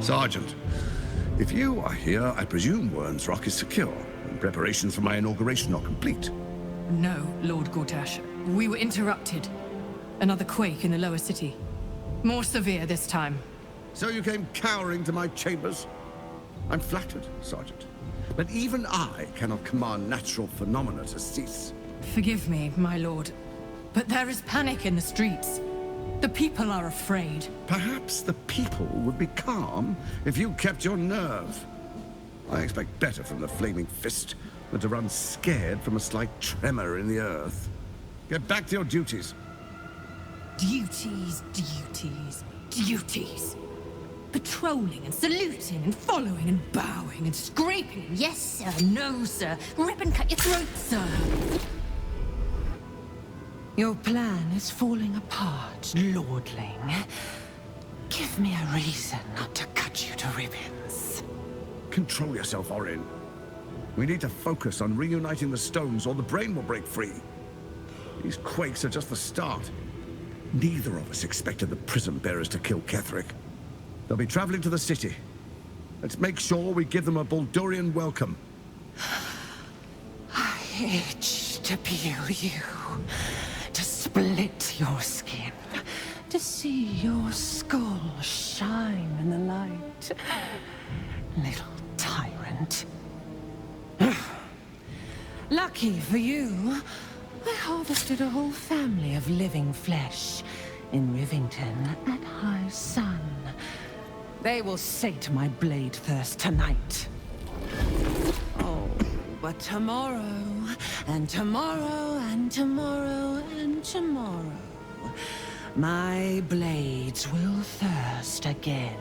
Sergeant, if you are here, I presume Wyrm's Rock is secure, and preparations for my inauguration are complete. No, Lord Gortash. We were interrupted. Another quake in the lower city. More severe this time. So you came cowering to my chambers? I'm flattered, Sergeant. But even I cannot command natural phenomena to cease. Forgive me, my lord. But there is panic in the streets. The people are afraid. Perhaps the people would be calm if you kept your nerve. I expect better from the Flaming Fist than to run scared from a slight tremor in the earth. Get back to your duties. Duties, duties, duties. Patrolling and saluting and following and bowing and scraping. Yes, sir. No, sir. Rip and cut your throat, sir. Your plan is falling apart, lordling. Give me a reason not to cut you to ribbons. Control yourself, Orin. We need to focus on reuniting the stones or the brain will break free. These quakes are just the start. Neither of us expected the prison bearers to kill Ketheric. They'll be traveling to the city. Let's make sure we give them a Baldurian welcome. I itch to peel you, to split your skin, to see your skull shine in the light. Little tyrant. Lucky for you, I harvested a whole family of living flesh in Rivington at high sun. They will sate my blade thirst tonight. Oh, but tomorrow, and tomorrow, and tomorrow, and tomorrow, my blades will thirst again.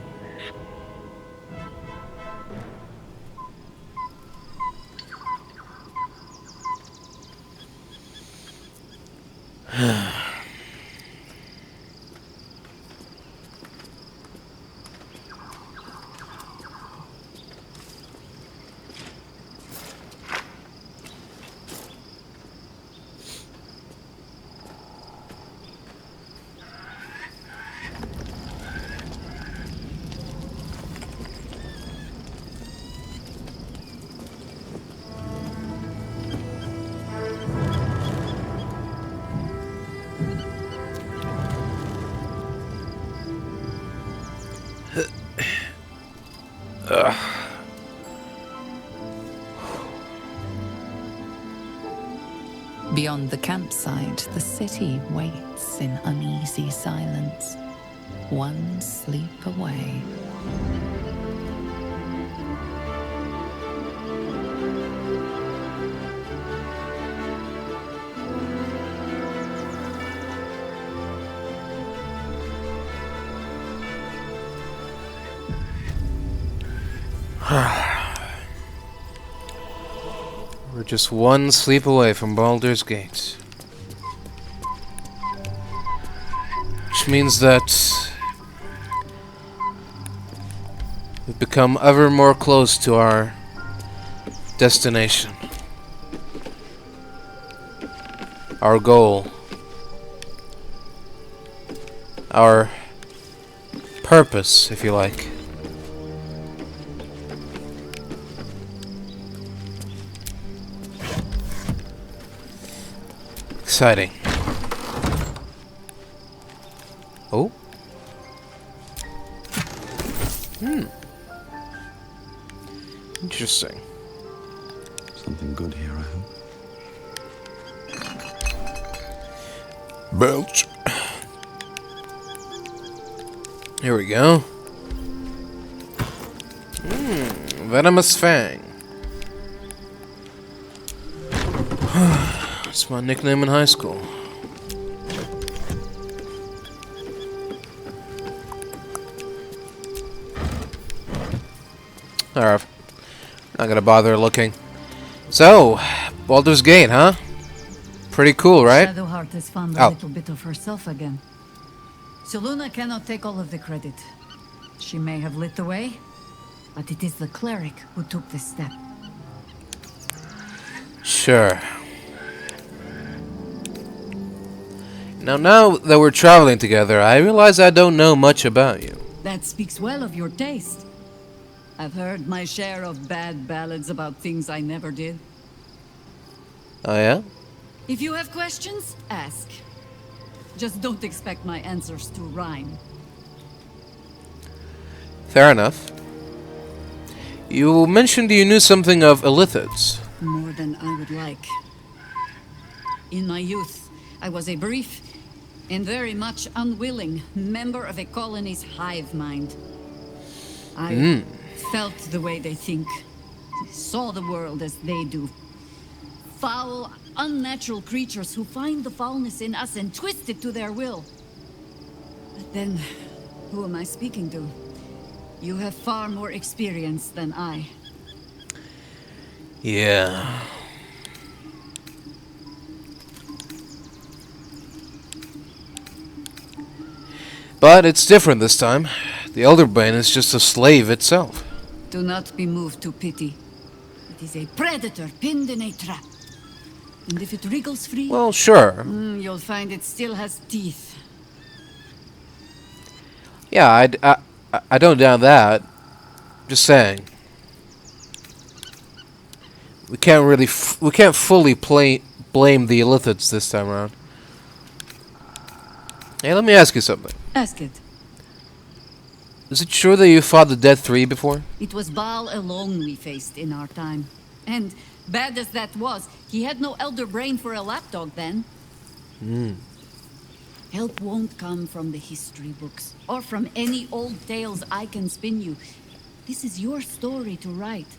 Beyond the campsite, the city waits in uneasy silence, one sleep away. We're just one sleep away from Baldur's Gate. Which means that we've become ever more close to our destination. Our goal. Our purpose, if you like. Exciting. Oh. Interesting. Something good here, I hope. Belch. Here we go. Venomous Fang. That's my nickname in high school. Alright. Not gonna bother looking. So, Baldur's Gate, huh? Pretty cool, right? Shadowheart has found a little bit of herself again. Seluna cannot take all of the credit. She may have lit the way, but it is the cleric who took this step. Sure. Now that we're traveling together, I realize I don't know much about you. That speaks well of your taste. I've heard my share of bad ballads about things I never did. Oh, yeah? If you have questions, ask. Just don't expect my answers to rhyme. Fair enough. You mentioned you knew something of Illithids. More than I would like. In my youth, I was a brief and very much unwilling member of a colony's hive mind. I felt the way they think, saw the world as they do. Foul, unnatural creatures who find the foulness in us and twist it to their will. But then, who am I speaking to? You have far more experience than I. Yeah. But it's different this time. The Elder Bane is just a slave itself. Do not be moved to pity. It is a predator pinned in a trap. And if it wriggles free, Well, sure. you'll find it still has teeth. Yeah, I don't doubt that. Just saying. We can't fully blame the Illithids this time around. Hey, let me ask you something. Ask it. Is it true that you fought the Dead Three before? It was Baal alone we faced in our time. And bad as that was, he had no elder brain for a lapdog then. Help won't come from the history books, or from any old tales I can spin you. This is your story to write.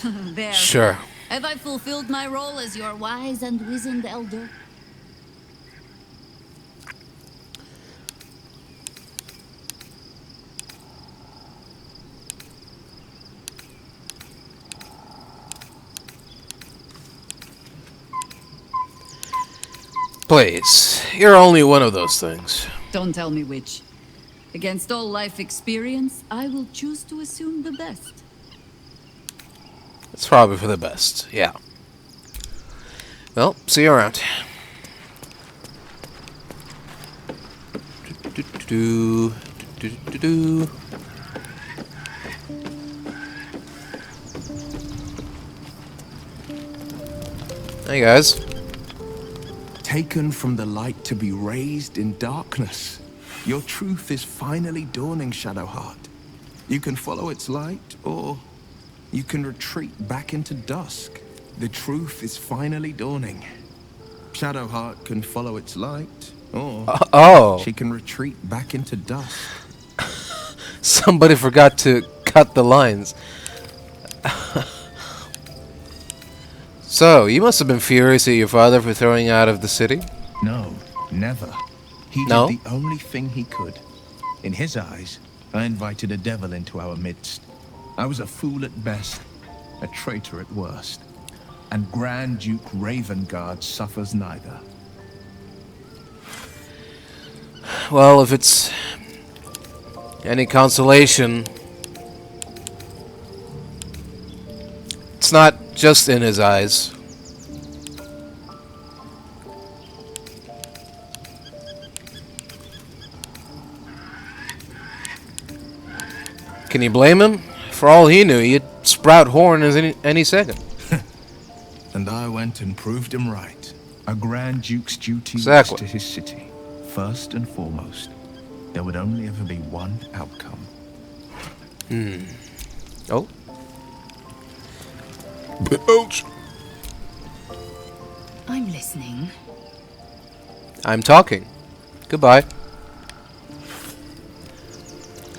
There. Sure. Have I fulfilled my role as your wise and wizened elder? Please, you're only one of those things. Don't tell me which. Against all life experience, I will choose to assume the best. It's probably for the best, yeah. Well, see you around. Hey guys. Taken from the light to be raised in darkness. Your truth is finally dawning, Shadowheart. You can follow its light, or you can retreat back into dusk. The truth is finally dawning. Shadowheart can follow its light, or she can retreat back into dusk. Somebody forgot to cut the lines. So, you must have been furious at your father for throwing you out of the city? No, never. He No? did the only thing he could. In his eyes, I invited a devil into our midst. I was a fool at best, a traitor at worst. And Grand Duke Ravengard suffers neither. Well, if it's any consolation, it's not just in his eyes. Can you blame him? For all he knew, he'd sprout horns any second. And I went and proved him right. A Grand Duke's duty Exactly. was to his city. First and foremost, there would only ever be one outcome. Oh. Ouch. I'm listening. I'm talking. Goodbye.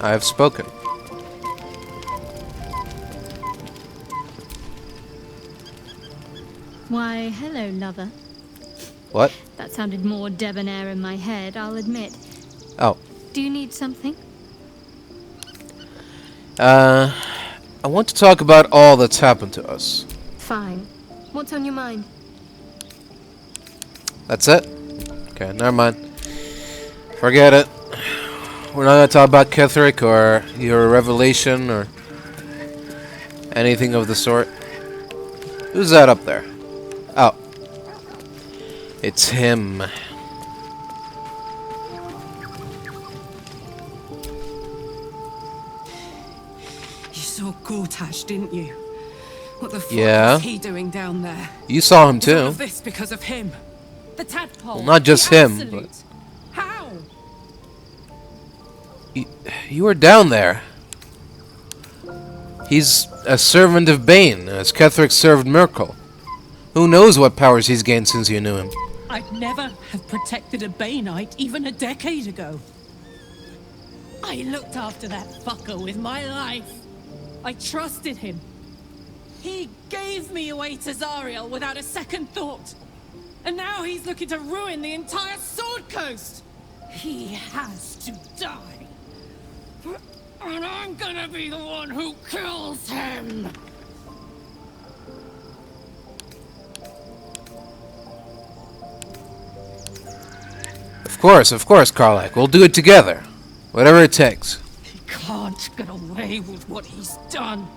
I have spoken. Why, hello, lover. What? That sounded more debonair in my head, I'll admit. Oh. Do you need something? I want to talk about all that's happened to us. Fine. What's on your mind? That's it? Okay, never mind. Forget it. We're not going to talk about Ketherick or your revelation or anything of the sort. Who's that up there? Oh. It's him. saw Gortash, didn't you? What the fuck Yeah. is he doing down there? You saw him Is all too. of this because of him? The tadpole. Well, not just the him, absolute. How? You were down there. He's a servant of Bane, as Ketheric served Merkel. Who knows what powers he's gained since you knew him? I'd never have protected a Baneite even a decade ago. I looked after that fucker with my life. I trusted him. He gave me away to Zariel without a second thought. And now he's looking to ruin the entire Sword Coast. He has to die. And I'm gonna be the one who kills him. Of course, Karlach. We'll do it together. Whatever it takes. He can't get away with what he's done.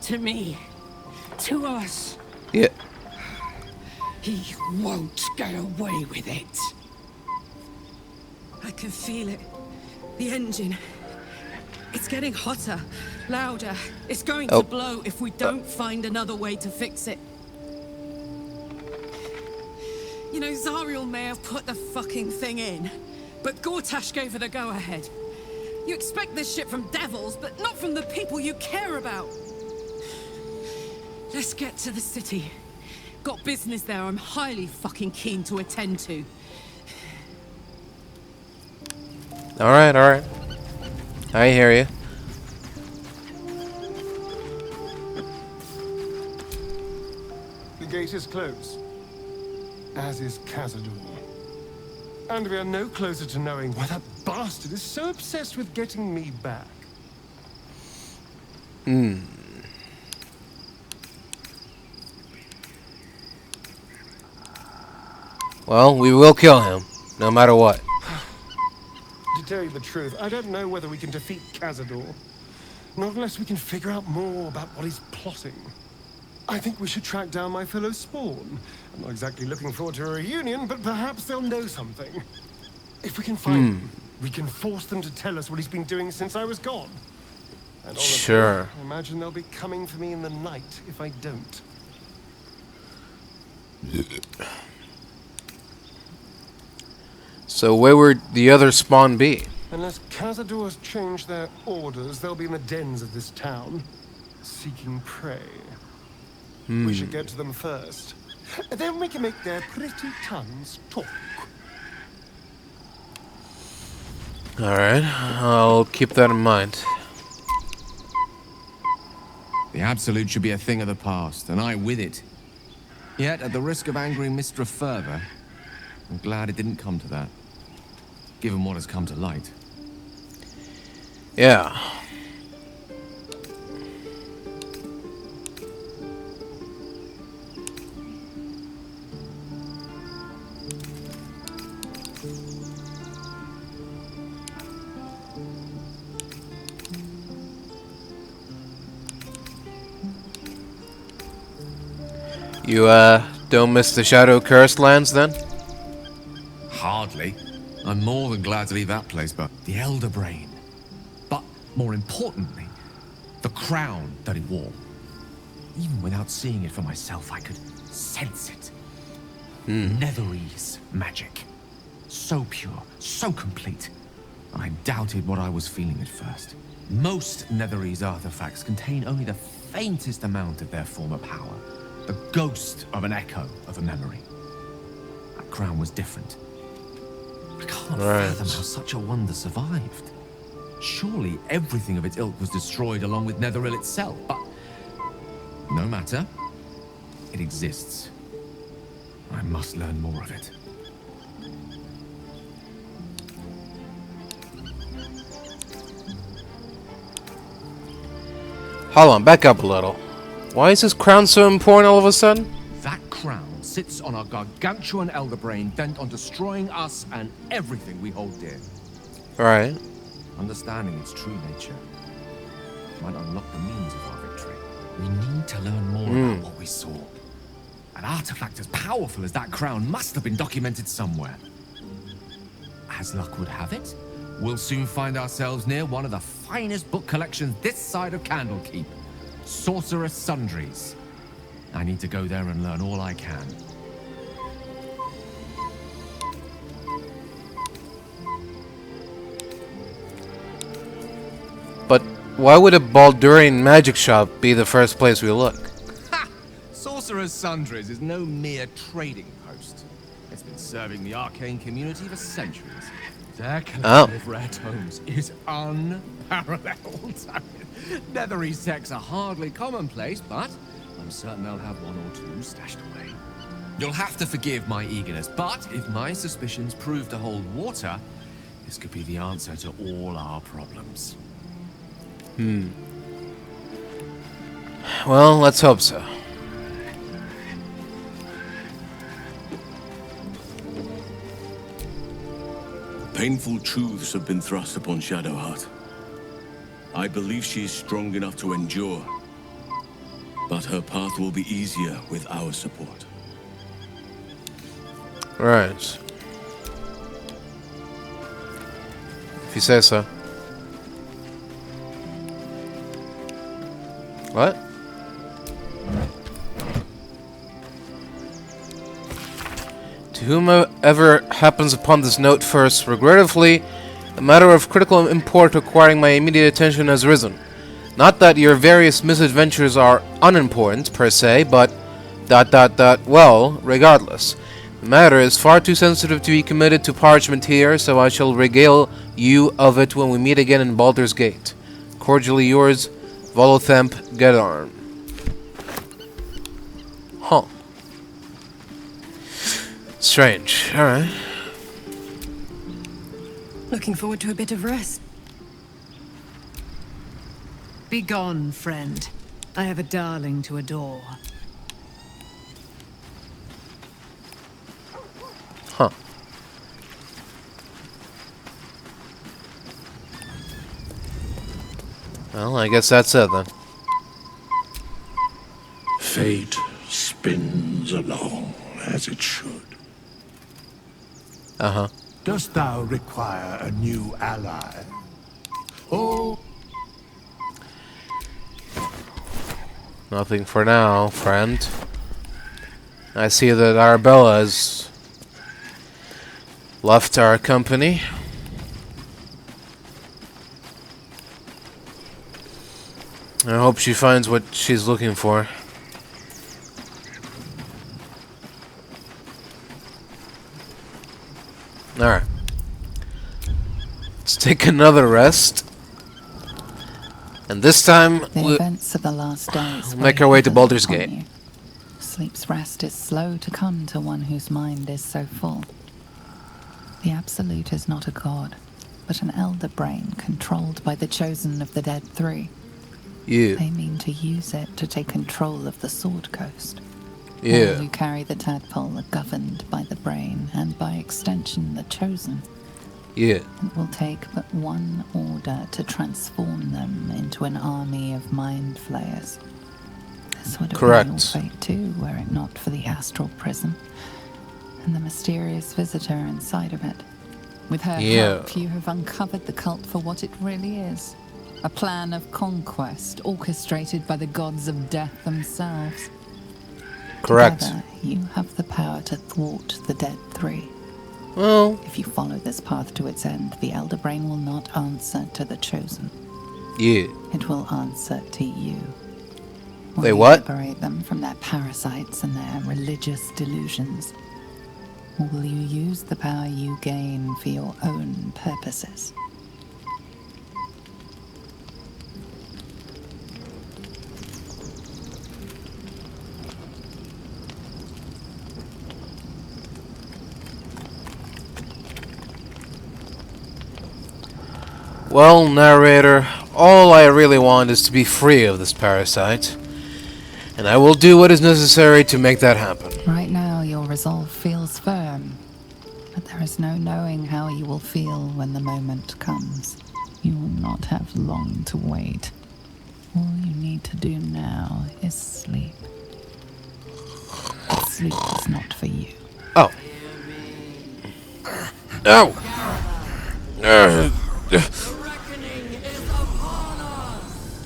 To me. To us. Yeah. He won't get away with it. I can feel it. The engine. It's getting hotter, louder. It's going to blow if we don't find another way to fix it. You know, Zariel may have put the fucking thing in, but Gortash gave her the go-ahead. You expect this shit from devils, but not from the people you care about. Let's get to the city. Got business there I'm highly fucking keen to attend to. Alright. I hear you. The gate is closed, as is Khazad-dûr. And we are no closer to knowing why that bastard is so obsessed with getting me back. Well, we will kill him, no matter what. To tell you the truth, I don't know whether we can defeat Khazad-dûr. Not unless we can figure out more about what he's plotting. I think we should track down my fellow Spawn. I'm not exactly looking forward to a reunion, but perhaps they'll know something. If we can find them, we can force them to tell us what he's been doing since I was gone. And honestly, Sure. I imagine they'll be coming for me in the night if I don't. So where would the other spawn be? Unless Khazad-dûr has changed their orders, they'll be in the dens of this town, seeking prey. We should get to them first. Then we can make their pretty tongues talk. Alright, I'll keep that in mind. The Absolute should be a thing of the past, and I with it. Yet, at the risk of angering Mistra further, I'm glad it didn't come to that. Given what has come to light. Yeah. You, don't miss the Shadow Cursed lands, then? Hardly. I'm more than glad to leave that place, but the Elder Brain. But, more importantly, the crown that he wore. Even without seeing it for myself, I could sense it. Netherese magic. So pure, so complete. I doubted what I was feeling at first. Most Netherese artifacts contain only the faintest amount of their former power. The ghost of an echo of a memory. That crown was different. I can't fathom how such a wonder survived. Surely everything of its ilk was destroyed along with Netheril itself, but no matter. It exists. I must learn more of it. Hold on, back up a little. Why is this crown so important all of a sudden? That crown sits on a gargantuan elder brain bent on destroying us and everything we hold dear. Right. Understanding its true nature might unlock the means of our victory. We need to learn more about what we saw. An artifact as powerful as that crown must have been documented somewhere. As luck would have it, We'll soon find ourselves near one of the finest book collections this side of Candlekeep. Sorcerous Sundries. I need to go there and learn all I can. But why would a Baldurian magic shop be the first place we look? Ha! Sorcerous Sundries is no mere trading post. It's been serving the arcane community for centuries. Their collection of rare tomes is unparalleled. Leathery sects are hardly commonplace, but I'm certain they'll have one or two stashed away. You'll have to forgive my eagerness, but if my suspicions prove to hold water, this could be the answer to all our problems. Well, let's hope so. Painful truths have been thrust upon Shadowheart. I believe she is strong enough to endure, but her path will be easier with our support. Right. If you say so. What? To whomever happens upon this note first, regrettably, a matter of critical import requiring my immediate attention has risen. Not that your various misadventures are unimportant, per se, but... well, regardless. The matter is far too sensitive to be committed to parchment here, so I shall regale you of it when we meet again in Baldur's Gate. Cordially yours, Volothamp Gedarn. Huh. Strange. Alright. Looking forward to a bit of rest. Be gone, friend. I have a darling to adore. Huh. Well, I guess that's it then. Fate spins along as it should. Uh-huh. Dost thou require a new ally? Oh, Nothing for now, friend. I see that Arabella has left our company. I hope she finds what she's looking for. Alright. Let's take another rest. And this time, the events of the last days we'll make our way to Baldur's Gate. You. Sleep's rest is slow to come to one whose mind is so full. The Absolute is not a god, but an elder brain controlled by the chosen of the Dead Three. They mean to use it to take control of the Sword Coast. All who carry the tadpole are governed by the brain, and by extension the chosen. It will take but one order to transform them into an army of mind flayers. This would have been your fate too, were it not for the astral prison and the mysterious visitor inside of it. With her help, you have uncovered the cult for what it really is. A plan of conquest orchestrated by the gods of death themselves. Together, you have the power to thwart the Dead Three. Well, if you follow this path to its end, the Elder Brain will not answer to the Chosen. It will answer to you. They what? Liberate them from their parasites and their religious delusions. Or will you use the power you gain for your own purposes? Well, narrator, all I really want is to be free of this parasite. And I will do what is necessary to make that happen. Right now, your resolve feels firm. But there is no knowing how you will feel when the moment comes. You will not have long to wait. All you need to do now is sleep. But sleep is not for you. Oh. No! reckoning is upon us.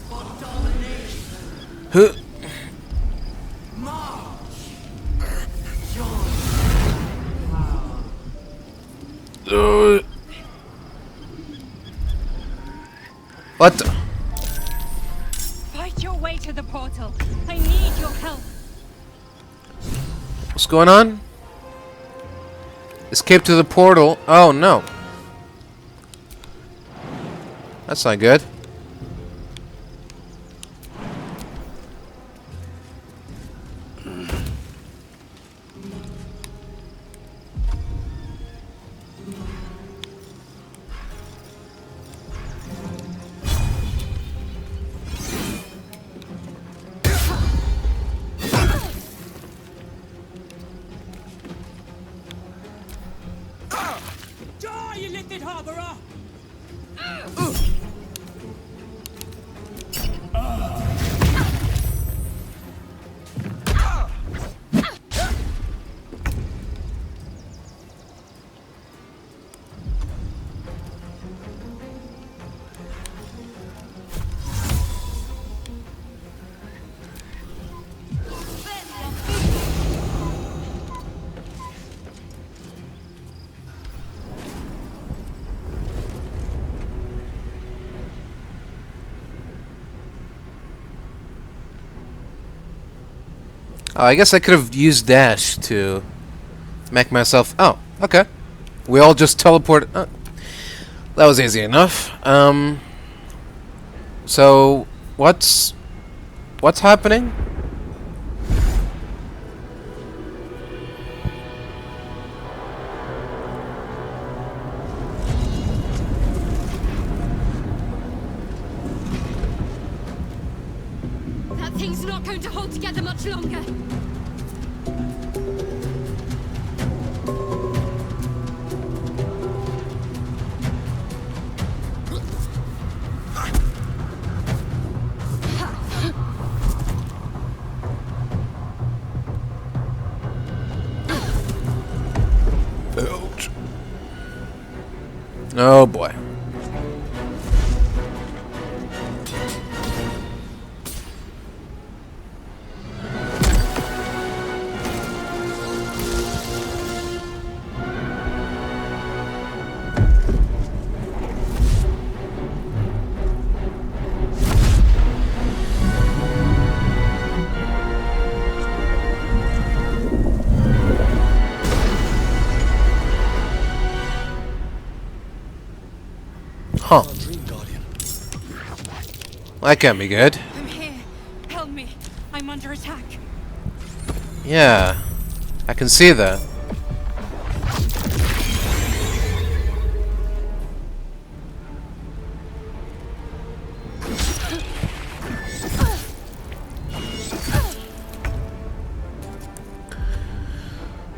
For domination. March. What the? Fight your way to the portal. I need your help. What's going on? Escape to the portal. Oh no. That's not good. Die, you lifted harborer! Oh, I guess I could have used dash to make myself. Oh, okay. We all just teleport. That was easy enough. So what's happening? That thing's not going to hold together much longer. Ouch. Oh boy. Huh. That can't be good. I'm here. Help me. I'm under attack. Yeah. I can see that.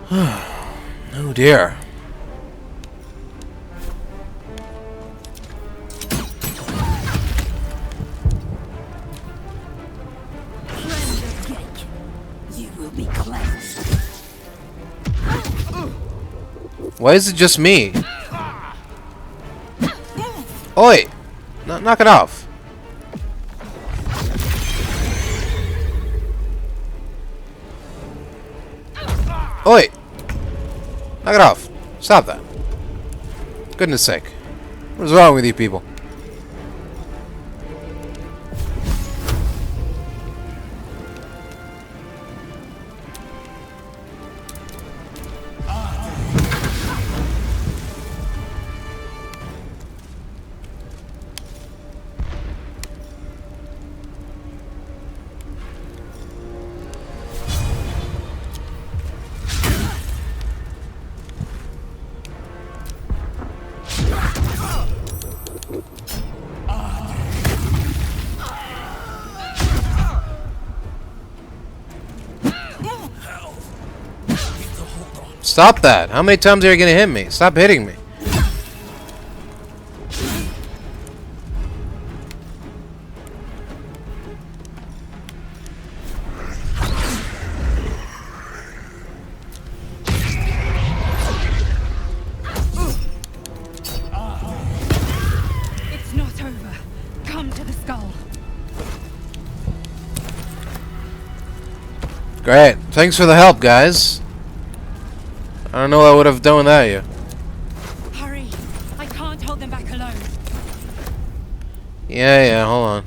Oh dear. Why is it just me? Oi! Knock it off. Oi! Knock it off. Stop that. Goodness sake. What is wrong with you people? Stop that! How many times are you gonna hit me? Stop hitting me. come to the skull. Great. Thanks for the help, guys. I don't know what I would have done without you. Hurry! I can't hold them back alone. Yeah, hold on.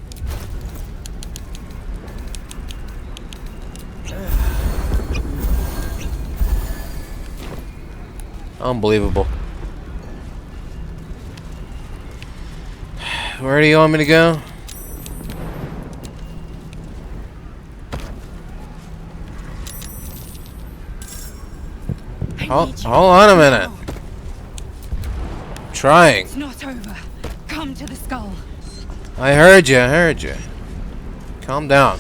Unbelievable. Where do you want me to go? Hold on a minute. I'm trying. It's not over. Come to the skull. I heard you. Calm down.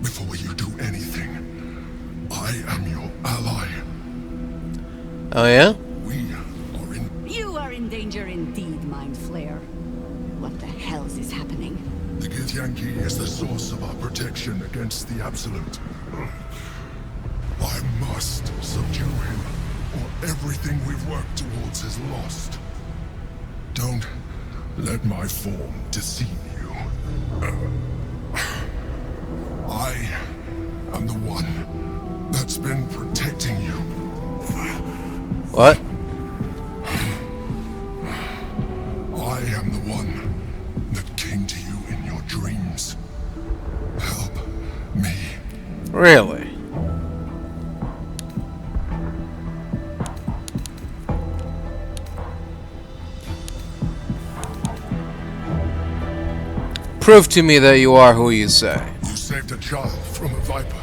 Before you do anything, I am your ally. Oh yeah? You are in danger indeed, Mind Flayer. What the hell is happening? The Githyanki is the source of our protection against the Absolute. I must subdue him, or everything we've worked towards is lost. Don't let my form deceive you. I am the one that's been protecting you. What? I am the one that came to you in your dreams. Help me. Really? Prove to me that you are who you say. You saved a child from a viper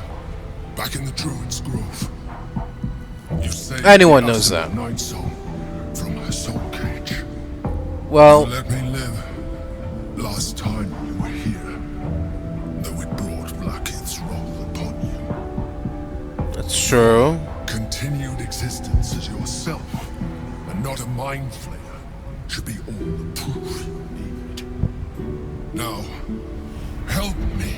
back in the Druid's Grove. You saved Anyone knows that. Night Soul from her soul cage. Well, You let me live. Last time you were here, though it brought Blackheath's role upon you. that's true. Continued existence as yourself, and not a mind flayer, should be all the proof you need. Now, help me.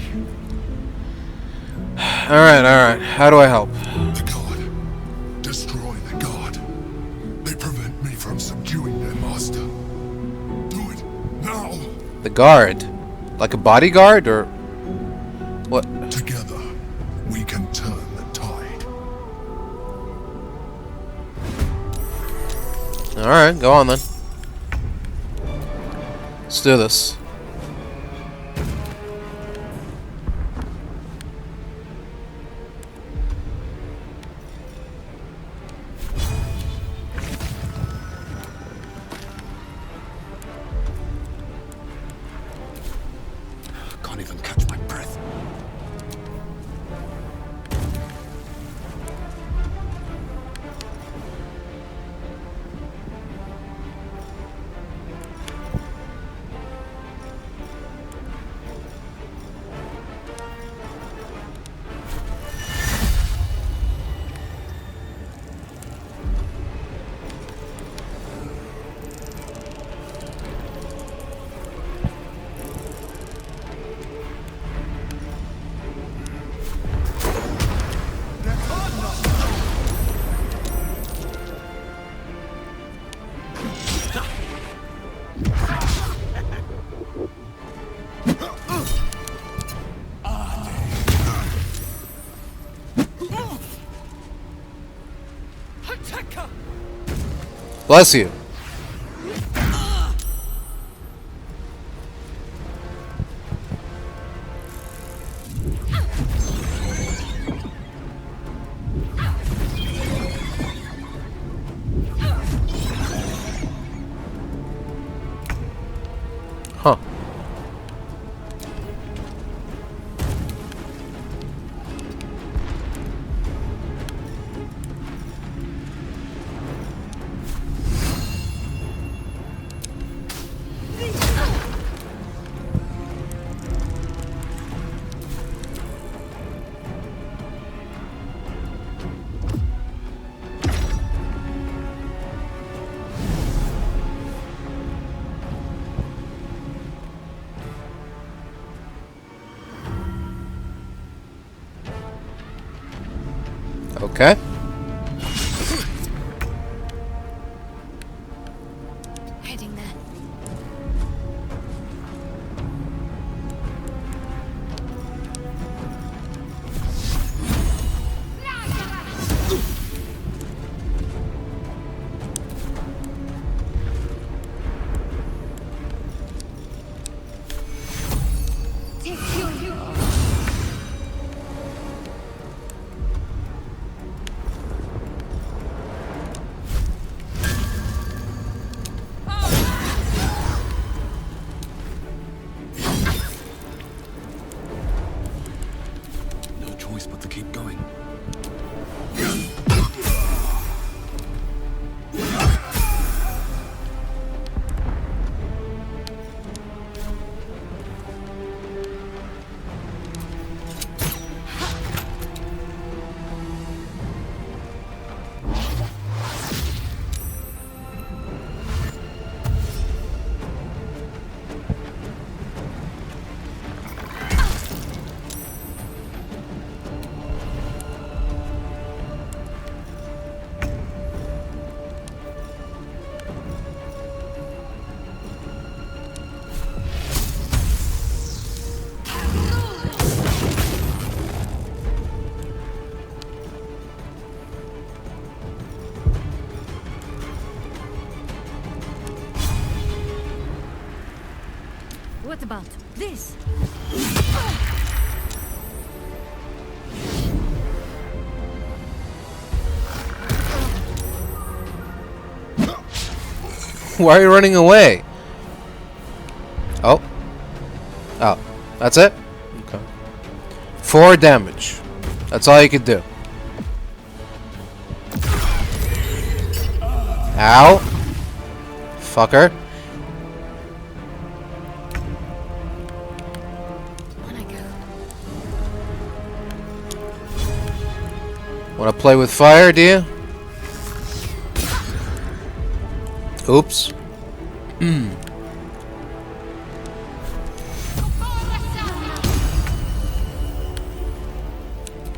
Alright. How do I help? The god. Destroy the god. They prevent me from subduing their master. Do it now. The guard? Like a bodyguard, or what? Together, we can turn the tide. Alright, go on then. Let's do this. Can't even catch my breath. Bless you. Okay. Heading there. No choice but to keep going. What about this? Why are you running away? Oh. Oh. That's it? Okay. 4 damage. That's all you could do. Ow. Fucker. Wanna play with fire, do you? Oops.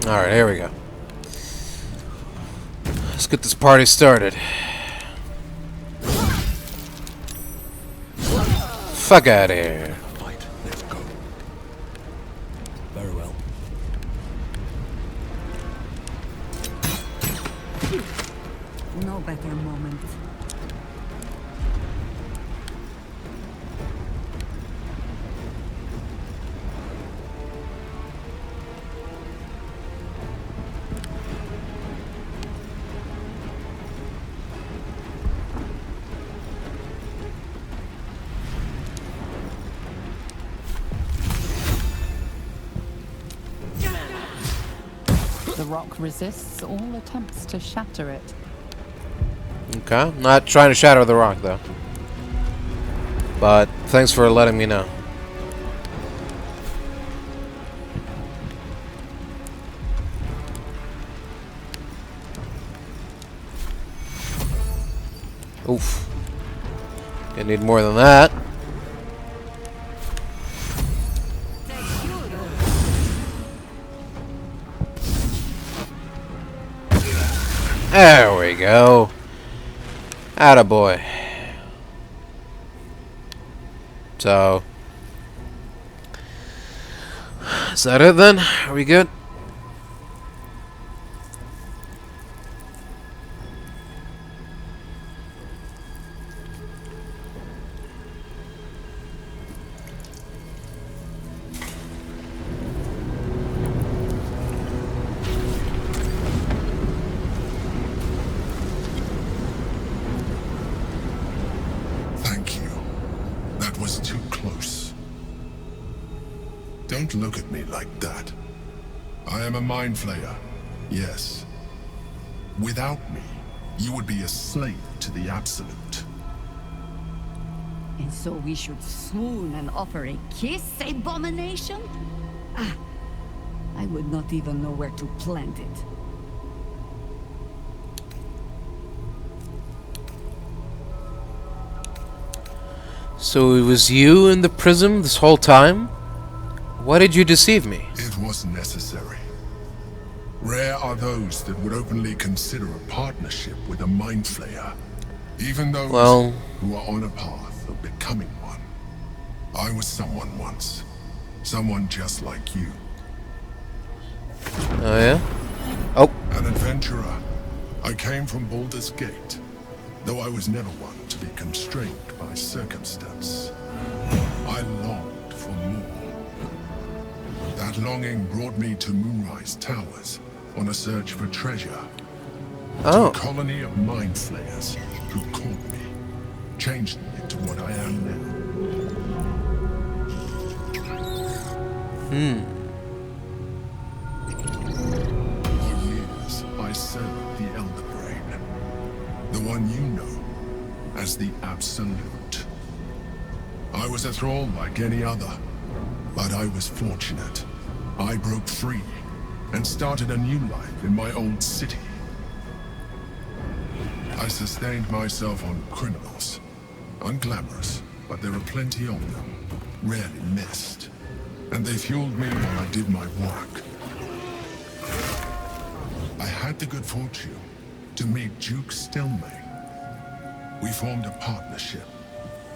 Alright, here we go. Let's get this party started. Fuck out of here. Right, let's go. Very well. No better moment. The rock resists all attempts to shatter it. Okay, not trying to shatter the rock though. But thanks for letting me know. Oof. Gonna need more than that. There we go. Attaboy. So, is that it then? Are we good? Don't look at me like that. I am a mind flayer, yes. Without me, you would be a slave to the Absolute. And so we should swoon and offer a kiss, abomination? Ah, I would not even know where to plant it. So it was you in the prism this whole time? Why did you deceive me? It was necessary. Rare are those that would openly consider a partnership with a mind flayer, even those who are on a path of becoming one. I was someone once, someone just like you. Oh yeah? Oh. An adventurer. I came from Baldur's Gate, though I was never one to be constrained by circumstance. I longed for more. That longing brought me to Moonrise Towers on a search for treasure. To a colony of mind flayers who caught me, changed me into what I am now. For years, I served the Elder Brain, the one you know as the Absolute. I was a thrall like any other, but I was fortunate. I broke free and started a new life in my old city. I sustained myself on criminals. Unglamorous, but there are plenty of them, rarely missed. And they fueled me while I did my work. I had the good fortune to meet Duke Stelmane. We formed a partnership,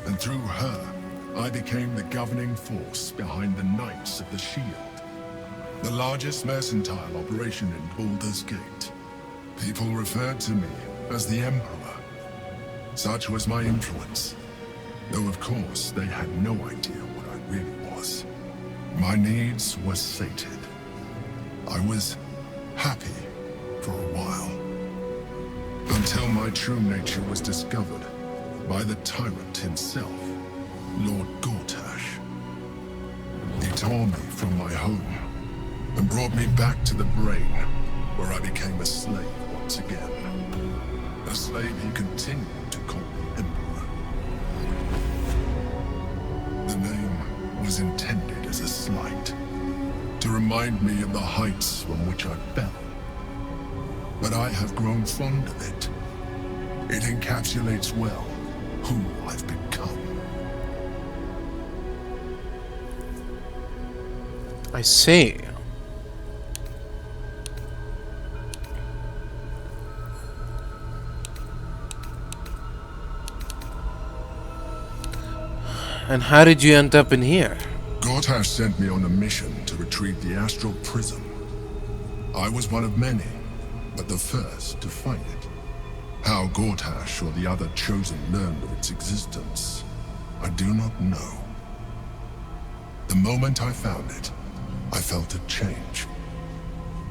and through her, I became the governing force behind the Knights of the Shield, the largest mercantile operation in Baldur's Gate. People referred to me as the Emperor. Such was my influence, though of course they had no idea what I really was. My needs were sated. I was happy for a while, until my true nature was discovered by the tyrant himself, Lord Gortash. He tore me from my home and brought me back to the Brain, where I became a slave once again. A slave he continued to call me Emperor. The name was intended as a slight, to remind me of the heights from which I fell. But I have grown fond of it. It encapsulates well who I've become. I see. And how did you end up in here? Gortash sent me on a mission to retrieve the Astral Prism. I was one of many, but the first to find it. How Gortash or the other Chosen learned of its existence, I do not know. The moment I found it, I felt a change.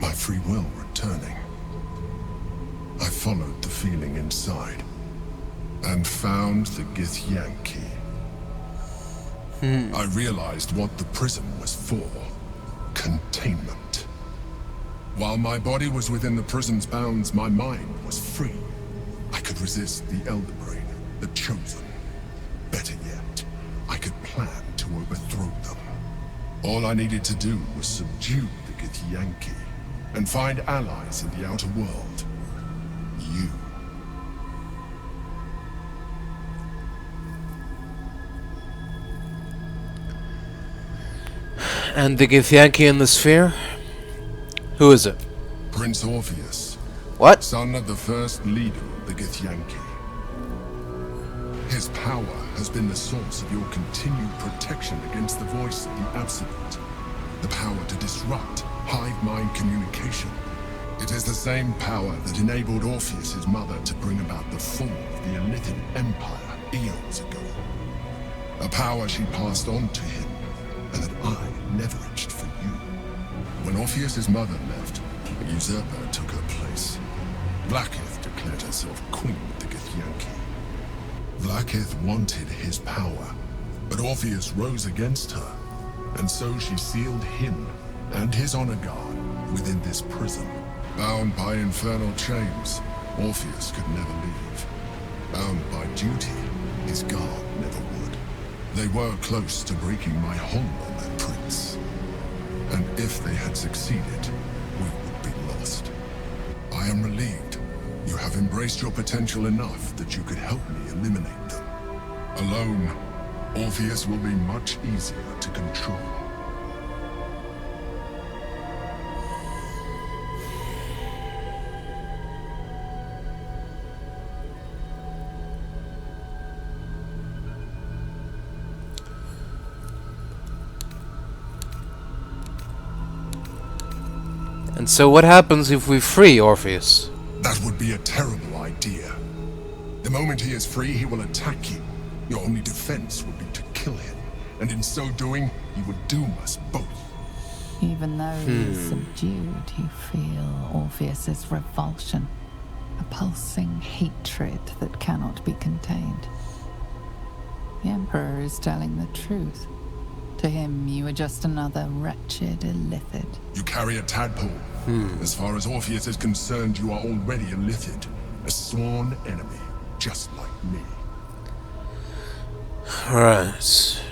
My free will returning. I followed the feeling inside, and found the Githyanki. I realized what the prism was for. Containment. While my body was within the prism's bounds, my mind was free. I could resist the Elder Brain, the Chosen. Better yet, I could plan to overthrow them. All I needed to do was subdue the Githyanki and find allies in the outer world. You. And the Githyanki in the sphere? Who is it? Prince Orpheus. What? Son of the first leader of the Githyanki. His power has been the source of your continued protection against the voice of the Absolute. The power to disrupt hive mind communication. It is the same power that enabled Orpheus's mother to bring about the fall of the Elithian Empire eons ago. A power she passed on to him, and that I leveraged for you. When Orpheus's mother left, a usurper took her place. Blackith declared herself queen of the Githyanki. Blackith wanted his power, but Orpheus rose against her, and so she sealed him and his honor guard within this prison. Bound by infernal chains, Orpheus could never leave. Bound by duty, his guard never would. They were close to breaking my hold on that prince. And if they had succeeded, we would be lost. I am relieved. You have embraced your potential enough that you could help me eliminate them. Alone, Orpheus will be much easier to control. And so what happens if we free Orpheus? That would be a terrible idea. The moment he is free, he will attack you. Your only defense would be to kill him. And in so doing, he would doom us both. Even though he is subdued, you feel Orpheus's revulsion. A pulsing hatred that cannot be contained. The Emperor is telling the truth. To him, you are just another wretched illithid. You carry a tadpole. As far as Orpheus is concerned, you are already illithid. A sworn enemy, just like me. Right.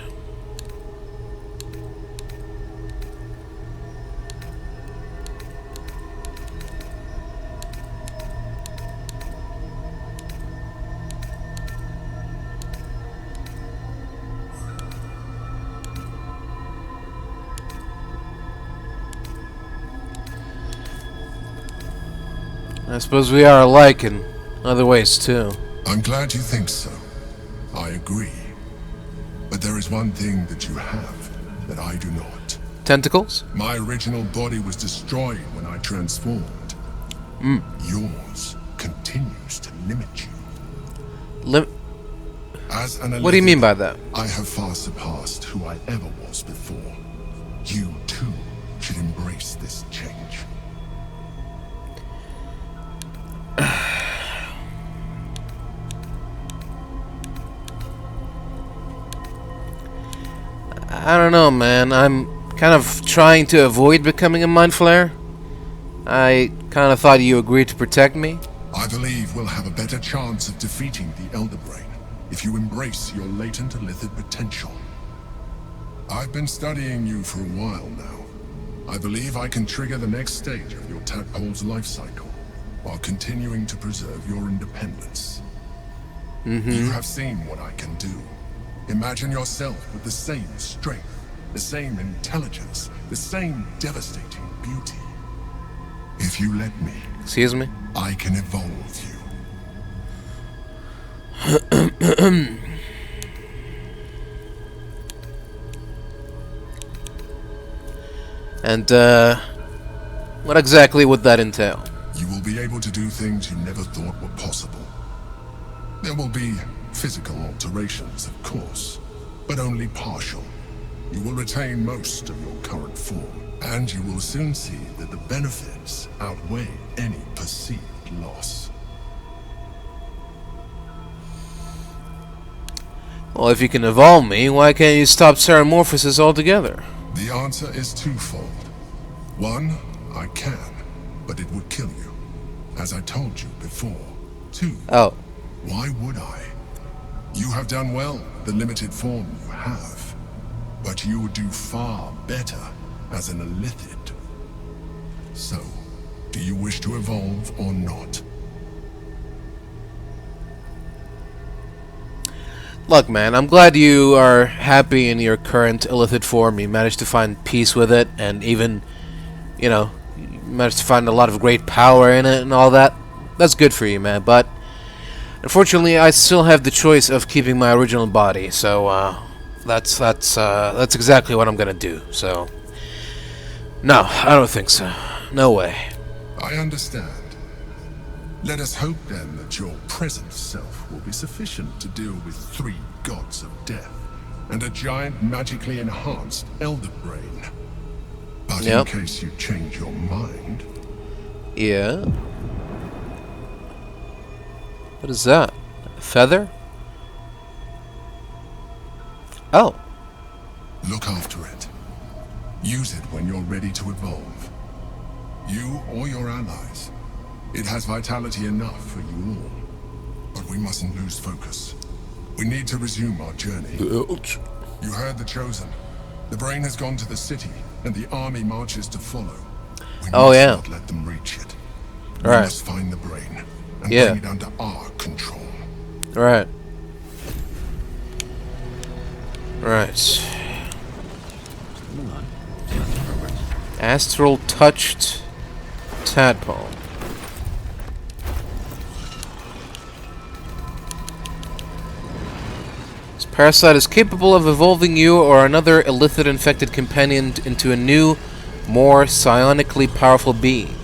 I suppose we are alike in other ways, too. I'm glad you think so. I agree. But there is one thing that you have that I do not. Tentacles? My original body was destroyed when I transformed. Yours continues to limit you. As an What do you mean by that? I have far surpassed who I ever was before. You, too, should embrace this change. I don't know, man. I'm kind of trying to avoid becoming a Mind Flayer. I kind of thought you agreed to protect me. I believe we'll have a better chance of defeating the Elder Brain if you embrace your latent illithid potential. I've been studying you for a while now. I believe I can trigger the next stage of your tadpole's life cycle while continuing to preserve your independence. You have seen what I can do. Imagine yourself with the same strength, the same intelligence, the same devastating beauty. If you let me, excuse me, I can evolve you. And, what exactly would that entail? You will be able to do things you never thought were possible. There will be physical alterations, of course, but only partial. You will retain most of your current form, and you will soon see that the benefits outweigh any perceived loss. Well, if you can evolve me, why can't you stop Ceramorphosis altogether? The answer is twofold. One, I can, but it would kill you, as I told you before. Two, why would I? You have done well, the limited form you have, but you would do far better as an illithid. So, do you wish to evolve or not? Look, man, I'm glad you are happy in your current illithid form. You managed to find peace with it, and even, you know, you managed to find a lot of great power in it and all that. That's good for you, man, but unfortunately, I still have the choice of keeping my original body, so, that's exactly what I'm gonna do, so no, I don't think so. No way. I understand. Let us hope then that your present self will be sufficient to deal with 3 gods of death and a giant magically enhanced Elder Brain. But in case you change your mind... Yeah? What is that? A feather? Oh. Look after it. Use it when you're ready to evolve. You or your allies. It has vitality enough for you all. But we mustn't lose focus. We need to resume our journey. You heard the Chosen. The brain has gone to the city, and the army marches to follow. We must not let them reach it. We must find the brain and bring it under our control. Right. Right. Astral touched tadpole. This parasite is capable of evolving you or another illithid infected companion into a new, more psionically powerful being.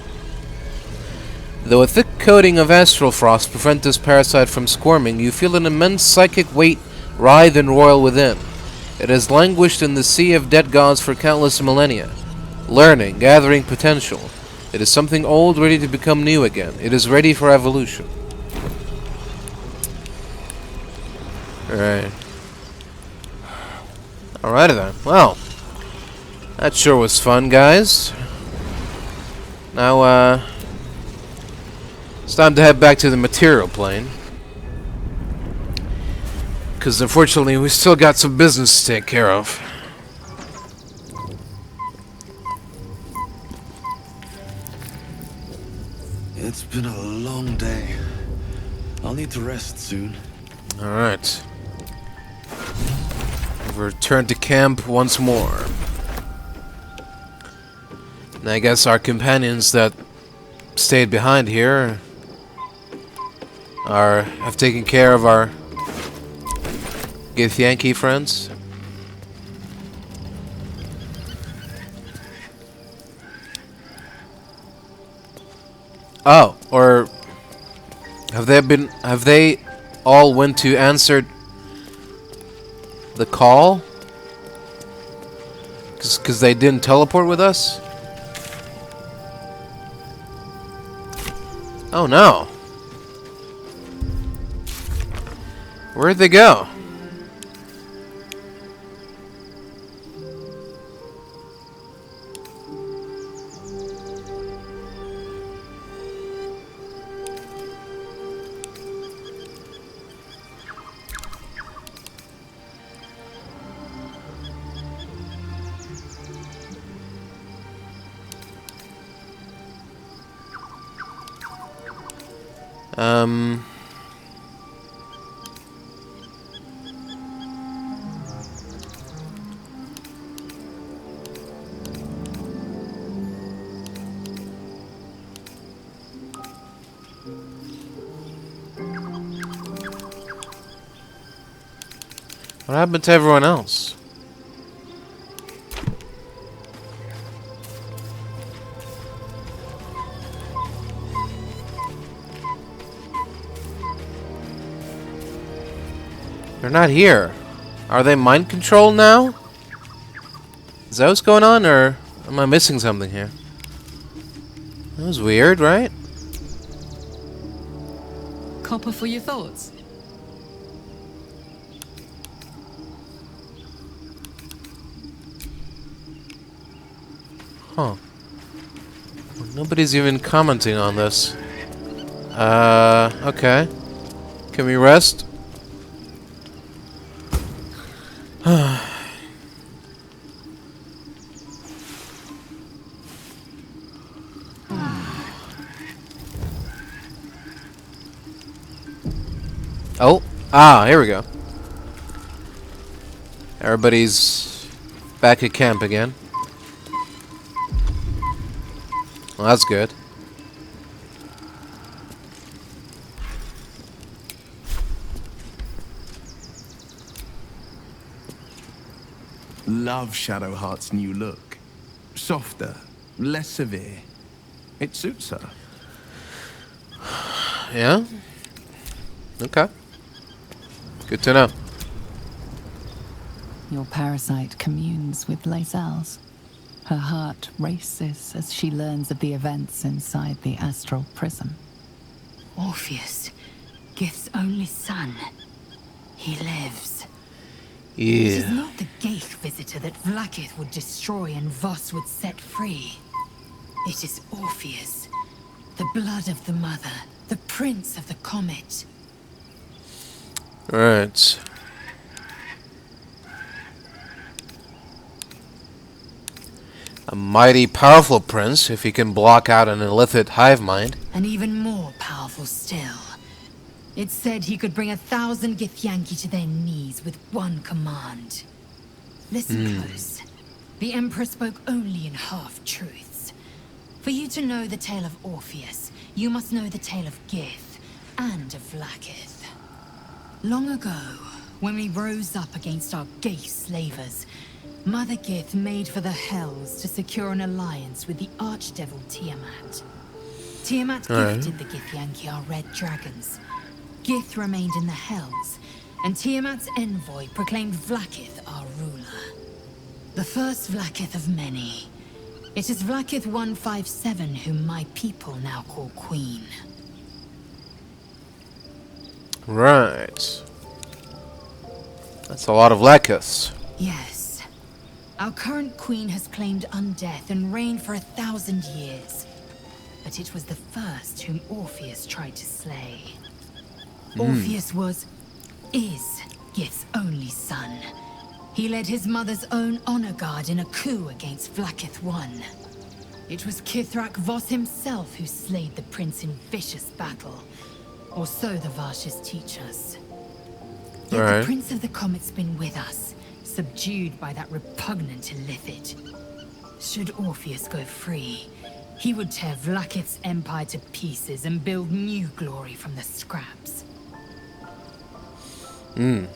Though a thick coating of astral frost prevents this parasite from squirming, you feel an immense psychic weight writhe and roil within. It has languished in the sea of dead gods for countless millennia, learning, gathering potential. It is something old ready to become new again. It is ready for evolution. Alright. Alrighty then. Well, that sure was fun, guys. Now, it's time to head back to the material plane. Because unfortunately, we still got some business to take care of. It's been a long day. I'll need to rest soon. Alright. Return to camp once more. And I guess our companions that stayed behind here have taken care of our Githyanki friends. Oh, or have they all went to answer the call? Because they didn't teleport with us? Oh no. Where'd they go? What happened to everyone else? They're not here. Are they mind controlled now? Is that what's going on, or am I missing something here? That was weird, right? Copper for your thoughts. Huh. Nobody's even commenting on this. Okay. Can we rest? Oh, here we go. Everybody's back at camp again. Well, that's good. Love Shadowheart's new look. Softer, less severe. It suits her. Yeah? Okay. Good to know. Your parasite communes with Lae'zel's. Her heart races as she learns of the events inside the astral prism. Orpheus, Gith's only son. He lives. Yeah. It is not the Geich visitor that Vlaakith would destroy and Voss would set free. It is Orpheus, the blood of the mother, the prince of the comet. Right. A mighty powerful prince, if he can block out an illicit hive mind. And even more powerful still. It said he could bring 1,000 Githyanki to their knees with one command. Listen close. The Emperor spoke only in half-truths. For you to know the tale of Orpheus, you must know the tale of Gith and of Vlaakith. Long ago, when we rose up against our gay slavers, Mother Gith made for the Hells to secure an alliance with the archdevil Tiamat. Tiamat gifted the Githyanki our red dragons. Gith remained in the Hells, and Tiamat's envoy proclaimed Vlaakith our ruler. The first Vlaakith of many. It is Vlaakith 157 whom my people now call Queen. Right. That's a lot of Vlaakiths. Yes. Our current queen has claimed undeath and reigned for 1,000 years. But it was the first whom Orpheus tried to slay. Orpheus is Gith's only son. He led his mother's own honor guard in a coup against Vlaakith I. It was Kithrak Voss himself who slayed the prince in vicious battle. Or so the Varshas teach us. Yet the Prince of the Comet's been with us, subdued by that repugnant illithid. Should Orpheus go free, he would tear Vlaakith's empire to pieces and build new glory from the scraps. We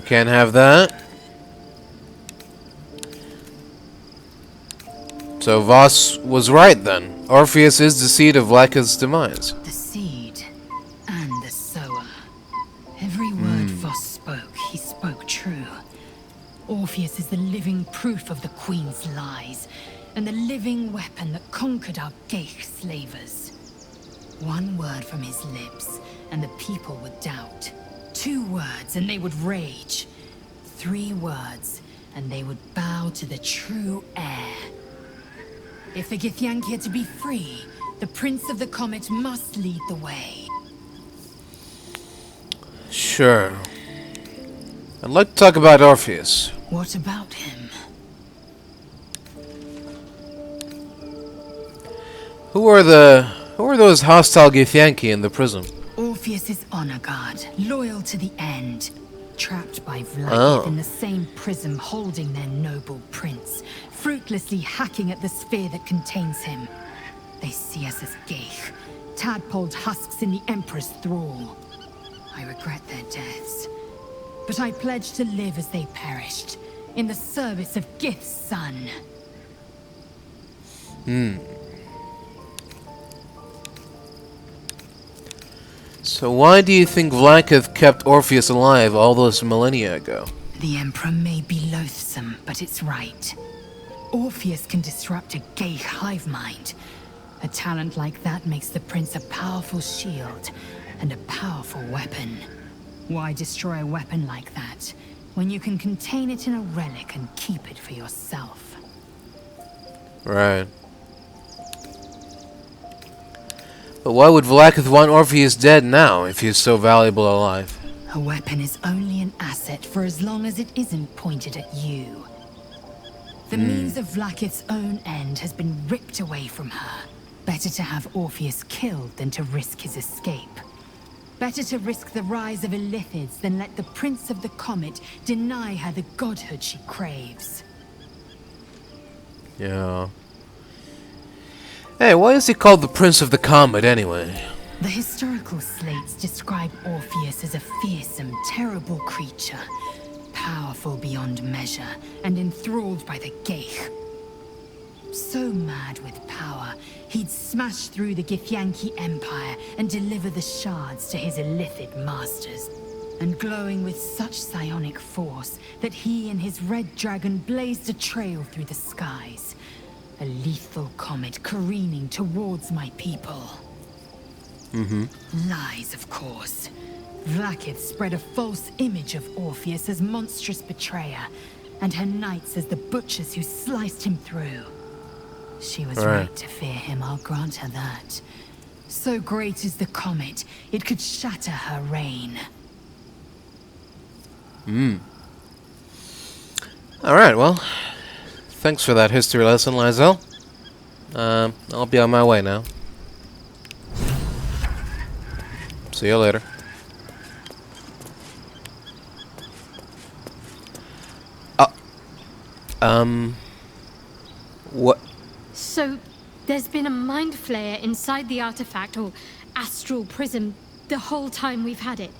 can't have that. So Voss was right then. Orpheus is the seed of Vlaakith's demise. The seed and the sower. Every word Voss spoke, he spoke true. Orpheus is the living proof of the Queen's lies, and the living weapon that conquered our Geich slavers. One word from his lips, and the people would doubt. 2 words, and they would rage. 3 words, and they would bow to the true heir. If the Githyanki are to be free, the Prince of the Comet must lead the way. Sure. I'd like to talk about Orpheus. What about him? Who are those hostile Githyanki in the prison? Orpheus's honor guard, loyal to the end. Trapped by Vlaakith in the same prism holding their noble prince, fruitlessly hacking at the sphere that contains him. They see us as Geich, tadpoled husks in the Emperor's thrall. I regret their deaths, but I pledge to live as they perished, in the service of Gith's son. So why do you think Vlaakith kept Orpheus alive all those millennia ago? The Emperor may be loathsome, but it's right. Orpheus can disrupt a Geich hive mind. A talent like that makes the Prince a powerful shield and a powerful weapon. Why destroy a weapon like that, when you can contain it in a relic and keep it for yourself? Right. But why would Vlaakith want Orpheus dead now, if he's so valuable alive? A weapon is only an asset for as long as it isn't pointed at you. The means of Vlaakith's own end has been ripped away from her. Better to have Orpheus killed than to risk his escape. Better to risk the rise of illithids than let the Prince of the Comet deny her the godhood she craves. Yeah. Hey, why is he called the Prince of the Comet anyway? The historical slates describe Orpheus as a fearsome, terrible creature, powerful beyond measure, and enthralled by the Geich. So mad with power, he'd smash through the Githyanki Empire and deliver the shards to his illithid masters. And glowing with such psionic force that he and his red dragon blazed a trail through the skies. A lethal comet careening towards my people. Lies, of course. Vlaakith spread a false image of Orpheus as monstrous betrayer, and her knights as the butchers who sliced him through. She was right to fear him, I'll grant her that. So great is the comet, it could shatter her reign. Alright, well, thanks for that history lesson, Lizelle. I'll be on my way now. See you later. What? So, there's been a mind flayer inside the artifact, or astral prism, the whole time we've had it.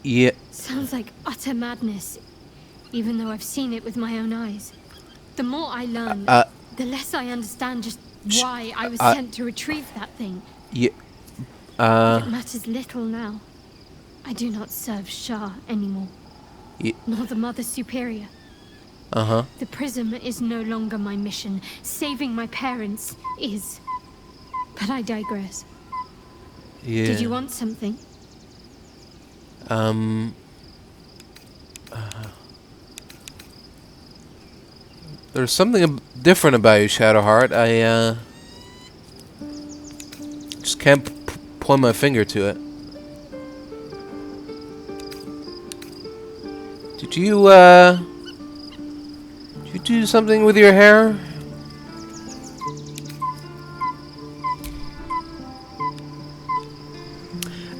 Yeah. Sounds like utter madness. even though I've seen it with my own eyes. The more I learn, the less I understand just why I was sent to retrieve that thing. Yeah. It matters little now. I do not serve Shah anymore. Nor the Mother Superior. The prism is no longer my mission. Saving my parents is. But I digress. Yeah. Did you want something? There's something different about you, Shadowheart. I just can't point my finger to it. Did you do something with your hair?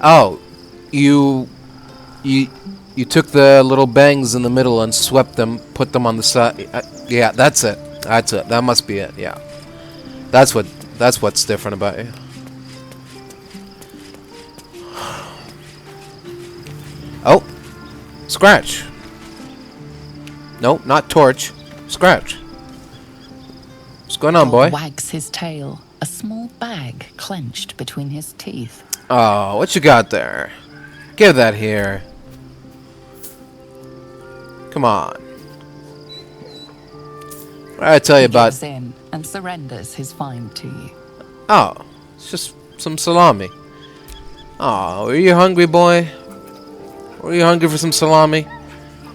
Oh, you took the little bangs in the middle and swept them, put them on the side. Yeah, that's it. That's it. That must be it. Yeah, that's what's different about you. Oh, Scratch. No, not Torch. Scratch. What's going on, boy? Wags his tail, a small bag clenched between his teeth. Oh, what you got there? Give that here. Come on. What did I tell you about? He gives in and surrenders his find to you. Oh, it's just some salami. Oh, are you hungry, boy? Are you hungry for some salami?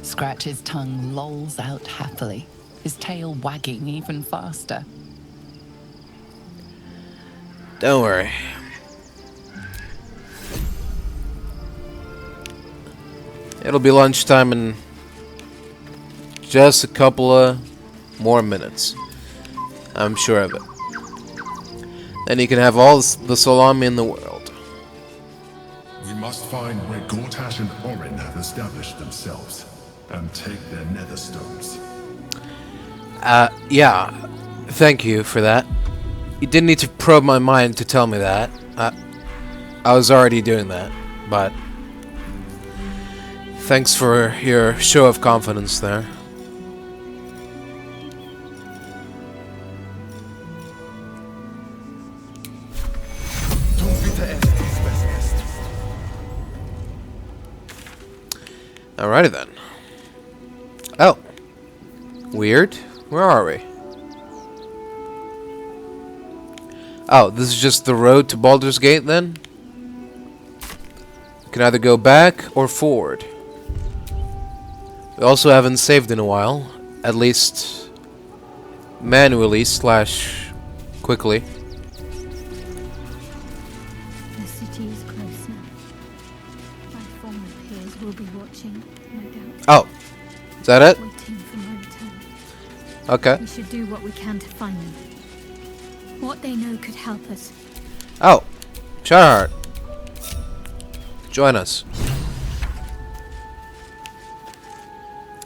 Scratch's tongue lolls out happily, his tail wagging even faster. Don't worry. It'll be lunchtime in just a couple of more minutes. I'm sure of it. Then you can have all the salami in the world. We must find where Gortash and Orin have established themselves and take their nether stones. Yeah. Thank you for that. You didn't need to probe my mind to tell me that. I was already doing that, but thanks for your show of confidence there. Alrighty then. Oh. Weird. Where are we? Oh, this is just the road to Baldur's Gate then? You can either go back or forward. We also haven't saved in a while. At least manually / quickly. The city is close now. My former peers will be watching, no doubt. Oh. Is that it? Waiting for my return. Okay. We should do what we can to find them. What they know could help us. Oh. Shadowheart. Join us.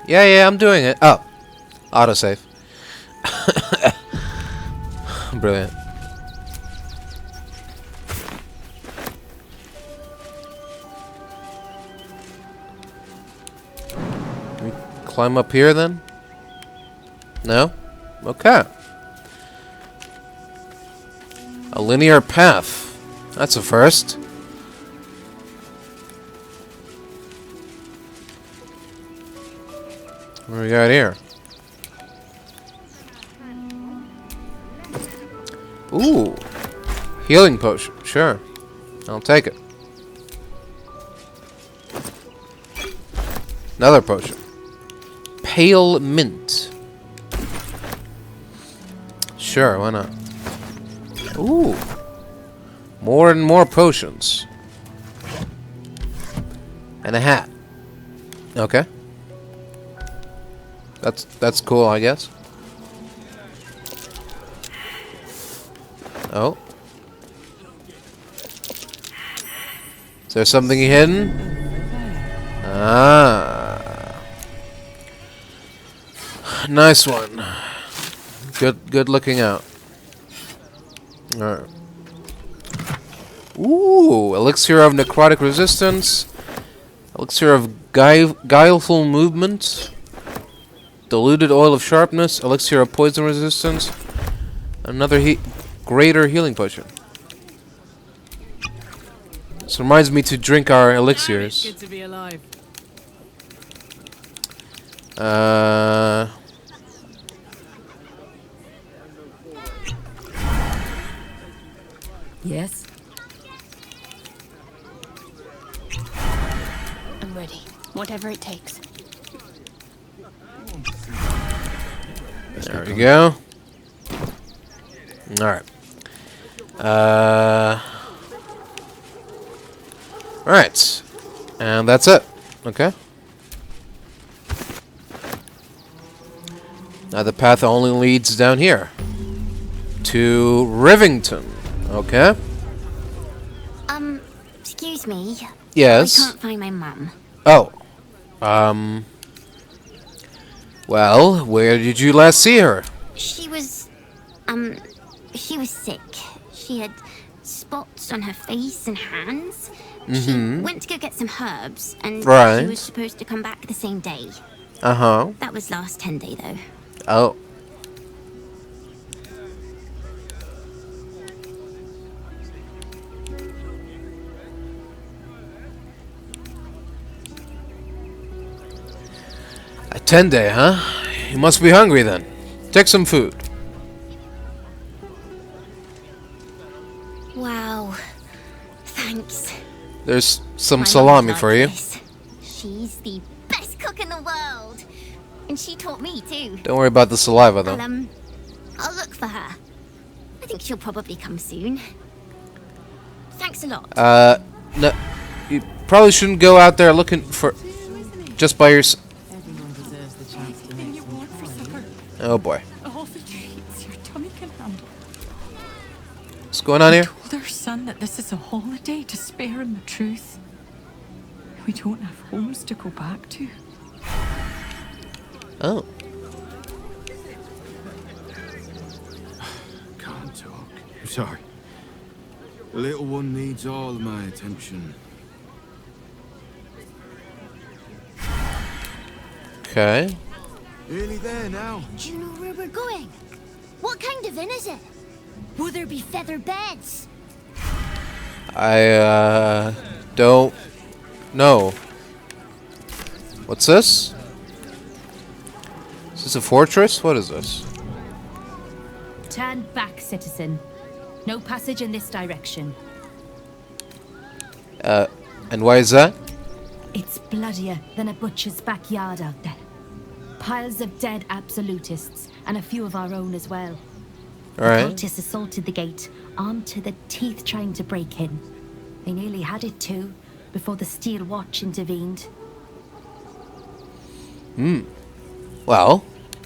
Yeah, I'm doing it. Oh. Autosave. Brilliant. Can we climb up here then? No? Okay. A linear path. That's a first. What do we got here? Ooh. Healing potion. Sure. I'll take it. Another potion. Pale mint. Sure, why not? Ooh. More and more potions. And a hat. Okay. That's cool, I guess. Oh. Is there something hidden? Ah. Nice one. Good looking out. Alright. Ooh, elixir of necrotic resistance. Elixir of guileful movement. Diluted oil of sharpness, elixir of poison resistance, another greater healing potion. This reminds me to drink our elixirs. Good to be alive. Yes? I'm ready. Whatever it takes. There we go. Alright. Alright. And that's it. Okay. Now the path only leads down here. To Rivington. Okay. Excuse me. Yes. I can't find my mum. Oh. Well, where did you last see her? She was sick. She had spots on her face and hands. She went to go get some herbs, and she was supposed to come back the same day. Uh-huh. That was last 10 day, though. Oh. A 10-day, huh? You must be hungry then. Take some food. Wow. Thanks. There's some My salami mum for you. this. She's the best cook in the world. And she taught me too. Don't worry about the saliva though. I'll look for her. I think she'll probably come soon. Thanks a lot. No, you probably shouldn't go out there looking for just by yourself. Oh boy. All the treats your tummy can handle. What's going on here? Told our son that this is a holiday to spare him the truth. We don't have homes to go back to. Oh. Can't talk. I'm sorry. The little one needs all of my attention. Okay. Nearly there now. Do you know where we're going? What kind of inn is it? Will there be feather beds? I don't know. What's this? Is this a fortress? What is this? Turn back, citizen. No passage in this direction. And why is that? It's bloodier than a butcher's backyard out there. Piles of dead absolutists, and a few of our own as well. Alright. The cultists assaulted the gate, armed to the teeth trying to break in. They nearly had it too, before the Steel Watch intervened. Well,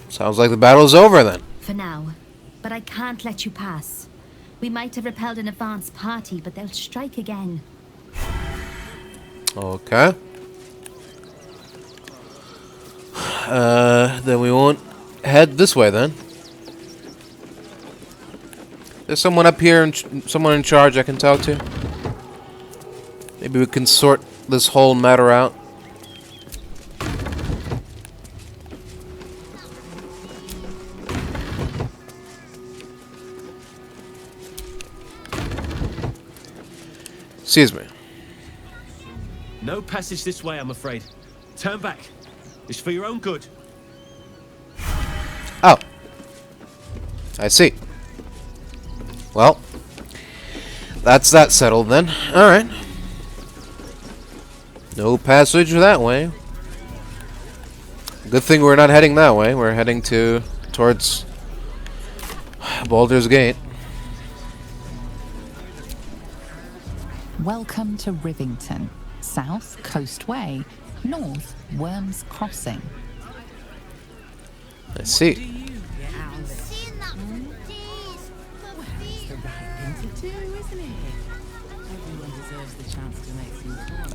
sounds like the battle's over then. For now. But I can't let you pass. We might have repelled an advance party, but they'll strike again. Okay. Then we won't head this way then. There's someone up here and someone in charge I can talk to. Maybe we can sort this whole matter out. Excuse me. No passage this way, I'm afraid. Turn back. It's for your own good. Oh. I see. Well, that's that settled then. Alright. No passage that way. Good thing we're not heading that way. We're heading towards Baldur's Gate. Welcome to Rivington. South, Coast Way. North, Wyrm's Crossing. I see.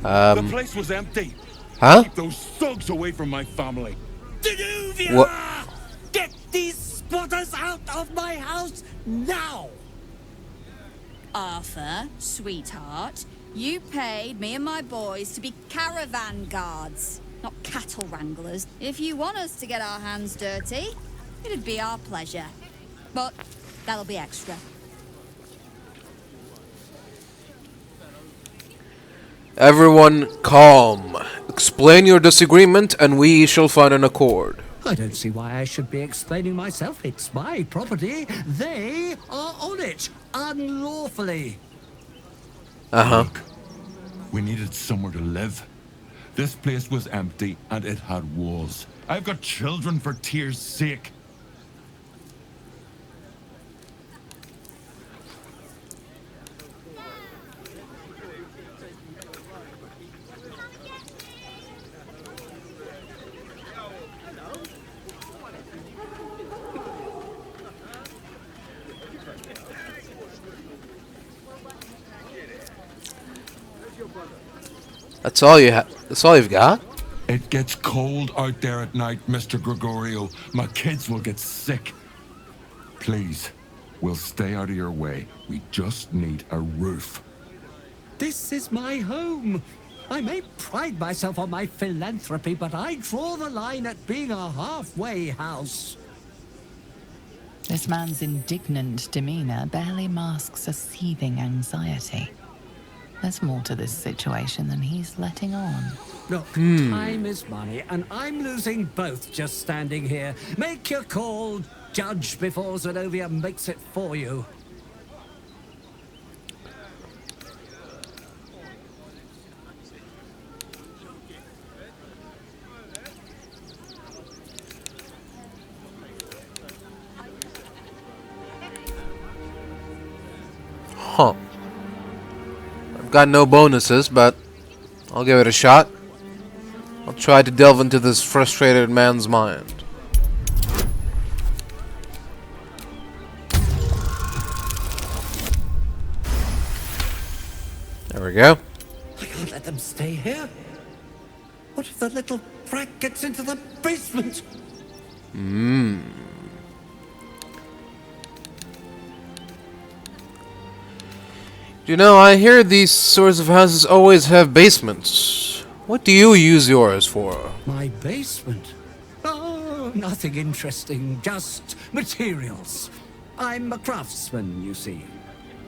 The place was empty. Huh? Keep those thugs away from my family. What? Get these spotters out of my house now! Arfur, sweetheart, you paid me and my boys to be caravan guards. not cattle wranglers. If you want us to get our hands dirty, it'd be our pleasure. But that'll be extra. Everyone calm. Explain your disagreement and we shall find an accord. I don't see why I should be explaining myself. It's my property. They are on it, unlawfully. Look, we needed somewhere to live. This place was empty and it had walls. I've got children for tears' sake. That's all you have. That's all you've got? It gets cold out there at night, Mr. Gregorio. My kids will get sick. Please, we'll stay out of your way. We just need a roof. This is my home. I may pride myself on my philanthropy, but I draw the line at being a halfway house. This man's indignant demeanor barely masks a seething anxiety. There's more to this situation than he's letting on. Look, time is money, and I'm losing both just standing here. Make your call, judge, before Zenobia makes it for you. Huh. I've got no bonuses, but I'll give it a shot. I'll try to delve into this frustrated man's mind. There we go. I can't let them stay here. What if the little brat gets into the basement? You know, I hear these sorts of houses always have basements. What do you use yours for? My basement? Oh, nothing interesting, just materials. I'm a craftsman, you see.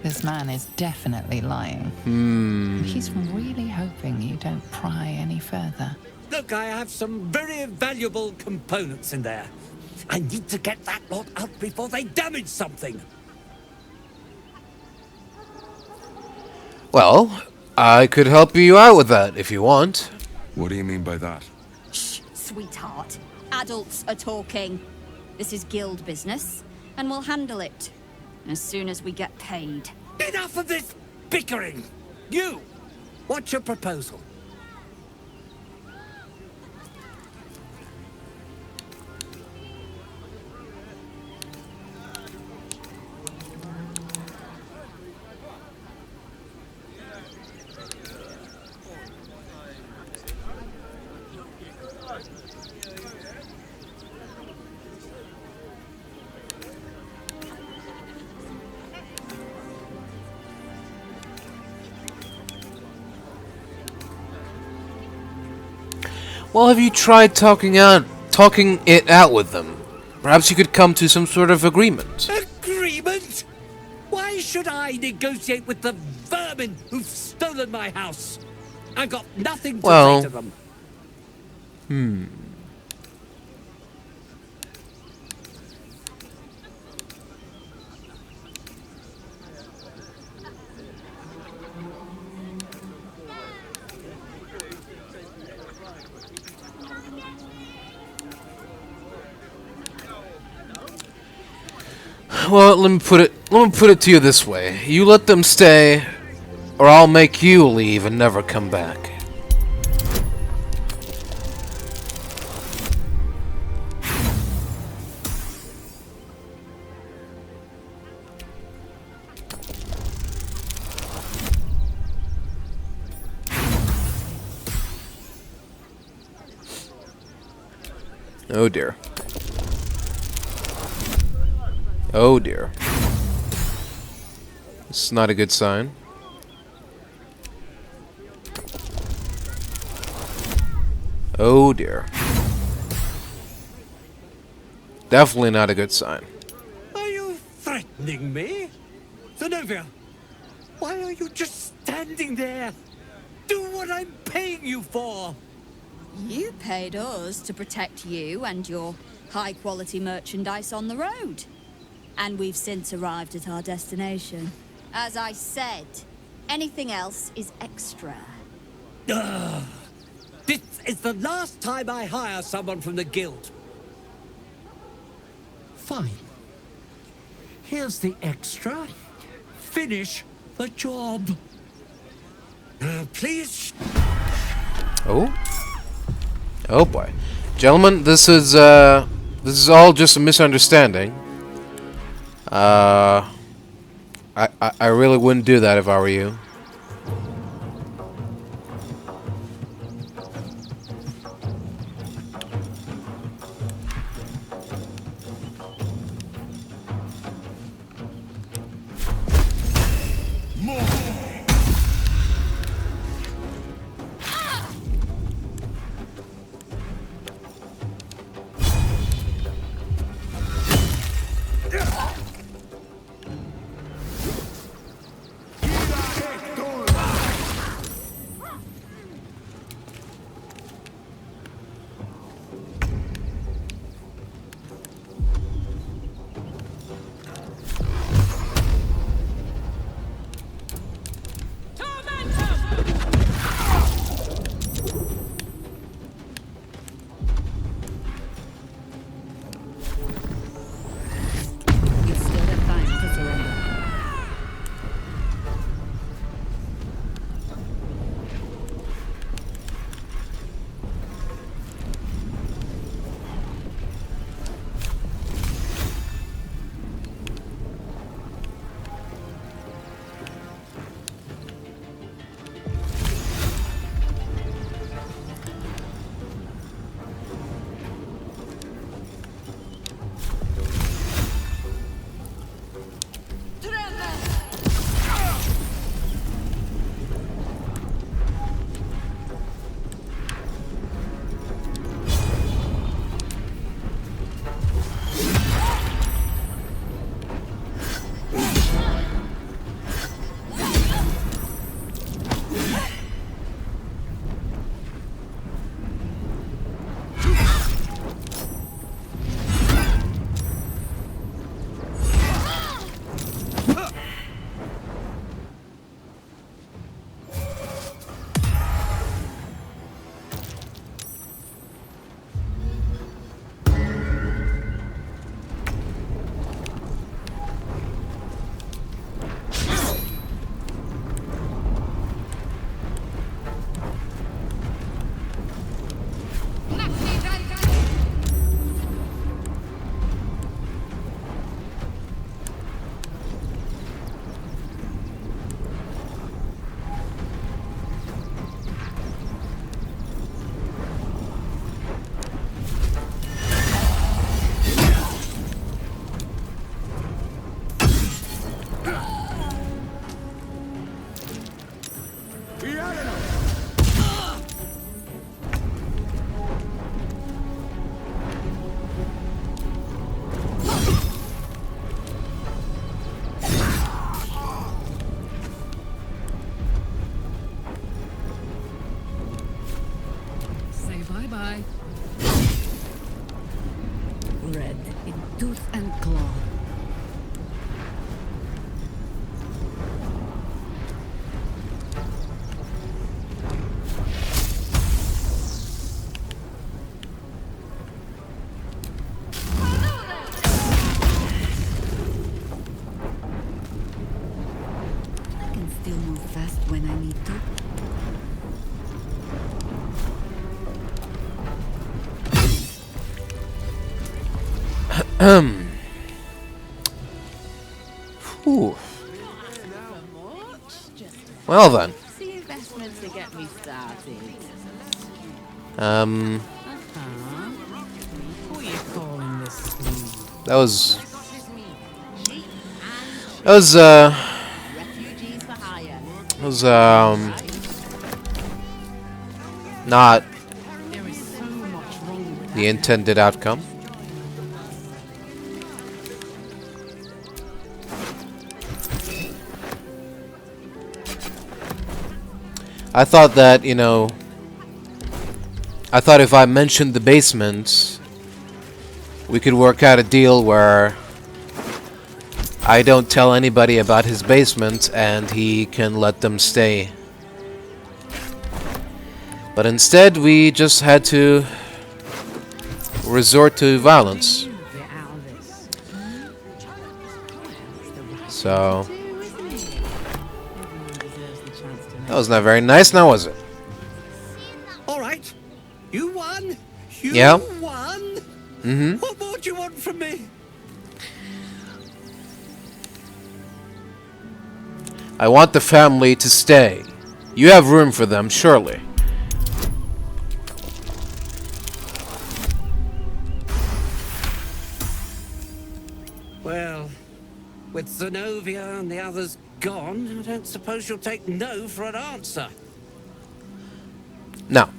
This man is definitely lying. He's really hoping you don't pry any further. Look, I have some very valuable components in there. I need to get that lot out before they damage something. Well, I could help you out with that if you want. What do you mean by that? Shh, sweetheart. Adults are talking. This is guild business, and we'll handle it as soon as we get paid. Enough of this bickering! You! What's your proposal? Well, have you tried talking it out with them? Perhaps you could come to some sort of agreement. Agreement? Why should I negotiate with the vermin who've stolen my house? I've got nothing to say to them. Well, let me put it to you this way. You let them stay, or I'll make you leave and never come back. Oh dear. Oh dear. This is not a good sign. Oh dear. Definitely not a good sign. Are you threatening me? Zenobia, why are you just standing there? Do what I'm paying you for! You paid us to protect you and your high-quality merchandise on the road. And we've since arrived at our destination. As I said, anything else is extra. Ugh. This is the last time I hire someone from the guild. Fine. Here's the extra. Finish the job. Please. Oh. Oh boy. Gentlemen, this is all just a misunderstanding. I really wouldn't do that if I were you. Whew. Well then. That was not the intended outcome. I thought that, you know, I thought if I mentioned the basement, we could work out a deal where I don't tell anybody about his basement and he can let them stay. But instead, we just had to resort to violence. So that was not very nice, now was it? All right, you won. You won. Mm-hmm. What more do you want from me? I want the family to stay. You have room for them, surely. Well, with Zenobia and the others gone, I don't suppose you'll take no for an answer. No.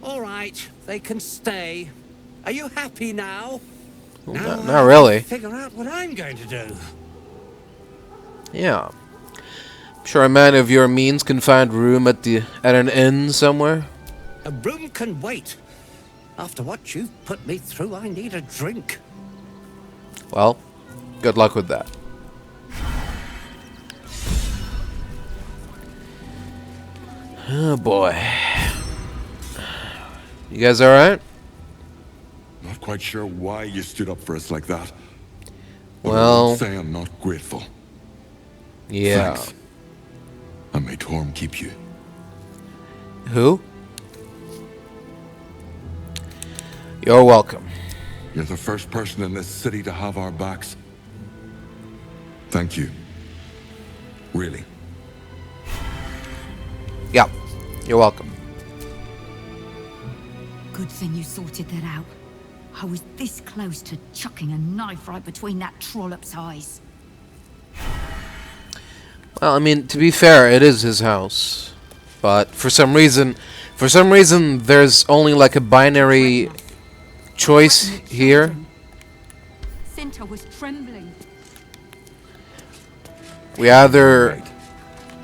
All right, they can stay. Are you happy now? Well, not really. Figure out what I'm going to do. Yeah. I'm sure a man of your means can find room at an inn somewhere. A room can wait. After what you've put me through, I need a drink. Well, good luck with that. Oh boy. You guys alright? Not quite sure why you stood up for us like that. But Well, I won't say I'm not grateful. Yeah. Thanks. And may Torm keep you. Who? You're welcome. You're the first person in this city to have our backs. Thank you. Really. Yeah. You're welcome. Good thing you sorted that out. I was this close to chucking a knife right between that trollop's eyes. Well, I mean, to be fair, it is his house. But for some reason, there's only like a binary choice here. Cinta was trembling. We either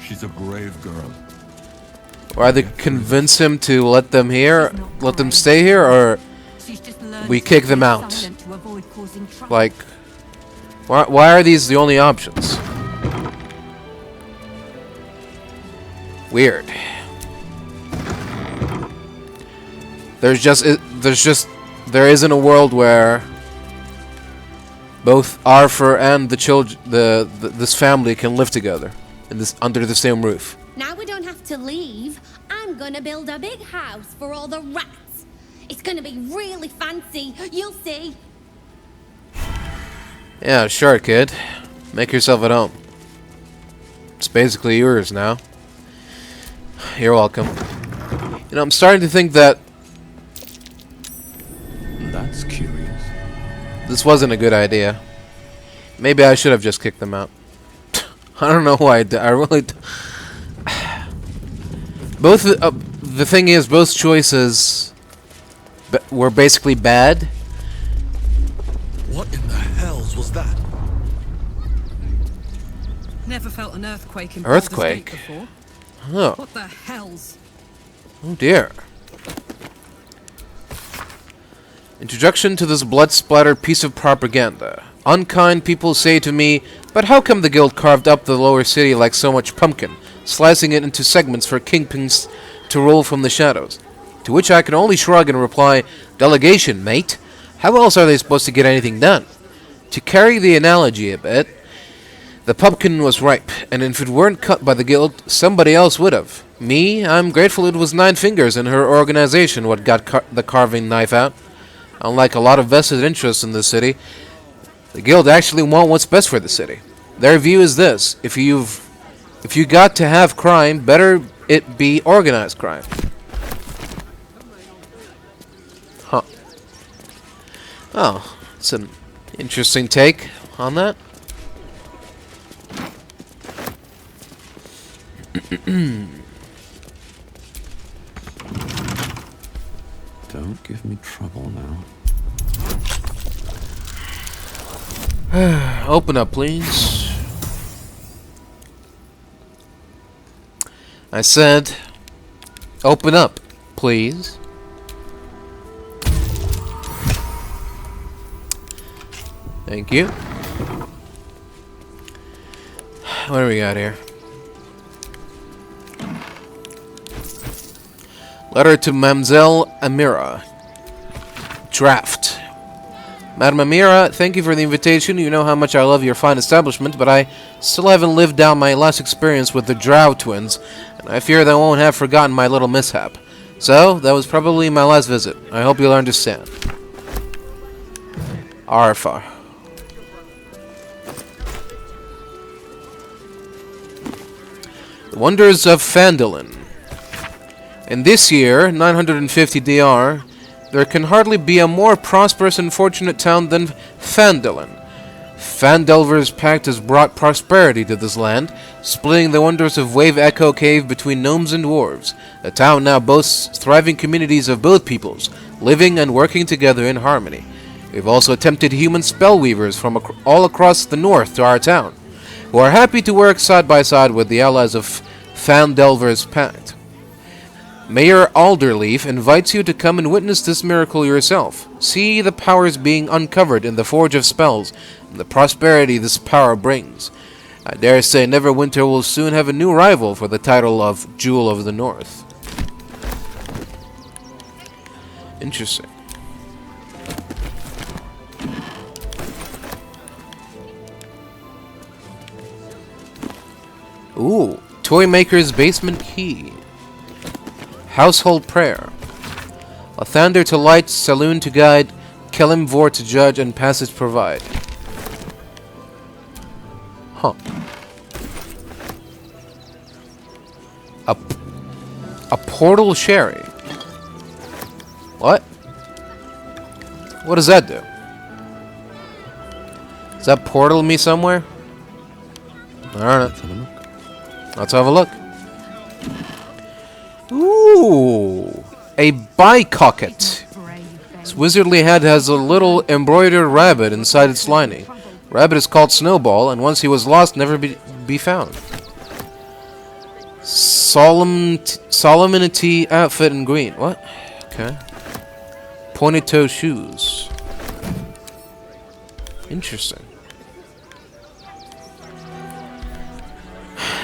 She's a brave girl. convince him to let them stay here, or we kick them out. Like, why are these the only options? Weird. There isn't a world where both Arfur and the children, this family can live together in under the same roof. Now we don't have to leave. I'm gonna build a big house for all the rats. It's gonna be really fancy. You'll see. Yeah, sure, kid. Make yourself at home. It's basically yours now. You're welcome. You know, I'm starting to think that That's curious. this wasn't a good idea. Maybe I should have just kicked them out. I don't know why I did. I really... Both... the thing is, both choices were basically bad. What in the hells was that? Never felt an earthquake in Earthquake? Baldur's Gate before. Oh. What the hells? Oh dear. Introduction to this blood-splattered piece of propaganda. Unkind people say to me, but how come the guild carved up the lower city like so much pumpkin, slicing it into segments for kingpins to rule from the shadows? To which I can only shrug and reply, delegation, mate. How else are they supposed to get anything done? To carry the analogy a bit, the pumpkin was ripe, and if it weren't cut by the guild, somebody else would have. Me, I'm grateful it was Nine Fingers and her organization what got the carving knife out. Unlike a lot of vested interests in the city, the guild actually want what's best for the city. Their view is this: if you got to have crime, better it be organized crime. Huh. Oh, it's an interesting take on that. Don't give me trouble now. Open up, please. I said, open up, please. Thank you. What do we got here? Letter to Mamselle Amira. Draft. Madam Amira, thank you for the invitation. You know how much I love your fine establishment, but I still haven't lived down my last experience with the Drow twins, and I fear they won't have forgotten my little mishap. So, that was probably my last visit. I hope you'll understand. Arfur. The Wonders of Phandalin. In this year, 950 DR, there can hardly be a more prosperous and fortunate town than Phandalin. Phandelver's Pact has brought prosperity to this land, splitting the wonders of Wave Echo Cave between gnomes and dwarves. The town now boasts thriving communities of both peoples, living and working together in harmony. We've also attempted human spellweavers from all across the north to our town, who are happy to work side by side with the allies of Phandelver's Pact. Mayor Alderleaf invites you to come and witness this miracle yourself. See the powers being uncovered in the Forge of Spells, and the prosperity this power brings. I dare say Neverwinter will soon have a new rival for the title of Jewel of the North. Interesting. Ooh, Toymaker's Basement Key. Household Prayer. Lathander to light, Saloon to guide, Kelimvor to judge, and Passage provide. Huh. A portal sherry. What? What does that do? Does that portal me somewhere? Alright. Let's have a look. Ooh, a bicocket. This wizardly head has a little embroidered rabbit inside its lining. Rabbit is called Snowball, and once he was lost, never be found. Solemnity outfit in green. What? Okay. Pointed toe shoes. Interesting.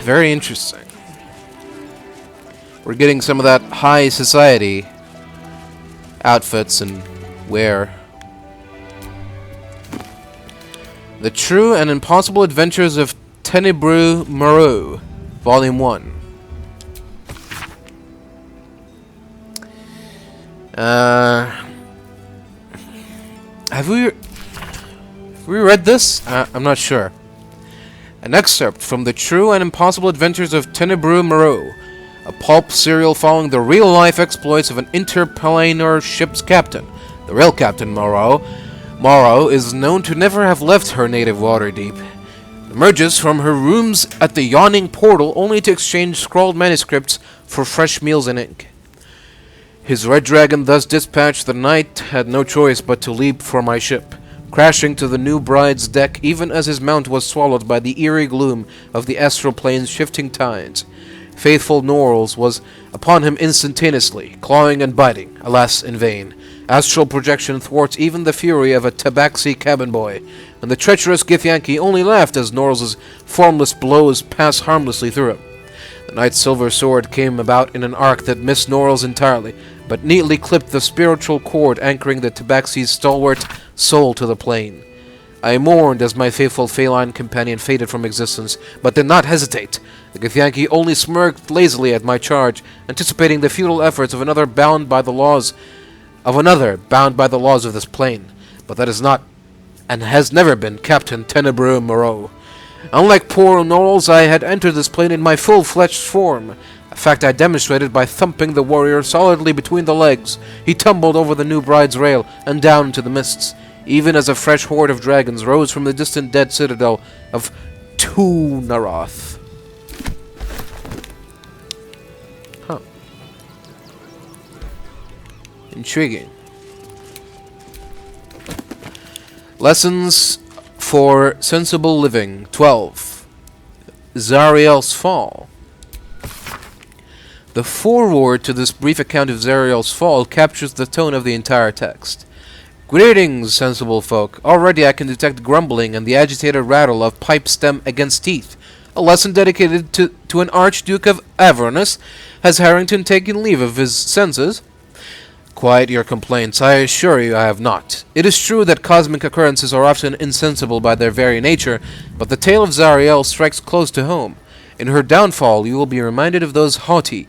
Very interesting. We're getting some of that high society outfits and wear. The True and Impossible Adventures of Tenebrew Moreau, Volume 1. Have we read this? I'm not sure. An excerpt from The True and Impossible Adventures of Tenebrew Moreau, a pulp serial following the real-life exploits of an interplanar ship's captain. The real Captain Morrow is known to never have left her native Waterdeep. Emerges from her rooms at the yawning portal only to exchange scrawled manuscripts for fresh meals and ink. His red dragon thus dispatched, the knight had no choice but to leap for my ship, crashing to the new bride's deck even as his mount was swallowed by the eerie gloom of the astral plane's shifting tides. Faithful Norls was upon him instantaneously, clawing and biting, alas, in vain. Astral projection thwarts even the fury of a tabaxi cabin boy, and the treacherous Githyanki only laughed as Norls' formless blows passed harmlessly through him. The knight's silver sword came about in an arc that missed Norls entirely, but neatly clipped the spiritual cord anchoring the tabaxi's stalwart soul to the plane. I mourned as my faithful feline companion faded from existence, but did not hesitate. The Githyanki only smirked lazily at my charge, anticipating the futile efforts of another bound by the laws of this plane. But that is not, and has never been, Captain Tenebrew Moreau. Unlike poor Norls, I had entered this plane in my full-fledged form, a fact I demonstrated by thumping the warrior solidly between the legs. He tumbled over the new bride's rail and down into the mists, even as a fresh horde of dragons rose from the distant dead citadel of Tunaroth. Intriguing. Lessons for Sensible Living. 12. Zariel's Fall. The foreword to this brief account of Zariel's fall captures the tone of the entire text. Greetings, sensible folk. Already I can detect grumbling and the agitated rattle of pipe stem against teeth. A lesson dedicated to an Archduke of Avernus. Has Harrington taken leave of his senses? Quiet your complaints. I assure you I have not. It is true that cosmic occurrences are often insensible by their very nature, but the tale of Zariel strikes close to home. In her downfall, you will be reminded of those haughty,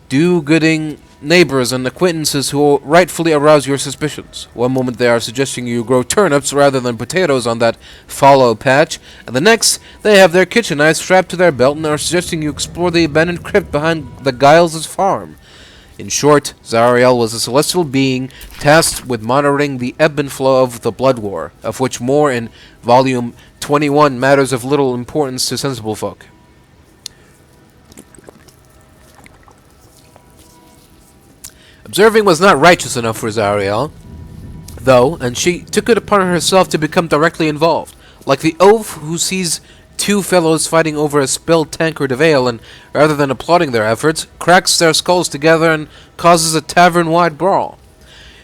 do-gooding neighbors and acquaintances who rightfully arouse your suspicions. One moment they are suggesting you grow turnips rather than potatoes on that fallow patch, and the next they have their kitchen knives strapped to their belt and are suggesting you explore the abandoned crypt behind the Giles' farm. In short, Zariel was a celestial being tasked with monitoring the ebb and flow of the Blood War, of which more in Volume 21 matters of little importance to sensible folk. Observing was not righteous enough for Zariel, though, and she took it upon herself to become directly involved. Like the oaf who sees two fellows fighting over a spilled tankard of ale and, rather than applauding their efforts, cracks their skulls together and causes a tavern-wide brawl.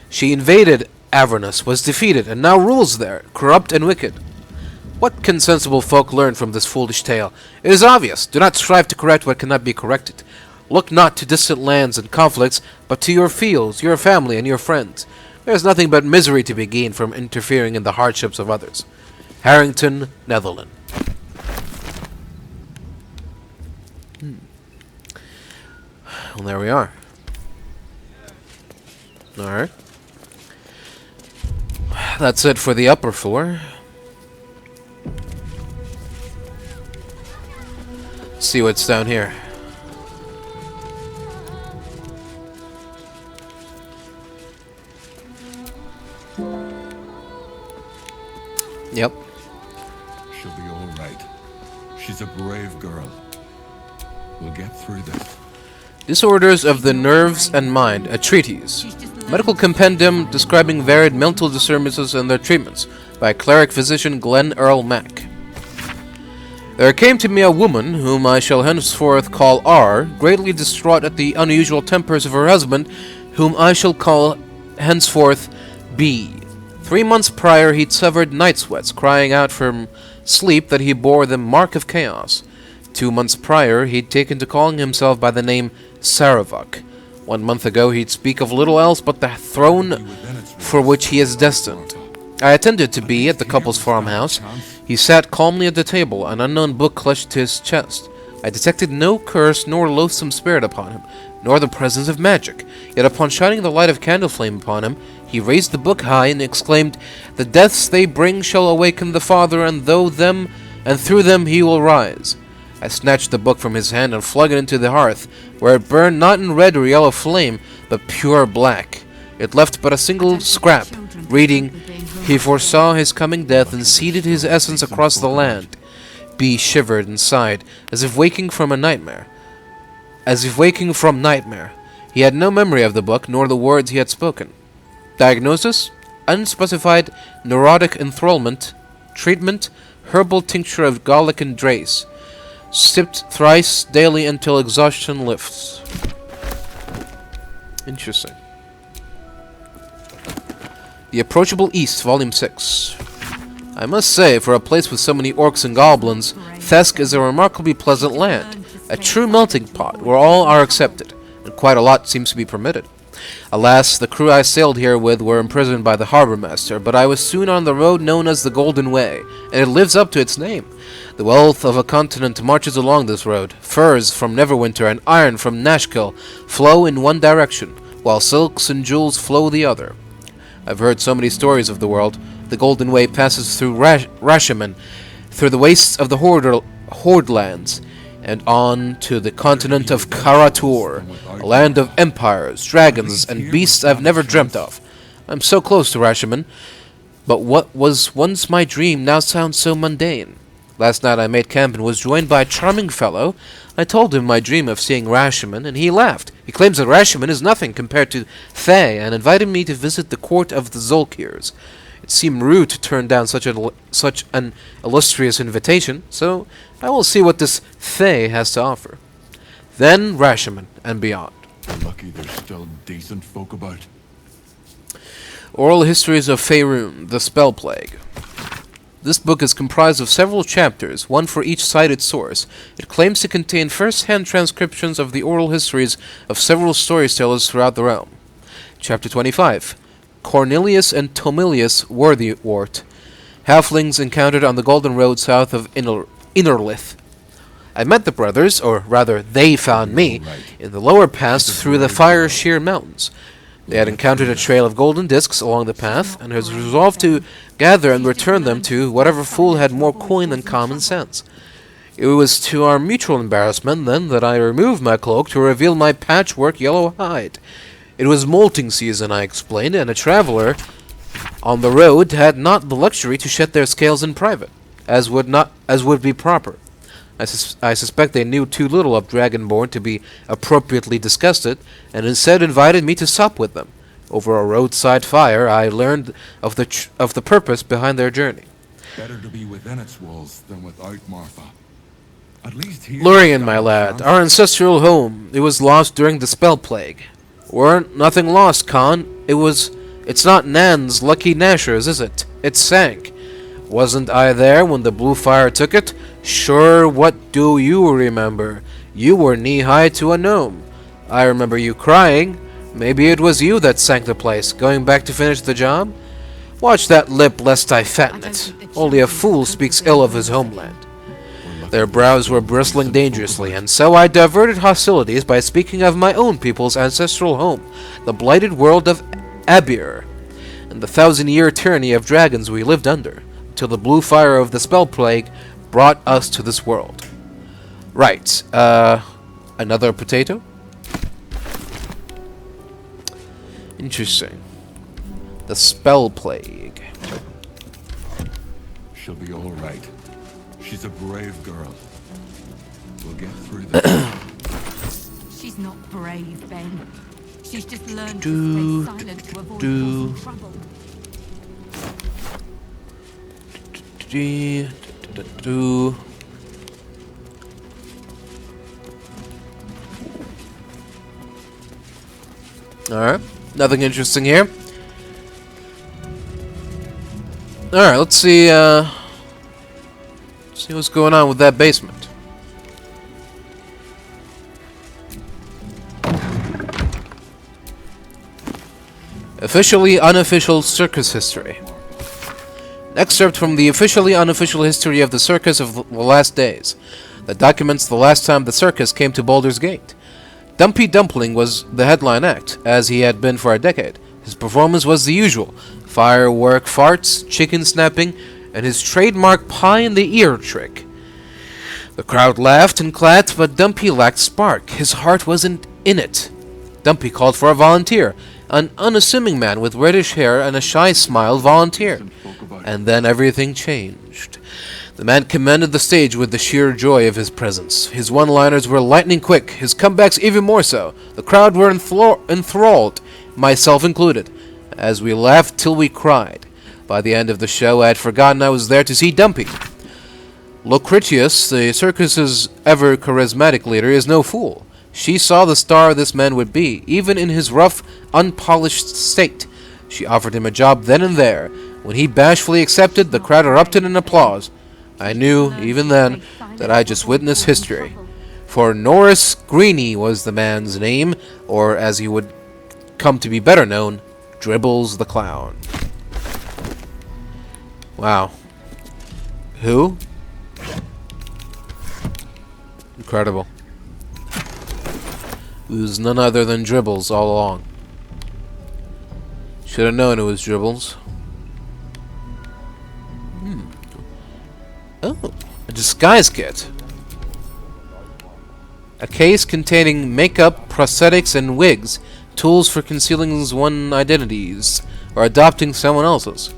She invaded Avernus, was defeated, and now rules there, corrupt and wicked. What can sensible folk learn from this foolish tale? It is obvious. Do not strive to correct what cannot be corrected. Look not to distant lands and conflicts, but to your fields, your family, and your friends. There is nothing but misery to be gained from interfering in the hardships of others. Harrington, Netherlands. Well, there we are. Alright. That's it for the upper floor. Let's see what's down here. Yep. She'll be all right. She's a brave girl. We'll get through this. Disorders of the Nerves and Mind, a treatise. Medical compendium describing varied mental disturbances and their treatments, by cleric-physician Glenn Earl Mack. There came to me a woman, whom I shall henceforth call R, greatly distraught at the unusual tempers of her husband, whom I shall call henceforth B. 3 months prior he'd severed night sweats, crying out from sleep that he bore the mark of chaos. 2 months prior he'd taken to calling himself by the name Saravuk. 1 month ago he'd speak of little else but the throne for which he is destined. I attended to B at the couple's farmhouse. He sat calmly at the table, an unknown book clutched to his chest. I detected no curse nor loathsome spirit upon him, nor the presence of magic. Yet upon shining the light of candle flame upon him, he raised the book high and exclaimed, "The deaths they bring shall awaken the Father, and through them he will rise." I snatched the book from his hand and flung it into the hearth, where it burned not in red or yellow flame, but pure black. It left but a single scrap, reading, "He foresaw his coming death and seeded his essence across the land." B shivered and sighed, as if waking from nightmare. He had no memory of the book, nor the words he had spoken. Diagnosis? Unspecified neurotic enthrallment. Treatment? Herbal tincture of garlic and drace. Sipped thrice daily until exhaustion lifts. Interesting. The Approachable East, Volume 6. I must say, for a place with so many orcs and goblins, Thesk is a remarkably pleasant land. A true melting pot, where all are accepted, and quite a lot seems to be permitted. Alas, the crew I sailed here with were imprisoned by the harbor master, but I was soon on the road known as the Golden Way, and it lives up to its name. The wealth of a continent marches along this road. Furs from Neverwinter and iron from Nashkel flow in one direction, while silks and jewels flow the other. I've heard so many stories of the world. The Golden Way passes through Rashiman, through the wastes of the Horde lands, and on to the continent of Karatur, a land of empires, dragons, and beasts I've never dreamt of. I'm so close to Rashiman, but what was once my dream now sounds so mundane. Last night I made camp and was joined by a charming fellow. I told him my dream of seeing Rashiman, and he laughed, He claims that Rashomon is nothing compared to Thay and invited me to visit the court of the Zolkirs. It seemed rude to turn down such an illustrious invitation, so I will see what this Thay has to offer. Then Rashomon and beyond. Lucky there's still decent folk about. Oral Histories of Faerun, the Spell Plague. This book is comprised of several chapters, one for each cited source. It claims to contain first-hand transcriptions of the oral histories of several storytellers throughout the realm. Chapter 25. Cornelius and Tomilius Worthywort, halflings encountered on the Golden Road south of Innerlith. I met the brothers, or rather, they found me, in the lower pass through the fire-sheer mountains. They had encountered a trail of golden discs along the path, and had resolved to gather and return them to whatever fool had more coin than common sense. It was to our mutual embarrassment, then, that I removed my cloak to reveal my patchwork yellow hide. It was molting season, I explained, and a traveler on the road had not the luxury to shed their scales in private, as would be proper. I suspect they knew too little of Dragonborn to be appropriately disgusted, and instead invited me to sup with them. Over a roadside fire, I learned of the purpose behind their journey. Better to be within its walls than without, Martha. At least here. Lurian, my lad, our ancestral home. It was lost during the spell plague. Weren't nothing lost, Khan. It's not Nan's lucky Nashers, is it? It sank. Wasn't I there when the blue fire took it? Sure, what do you remember? You were knee-high to a gnome. I remember you crying. Maybe it was you that sank the place, going back to finish the job? Watch that lip lest I fatten it. Only a fool speaks ill of his homeland. Their brows were bristling dangerously, and so I diverted hostilities by speaking of my own people's ancestral home, the blighted world of Abir, and the 1,000-year tyranny of dragons we lived under, till the blue fire of the spell plague brought us to this world. Right, another potato? Interesting. The spell plague. She'll be all right. She's a brave girl. We'll get through this. She's not brave, Ben. She's just learned to stay silent to avoid causing trouble. Alright, nothing interesting here. Alright, let's see what's going on with that basement. Officially unofficial circus history. An excerpt from the officially unofficial history of the Circus of the Last Days that documents the last time the circus came to Baldur's Gate. Dumpy Dumpling was the headline act, as he had been for a decade. His performance was the usual: firework farts, chicken snapping, and his trademark pie-in-the-ear trick. The crowd laughed and clapped, but Dumpy lacked spark. His heart wasn't in it. Dumpy called for a volunteer. An unassuming man with reddish hair and a shy smile volunteered. And then everything changed. The man commanded the stage with the sheer joy of his presence. His one-liners were lightning quick, his comebacks even more so. The crowd were enthralled, myself included, as we laughed till we cried. By the end of the show, I had forgotten I was there to see Dumpy. Locritius, the circus's ever-charismatic leader, is no fool. She saw the star this man would be, even in his rough, unpolished state. She offered him a job then and there. When he bashfully accepted, the crowd erupted in applause. I knew, even then, that I just witnessed history. For Norris Greeny was the man's name, or as he would come to be better known, Dribbles the Clown. Wow. Who? Incredible. It was none other than Dribbles all along. Should have known it was Dribbles. Oh, a disguise kit. A case containing makeup, prosthetics, and wigs. Tools for concealing one's identities or adopting someone else's.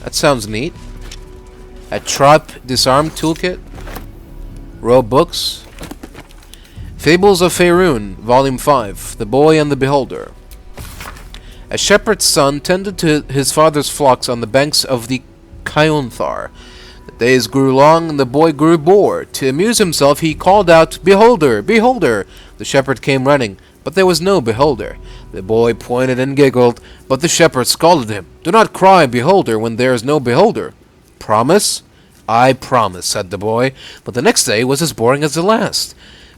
That sounds neat. A Trop disarm toolkit. Row books. Fables of Faerun, Volume 5, The Boy and the Beholder. A shepherd's son tended to his father's flocks on the banks of the Kionthar. The days grew long, and the boy grew bored. To amuse himself, he called out, "Beholder! Beholder!" The shepherd came running, but there was no beholder. The boy pointed and giggled, but the shepherd scolded him. "Do not cry, beholder, when there is no beholder." "Promise?" "I promise," said the boy, but the next day was as boring as the last.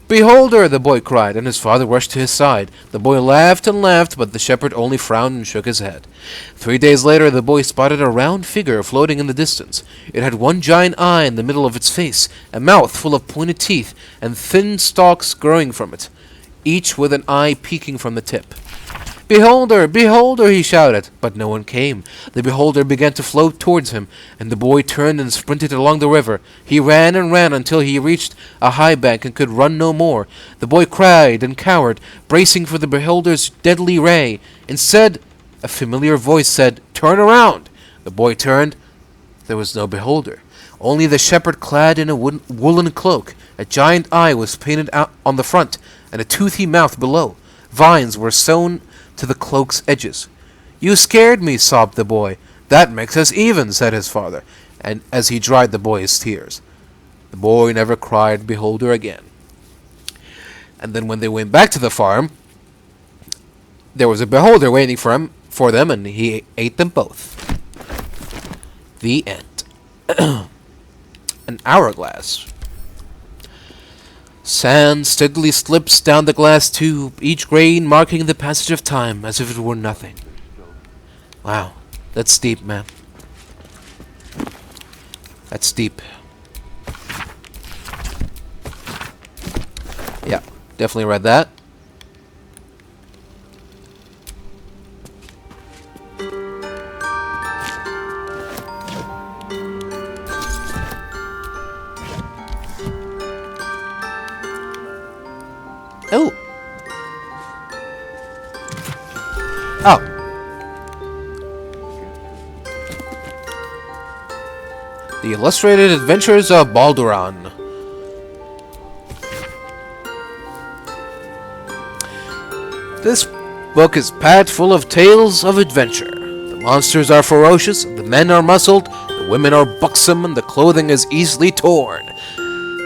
"Beholder!" the boy cried, and his father rushed to his side. The boy laughed and laughed, but the shepherd only frowned and shook his head. 3 days later, the boy spotted a round figure floating in the distance. It had one giant eye in the middle of its face, a mouth full of pointed teeth, and thin stalks growing from it, each with an eye peeking from the tip. "Beholder! Beholder!" he shouted, but no one came. The beholder began to float towards him, and the boy turned and sprinted along the river. He ran and ran until he reached a high bank and could run no more. The boy cried and cowered, bracing for the beholder's deadly ray. Instead, a familiar voice said, "Turn around!" The boy turned. There was no beholder, only the shepherd clad in a woolen cloak. A giant eye was painted out on the front, and a toothy mouth below. Vines were sewn to the cloak's edges. "You scared me," sobbed the boy. "That makes us even," said his father, and as he dried the boy's tears. The boy never cried beholder again. And then when they went back to the farm, there was a beholder waiting for them, and he ate them both. The end. An hourglass. Sand steadily slips down the glass tube, each grain marking the passage of time as if it were nothing. Wow, that's deep, man. That's deep. Yeah, definitely read that. Oh. Oh. The Illustrated Adventures of Baldur. This book is packed full of tales of adventure. The monsters are ferocious, the men are muscled, the women are buxom, and the clothing is easily torn.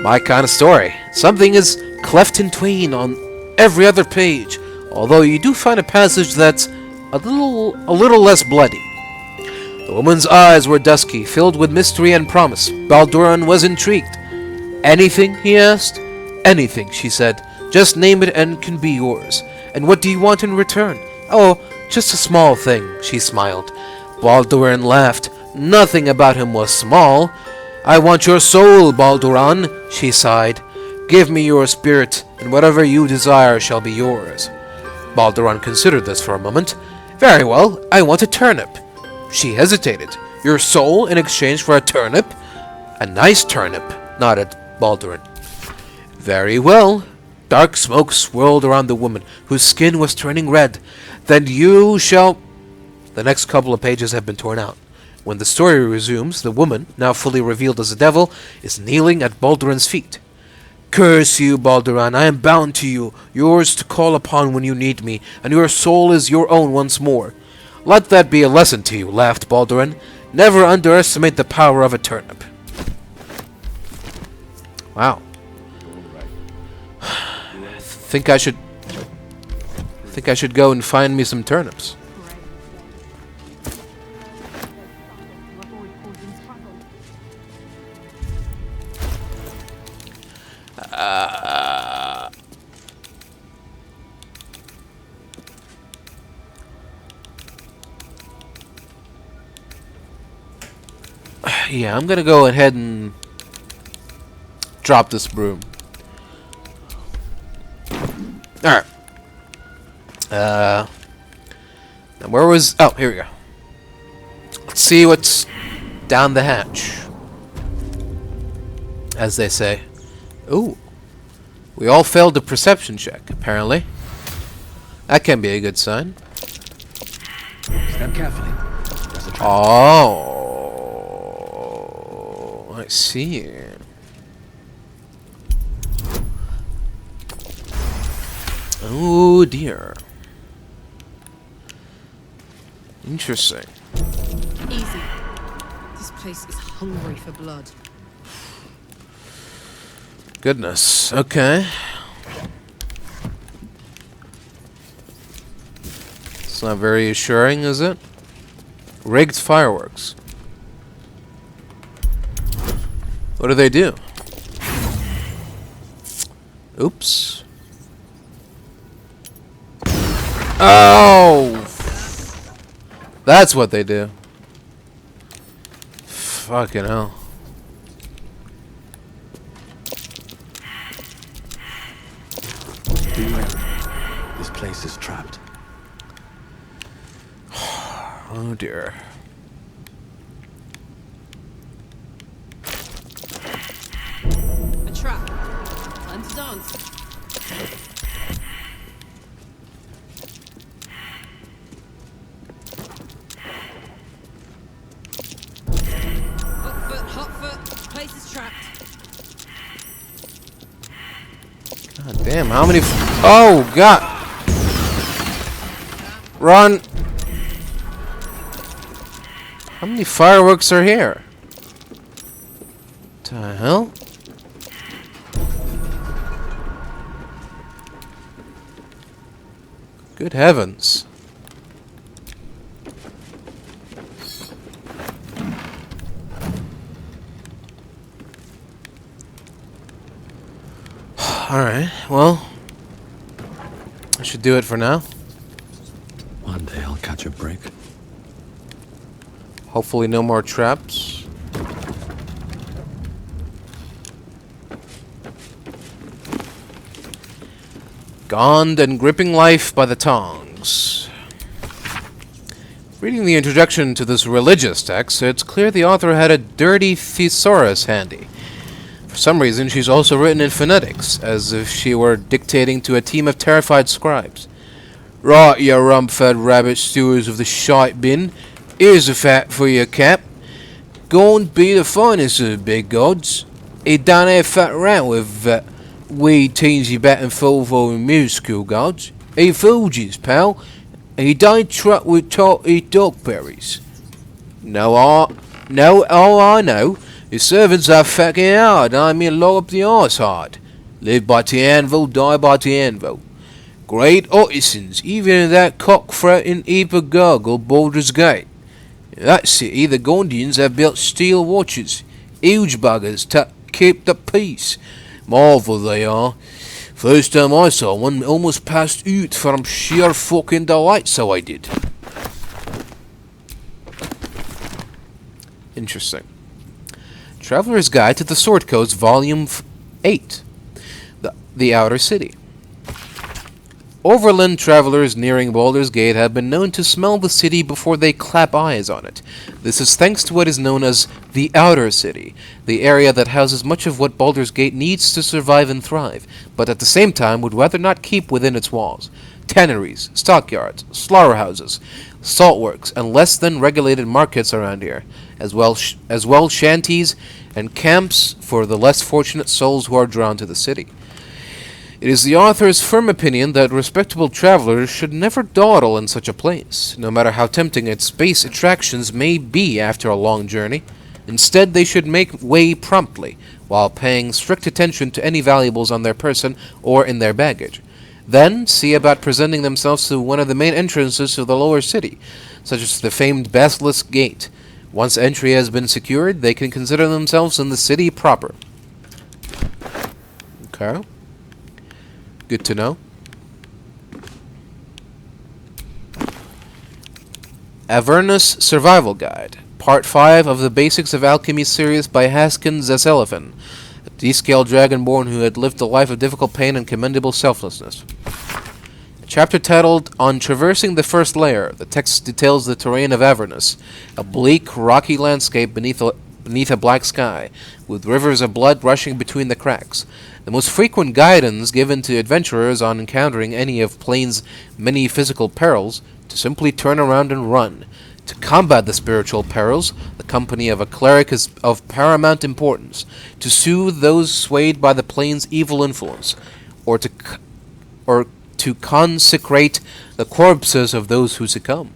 My kind of story. Something is cleft in twain on every other page, although you do find a passage that's a little less bloody. The woman's eyes were dusky, filled with mystery and promise. Baldur was intrigued. "Anything?" he asked. "Anything," she said. "Just name it and it can be yours. And what do you want in return?" "Oh, just a small thing," she smiled. Baldur laughed. Nothing about him was small. "I want your soul, Baldur," she sighed. "Give me your spirit, and whatever you desire shall be yours." Baldur considered this for a moment. "Very well, I want a turnip." She hesitated. "Your soul in exchange for a turnip?" "A nice turnip," nodded Baldur. "Very well." Dark smoke swirled around the woman, whose skin was turning red. "Then you shall..." The next couple of pages have been torn out. When the story resumes, the woman, now fully revealed as a devil, is kneeling at Baldur's feet. "Curse you, Baldur, I am bound to you, yours to call upon when you need me, and your soul is your own once more." "Let that be a lesson to you," laughed Baldur. "Never underestimate the power of a turnip." Wow. I think I should go and find me some turnips. Yeah, I'm gonna go ahead and drop this broom. Alright. Now where was... Oh, here we go. Let's see what's down the hatch, as they say. Ooh. We all failed the perception check, apparently. That can be a good sign. Step carefully. Oh, I see. Oh dear. Interesting. Easy. This place is hungry for blood. Goodness. Okay. It's not very assuring, is it? Rigged fireworks. What do they do? Oops. Oh! That's what they do. Fucking hell. Beware. This place is trapped. Oh dear. A trap. Time to dance. Hot foot. Place is trapped. God damn, how many oh god. Run. How many fireworks are here? What the hell? Good heavens. Alright, well, I should do it for now. One day I'll catch a break. Hopefully no more traps. Gond and gripping life by the tongs. Reading the introduction to this religious text, it's clear the author had a dirty thesaurus handy. For some reason, she's also written in phonetics, as if she were dictating to a team of terrified scribes. Right, you rump-fed rabbit stewards of the shite bin. Here's a fact for your cap. Gond be the finest of the big gods. He done have fat around with wee teensy bat and Fulvo and musical gods. He fooled yous, pal. He don't truck with tart-eat dogberries. No, all I know. His servants are fucking hard, I mean low up the arse hard. Live by the anvil, die by the anvil. Great artisans, even in that cock-fretting heap of gurgle Baldur's Gate. In that city, the Gondians have built steel watches, huge buggers to keep the peace. Marvel they are. First time I saw one, almost passed out from sheer fucking delight, so I did. Interesting. Traveler's Guide to the Sword Coast, Volume 8. The Outer City. Overland travelers nearing Baldur's Gate have been known to smell the city before they clap eyes on it. This is thanks to what is known as the Outer City, the area that houses much of what Baldur's Gate needs to survive and thrive, but at the same time would rather not keep within its walls. Tanneries, stockyards, slaughterhouses, saltworks, and less than regulated markets around here, as well shanties and camps for the less fortunate souls who are drawn to the city. It is the author's firm opinion that respectable travelers should never dawdle in such a place, no matter how tempting its base attractions may be after a long journey. Instead, they should make way promptly, while paying strict attention to any valuables on their person or in their baggage. Then, see about presenting themselves to one of the main entrances to the lower city, such as the famed Basilisk Gate. Once entry has been secured, they can consider themselves in the city proper. Okay. Good to know. Avernus Survival Guide, Part 5 of the Basics of Alchemy series by Haskin Zaselifan, a descaled dragonborn who had lived a life of difficult pain and commendable selflessness. A chapter titled On Traversing the First Layer, the text details the terrain of Avernus, a bleak, rocky landscape beneath a black sky, with rivers of blood rushing between the cracks. The most frequent guidance given to adventurers on encountering any of Plane's many physical perils, to simply turn around and run. To combat the spiritual perils, the company of a cleric is of paramount importance. To soothe those swayed by the Plane's evil influence, or to to consecrate the corpses of those who succumb.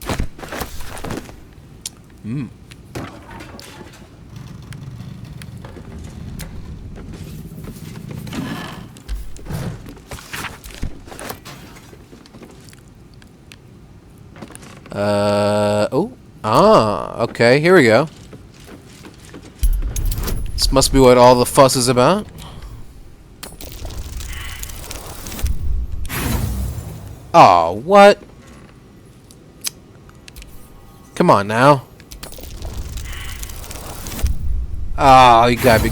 Okay, here we go. This must be what all the fuss is about. Oh, what? Come on now. Oh, you gotta be...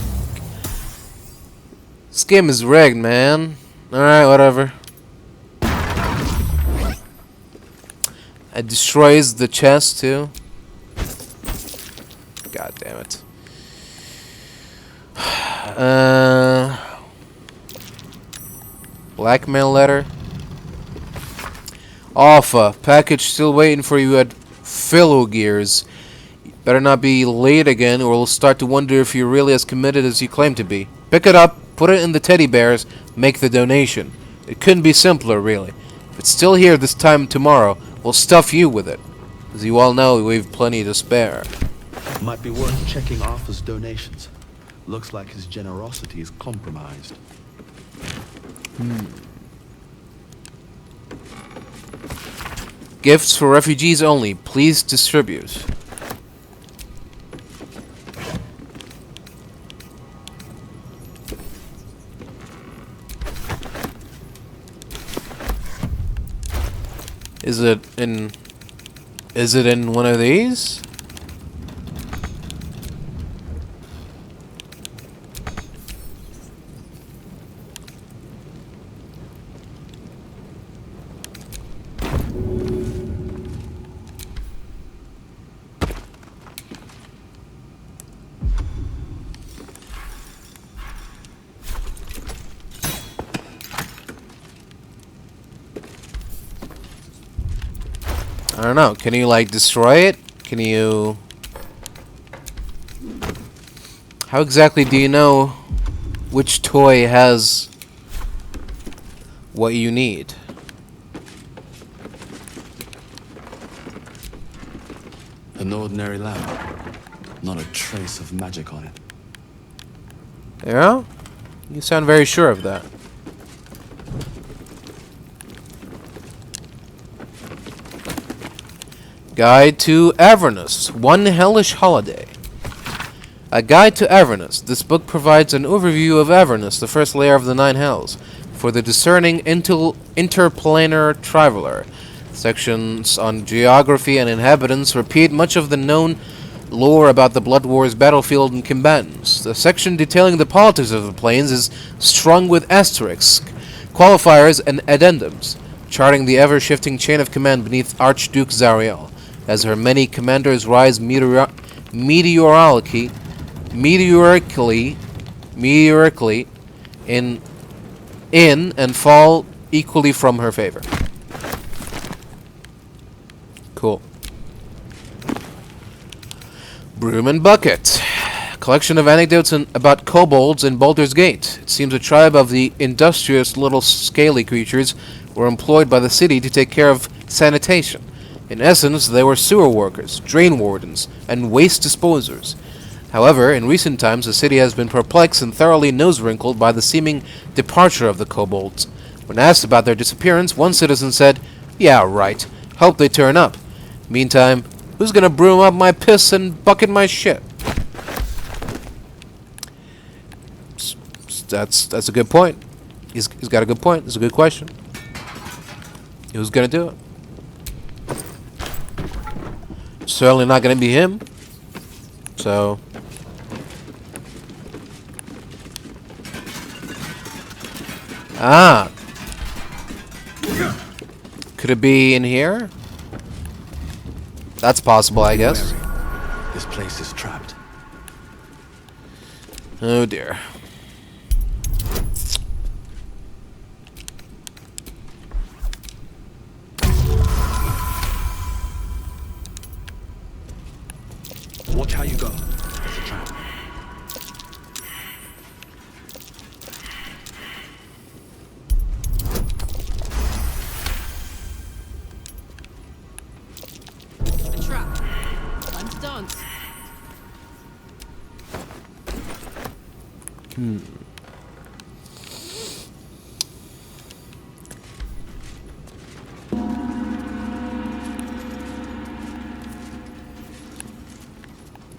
This game is rigged, man. Alright, whatever. It destroys the chest, too. God damn it. Blackmail letter. Alpha, package still waiting for you at Gears. Better not be late again, or we'll start to wonder if you're really as committed as you claim to be. Pick it up, put it in the teddy bears, make the donation. It couldn't be simpler, really. If it's still here this time tomorrow, we'll stuff you with it. As you all know, we've plenty to spare. Might be worth checking Arfur's donations. Looks like his generosity is compromised. Gifts for refugees only. Please distribute. Is it in one of these? I don't know. Can you, like, destroy it? Can you... How exactly do you know which toy has what you need? An ordinary lamp. Not a trace of magic on it. Yeah? You sound very sure of that. Guide to Avernus. One Hellish Holiday. A Guide to Avernus. This book provides an overview of Avernus, the first layer of the Nine Hells, for the discerning interplanar traveler. Sections on geography and inhabitants repeat much of the known lore about the Blood Wars battlefield and combatants. The section detailing the politics of the planes is strung with asterisks, qualifiers, and addendums, charting the ever-shifting chain of command beneath Archduke Zariel, as her many commanders rise meteorically in and fall equally from her favor. Cool. Broom and Bucket. Collection of anecdotes about kobolds in Baldur's Gate. It seems a tribe of the industrious little scaly creatures were employed by the city to take care of sanitation. In essence, they were sewer workers, drain wardens, and waste disposers. However, in recent times, the city has been perplexed and thoroughly nose-wrinkled by the seeming departure of the kobolds. When asked about their disappearance, one citizen said, "Yeah, right. Hope they turn up. Meantime, who's gonna broom up my piss and bucket my shit?" That's a good point. He's got a good point. It's a good question. Who's gonna do it? Certainly not gonna be him. So... Ah! Could it be in here? That's possible, I guess. This place is trapped. Oh dear. Watch how you go. It's a trap. chance.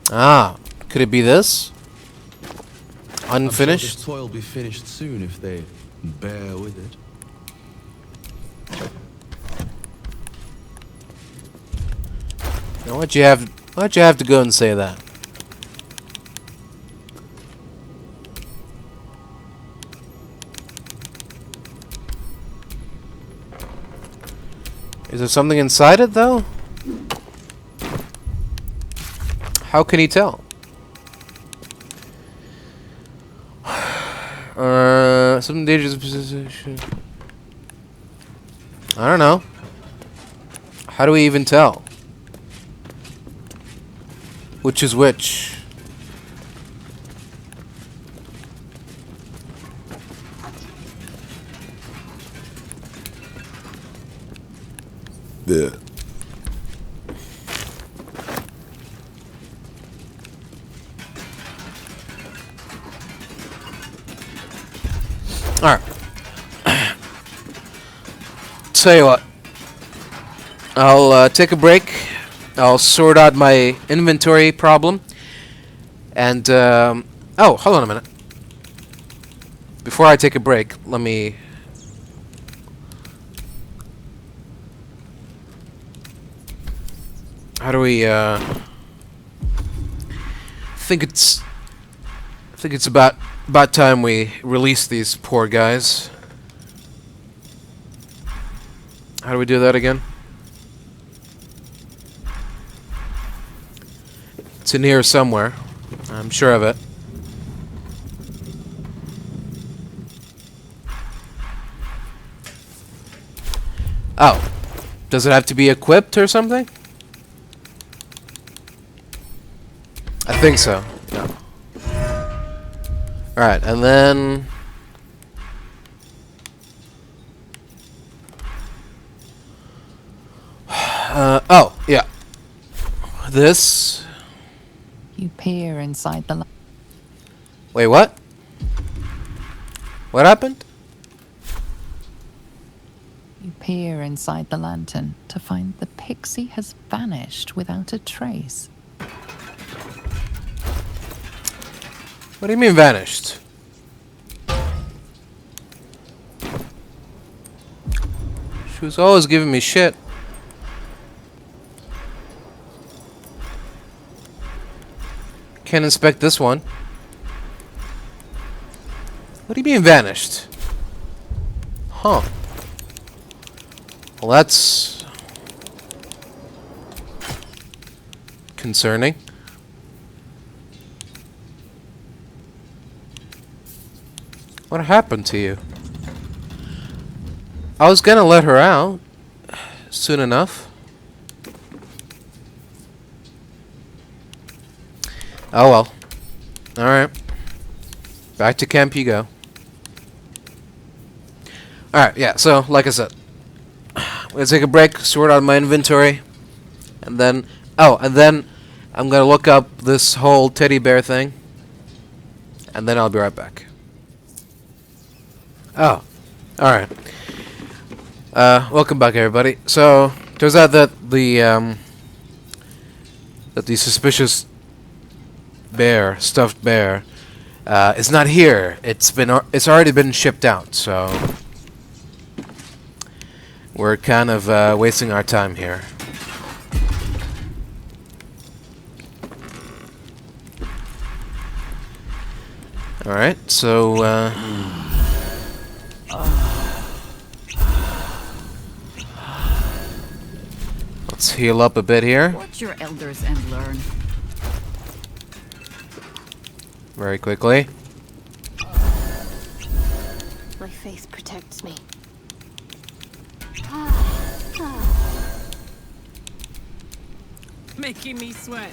Ah, could it be this? Unfinished? I'm sure this toy will be finished soon if they bear with it. Now, why'd you have to go and say that? Is there something inside it, though? How can he tell? Some dangerous position. I don't know. How do we even tell? Which is which? Yeah. Alright. Tell you what. I'll take a break. I'll sort out my inventory problem. And, oh, hold on a minute. Before I take a break, let me... How do we, I think it's about time we release these poor guys. How do we do that again? It's in here somewhere. I'm sure of it. Oh. Does it have to be equipped or something? I think so. Yeah. Alright, and then... oh, yeah. This... You peer inside the... Wait, what? What happened? You peer inside the lantern to find the pixie has vanished without a trace. What do you mean vanished? She was always giving me shit. Can't inspect this one. What do you mean vanished? Huh. Well, that's concerning. What happened to you? I was gonna let her out soon enough. Oh well. Alright. Back to camp you go. Alright, yeah, so like I said, I'm gonna take a break, sort out my inventory, and then I'm gonna look up this whole teddy bear thing, and then I'll be right back. Oh, alright. Welcome back, everybody. So, turns out that the suspicious bear, stuffed bear, is not here. It's already been shipped out, so we're kind of wasting our time here. Alright, so let's heal up a bit here. Watch your elders and learn. Very quickly. My faith protects me. Making me sweat.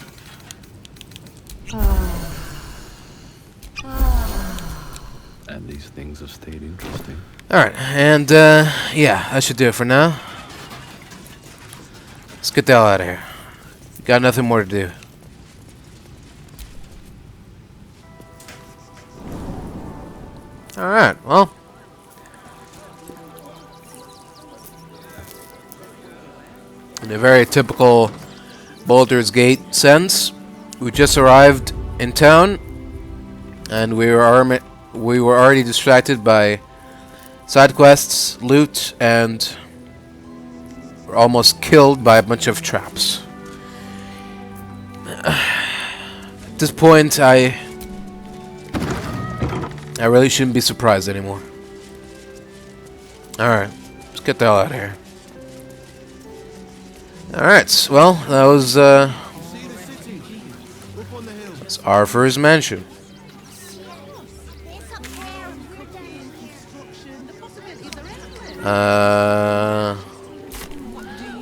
And these things have stayed interesting. Alright, and yeah, that should do it for now. Let's get the hell out of here. Got nothing more to do. Alright, well. In a very typical Baldur's Gate sense, we just arrived in town, and we were already distracted by side quests, loot, and were almost killed by a bunch of traps. At this point, I really shouldn't be surprised anymore. Alright, let's get the hell out of here. Alright, well, that was, it's Arfur's mansion.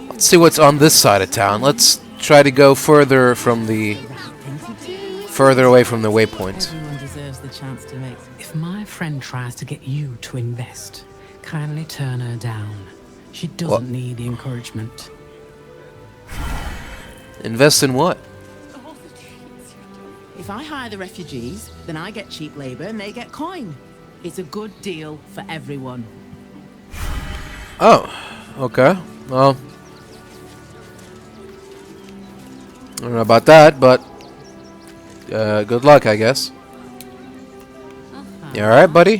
Let's see what's on this side of town. Let's try to go further away from the waypoint. Everyone deserves the chance to make. If my friend tries to get you to invest, kindly turn her down. She doesn't need the encouragement. Invest in what? If I hire the refugees, then I get cheap labor and they get coin. It's a good deal for everyone. Oh, okay. Well, I don't know about that, but good luck, I guess. You alright, buddy?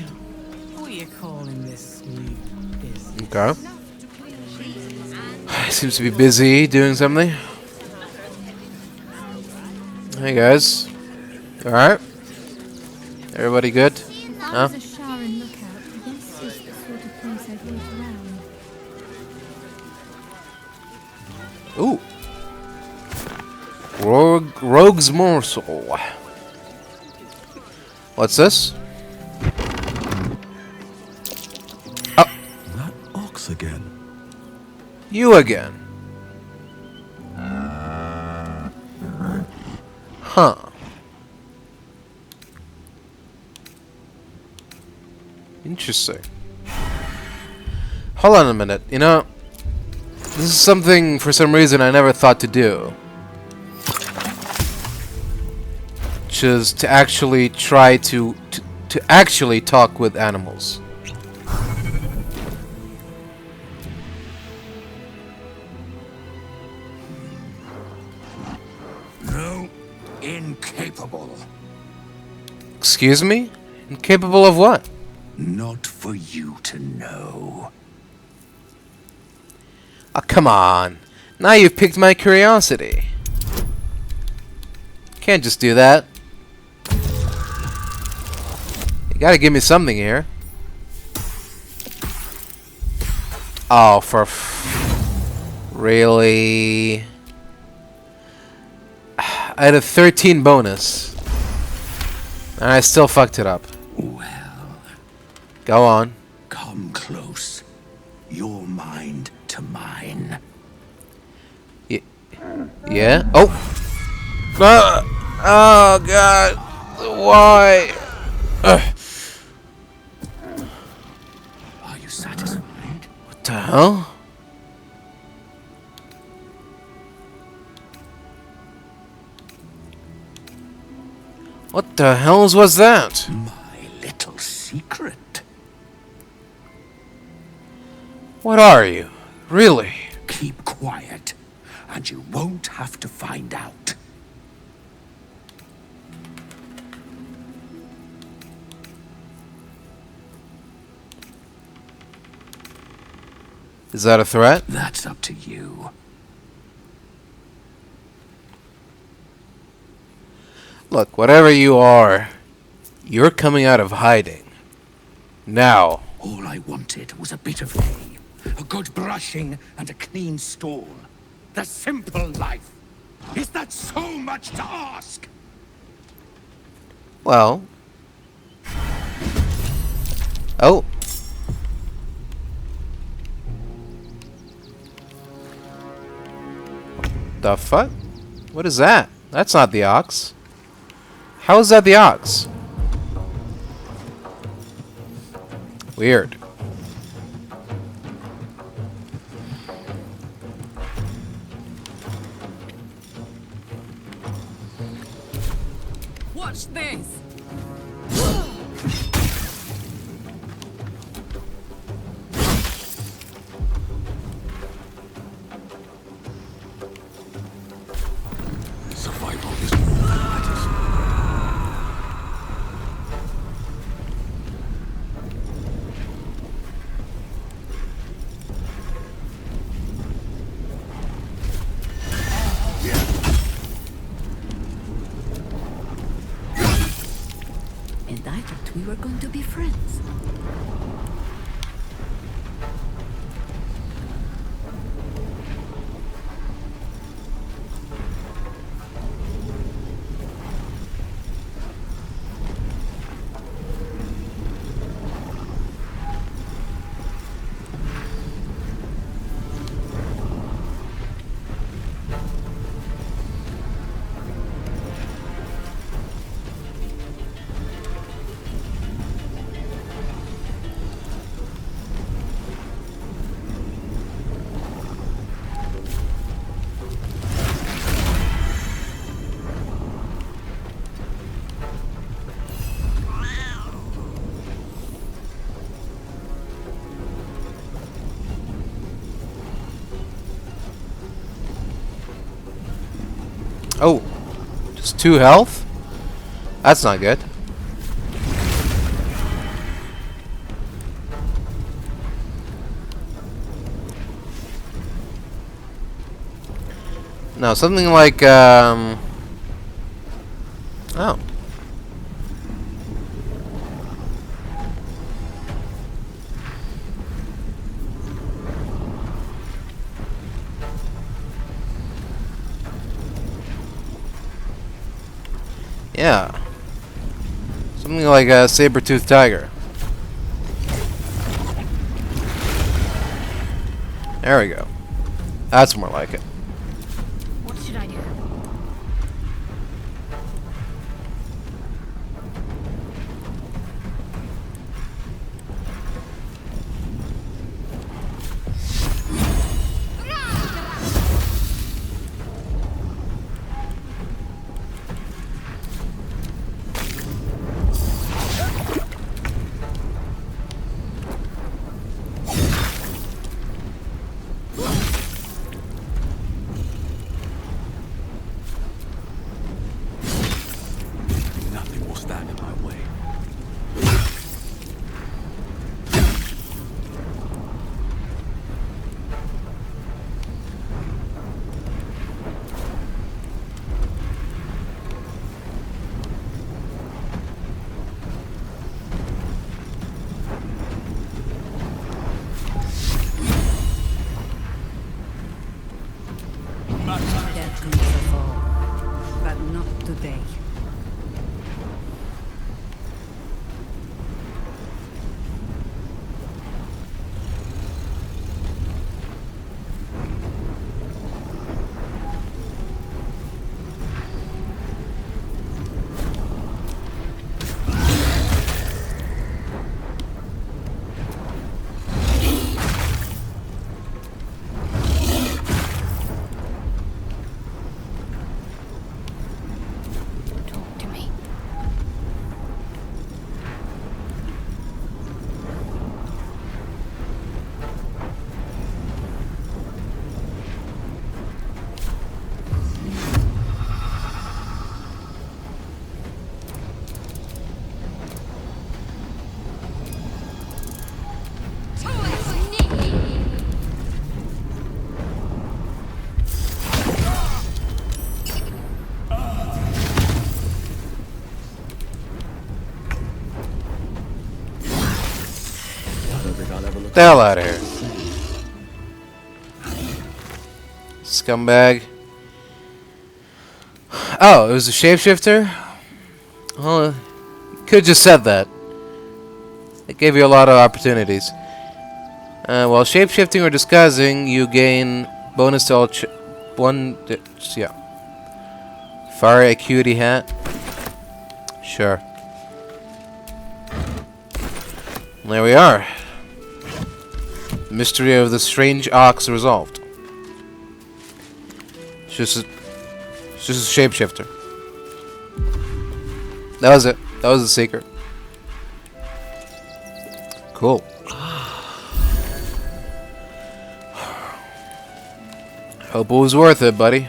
What are you calling this new business? Okay. Seems to be busy doing something. Hey guys. Alright? Everybody good? Huh? Ooh. Rogue's morsel. What's this? Oh. That ox again. You again. Huh. Interesting. Hold on a minute. You know, this is something for some reason I never thought to do. Which is to actually try to actually talk with animals. No, incapable. Excuse me? Incapable of what? Not for you to know. Oh, come on. Now you've piqued my curiosity. Can't just do that. You gotta give me something here. Oh, for really? I had a 13 bonus. And I still fucked it up. Well. Go on. Come close. Your mind to mine. Yeah? Oh! Oh, God. Why? Are you satisfied? What the hell? What the hells was that? My little secret. What are you? Really? Keep quiet, and you won't have to find out. Is that a threat? That's up to you. Look, whatever you are, you're coming out of hiding. Now. All I wanted was a bit of hay, a good brushing, and a clean stall. The simple life. Is that so much to ask? Well. Oh. The fuck? What is that? That's not the ox. How is that the ox? Weird. Watch this. thought we were going to be friends. Oh, just 2 health? That's not good. No, something like, oh. Yeah. Something like a saber-toothed tiger. There we go. That's more like it. What should I do? But not today. Get the hell out of here. Scumbag. Oh, it was a shapeshifter? Well, you could just said that. It gave you a lot of opportunities. While shapeshifting or disguising, you gain bonus to all yeah. Fire acuity hat. Sure. There we are. The mystery of the strange ox resolved. It's just a shapeshifter. That was it. That was the secret. Cool. Hope it was worth it, buddy.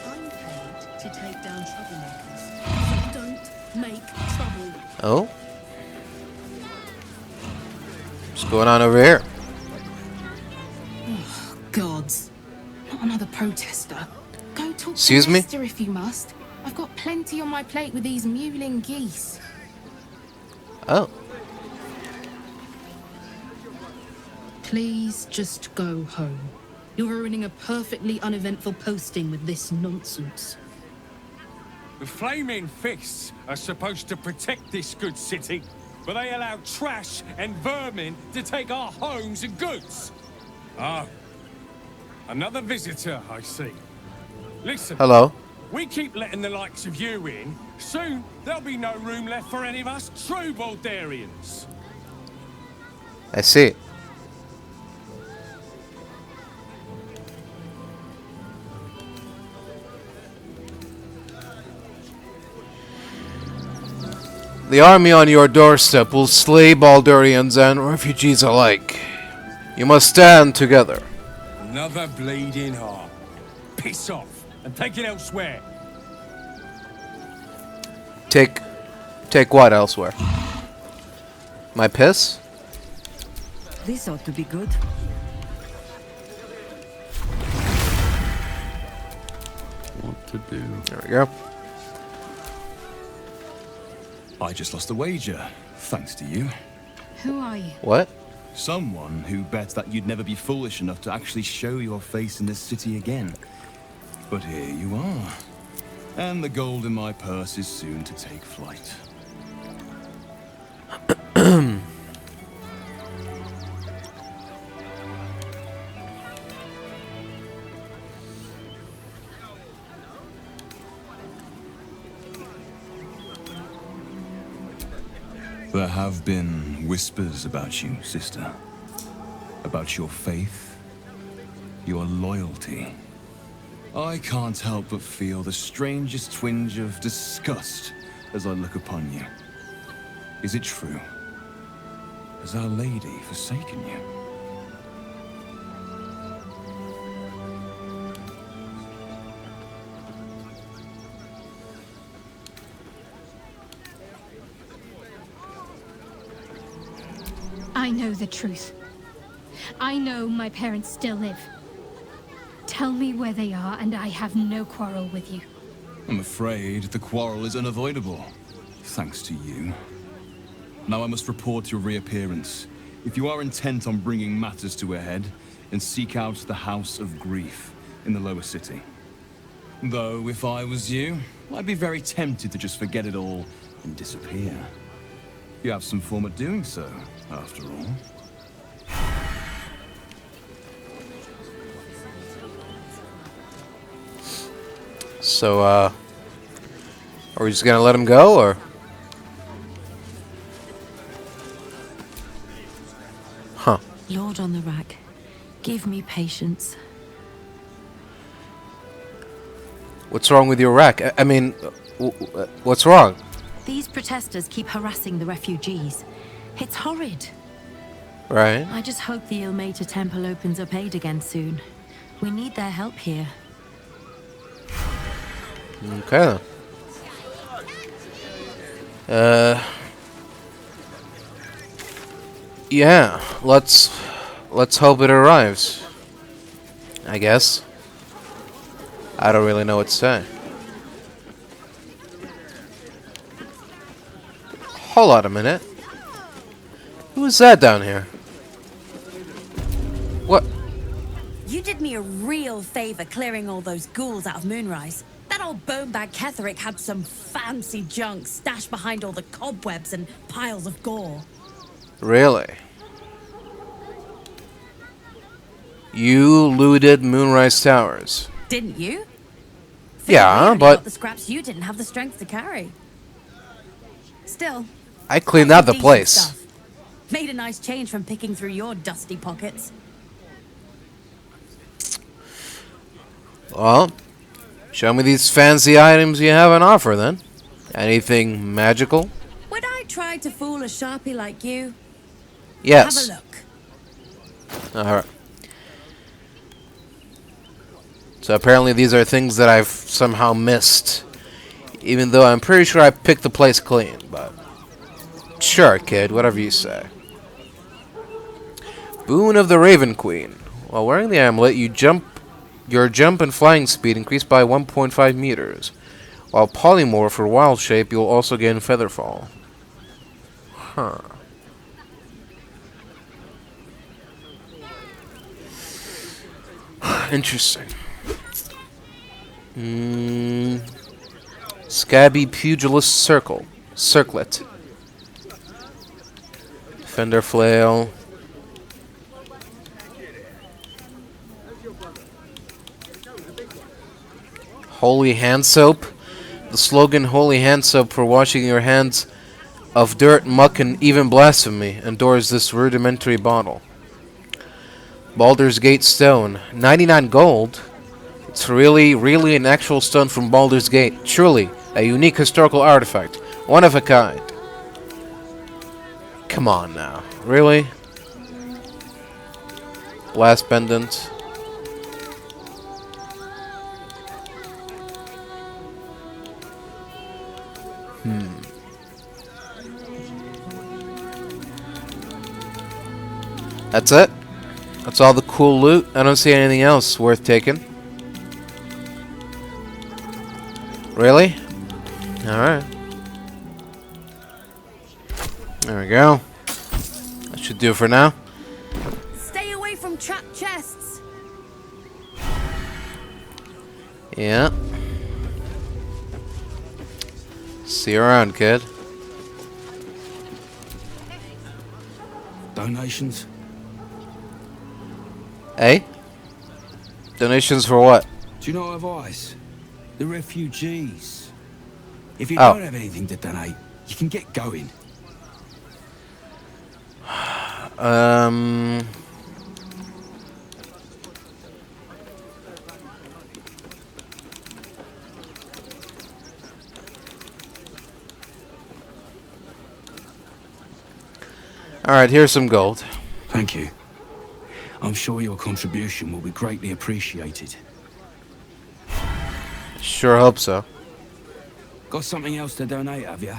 I'm paid to take down troublemakers, so don't make trouble. Oh? What's going on over here? Oh, gods. Not another protester. Go talk Excuse to me? Esther if you must. I've got plenty on my plate with these mewling geese. Oh. Please just go home. You're ruining a perfectly uneventful posting with this nonsense. The Flaming Fists are supposed to protect this good city, but they allow trash and vermin to take our homes and goods. Ah, another visitor, I see. Listen. Hello. We keep letting the likes of you in. Soon, there'll be no room left for any of us true Baldurians. I see. The army on your doorstep will slay Baldurians and refugees alike. You must stand together. Another bleeding heart. Piss off and take it elsewhere. Take what elsewhere? My piss? This ought to be good. What to do? There we go. I just lost a wager, thanks to you. Who are you? What? Someone who bet that you'd never be foolish enough to actually show your face in this city again. But here you are. And the gold in my purse is soon to take flight. There have been whispers about you, sister. About your faith, your loyalty. I can't help but feel the strangest twinge of disgust as I look upon you. Is it true? Has Our Lady forsaken you? I know the truth. I know my parents still live. Tell me where they are, and I have no quarrel with you. I'm afraid the quarrel is unavoidable, thanks to you. Now I must report your reappearance. If you are intent on bringing matters to a head, then seek out the House of Grief in the lower city. Though, if I was you, I'd be very tempted to just forget it all and disappear. You have some form of doing so, after all. So, are we just gonna let him go, or? Huh. Lord on the rack, give me patience. What's wrong with your rack? I mean, what's wrong? These protesters keep harassing the refugees. It's horrid. Right. I just hope the Ilmater Temple opens up aid again soon. We need their help here. Okay. Yeah, let's hope it arrives. I guess. I don't really know what to say. Hold on a minute. Who is that down here? What? You did me a real favor clearing all those ghouls out of Moonrise. That old bonebag Ketherick had some fancy junk stashed behind all the cobwebs and piles of gore. Really? You looted Moonrise Towers. Didn't you? Yeah, got but the scraps you didn't have the strength to carry. Still, I cleaned out the decent place. stuff. Made a nice change from picking through your dusty pockets. Well, show me these fancy items you have on offer, then. Anything magical? Would I try to fool a sharpie like you? Yes. Have a look. Alright. So apparently these are things that I've somehow missed. Even though I'm pretty sure I picked the place clean, but... Sure, kid, whatever you say. Boon of the Raven Queen. While wearing the amulet, your jump and flying speed increase by 1.5 meters. While polymorph or wild shape, you'll also gain featherfall. Huh. Interesting. Scabby Pugilist Circlet. Defender Flail. Holy Hand Soap. The slogan Holy Hand Soap for washing your hands of dirt, muck, and even blasphemy endures this rudimentary bottle. Baldur's Gate Stone. 99 gold? It's really an actual stone from Baldur's Gate. Truly, a unique historical artifact. One of a kind. Come on now. Really? Blast Pendant. That's it? That's all the cool loot? I don't see anything else worth taking. Really? Alright. There we go. That should do it for now. Stay away from trapped chests. Yeah. See you around, kid. Donations? Hey? Donations for what? Do you know of Ice? The refugees. If you Oh. don't have anything to donate, you can get going. Alright, here's some gold. Thank you. I'm sure your contribution will be greatly appreciated. Sure hope so. Got something else to donate, have you?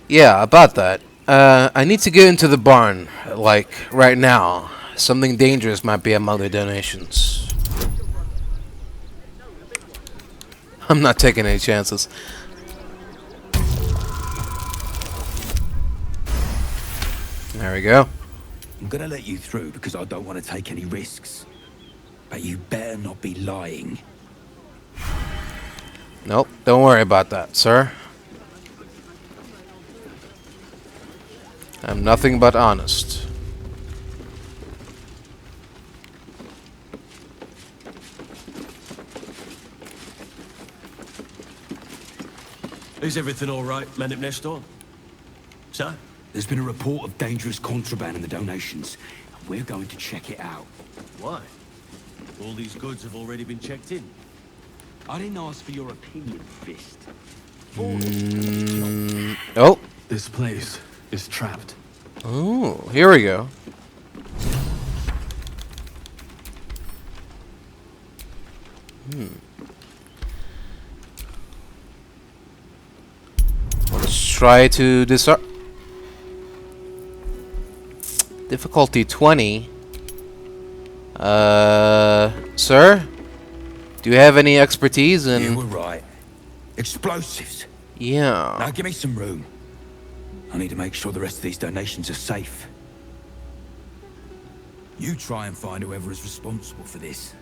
Yeah, about that. I need to get into the barn, like, right now. Something dangerous might be among the donations. I'm not taking any chances. There we go. I'm gonna let you through because I don't want to take any risks. But you better not be lying. Nope, don't worry about that, sir. I'm nothing but honest. Is everything all right, Manip Nestor? Sir? There's been a report of dangerous contraband in the donations, and we're going to check it out. Why? All these goods have already been checked in. I didn't ask for your opinion, Fist. Oh. This place is trapped. Oh, here we go. Let's try to disarm. Difficulty 20. Sir? Do you have any expertise in... You were right. Explosives. Yeah. Now give me some room. I need to make sure the rest of these donations are safe. You try and find whoever is responsible for this.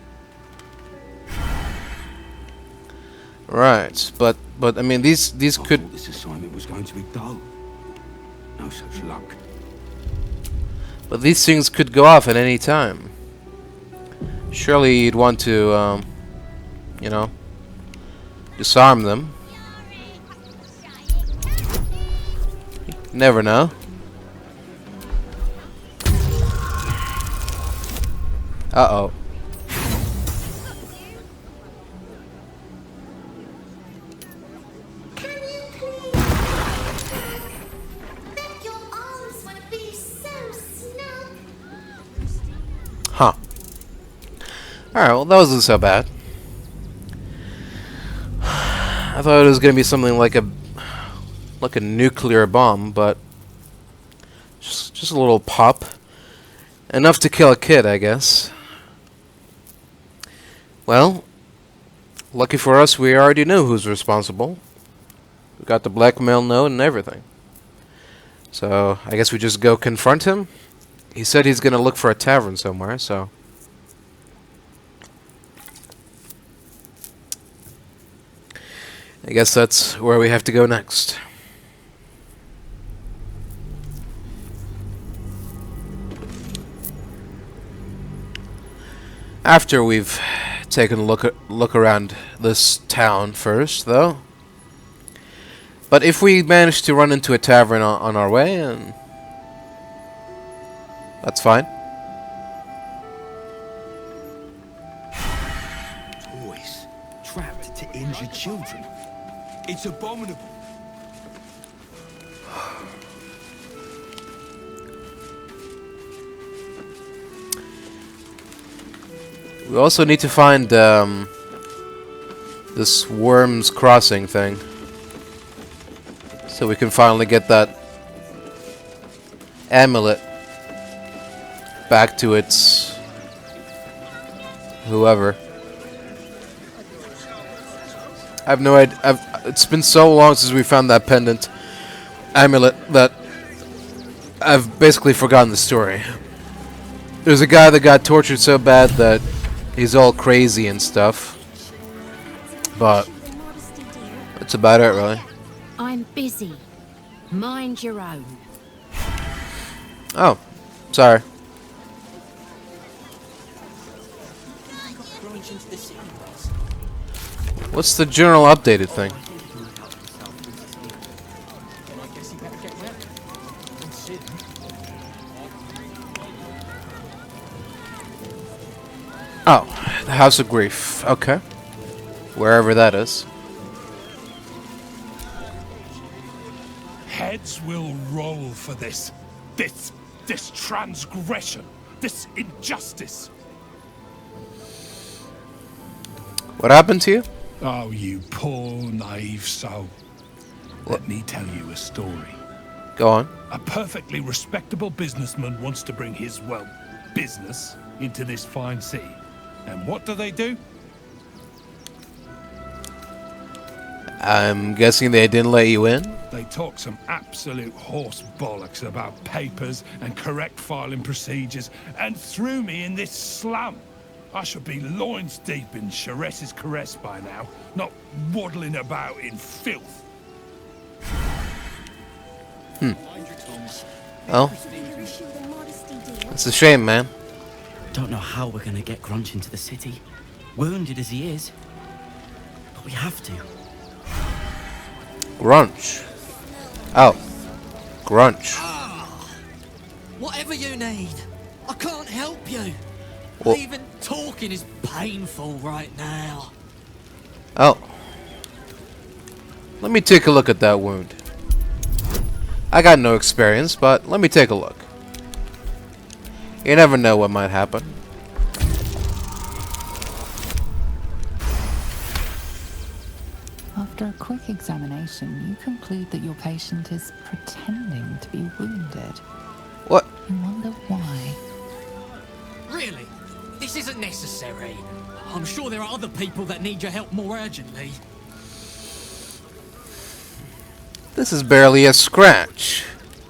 Right, but I mean these could... thought this assignment was going to be dull. No such luck. But these things could go off at any time. Surely you'd want to, you know, disarm them. Never know. Uh-oh. Huh. Alright, well that wasn't so bad. I thought it was gonna be something like a nuclear bomb, but just a little pop. Enough to kill a kid, I guess. Well, Lucky for us, we already knew who's responsible. We got the blackmail note and everything. So, I guess we just go confront him. He said he's gonna look for a tavern somewhere, so... I guess that's where we have to go next. After we've taken a look around this town first, though. But if we manage to run into a tavern on our way, and that's fine. Toys trapped to injured children. It's abominable. We also need to find this Wyrm's Crossing thing, so we can finally get that amulet back to its whoever. I have no idea. It's been so long since we found that pendant amulet that I've basically forgotten the story. There's a guy that got tortured so bad that he's all crazy and stuff, but that's about it, really. I'm busy. Mind your own. Oh, sorry. What's the general updated thing? Oh, the House of Grief. Okay. Wherever that is. Heads will roll for this. This transgression. This injustice. What happened to you? Oh, you poor, naive soul. Let me tell you a story. Go on. A perfectly respectable businessman wants to bring his, well, business into this fine city. And what do? I'm guessing they didn't let you in? They talk some absolute horse bollocks about papers and correct filing procedures and threw me in this slum. I should be loins deep in Shore's caress by now, not waddling about in filth. Well, it's a shame, man. Don't know how we're gonna get Grunch into the city, wounded as he is. But we have to. Grunch. Oh. Grunch. Whatever you need. I can't help you. Well, even talking is painful right now. Oh. Let me take a look at that wound. I got no experience, but let me take a look. You never know what might happen. After a quick examination, you conclude that your patient is pretending to be wounded. What? You wonder why. Really? This isn't necessary. I'm sure there are other people that need your help more urgently. This is barely a scratch.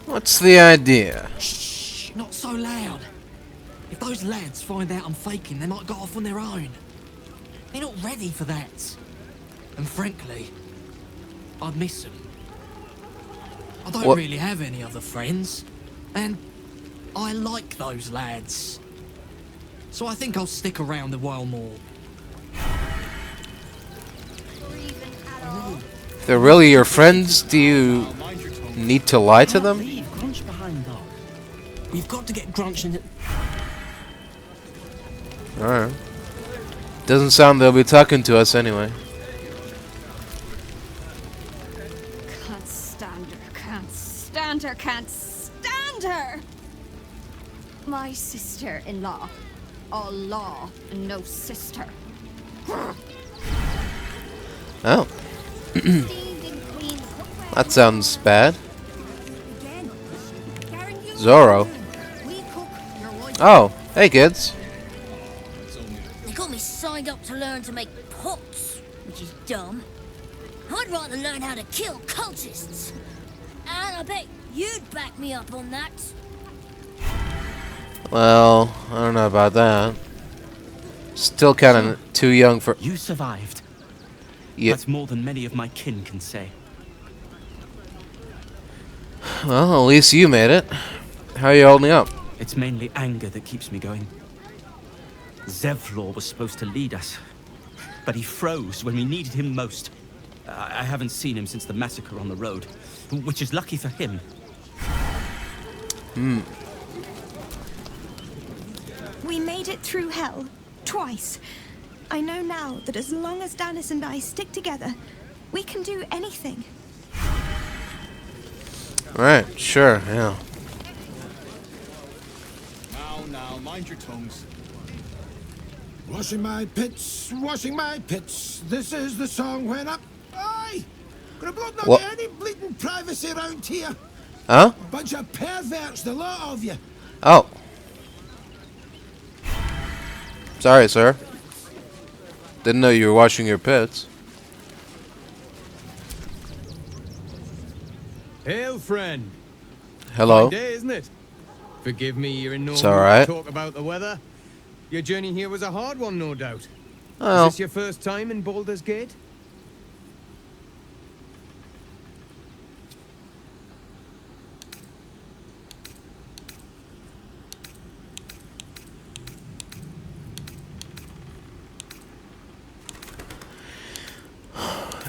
What's the idea? Shh, not so loud. If those lads find out I'm faking, they might go off on their own. They're not ready for that. And frankly, I miss them. I don't really have any other friends. And I like those lads. So I think I'll stick around a while more. If they're really your friends, do you need to lie to them? Leave Grunch behind though. We've got to get Grunch in it. Alright. Doesn't sound they'll be talking to us anyway. Can't stand her, can't stand her, can't stand her! My sister-in-law. All law and no sister. Oh. That sounds bad. Zorro. Oh, hey kids. They got me signed up to learn to make pots. which is dumb. I'd rather learn how to kill cultists. And I bet you'd back me up on that. Well, I don't know about that. Still kind of too young for... You survived. Yeah. That's more than many of my kin can say. Well, at least you made it. How are you holding up? It's mainly anger that keeps me going. Zevlor was supposed to lead us, but he froze when we needed him most. I haven't seen him since the massacre on the road, which is lucky for him. We made it through hell, twice. I know now that as long as Danis and I stick together, we can do anything. Right, sure, yeah. Now, mind your tongues. Washing my pits, this is the song when up. Aye! Gonna blood not What? get any bleeding privacy around here. Huh? Bunch of perverts, the lot of you. Oh. Sorry, sir. Didn't know you were washing your pits. Hail, friend. Hello. Fine day, isn't it? Forgive me, you're in no It's mood all right. to talk about the weather. Your journey here was a hard one, no doubt. Well. Is this your first time in Baldur's Gate?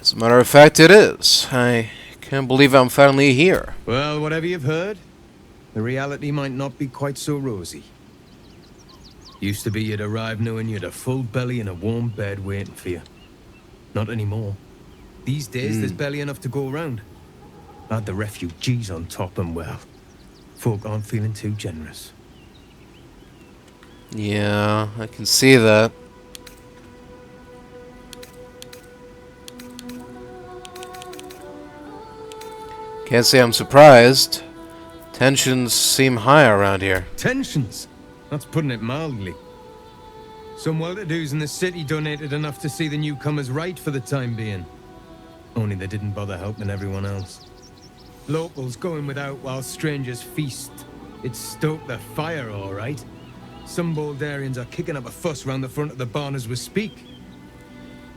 As a matter of fact, it is. I can't believe I'm finally here. Well, whatever you've heard, the reality might not be quite so rosy. Used to be you'd arrive knowing you had a full belly and a warm bed waiting for you. Not anymore. These days, there's barely enough to go around. Add the refugees on top and, well, folk aren't feeling too generous. Yeah, I can see that. Can't say I'm surprised. Tensions seem high around here. Tensions? That's putting it mildly. Some well-to-dos in the city donated enough to see the newcomers right for the time being. Only they didn't bother helping everyone else. Locals going without while strangers feast. It stoked the fire, all right. Some Baldurians are kicking up a fuss round the front of the barn as we speak.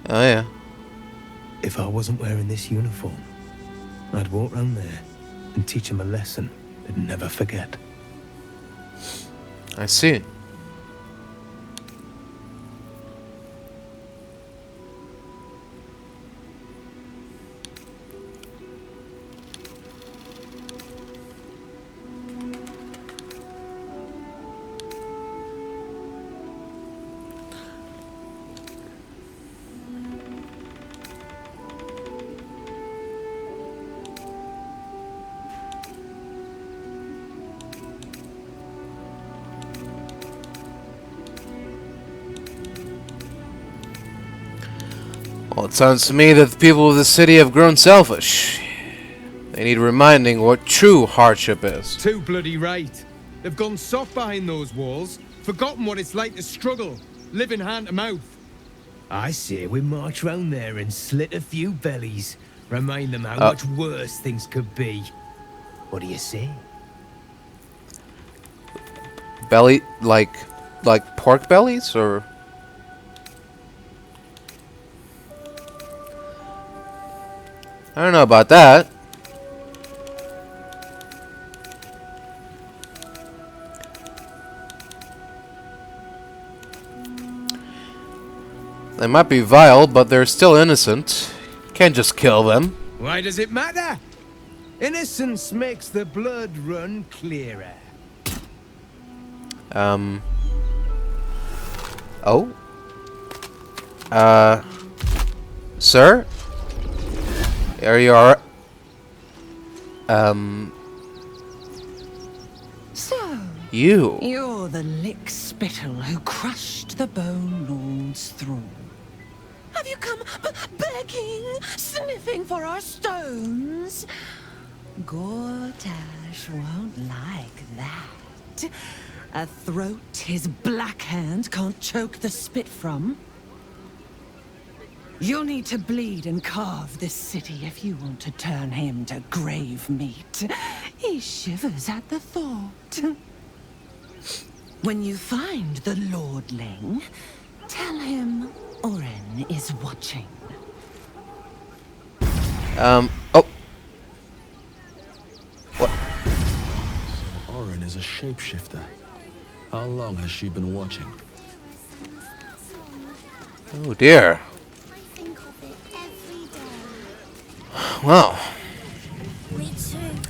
Oh, yeah. If I wasn't wearing this uniform, I'd walk round there and teach them a lesson they'd never forget. I see. Well, it sounds to me that the people of the city have grown selfish. They need reminding what true hardship is. Too bloody right. They've gone soft behind those walls, forgotten what it's like to struggle, living hand to mouth. I say we march round there and slit a few bellies, remind them how much worse things could be. What do you say? Belly, like pork bellies, or? I don't know about that. They might be vile, but they're still innocent. Can't just kill them. Why does it matter? Innocence makes the blood run clearer. Oh? Sir? Are you alright? So, you're the lick spittle who crushed the Bone Lord's thrall. Have you come begging, sniffing for our stones? Gortash won't like that. A throat his black hand can't choke the spit from. You'll need to bleed and carve this city if you want to turn him to grave meat. He shivers at the thought. When you find the Lordling, tell him Oren is watching. Oh. What? Oren is a shapeshifter. How long has she been watching? Oh dear. Well,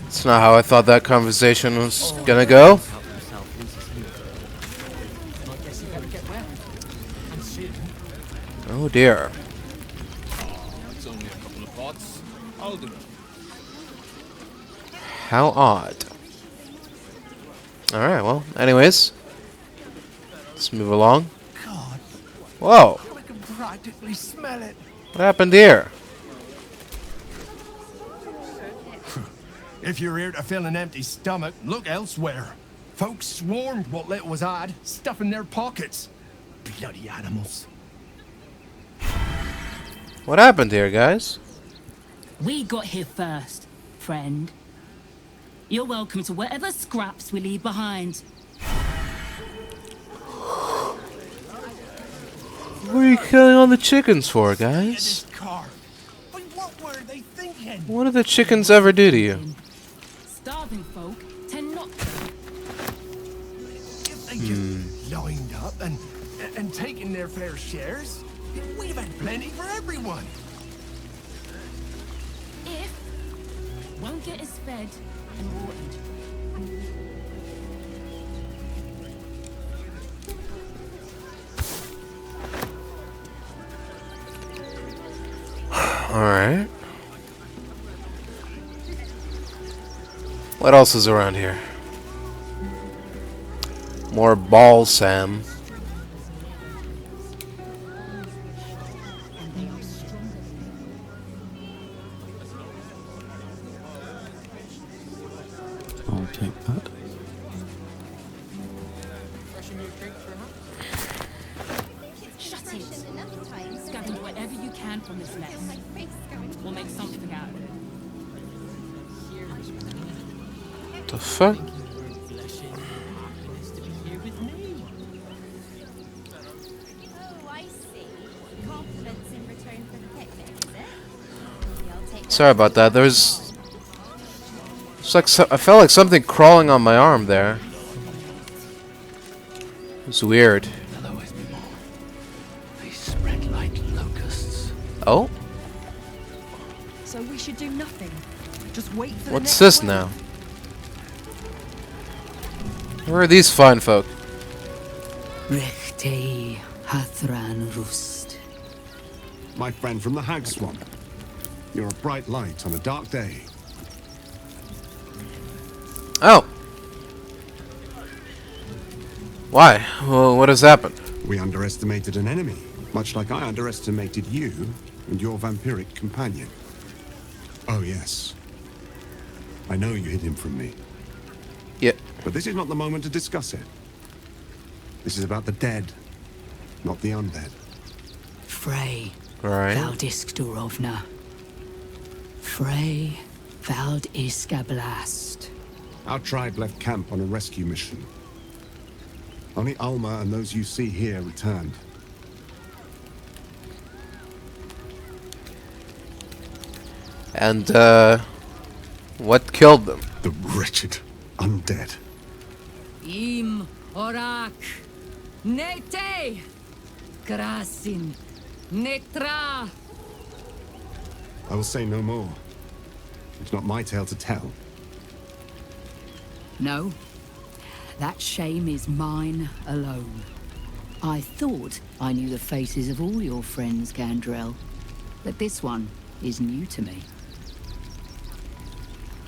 it's not how I thought that conversation was gonna go. Oh dear. It's only a couple of pots. I'll do it. How odd. Alright, well, anyways. Let's move along. God. Whoa. I can practically smell it. What happened here? If you're here to fill an empty stomach, look elsewhere. Folks swarmed what little was odd, stuffing their pockets. Bloody animals. What happened here, guys? We got here first, friend. You're welcome to whatever scraps we leave behind. What are you killing all the chickens for, guys? What were they thinking? What do the chickens ever do to you? Starving folk tend not to. If they just lined up and taken their fair shares, we'd have had plenty for everyone. If won't get us fed and watered. Alright. What else is around here? More balsam. I'll take that. Shut it. Scavenge whatever you can from this mess. We'll make something out of it. The fuck? Sorry about that. There's it's like I felt like something crawling on my arm there. It's weird. They spread like locusts. Oh? So we should do nothing. Just wait for the What's next this wave. now? Where are these fine folk? Rechtei Hathran Rust. My friend from the Hag Swamp. You're a bright light on a dark day. Oh. Why? Well, what has happened? We underestimated an enemy, much like I underestimated you and your vampiric companion. Oh, yes. I know you hid him from me. Yeah. But this is not the moment to discuss it. This is about the dead, not the undead. Frey. Right. Valdiskdurovna. Frey Valdiskablast. Our tribe left camp on a rescue mission. Only Alma and those you see here returned. And, what killed them? The wretched undead. Im orak. Nete. Krasin. Netra. I will say no more. It's not my tale to tell. No. That shame is mine alone. I thought I knew the faces of all your friends, Gandrel. But this one is new to me.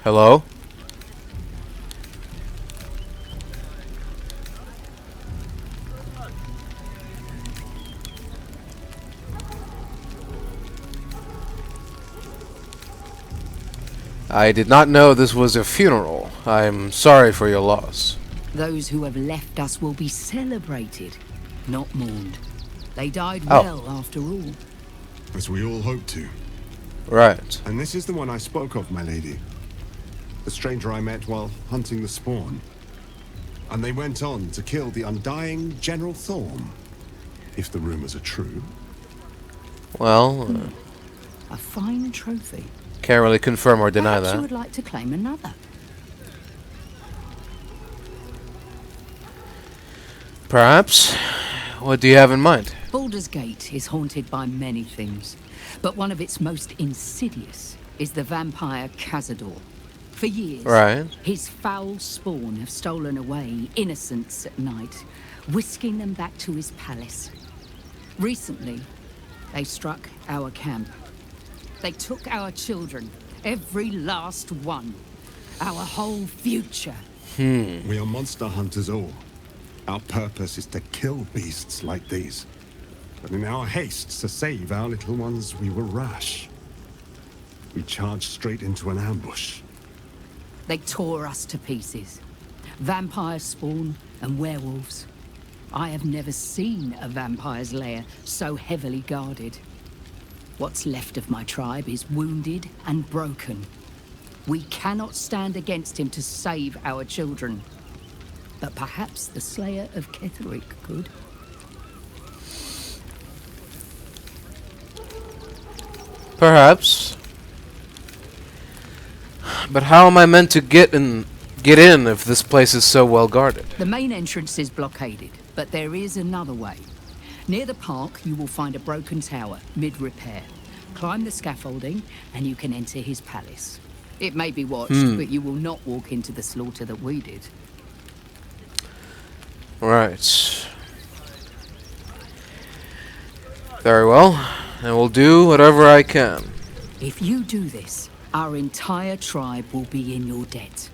Hello? I did not know this was a funeral. I'm sorry for your loss. Those who have left us will be celebrated, not mourned. They died Oh. well after all. As we all hope to. Right. And this is the one I spoke of, my lady. The stranger I met while hunting the spawn. And they went on to kill the undying General Thorm. If the rumors are true. Well, a fine trophy. Can't really confirm or deny Perhaps that. You would like to claim another. Perhaps. What do you have in mind? Baldur's Gate is haunted by many things, but one of its most insidious is the vampire Cazador. For years, his foul spawn have stolen away innocents at night, whisking them back to his palace. Recently, they struck our camp. They took our children, every last one, our whole future. We are monster hunters all. Our purpose is to kill beasts like these. But in our haste to save our little ones, we were rash. We charged straight into an ambush. They tore us to pieces. Vampire spawn and werewolves. I have never seen a vampire's lair so heavily guarded. What's left of my tribe is wounded and broken. We cannot stand against him to save our children. But perhaps the Slayer of Ketheric could. Perhaps. But how am I meant to get in if this place is so well guarded? The main entrance is blockaded, but there is another way. Near the park, you will find a broken tower, mid-repair. Climb the scaffolding, and you can enter his palace. It may be watched, but you will not walk into the slaughter that we did. Right. Very well. I will do whatever I can. If you do this, our entire tribe will be in your debt.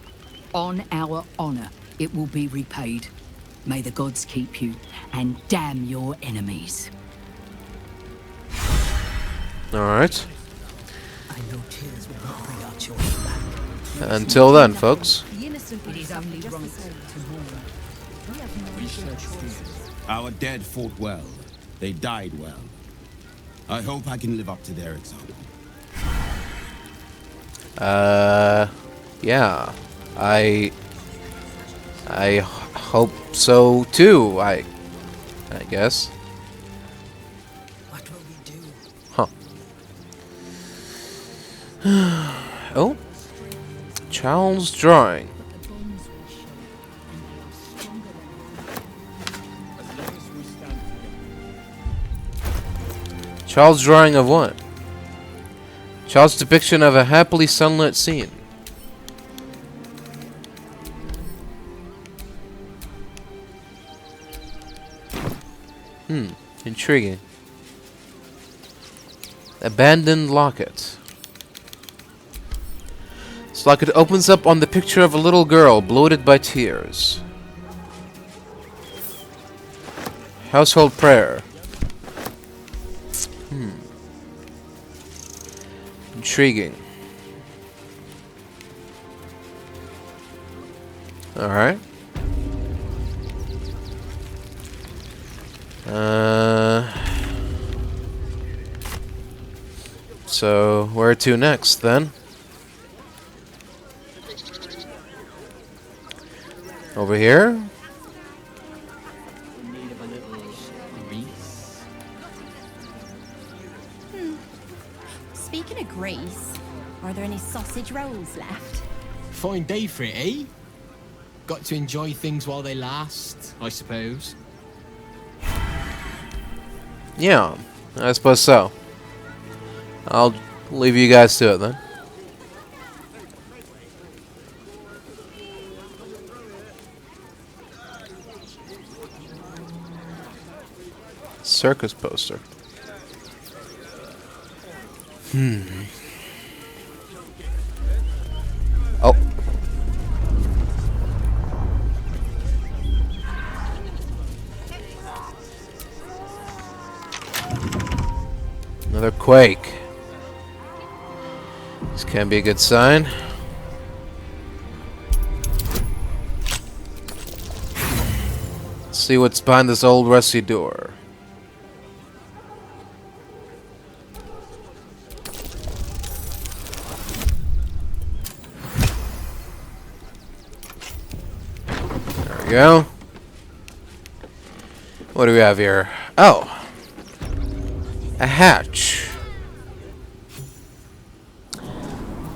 On our honor, it will be repaid. May the gods keep you, and damn your enemies. Alright. Until then, folks. Our dead fought well. They died well. I hope I can live up to their example. Yeah. I hope so too, I guess. What will we do? Huh. Oh. Child's drawing. Child's drawing of what? Child's depiction of a happily sunlit scene. Intriguing. Abandoned locket. This locket opens up on the picture of a little girl bloated by tears. Household prayer. Intriguing. Alright. So where to next then? Over here? Speaking of Greece, are there any sausage rolls left? Fine day for it, eh? Got to enjoy things while they last, I suppose. Yeah, I suppose so. I'll leave you guys to it then. Circus poster. Oh. Another quake. This can be a good sign. Let's see what's behind this old rusty door. go. What do we have here? Oh. A hatch.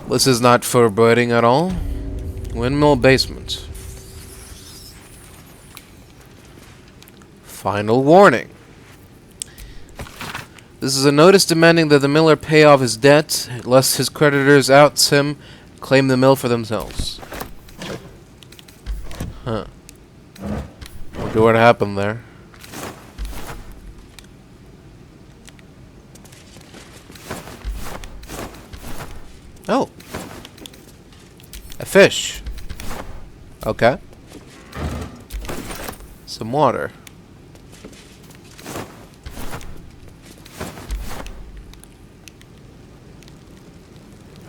This is not foreboding at all. Windmill basement. Final warning. This is a notice demanding that the miller pay off his debt, lest his creditors oust him, claim the mill for themselves. Huh. Wonder what happened there. Oh. A fish. Okay. Some water.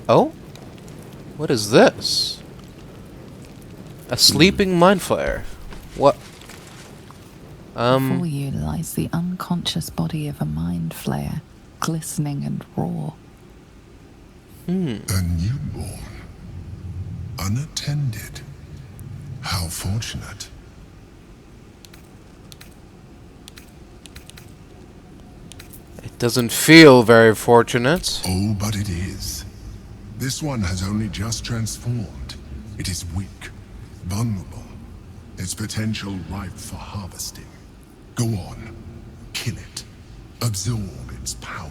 Oh? What is this? A sleeping mind flayer. What? Before you lies the unconscious body of a mind flayer, glistening and raw. A newborn. Unattended. How fortunate. It doesn't feel very fortunate. Oh, but it is. This one has only just transformed. It is weak, vulnerable. Its potential ripe for harvesting. Go on. Kill it. Absorb its power.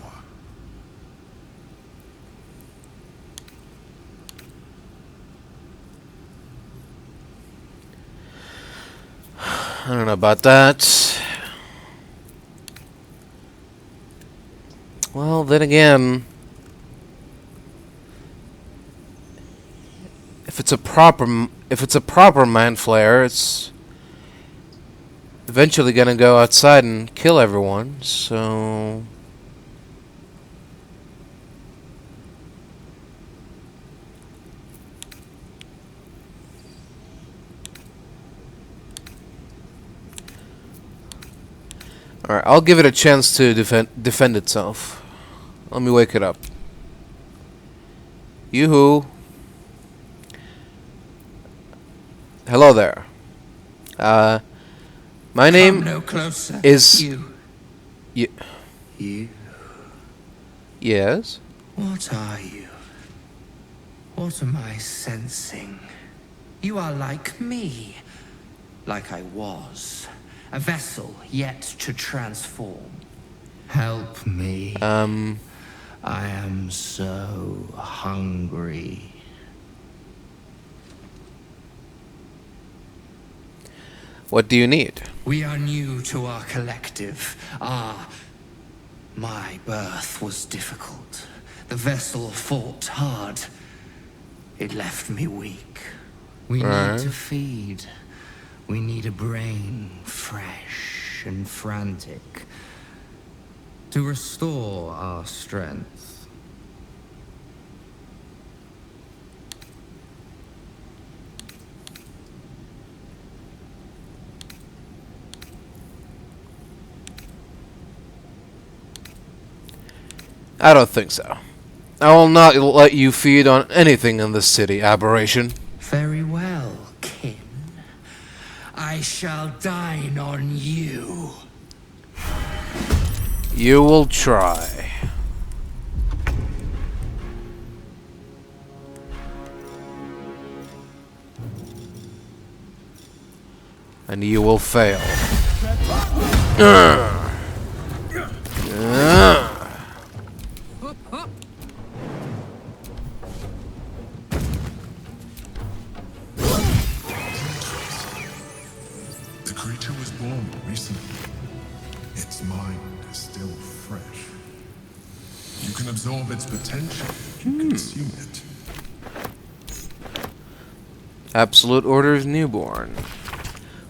I don't know about that. Well, then again, if it's a proper mind flayer, it's eventually gonna go outside and kill everyone. So alright, I'll give it a chance to defend itself. Let me wake it up. Yoo-hoo. Hello there. My name no closer. is... You. Yes? What are you? What am I sensing? You are like me. Like I was. A vessel yet to transform. Help me. I am so hungry. What do you need? We are new to our collective. My birth was difficult. The vessel fought hard. It left me weak. We need to feed. We need a brain fresh and frantic to restore our strength. I don't think so. I will not let you feed on anything in this city, aberration. Very well, kin. I shall dine on you. You will try. And you will fail. The creature was born recently. Its mind is still fresh. You can absorb its potential if you consume it. Absolute Order's newborn.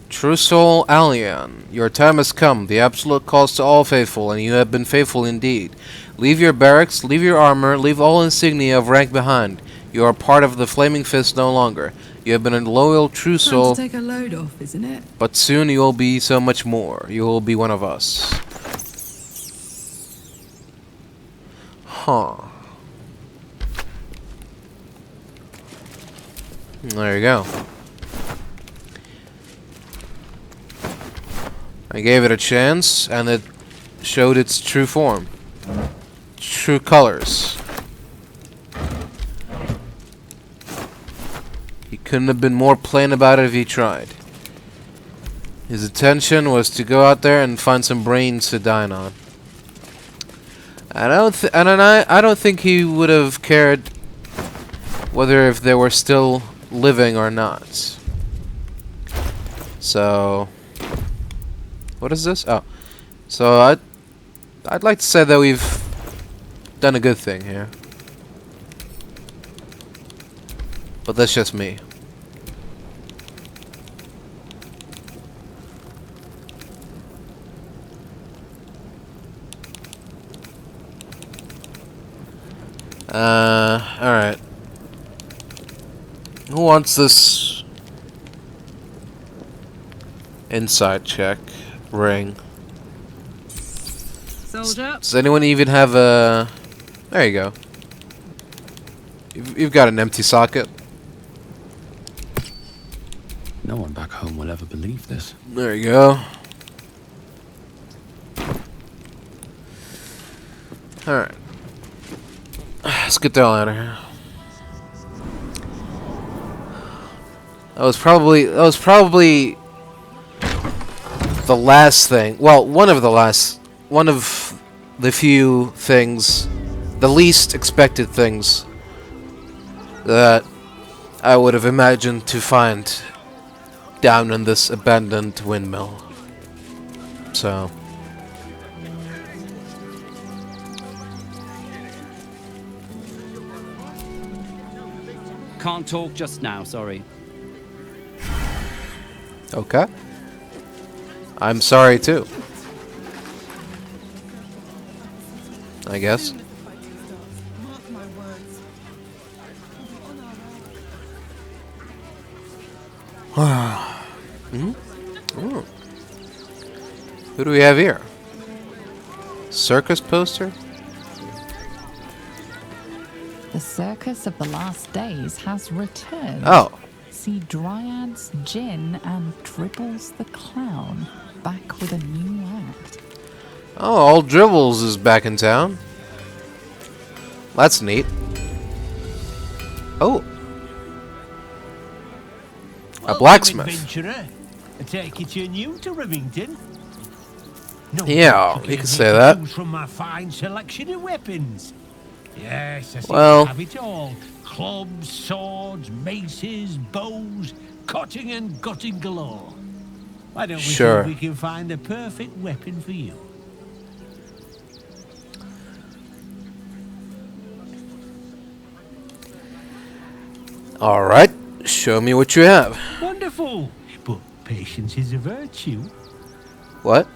True Soul Alien, your time has come. The Absolute calls to all faithful, and you have been faithful indeed. Leave your barracks, leave your armor, leave all insignia of rank behind. You are part of the Flaming Fist no longer. You have been a loyal True Soul. Time to take a load off, isn't it? But soon you will be so much more. You will be one of us. Huh. There you go. I gave it a chance, and it showed its true form. True colors. He couldn't have been more plain about it if he tried. His intention was to go out there and find some brains to dine on. I don't think he would have cared whether if they were still living or not. So, what is this? Oh, so I'd like to say that we've done a good thing here, but that's just me. Alright. Who wants this insight check ring? Soldier. Does anyone even have a... There you go. You've got an empty socket. No one back home will ever believe this. There you go. Alright. Let's get the hell out of here. That was probably the last thing. Well, one of the few things, the least expected things that I would have imagined to find down in this abandoned windmill. So Can't talk just now, sorry. okay. I'm sorry too. I guess. Hmm? Ooh. Who do we have here? Circus poster? The Circus of the Last Days has returned. Oh. See Dryads, Jinn, and Dribbles the Clown back with a new act. Oh, old Dribbles is back in town. That's neat. Oh. A blacksmith. Adventurer. I take it you're new to Rivington. No, yeah, you can say that. From my fine selection of weapons. Yes, I see well, you have it all. Clubs, swords, maces, bows, cutting and gutting galore. Why don't we see if we can find the perfect weapon for you? Alright, show me what you have. Wonderful, but patience is a virtue. What?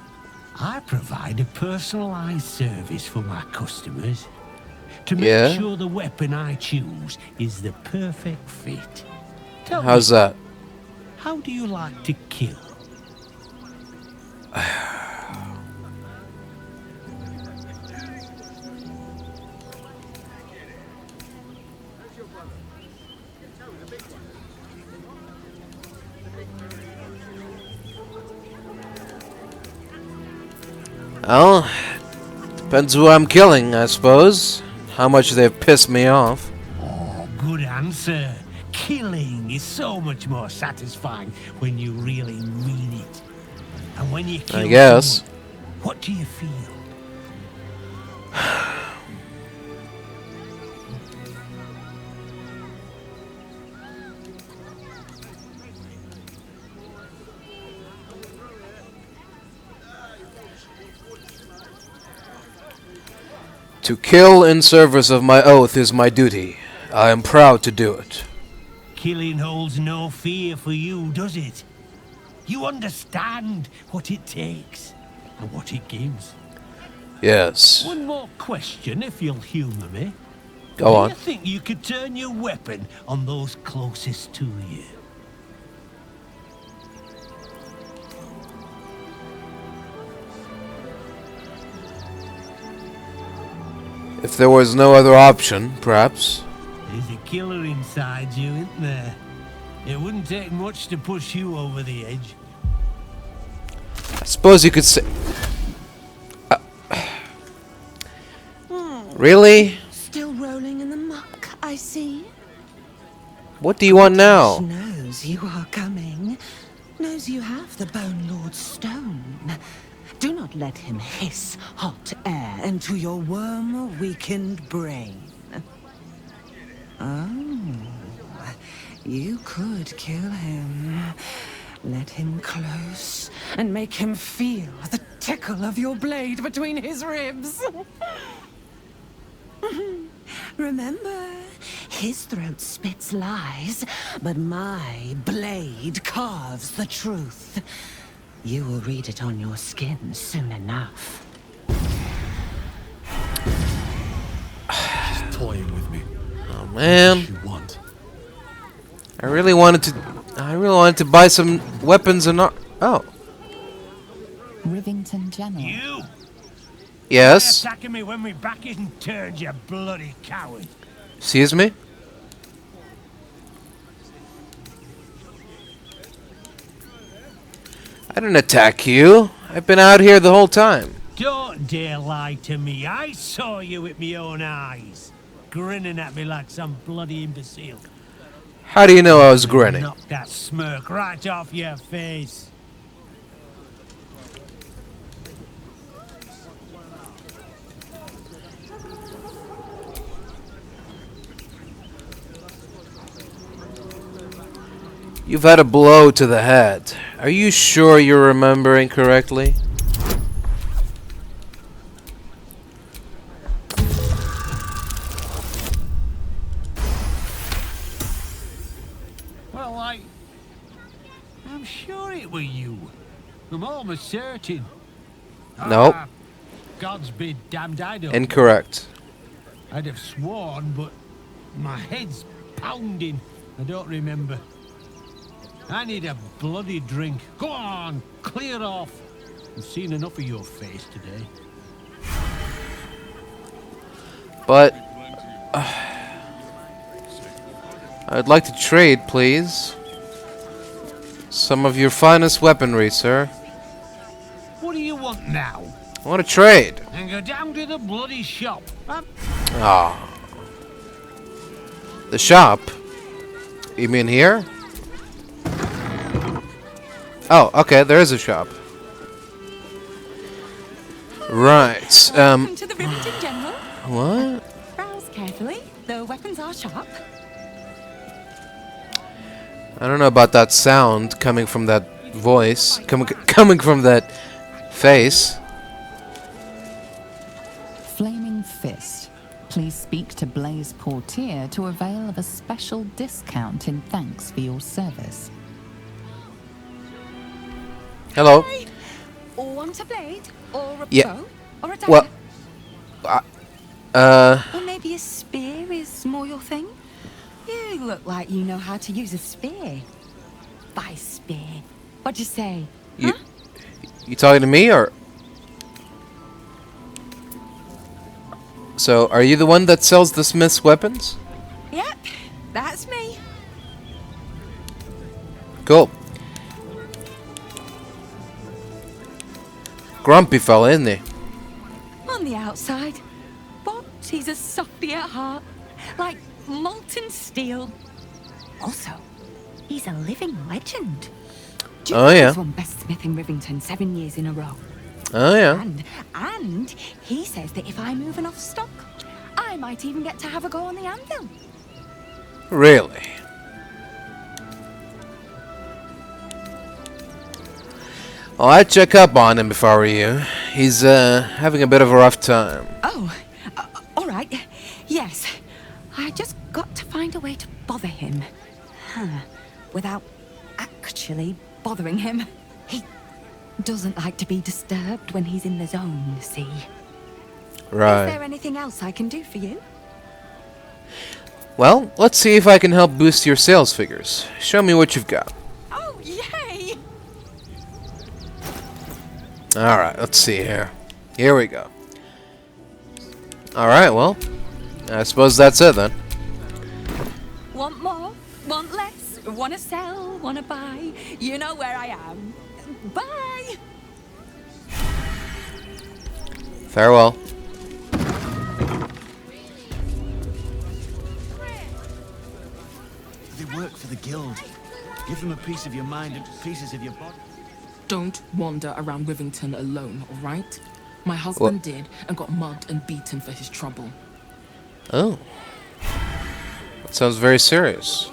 I provide a personalized service for my customers to make sure the weapon I choose is the perfect fit. Tell How's me, that? how do you like to kill? Well, depends who I'm killing, I suppose. How much they've pissed me off. Oh, good answer. Killing is so much more satisfying when you really mean it. And when you kill I guess. someone, what do you feel? To kill in service of my oath is my duty. I am proud to do it. Killing holds no fear for you, does it? You understand what it takes and what it gives. Yes. One more question, if you'll humor me. Go on. Do you think you could turn your weapon on those closest to you? If there was no other option, perhaps. There's a killer inside you, isn't there? It wouldn't take much to push you over the edge. Suppose you could say... Really? Still rolling in the muck, I see. What do you want now? Knows you are coming. Knows you have the Bone Lord's stone. Do not let him hiss hot air into your worm-weakened brain. Oh, you could kill him. Let him close and make him feel the tickle of your blade between his ribs. Remember, his throat spits lies, but my blade carves the truth. You will read it on your skin soon enough. She's toying with me. Oh man. I really wanted to buy some weapons and not. Oh. Rivington General. You? Yes. Attacking me when my back isn't turned, you bloody coward. Excuse me? I didn't attack you. I've been out here the whole time. Don't dare lie to me. I saw you with my own eyes. Grinning at me like some bloody imbecile. How do you know I was grinning? Knock that smirk right off your face. You've had a blow to the head. Are you sure you're remembering correctly? Well, I'm sure it were you. I'm almost certain. Nope. God's be damned, I don't. Incorrect. I'd have sworn, but my head's pounding. I don't remember. I need a bloody drink. Go on, clear off. I've seen enough of your face today. But I'd like to trade, please. Some of your finest weaponry, sir. What do you want now? I want to trade. And go down to the bloody shop. Ah. The shop? You mean here? Oh, okay, there is a shop. Right. Welcome to the Rivington General. What? Browse carefully. The weapons are sharp. I don't know about that sound coming from that voice, coming from that face. Flaming Fist. Please speak to Blaze Portier to avail of a special discount in thanks for your service. Hello. Or want a blade, or a Yeah. bow, or a dagger. Well, Or maybe a spear is more your thing. You look like you know how to use a spear. By spear. What'd you say? You talking to me or? So, are you the one that sells the smith's weapons? Yep, that's me. Cool. Grumpy fella, isn't he? On the outside, but he's a softy at heart, like molten steel. Also, he's a living legend. Do you Oh, know yeah. he's won Best Smith in Rivington 7 years in a row? Oh, yeah. And he says that if I move enough stock, I might even get to have a go on the anvil. Really? Well, I'd check up on him if I were you. He's, having a bit of a rough time. Oh, all right. Yes. I just got to find a way to bother him. Without actually bothering him. He doesn't like to be disturbed when he's in the zone, see? Right. Is there anything else I can do for you? Well, let's see if I can help boost your sales figures. Show me what you've got. Oh, yay! Alright, let's see here. Here we go. Alright, well, I suppose that's it then. Want more? Want less? Want to sell? Want to buy? You know where I am. Bye! Farewell. They work for the guild. Give them a piece of your mind and pieces of your body. Don't wander around Rivington alone, all right? My husband did and got mugged and beaten for his trouble. Oh. That sounds very serious.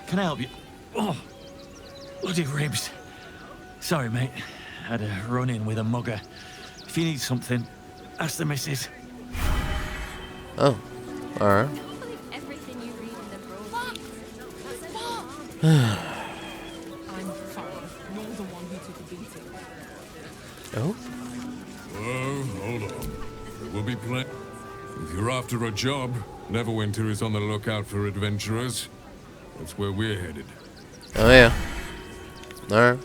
Can I help you? Oh, bloody ribs. Sorry, mate. Had a run-in with a mugger. If you need something, ask the missus. Oh. Alright. I'm fine. You're the one who took a beating. Oh? Oh, hold on. There will be plenty. If you're after a job, Neverwinter is on the lookout for adventurers. That's where we're headed. Oh, yeah. Alright.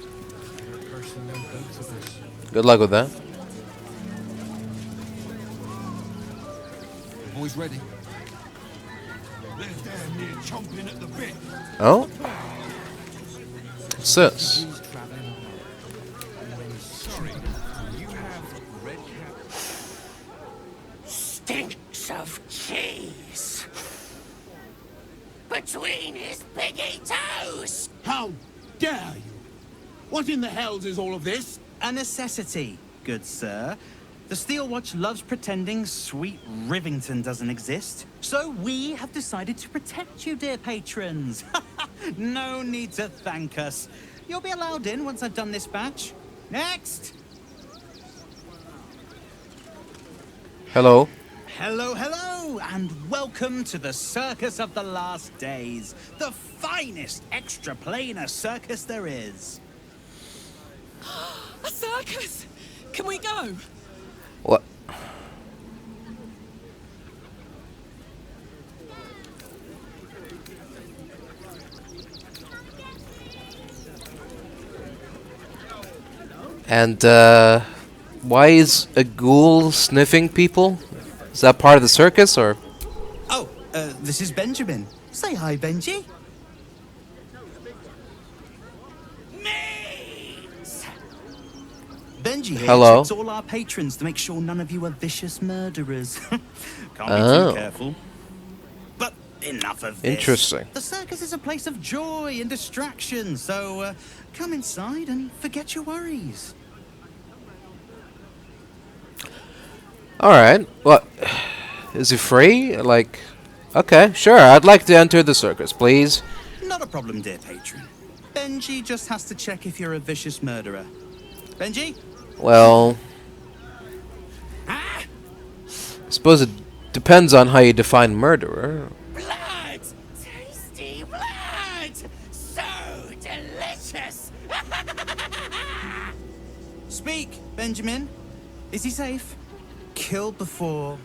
Good luck with that. Boys ready? They're damn near chomping at the bit. Oh? What's this? Stinks of cheese between his piggy toes. How dare you? What in the hells is all of this? A necessity, good sir. The Steel Watch loves pretending sweet Rivington doesn't exist. So we have decided to protect you, dear patrons. No need to thank us. You'll be allowed in once I've done this batch. Next! Hello. Hello, hello, and welcome to the Circus of the Last Days. The finest extra-planar circus there is. A circus! Can we go? What? And, why is a ghoul sniffing people? Is that part of the circus, or? Oh, this is Benjamin. Say hi, Benji. Benji here checks all our patrons to make sure none of you are vicious murderers. Can't be too careful. But enough of this. Interesting. The circus is a place of joy and distraction, so come inside and forget your worries. Alright, what? Is it free? Like, okay, sure, I'd like to enter the circus, please. Not a problem, dear patron. Benji just has to check if you're a vicious murderer. Benji? Well, I suppose it depends on how you define murderer. Blood! Tasty blood! So delicious! Speak, Benjamin. Is he safe? Killed before,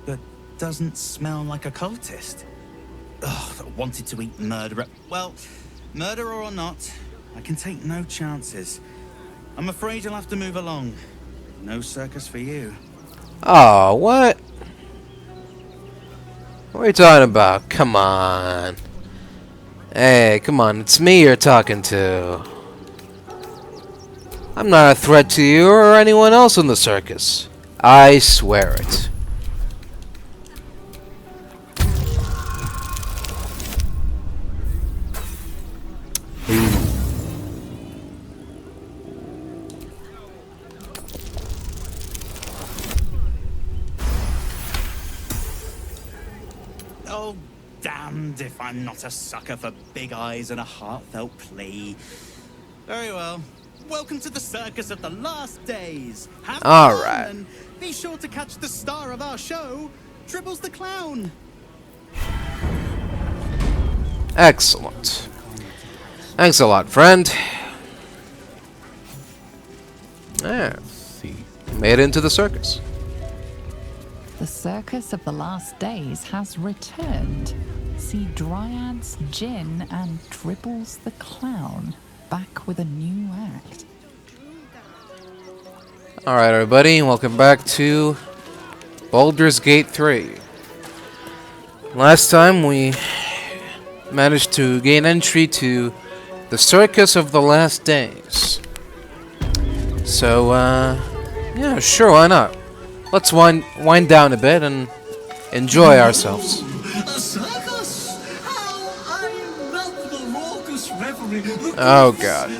but doesn't smell like a cultist. Ugh, wanted to eat murderer. Well, murderer or not, I can take no chances. I'm afraid you'll have to move along. No circus for you. Oh, what? What are you talking about? Come on. Hey, come on, it's me you're talking to. I'm not a threat to you or anyone else in the circus. I swear it. Oh, damned if I'm not a sucker for big eyes and a heartfelt plea. Very well. Welcome to the Circus of the Last Days. Have fun and be sure to catch the star of our show, Dribbles the Clown. Excellent. Thanks a lot, friend. There. Made it into the circus. The Circus of the Last Days has returned. See Dryads, Jinn, and Dribbles the Clown back with a new act. Alright, everybody, welcome back to Baldur's Gate 3. Last time we managed to gain entry to the Circus of the Last Days. So, yeah, sure, why not? let's wind down a bit and enjoy ourselves. A circus? How I love the raucous revelry. Oh god.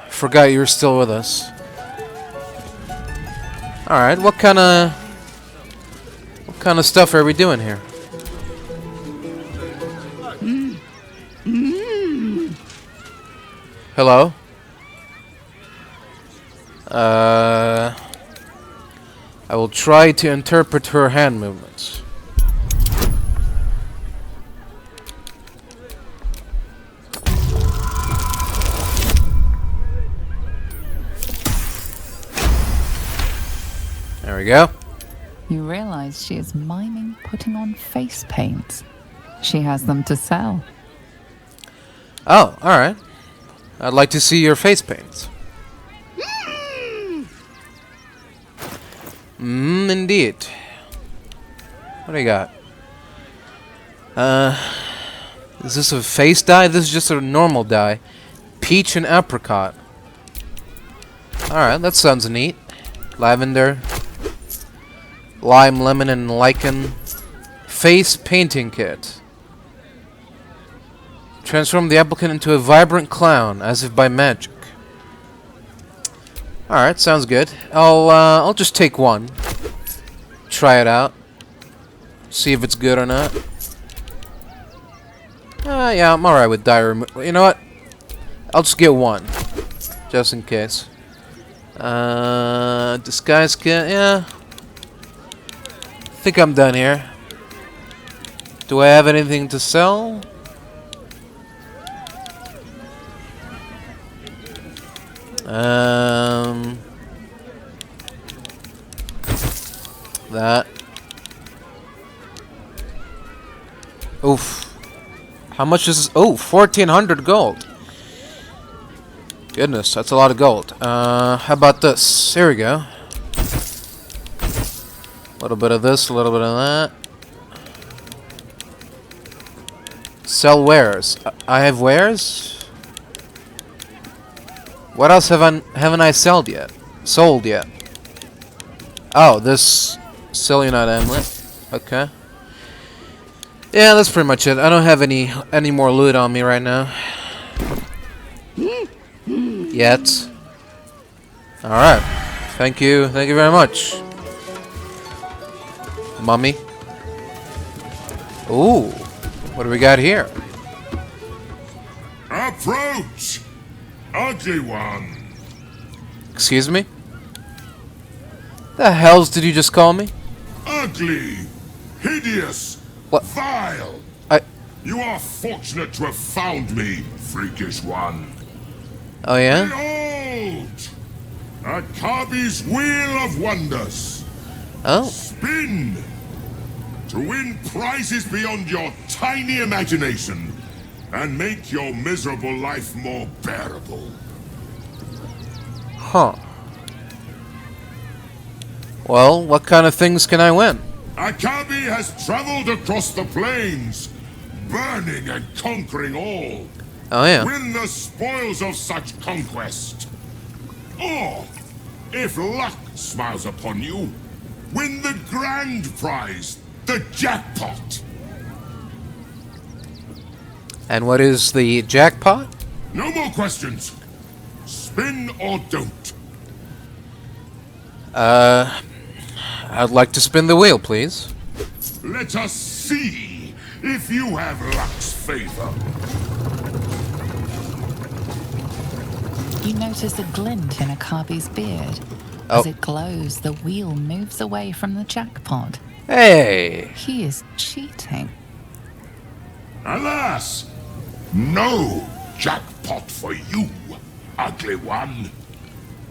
Forgot you were still with us. Alright, what kind of stuff are we doing here? Hello? I will try to interpret her hand movements. There we go. You realize she is miming putting on face paints. She has them to sell. Oh, alright. I'd like to see your face paints. Indeed. What do you got? Is this a face dye? This is just a normal dye. Peach and apricot. Alright, that sounds neat. Lavender. Lime, lemon, and lichen. Face painting kit. Transform the applicant into a vibrant clown, as if by magic. Alright, sounds good. I'll just take one. Try it out. See if it's good or not. Yeah, I'm alright with dye removal. You know what? I'll just get one. Just in case. Disguise kit, yeah. I think I'm done here. Do I have anything to sell? That. Oof. How much is this? Oh, 1,400 gold. Goodness, that's a lot of gold. How about this? Here we go. A little bit of this, a little bit of that. Sell wares. I have wares? What else haven't I sold yet? Sold yet? Oh, this Selenite amulet. Okay. Yeah, that's pretty much it. I don't have any more loot on me right now. Yet. Alright. Thank you very much. Mummy. Ooh. What do we got here? Approach! Ugly one. Excuse me? The hells did you just call me? Ugly. Hideous. What? Vile. You are fortunate to have found me, freakish one. Oh yeah? Behold! Akabi's Wheel of Wonders. Oh. Spin! To win prizes beyond your tiny imagination and make your miserable life more bearable. Huh. Well, what kind of things can I win? Akabi has traveled across the plains, burning and conquering all. Oh yeah. Win the spoils of such conquest. Or, if luck smiles upon you, win the grand prize, the jackpot. And what is the jackpot? No more questions. Spin or don't. I'd like to spin the wheel, please. Let us see if you have luck's favor. You notice a glint in Akabi's beard. Oh. As it glows, the wheel moves away from the jackpot. Hey! He is cheating. Alas, no jackpot for you, ugly one.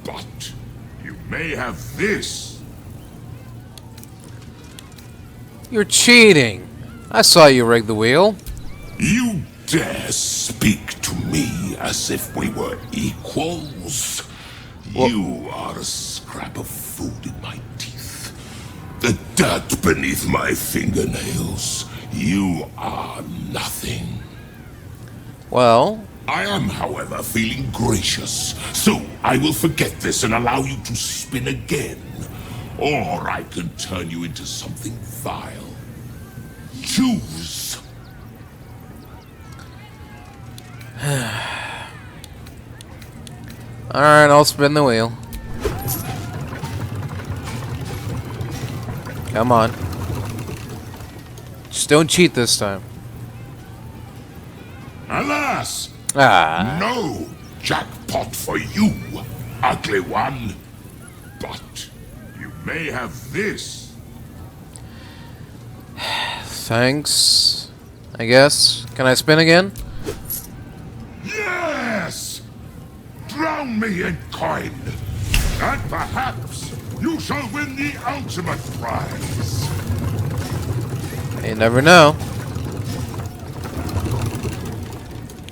But you may have this. You're cheating. I saw you rig the wheel. You dare speak to me as if we were equals? Well, you are a scrap of food in my teeth. The dirt beneath my fingernails. You are nothing. Well, I am, however, feeling gracious, so I will forget this and allow you to spin again. Or I can turn you into something vile. Choose. Alright, I'll spin the wheel. Come on. Just don't cheat this time. Alas! Ah. No jackpot for you, ugly one. But you may have this. Thanks. I guess. Can I spin again? Yes! Drown me in coin, and perhaps you shall win the ultimate prize. You never know.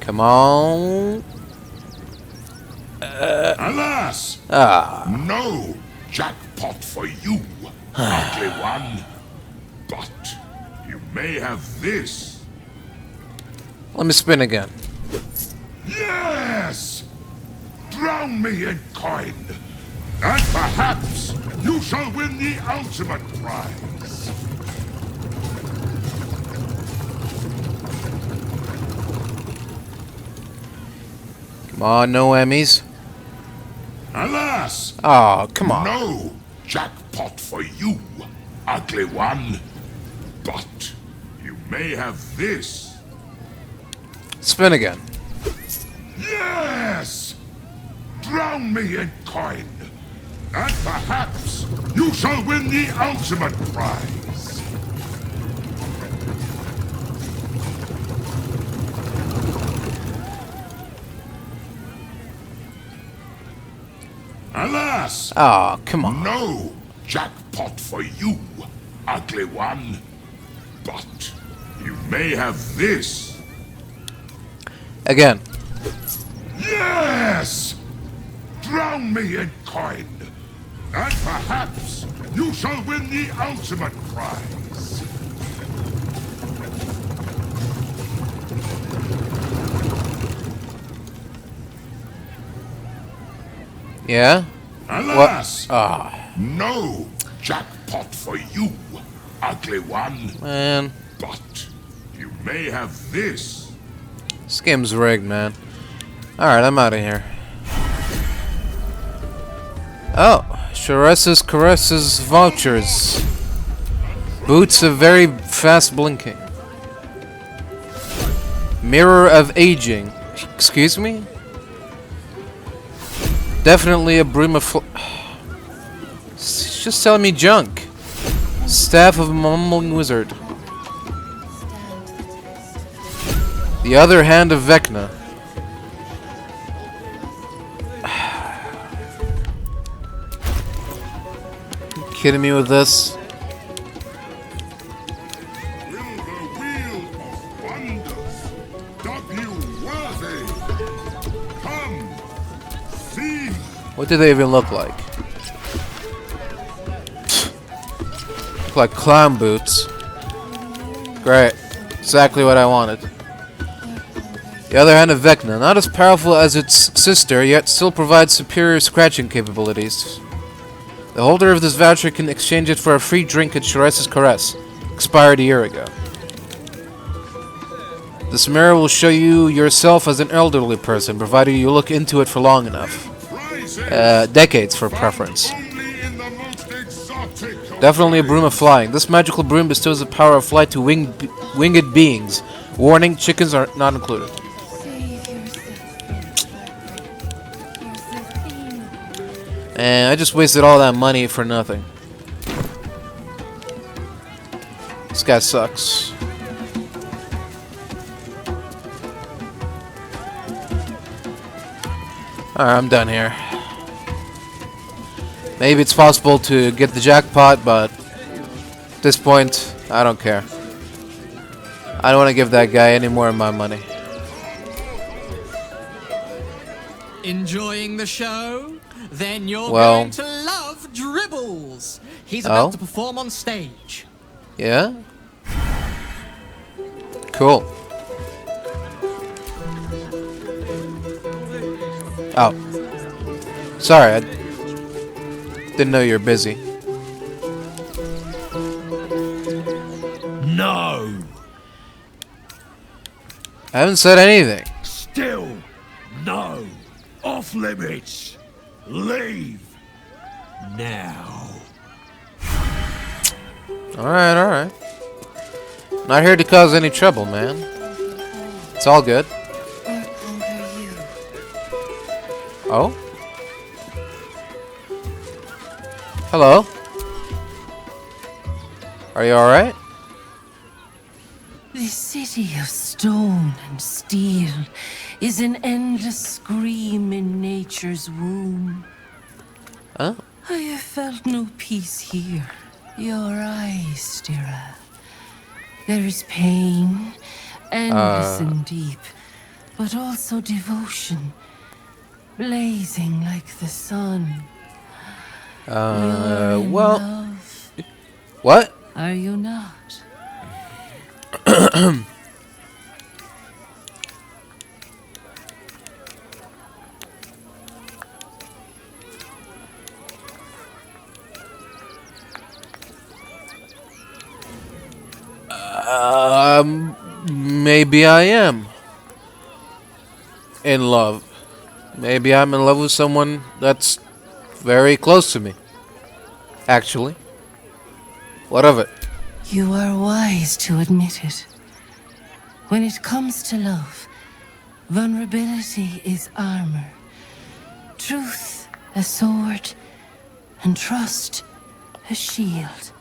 Come on. Alas! No jackpot for you, ugly one. But you may have this. Let me spin again. Yes! Drown me in coin, and perhaps you shall win the ultimate prize. Come on, no Emmys. Alas! Oh, come on. No jackpot for you, ugly one. But you may have this. Spin again. Yes! Drown me in coin, and perhaps you shall win the ultimate prize. Alas! Oh, come on. No jackpot for you, ugly one. But you may have this. Again. Yes! Drown me in coin, and perhaps you shall win the ultimate prize. Yeah? Alas! Ah. No jackpot for you, ugly one. Man. But you may have this. This game's rigged, man. Alright, I'm out of here. Oh, Caresses vouchers. Boots of very fast blinking. Mirror of aging. Excuse me? Definitely a broom of It's just telling me junk. Staff of a mumbling wizard. The other hand of Vecna. You kidding me with this? What do they even look like? Look like clown boots. Great. Exactly what I wanted. The other hand of Vecna, not as powerful as its sister, yet still provides superior scratching capabilities. The holder of this voucher can exchange it for a free drink at Shore's Caress, expired a year ago. This mirror will show you yourself as an elderly person, provided you look into it for long enough. Decades for preference. Definitely a broom of flying. This magical broom bestows the power of flight to winged beings. Warning, chickens are not included. And I just wasted all that money for nothing. This guy sucks. Alright, I'm done here. Maybe it's possible to get the jackpot, but at this point, I don't care. I don't want to give that guy any more of my money. Enjoying the show? Then you're Well. going to love Dribbles. He's about to perform on stage. Yeah? Cool. Oh. Sorry, I didn't know you were busy. No! I haven't said anything. Still no! Off limits! Leave! Now! Alright, alright. Not here to cause any trouble, man. It's all good. Oh? Hello? Are you alright? This city of stone and steel is an endless scream in nature's womb. Huh? I have felt no peace here. Your eyes, Stira. There is pain, endless and deep, but also devotion, blazing like the sun. You're in well... love. What? Are you not? Maybe I am in love. Maybe I'm in love with someone that's very close to me. Actually. What of it? You are wise to admit it. When it comes to love, vulnerability is armor. Truth, a sword, and trust, a shield.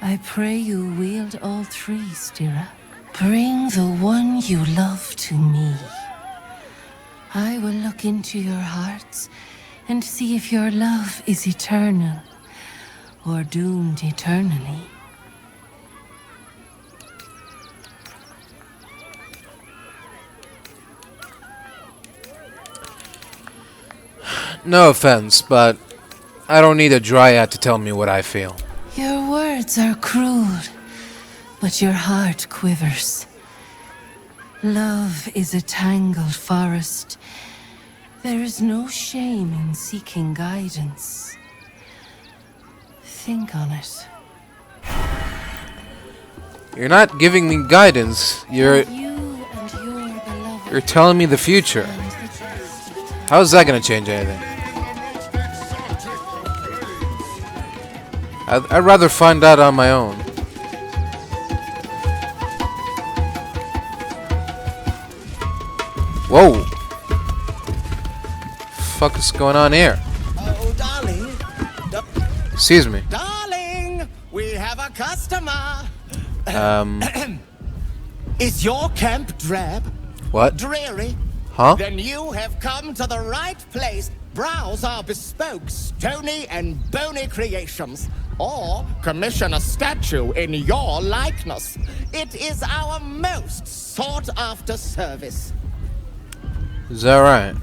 I pray you wield all three, Stira. Bring the one you love to me. I will look into your hearts and see if your love is eternal or doomed eternally. No offense, but I don't need a dryad to tell me what I feel. Your words are cruel, but your heart quivers. Love is a tangled forest. There is no shame in seeking guidance. Think on it. You're not giving me guidance. You're telling me the future. How is that going to change anything? I'd rather find out on my own. Whoa! Fuck is going on here? Oh, darling. Excuse me. Darling, we have a customer. Is your camp drab? What? Dreary? Huh? Then you have come to the right place. Browse our bespoke, stony and bony creations. Or commission a statue in your likeness. It is our most sought-after service. Is that right?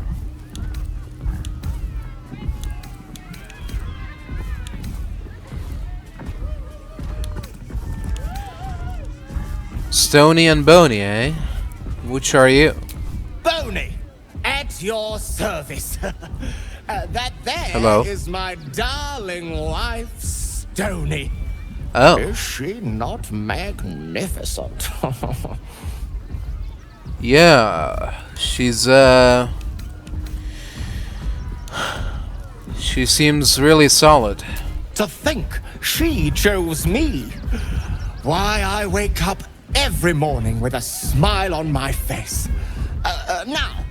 Stony and bony, eh? Which are you? Bony, at your service. That there Hello. is my darling wife, Stony. Oh. Is she not magnificent? Yeah, she's she seems really solid. To think she chose me. Why, I wake up every morning with a smile on my face. Now,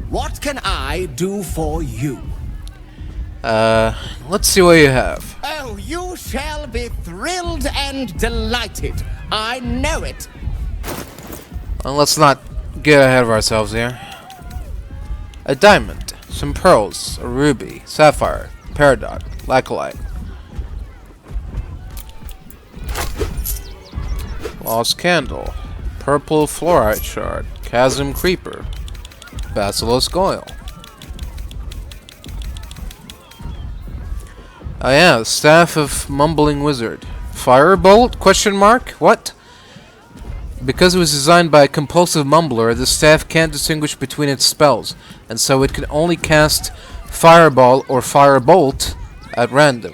what can I do for you? Let's see what you have. Oh, you shall be thrilled and delighted. I know it. Well, let's not get ahead of ourselves here. A diamond, some pearls, a ruby, sapphire, peridot, laccolite. Lost candle, purple fluorite shard, chasm creeper, basilisk oil. Oh yeah, staff of mumbling wizard. Firebolt? Question mark? What? Because it was designed by a compulsive mumbler, the staff can't distinguish between its spells, and so it can only cast Fireball or Firebolt at random.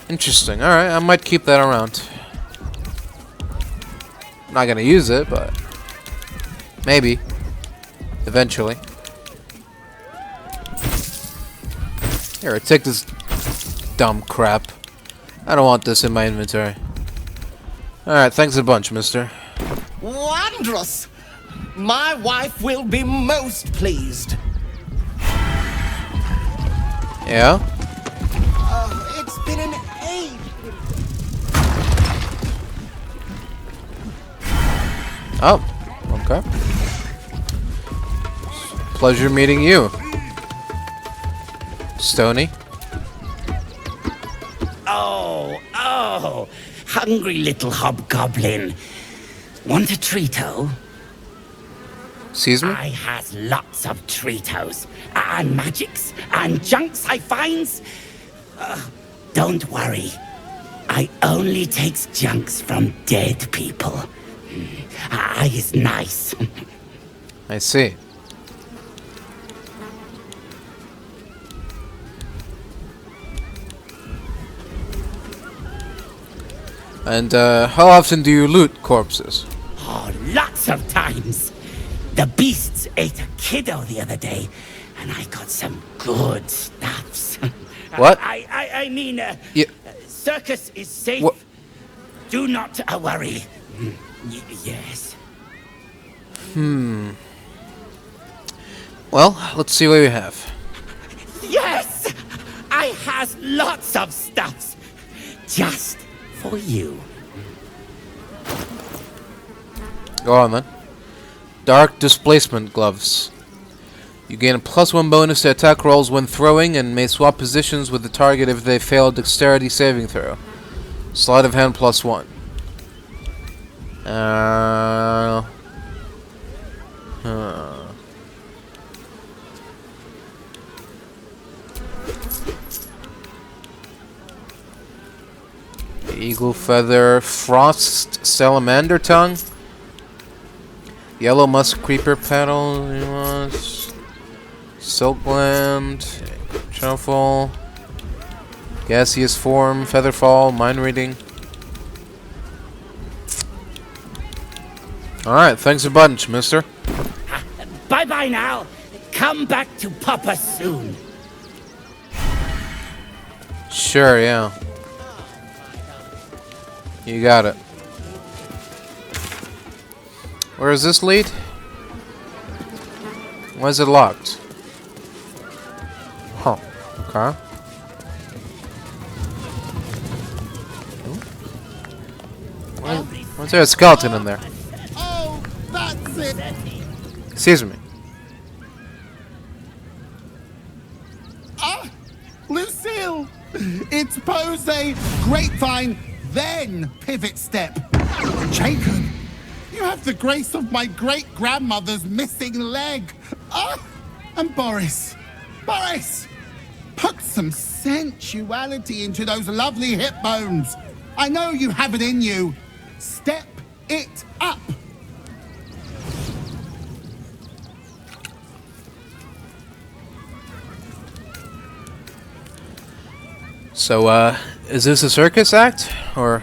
Interesting. Alright, I might keep that around. I'm not gonna use it, but maybe. Eventually. Here, take this dumb crap. I don't want this in my inventory. Alright, thanks a bunch, mister. Wondrous! My wife will be most pleased. Yeah? It's been an age. Oh, okay. Pleasure meeting you, Stony. Oh, hungry little hobgoblin. Want a treato? Excuse me? I has lots of treatos, and magics, and junks I finds. Don't worry. I only takes junks from dead people. I is nice. I see. And how often do you loot corpses? Oh, lots of times. The beasts ate a kiddo the other day, and I got some good stuffs. What? I mean, Yeah. Circus is safe. What? Do not worry. Yes. Well, let's see what we have. Yes! I has lots of stuffs. Just for you. Go on then. Dark Displacement Gloves. You gain a +1 bonus to attack rolls when throwing and may swap positions with the target if they fail a dexterity saving throw. Sleight of hand +1. Eagle Feather, Frost Salamander Tongue, Yellow Musk Creeper Petal, Silkland, Truffle, Gaseous Form, Featherfall, Mind Reading. Alright, thanks a bunch, mister. Bye-bye now. Come back to Papa soon. Sure, yeah. You got it. Where does this lead? Why is it locked? Huh. Okay. Why is there a skeleton in there? Oh, that's it. Excuse me. Ah, Lucille! It's pose grapevine, then pivot step. Jacob, you have the grace of my great-grandmother's missing leg. Ah, and Boris, put some sensuality into those lovely hip bones. I know you have it in you. Step it up. So, is this a circus act, or?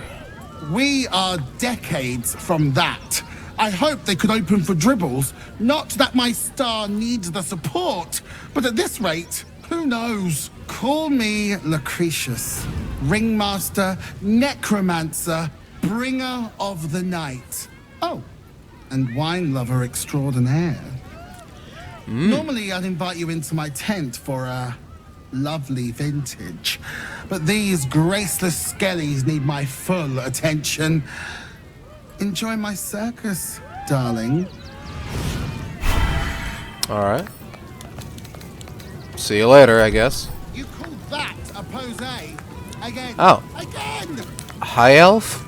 We are decades from that. I hope they could open for Dribbles. Not that my star needs the support, but at this rate, who knows? Call me Lucretius, ringmaster, necromancer, bringer of the night. Oh, and wine lover extraordinaire. Normally, I'd invite you into my tent for a lovely vintage, but these graceless skellies need my full attention. Enjoy my circus, darling. Alright. See you later, I guess. You call that a pose? Again. Oh. Again! High elf?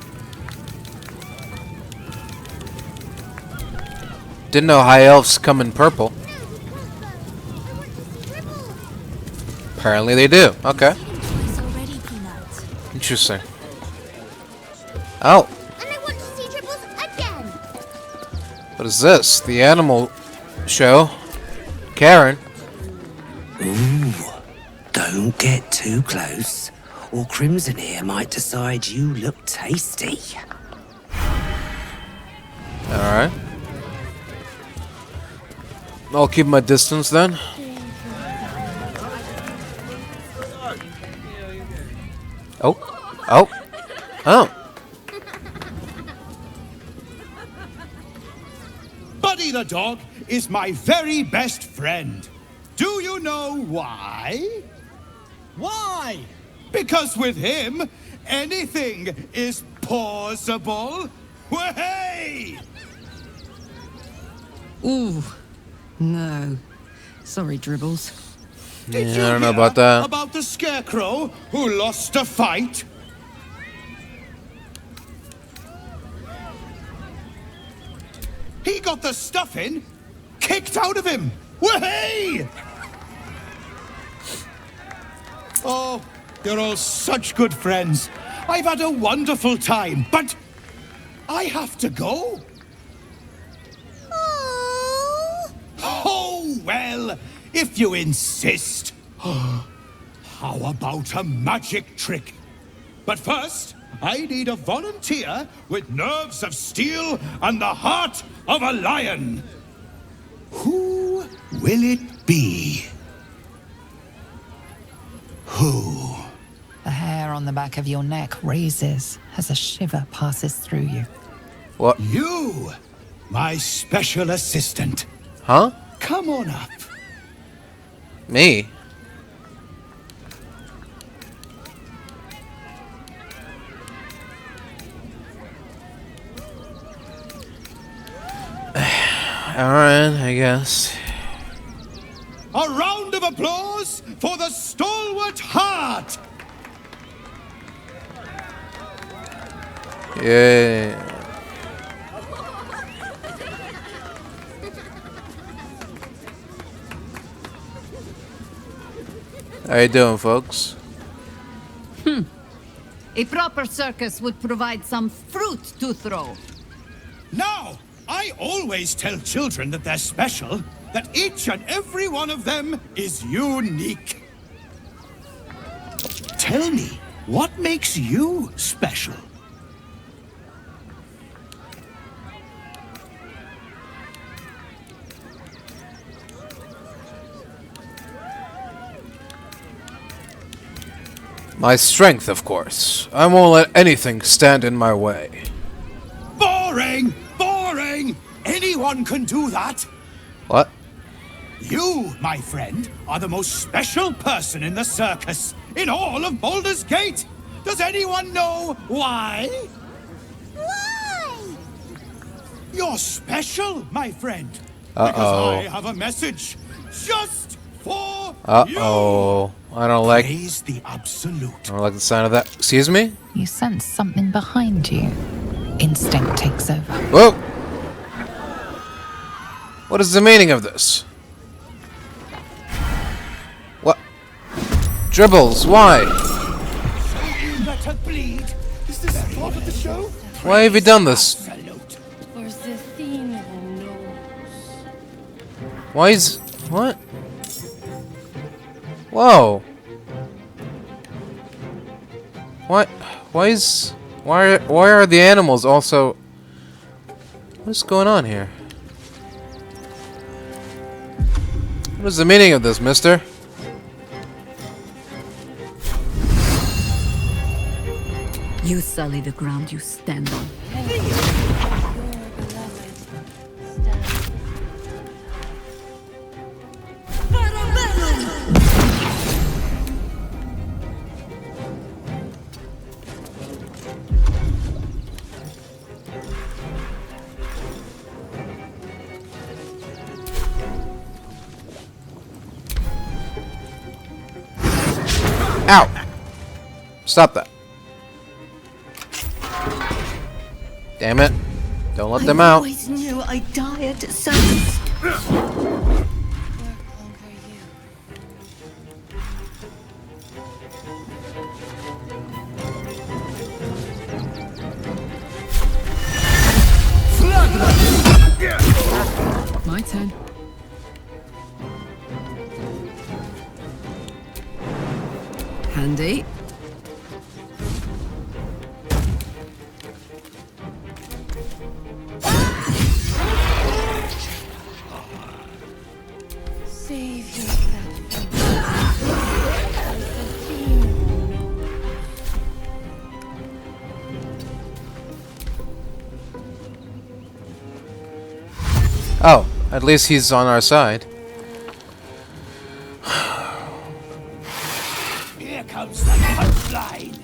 Didn't know high elves come in purple. Apparently they do. Okay. Interesting. Oh. And I want to see Dribbles again. What is this? The animal show? Karen. Ooh. Don't get too close, or Crimson here might decide you look tasty. Alright. I'll keep my distance then. Oh. Oh. Oh. Buddy the dog is my very best friend. Do you know why? Why? Because with him, anything is possible. Way! Ooh, no. Sorry, Dribbles. Did Yeah, you I don't know hear about that. about the scarecrow who lost a fight? He got the stuffing kicked out of him. Way! Oh, you're all such good friends. I've had a wonderful time, but I have to go. Oh, well, if you insist. How about a magic trick? But first, I need a volunteer with nerves of steel and the heart of a lion. Who will it be? Who? The hair on the back of your neck raises as a shiver passes through you. What? You, my special assistant. Huh? Come on up. Me? Alright, I guess. A round of applause for the stalwart heart! Yeah. How you doing, folks? A proper circus would provide some fruit to throw. Now, I always tell children that they're special, that each and every one of them is unique. Tell me, what makes you special? My strength, of course. I won't let anything stand in my way. Boring! Boring! Anyone can do that. What? You, my friend, are the most special person in the circus, in all of Baldur's Gate. Does anyone know why? Why? You're special, my friend. Uh-oh. Because I have a message just for Uh-oh. I don't like... Praise the absolute. I don't like the sound of that. Excuse me? You sense something behind you. Instinct takes over. Whoa! What is the meaning of this? What? Dribbles, why? Let her bleed. Is this part of the show? Why have you done this? For the thing who knows. Why is... What? Whoa! What? Why is... Why are the animals also... What's going on here? What is the meaning of this, mister? You sully the ground you stand on. Ow! Stop that. Damn it. Don't let them I out. always knew I'd die at a circus. turn. Handy. Save yourself. Oh, at least he's on our side. Here comes the punchline.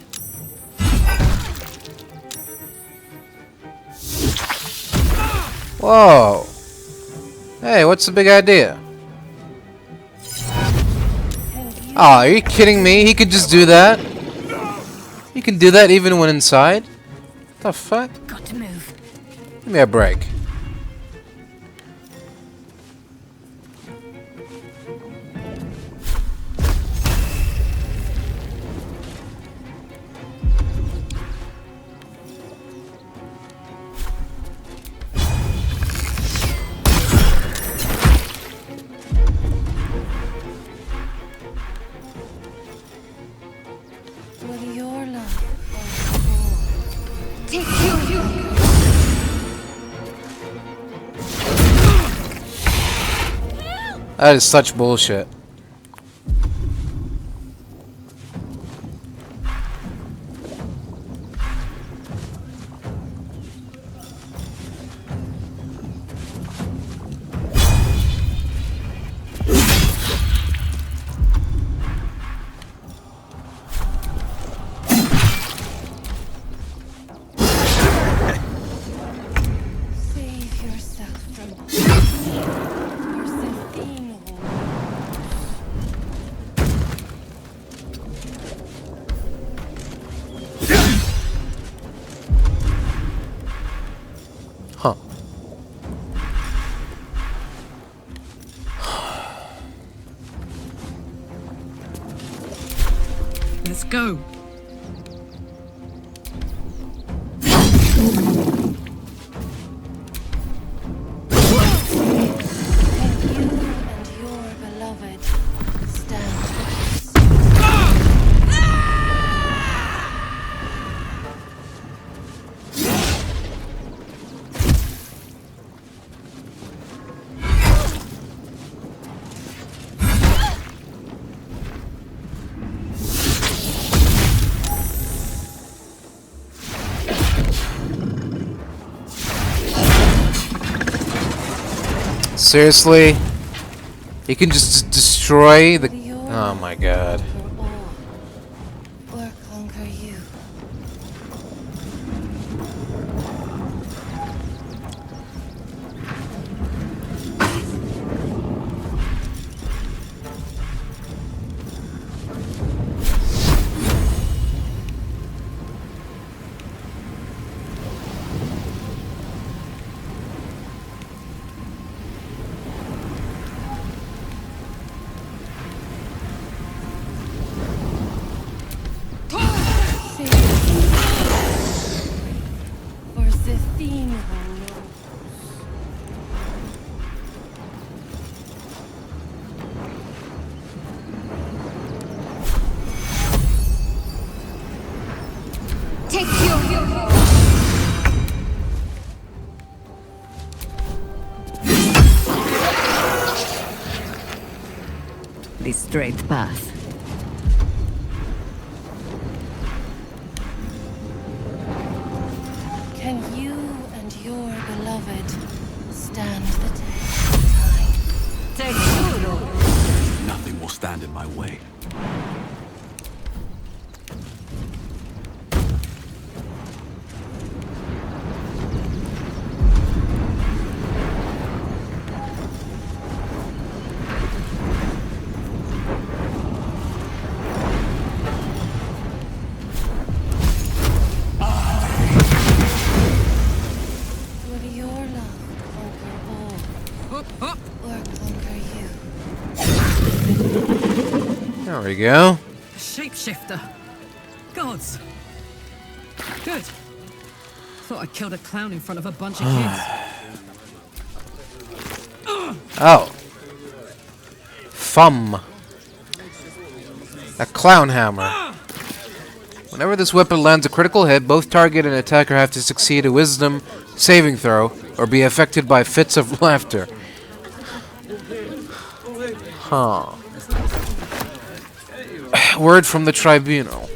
Whoa. Hey, what's the big idea? Oh, are you kidding me? He could just do that? He can do that even when inside? The fuck? Got to move. Give me a break. Will your love take you? That is such bullshit. Save yourself from Huh. Let's go. Seriously? He can just destroy the... Oh my god. or conquer you. The straight path. Can you and your beloved stand the test of time? Take two. Nothing will stand in my way. Will your love conquer all, or conquer you? There we go. Shapeshifter. Gods. Good. Thought I killed a clown in front of a bunch of kids. Oh. Thumb. A clown hammer. Whenever this weapon lands a critical hit, both target and attacker have to succeed a wisdom saving throw or be affected by fits of laughter. Huh. Word from the tribunal.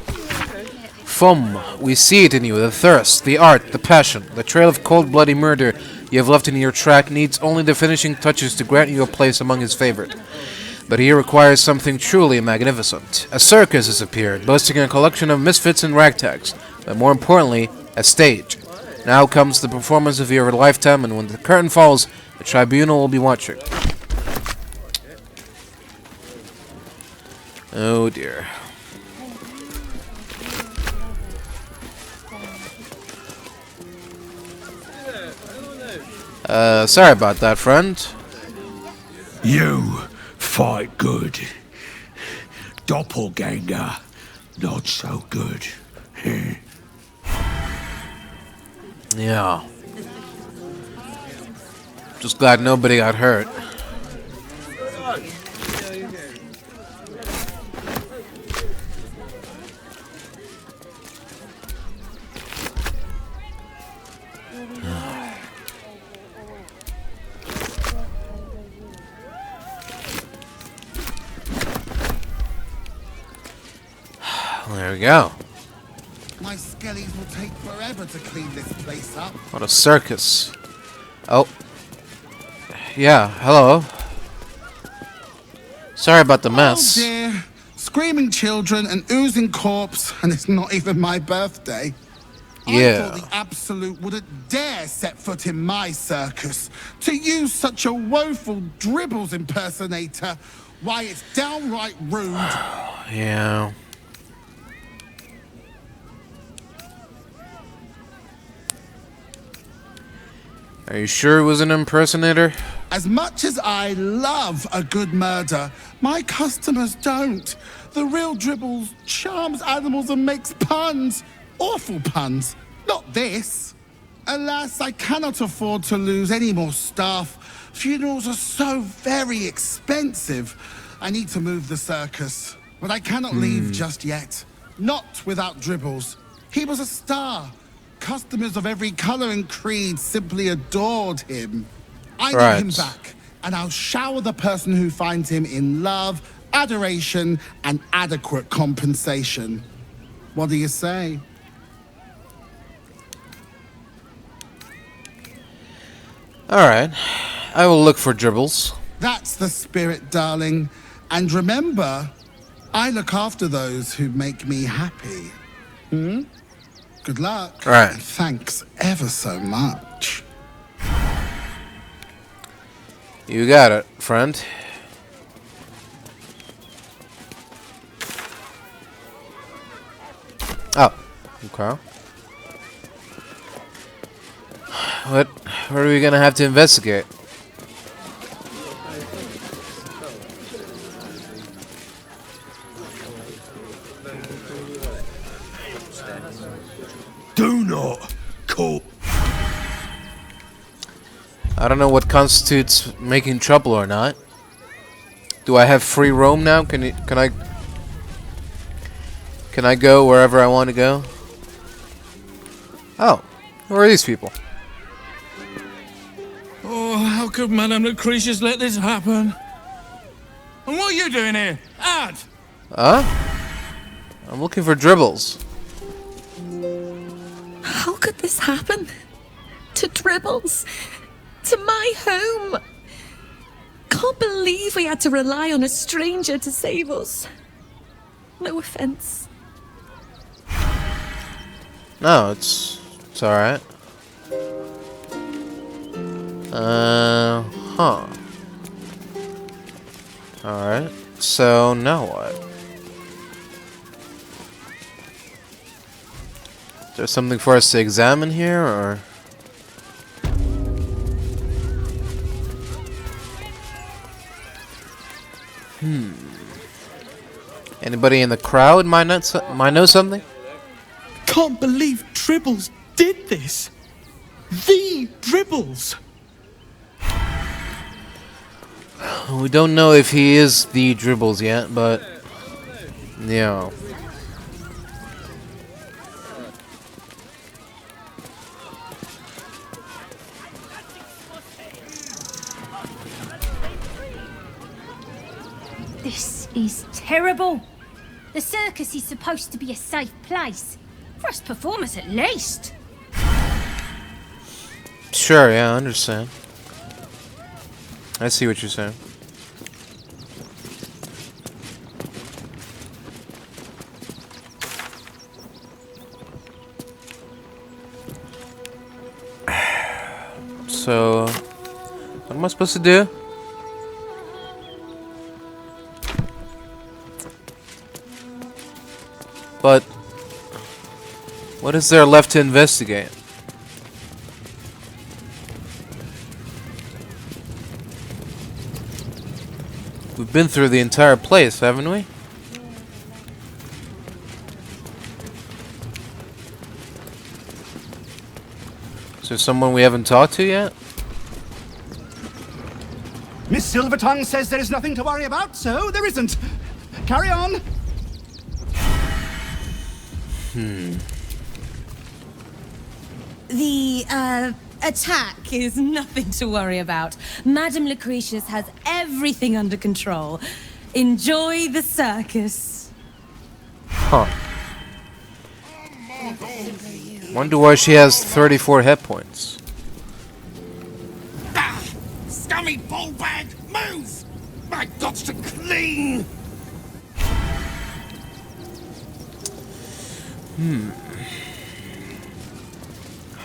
Thumb, we see it in you, the thirst, the art, the passion, the trail of cold bloody murder you have left in your track needs only the finishing touches to grant you a place among his favorite. But he requires something truly magnificent. A circus has appeared, boasting a collection of misfits and ragtags, but more importantly, a stage. Now comes the performance of your lifetime, and when the curtain falls, the tribunal will be watching. Oh dear. Sorry about that, friend. You fight good. Doppelganger, not so good. Yeah. Just glad nobody got hurt. There we go. My skellies will take forever to clean this place up. What a circus. Oh. Yeah, hello. Sorry about the mess. Oh dear. Screaming children, an oozing corpse, and it's not even my birthday. Yeah. I thought the Absolute wouldn't dare set foot in my circus. To use such a woeful Dribbles impersonator, why, it's downright rude. Yeah. Are you sure it was an impersonator? As much as I love a good murder, my customers don't. The real Dribbles charms animals and makes puns. Awful puns. Not this. Alas, I cannot afford to lose any more staff. Funerals are so very expensive. I need to move the circus. But I cannot leave just yet. Not without Dribbles. He was a star. Customers of every color and creed simply adored him. I need him back, and I'll shower the person who finds him in love, adoration, and adequate compensation. What do you say? Alright. I will look for Dribbles. That's the spirit, darling. And remember, I look after those who make me happy. Good luck. Right. And thanks ever so much. You got it, friend. Oh, okay. What are we gonna have to investigate? Do not call. I don't know what constitutes making trouble or not. Do I have free roam now? Can I go wherever I want to go? Oh, who are these people? Oh, how could Madame Lucretius let this happen? And what are you doing here? Ad! Huh? I'm looking for Dribbles. How could this happen? To Dribbles? To my home? Can't believe we had to rely on a stranger to save us. No offense. No, it's alright. Huh. Alright. So now what? Is there something for us to examine here, or? Anybody in the crowd might know something? Can't believe Dribbles did this. The Dribbles. We don't know if he is the Dribbles yet, but yeah. This is terrible. The circus is supposed to be a safe place. For us performers at least. Sure, yeah, I understand. I see what you're saying. So, what am I supposed to do? But what is there left to investigate? We've been through the entire place, haven't we? Is there someone we haven't talked to yet? Miss Silvertongue says there is nothing to worry about, so there isn't. Carry on. The, attack is nothing to worry about. Madame Lucretius has everything under control. Enjoy the circus. Huh. Wonder why she has 34 hit points. Ah, scummy ballbag, move! My God's to clean!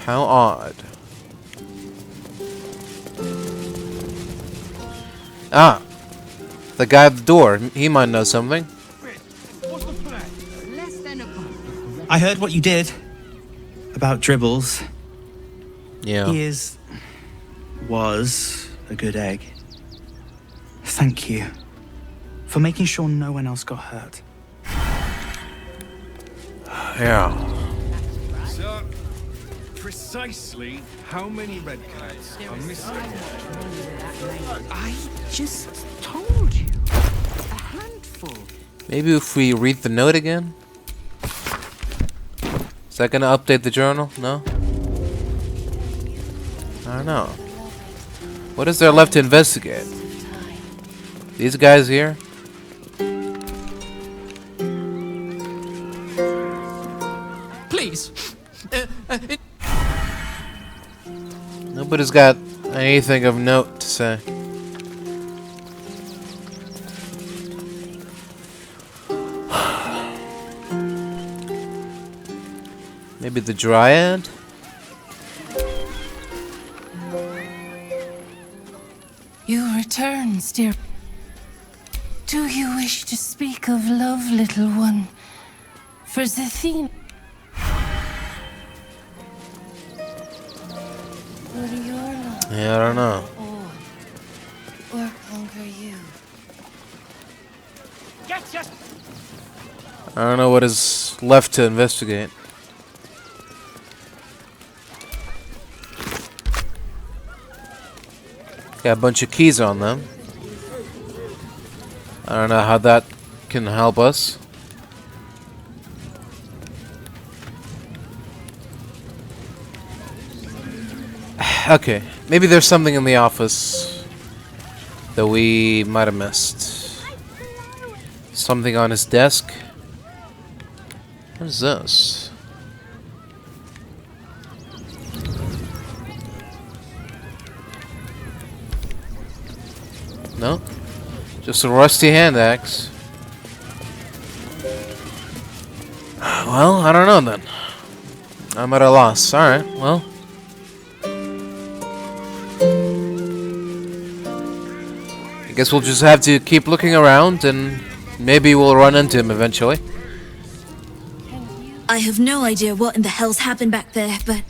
How odd. Ah, the guy at the door. He might know something. I heard what you did about Dribbles. Yeah. He was a good egg. Thank you for making sure no one else got hurt. Yeah. So, precisely how many red cats are missing? I just told you. A handful. Maybe if we read the note again? Is that gonna update the journal? No? I don't know. What is there left to investigate? These guys here? Please. Nobody's got anything of note to say. Maybe the Dryad? You return, dear. Do you wish to speak of love, little one? For the theme. What are your love? Yeah, I don't know. Or conquer you? I don't know what is left to investigate. Got a bunch of keys on them. I don't know how that can help us. Okay, maybe there's something in the office that we might have missed. Something on his desk. What is this? No? Just a rusty hand axe. Well, I don't know then. I'm at a loss. Alright, well. I guess we'll just have to keep looking around and maybe we'll run into him eventually. I have no idea what in the hell's happened back there, but...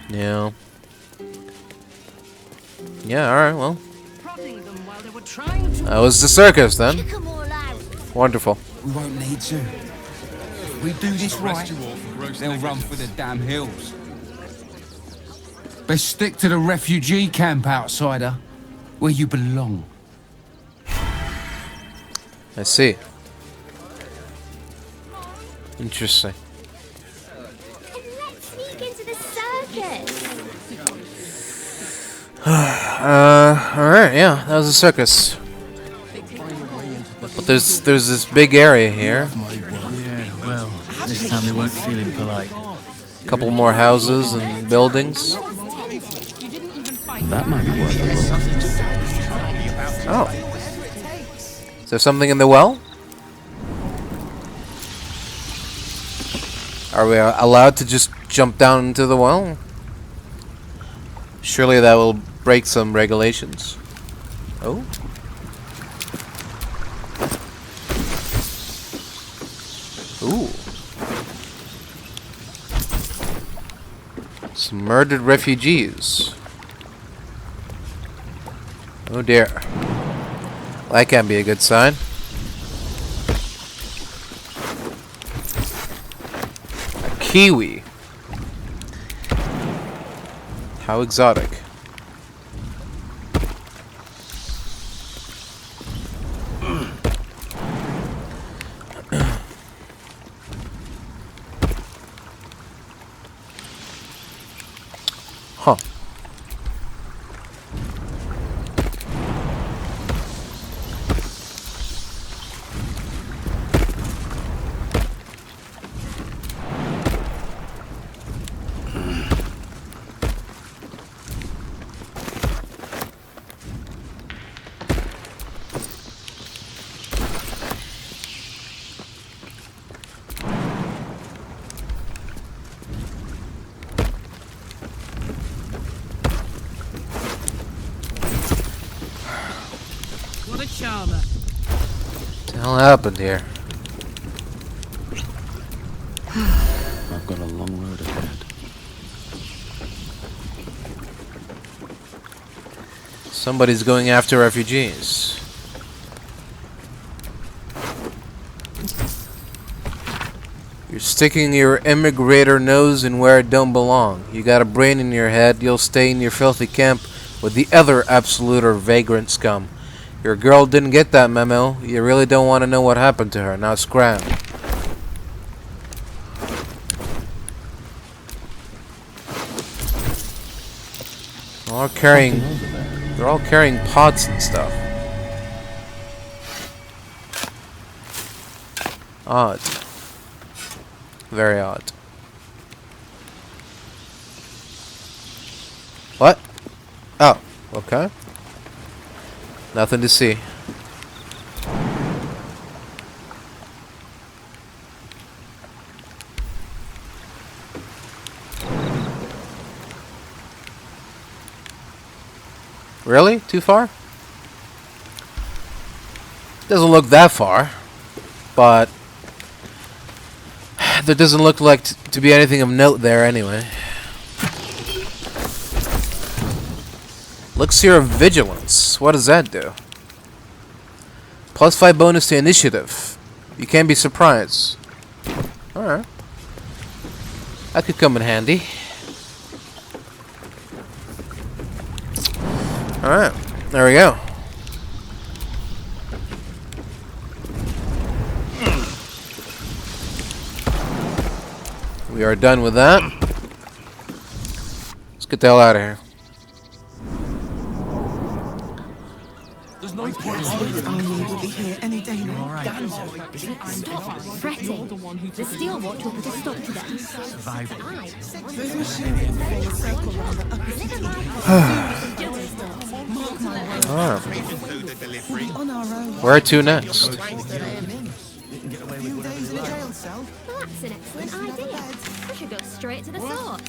Yeah. Yeah, alright, well. That was the circus then. Wonderful. We won't need to. If we do this right, they'll run for the damn hills. Best stick to the refugee camp, outsider. Where you belong. I see. Interesting. Let's sneak into the circus. Alright, yeah, that was a circus. But there's this big area here. Yeah, well, this time they weren't feeling polite. Couple more houses and buildings. That might be worth it. Oh. Is there something in the well? Are we allowed to just jump down into the well? Surely that will break some regulations. Oh? Ooh. Some murdered refugees. Oh dear. That can't be a good sign. A kiwi. How exotic. Huh. What a charmer. What the hell happened here? I've got a long road ahead. Somebody's going after refugees. You're sticking your immigrator nose in where it don't belong. You got a brain in your head, you'll stay in your filthy camp with the other absolute or vagrant scum. Your girl didn't get that memo. You really don't want to know what happened to her. Now scram. They're all carrying pots and stuff. Odd. Very odd. What? Oh, okay. Nothing to see. Really? Too far? Doesn't look that far, but there doesn't look like to be anything of note there anyway. Elixir of Vigilance. What does that do? +5 bonus to initiative. You can't be surprised. Alright. That could come in handy. Alright. There we go. We are done with that. Let's get the hell out of here. There's no point. We'll be here any day now. Stop fretting. The Steel Watch will put a stop to them. Those machines form a circle around the upper city. Mark my words. We'll be on our own. Where to next? That's an excellent idea. We should go straight to the source.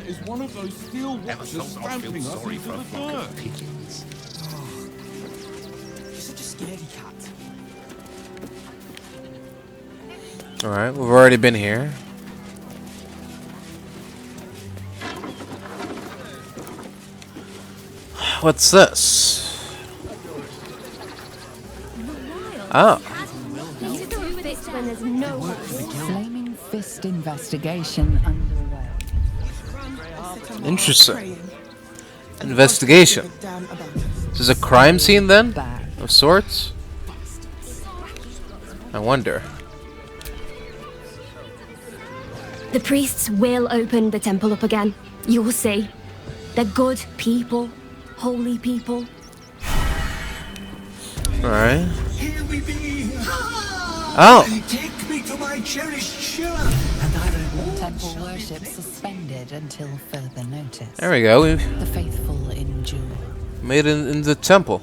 Is one of those steel watchers ramping us into the dirt. You're such a scaredy cat. Alright, we've already been here. What's this? Oh. Flaming Fist investigation underway. Interesting. Investigation. This is a crime scene then? Of sorts? I wonder. The priests will open the temple up again. You will see. They're good people. Holy people. Alright. Oh! Take me to my cherished Shire, and I reward temple worship suspended until further notice. There we go. The faithful endure. Made it in the temple.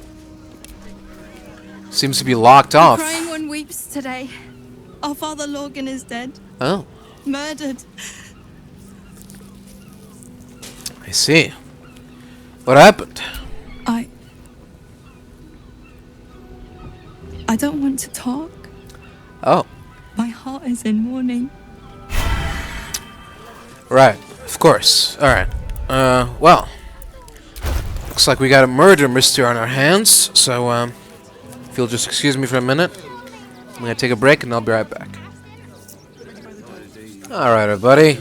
Seems to be locked off. The crying one weeps today. Our father Lorgan is dead. Oh. Murdered. I see. What happened? I don't want to talk. Oh. My heart is in mourning. Right. Of course. Alright. Well. Looks like we got a murder mystery on our hands, so, if you'll just excuse me for a minute, I'm gonna take a break and I'll be right back. Alright, everybody.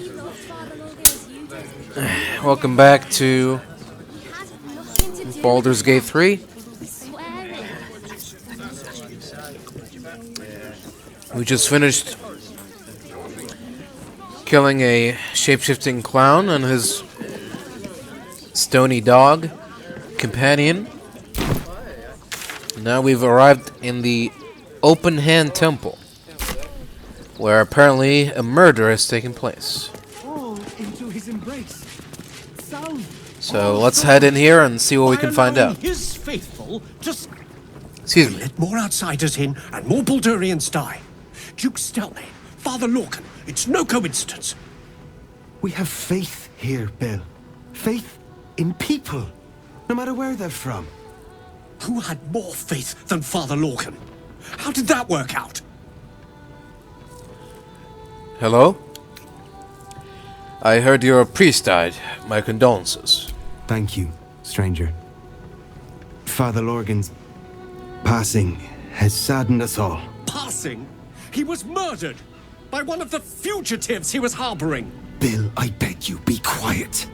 Welcome back to Baldur's Gate 3. We just finished killing a shape-shifting clown and his stony dog companion. Now we've arrived in the Open Hand Temple, where apparently a murder has taken place. Into his embrace. So let's head in here and see what we can find out. His faithful just excuse me. Let more outsiders in and more Baldurians die. Duke Stelmane, Father Lorcan, it's no coincidence. We have faith here, Bill. Faith in people, no matter where they're from. Who had more faith than Father Lorcan? How did that work out? Hello? I heard your priest died. My condolences. Thank you, stranger. Father Lorgan's passing has saddened us all. Passing? He was murdered by one of the fugitives he was harboring. Bill, I beg you, be quiet.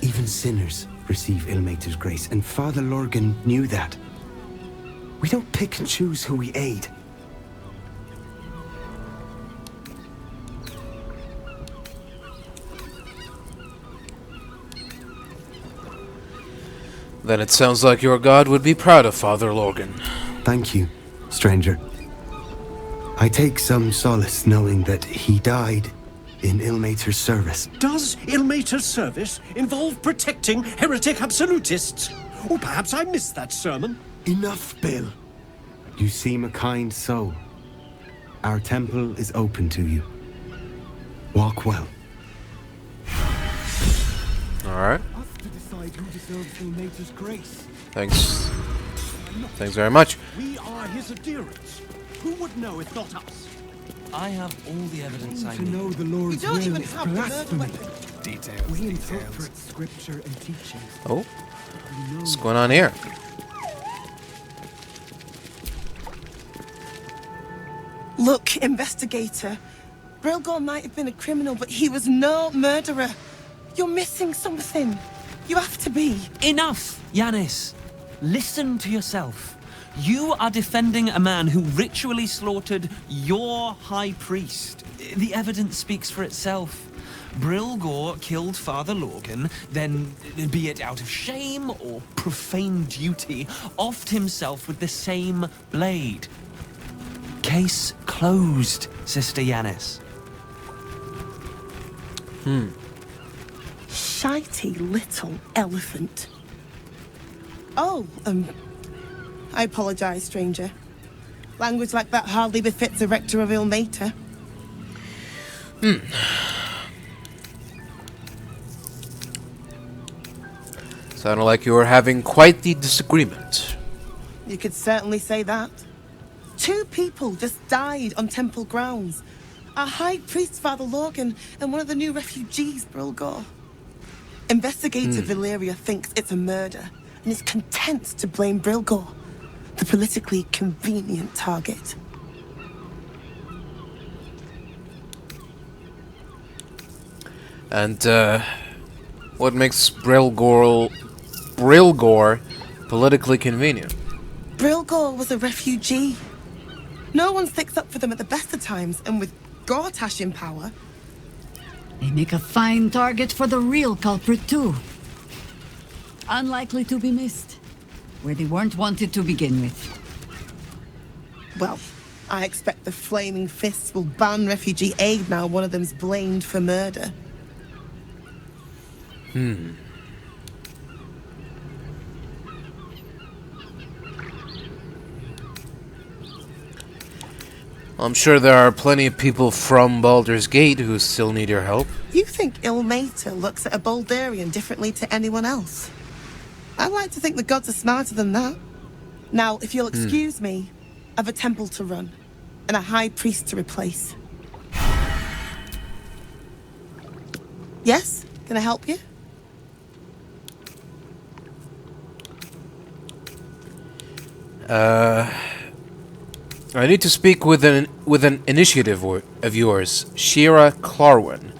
Even sinners receive Ilmater's grace, and Father Lorgan knew that. We don't pick and choose who we aid. Then it sounds like your god would be proud of Father Lorgan. Thank you, stranger. I take some solace knowing that he died in Ilmater's service. Does Ilmater's service involve protecting heretic absolutists? Or perhaps I missed that sermon. Enough, Bill. You seem a kind soul. Our temple is open to you. Walk well. Alright. To decide who deserves Ilmater's grace. Thanks. Thanks very much. We are his adherents. Who would know if not us? I have all the evidence I need. know the Lord's You don't will even is have the blasphemy. Details. We interpret scripture and teachings. Oh. What's going on here? Look, investigator. Brilgor might have been a criminal, but he was no murderer. You're missing something. You have to be. Enough, Yanis. Listen to yourself. You are defending a man who ritually slaughtered your high priest. The evidence speaks for itself. Brilgor killed Father Lorgan, then, be it out of shame or profane duty, offed himself with the same blade. Case closed, Sister Yanis. Shitey little elephant. Oh, I apologize, stranger. Language like that hardly befits a rector of Ilmater. Sounded like you were having quite the disagreement. You could certainly say that. 2 people just died on temple grounds. Our high priest, Father Lorgan, and one of the new refugees, Brilgor. Investigator Valeria thinks it's a murder and is content to blame Brilgor, the politically convenient target. And, what makes Brilgor Politically convenient. Brilgor was a refugee. No one sticks up for them at the best of times, and with Gortash in power... They make a fine target for the real culprit, too. Unlikely to be missed, where they weren't wanted to begin with. Well, I expect the Flaming Fists will ban refugee aid now one of them's blamed for murder. I'm sure there are plenty of people from Baldur's Gate who still need your help. You think Ilmater looks at a Baldurian differently to anyone else? I like to think the gods are smarter than that. Now, if you'll excuse me, I've a temple to run, and a high priest to replace. Yes? Can I help you? I need to speak with an initiative of yours, Shira Clarwin.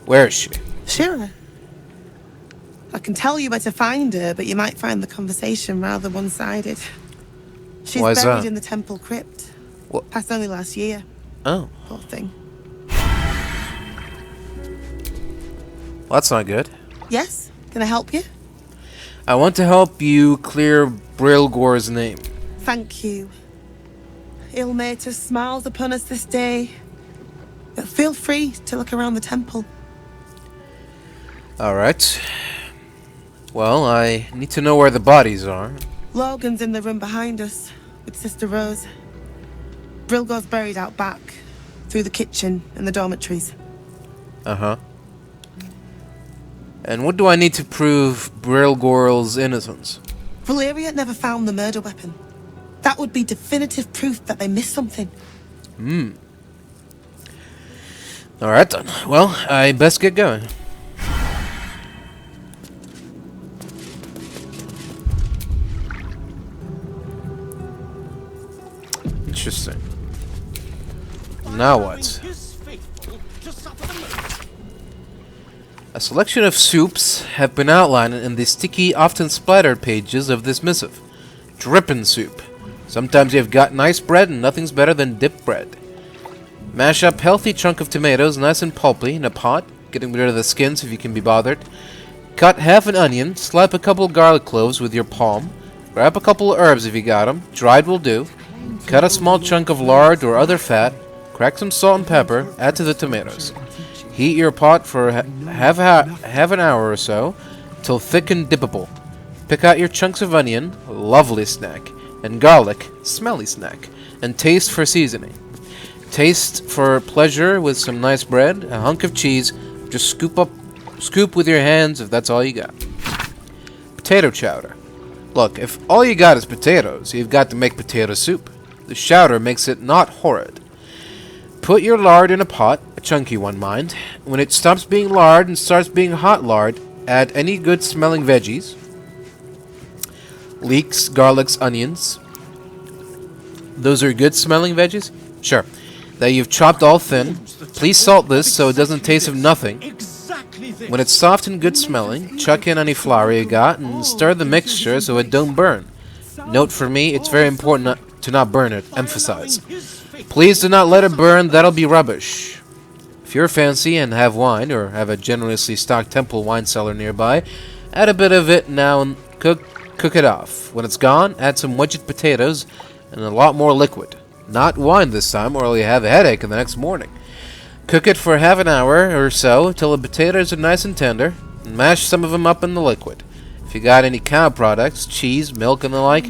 Where is she? Shira? I can tell you where to find her, but you might find the conversation rather one-sided. She's Why is buried that? in the temple crypt. What? Passed only last year. Oh. Poor thing. Well, that's not good. Yes? Can I help you? I want to help you clear Brilgor's name. Thank you. Ilmater smiles upon us this day. But feel free to look around the temple. Alright. Well, I need to know where the bodies are. Logan's in the room behind us, with Sister Rose. Brilgor's buried out back, through the kitchen and the dormitories. Uh-huh. And what do I need to prove Brilgor's innocence? Valeria never found the murder weapon. That would be definitive proof that they missed something. Alright then. Well, I best get going. Interesting. Now what? A selection of soups have been outlined in the sticky, often splattered pages of this missive. Drippin' soup. Sometimes you've got nice bread and nothing's better than dip bread. Mash up healthy chunk of tomatoes, nice and pulpy, in a pot, getting rid of the skins if you can be bothered. Cut half an onion, slap a couple garlic cloves with your palm, grab a couple of herbs if you got 'em, dried will do. Cut a small chunk of lard or other fat, crack some salt and pepper, add to the tomatoes. Heat your pot for half an hour or so, till thick and dippable. Pick out your chunks of onion, lovely snack, and garlic, smelly snack, and taste for seasoning. Taste for pleasure with some nice bread, a hunk of cheese, just scoop with your hands if that's all you got. Potato chowder. Look, if all you got is potatoes, you've got to make potato soup. The chowder makes it not horrid. Put your lard in a pot, a chunky one, mind. When it stops being lard and starts being hot lard, add any good smelling veggies. Leeks, garlics, onions. Those are good smelling veggies? Sure. That you've chopped all thin. Please salt this so it doesn't taste of nothing. When it's soft and good smelling, chuck in any flour you got and stir the mixture so it don't burn. Note for me, it's very important to not burn it. Emphasize. Please do not let it burn, that'll be rubbish. If you're fancy and have wine, or have a generously stocked temple wine cellar nearby, add a bit of it now and cook it off. When it's gone, add some wedged potatoes and a lot more liquid. Not wine this time, or you'll have a headache in the next morning. Cook it for half an hour or so till the potatoes are nice and tender, and mash some of them up in the liquid. If you got any cow products, cheese, milk, and the like,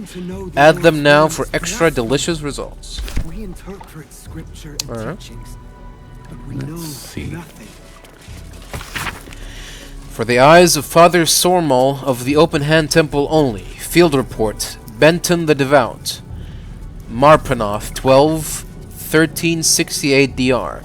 add them now for extra delicious results. We interpret scripture and teachings, but we know nothing. For the eyes of Father Sormal of the Open Hand Temple only. Field report. Benton the Devout. Marpanoth, 1368 DR.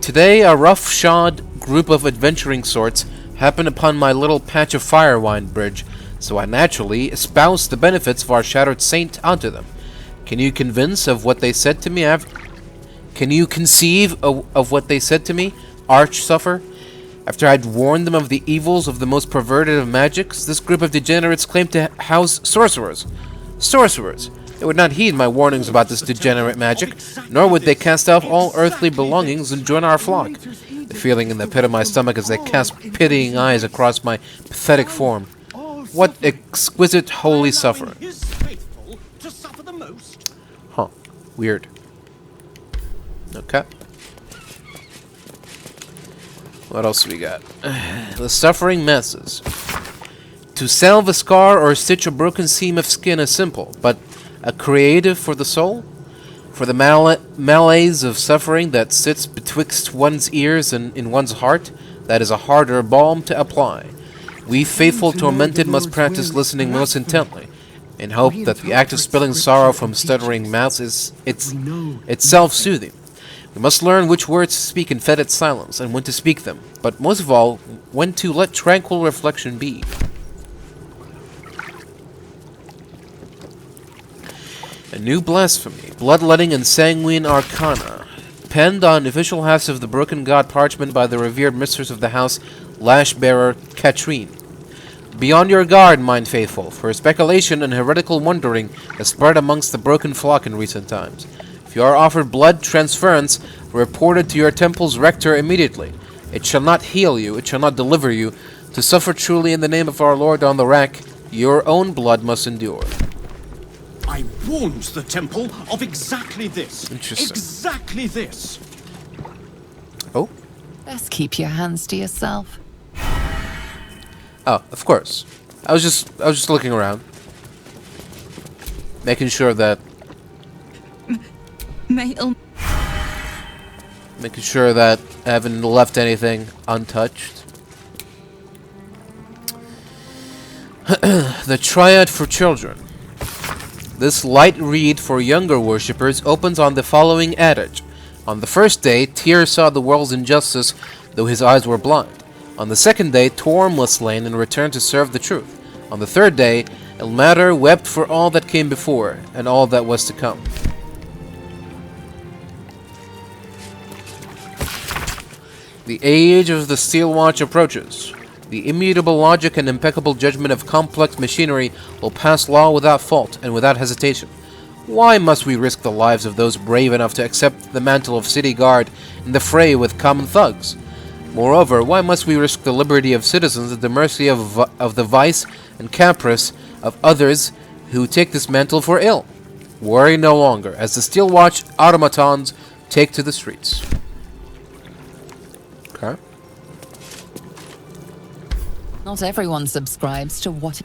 Today a roughshod group of adventuring sorts happened upon my little patch of Firewind bridge, so I naturally espoused the benefits of our shattered saint onto them. Can you conceive of what they said to me, Arch Suffer? After I'd warned them of the evils of the most perverted of magics, this group of degenerates claimed to house sorcerers. Sorcerers! They would not heed my warnings about this degenerate magic, nor would they cast off all earthly belongings and join our flock. The feeling in the pit of my stomach as they cast pitying eyes across my pathetic form. What exquisite holy suffering. Huh. Weird. Okay. What else we got? The suffering masses. To salve a scar or stitch a broken seam of skin is simple, but a creative for the soul? For the malaise of suffering that sits betwixt one's ears and in one's heart, that is a harder balm to apply. We faithful tormented must practice listening most intently, in hope that the act of spilling sorrow from stuttering mouths is itself soothing. We must learn which words to speak in fetid silence, and when to speak them, but most of all, when to let tranquil reflection be. A new blasphemy, bloodletting and sanguine arcana, penned on official halves of the broken god parchment by the revered mistress of the house, lash-bearer Katrine. Be on your guard, mind faithful, for speculation and heretical wondering has spread amongst the broken flock in recent times. If you are offered blood transference, report it to your temple's rector immediately. It shall not heal you, it shall not deliver you. To suffer truly in the name of our Lord on the rack, your own blood must endure. I warned the temple of exactly this. Interesting. Exactly this. Oh? Best keep your hands to yourself. Oh, of course. I was just looking around. Making sure that making sure that I haven't left anything untouched. The Triad for Children. This light read for younger worshippers opens on the following adage. On the first day, Tyr saw the world's injustice, though his eyes were blind. On the second day, Torm was slain and returned to serve the truth. On the third day, Ilmater wept for all that came before, and all that was to come. The age of the Steel Watch approaches. The immutable logic and impeccable judgment of complex machinery will pass law without fault and without hesitation. Why must we risk the lives of those brave enough to accept the mantle of city guard in the fray with common thugs? Moreover, why must we risk the liberty of citizens at the mercy of the vice and caprice of others who take this mantle for ill? Worry no longer, as the Steel Watch automatons take to the streets. Okay. Not everyone subscribes to what...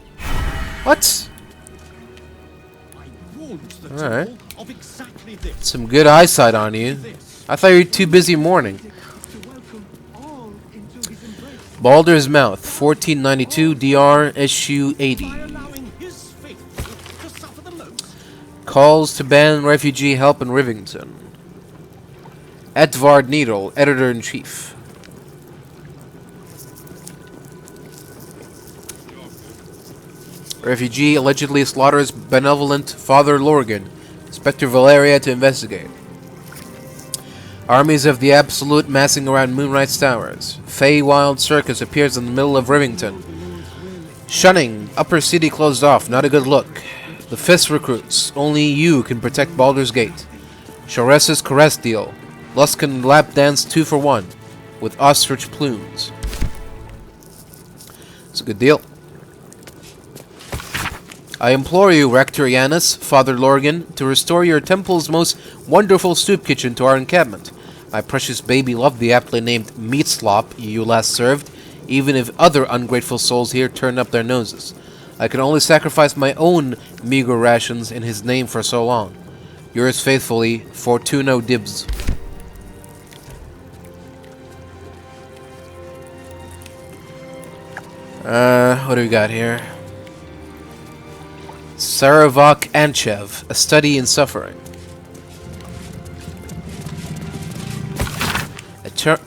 What? Alright. Some good eyesight on you. I thought you were too busy mourning. Baldur's Mouth, 1492 DR SU 80. Calls to ban refugee help in Rivington. Edvard Needle, Editor-in-Chief. Refugee allegedly slaughters benevolent Father Lorgan. Inspector Valeria to investigate. Armies of the Absolute massing around Moonright's towers. Feywild Circus appears in the middle of Rivington. Shunning. Upper city closed off. Not a good look. The Fist recruits. Only you can protect Baldur's Gate. Shores's Caress deal. Luskan lap dance 2 for 1. With ostrich plumes. It's a good deal. I implore you, Rector Yanis, Father Lorgan, to restore your temple's most wonderful soup kitchen to our encampment. My precious baby loved the aptly named meat slop you last served, even if other ungrateful souls here turn up their noses. I can only sacrifice my own meager rations in his name for so long. Yours faithfully, Fortuno Dibs. What do we got here? Saravak Anchev, A Study in Suffering.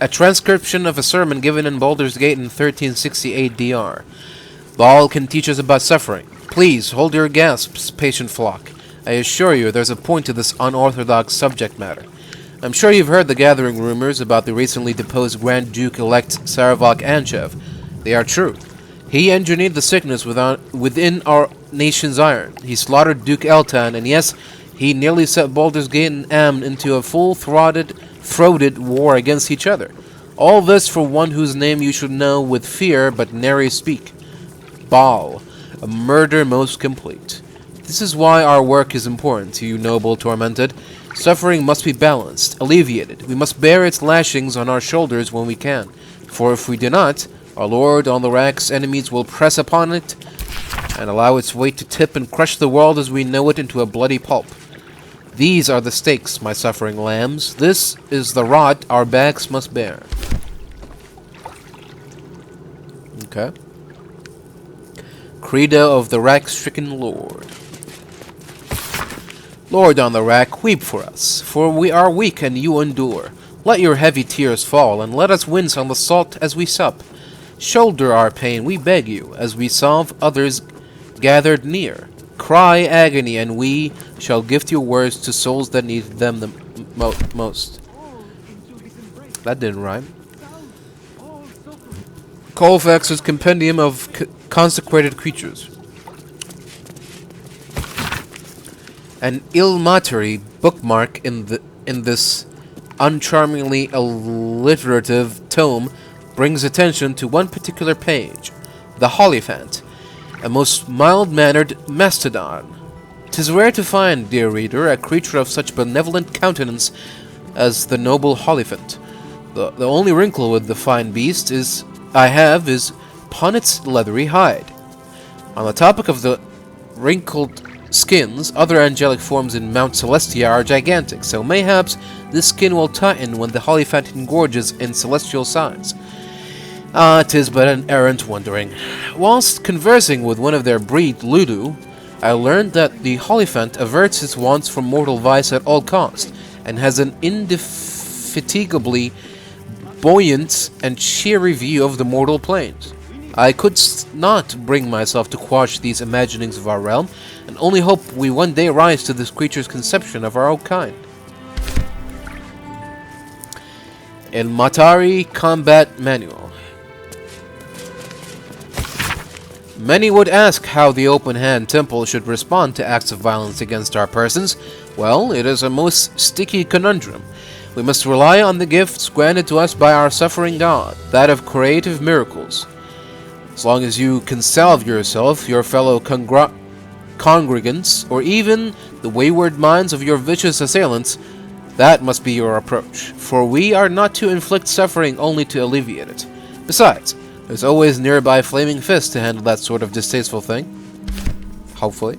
A transcription of a sermon given in Baldur's Gate in 1368 DR. Baal can teach us about suffering. Please, hold your gasps, patient flock. I assure you there's a point to this unorthodox subject matter. I'm sure you've heard the gathering rumors about the recently deposed Grand Duke-elect Saravok Anshev. They are true. He engineered the sickness within our nation's iron. He slaughtered Duke Eltan, and yes, he nearly set Baldur's Gate and Amn into a full-throated war against each other. All this for one whose name you should know with fear, but nary speak. Baal, a murder most complete. This is why our work is important to you, noble tormented. Suffering must be balanced, alleviated. We must bear its lashings on our shoulders when we can. For if we do not, our Lord on the Rack's enemies will press upon it and allow its weight to tip and crush the world as we know it into a bloody pulp. These are the stakes, my suffering lambs. This is the rot our backs must bear. Okay. Credo of the Rack-stricken Lord. Lord on the Rack, weep for us, for we are weak and you endure. Let your heavy tears fall, and let us wince on the salt as we sup. Shoulder our pain, we beg you, as we solve others gathered near. Cry agony, and we shall gift your words to souls that need them the most. That didn't rhyme. Colfax's Compendium of Consecrated Creatures. An ill-matery bookmark in this uncharmingly alliterative tome brings attention to one particular page, the Hollyphant, a most mild-mannered mastodon. 'Tis rare to find, dear reader, a creature of such benevolent countenance as the noble Hollyphant. The only wrinkle with the fine beast is upon its leathery hide. On the topic of the wrinkled skins, other angelic forms in Mount Celestia are gigantic, so mayhaps this skin will tighten when the Hollyphant engorges in celestial size. Ah, 'tis but an errant wondering. Whilst conversing with one of their breed, Ludu, I learned that the Hollyphant averts his wants from mortal vice at all cost, and has an indefatigably buoyant and cheery view of the mortal planes. I could not bring myself to quash these imaginings of our realm, and only hope we one day rise to this creature's conception of our own kind. El Matari Combat Manual. Many would ask how the Open Hand Temple should respond to acts of violence against our persons. Well, it is a most sticky conundrum. We must rely on the gifts granted to us by our suffering God, that of creative miracles. As long as you can salve yourself, your fellow congregants, or even the wayward minds of your vicious assailants, that must be your approach. For we are not to inflict suffering, only to alleviate it. Besides, there's always nearby Flaming Fist to handle that sort of distasteful thing. Hopefully.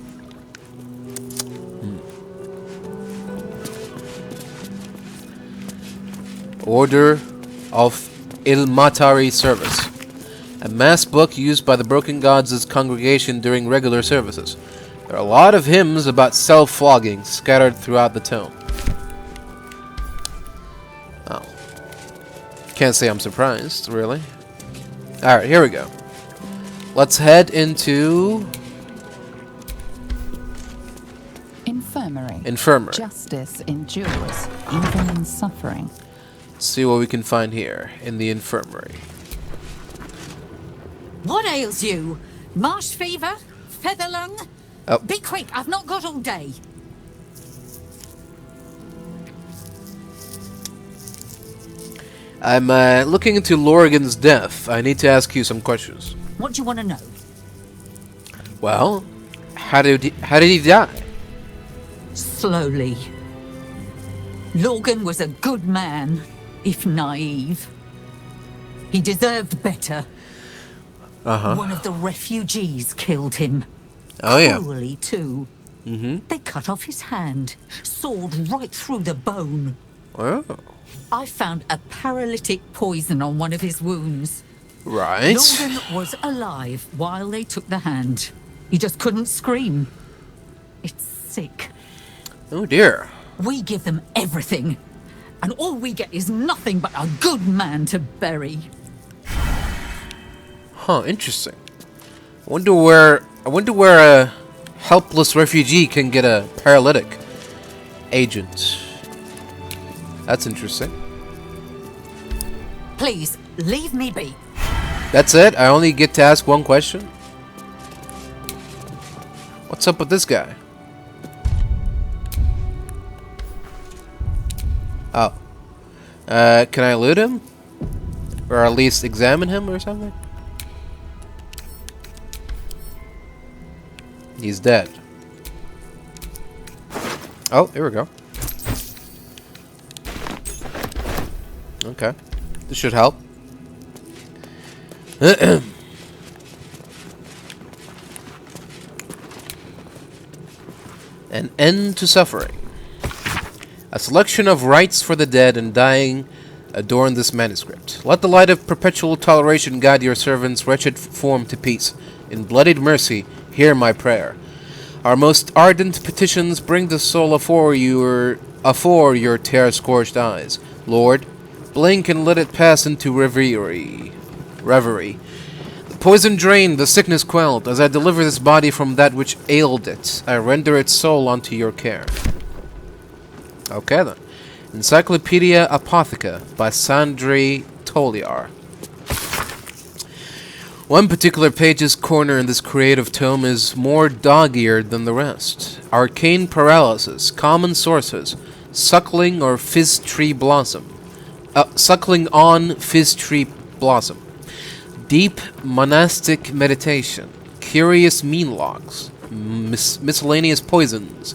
Order of Ilmatari Service. A mass book used by the Broken Gods' congregation during regular services. There are a lot of hymns about self-flogging scattered throughout the tome. Oh. Can't say I'm surprised, really. Alright, here we go. Let's head into... Infirmary. Justice endures, even in suffering. Let's see what we can find here in the infirmary. What ails you? Marsh fever? Feather lung? Oh. Be quick, I've not got all day. I'm looking into Lorgan's death. I need to ask you some questions. What do you want to know? Well, how did he die? Slowly. Lorgan was a good man, if naive. He deserved better. One of the refugees killed him. Oh, yeah. Cruelly, too. They cut off his hand, sawed right through the bone. Oh. I found a paralytic poison on one of his wounds. Right. Lorgan was alive while they took the hand. He just couldn't scream. It's sick. Oh, dear. We give them everything, and all we get is nothing but a good man to bury. Huh, interesting. I wonder where a helpless refugee can get a paralytic agent. That's interesting. Please, leave me be. That's it? I only get to ask one question? What's up with this guy? Oh. Can I loot him? Or at least examine him or something? He's dead. Oh, here we go. Okay. This should help. An end to suffering. A selection of rites for the dead and dying adorn this manuscript. Let the light of perpetual toleration guide your servant's wretched form to peace. In bloodied mercy, hear my prayer. Our most ardent petitions bring the soul afore your tear-scorched eyes. Lord, blink and let it pass into reverie. The poison drained, the sickness quelled. As I deliver this body from that which ailed it, I render its soul unto your care. Okay then. Encyclopedia Apotheca by Sandri Toliar. One particular page's corner in this creative tome is more dog-eared than the rest. Arcane paralysis, common sources, suckling or fizz tree blossom. Suckling on fizz tree blossom. Deep monastic meditation. Curious mean logs. Miscellaneous poisons.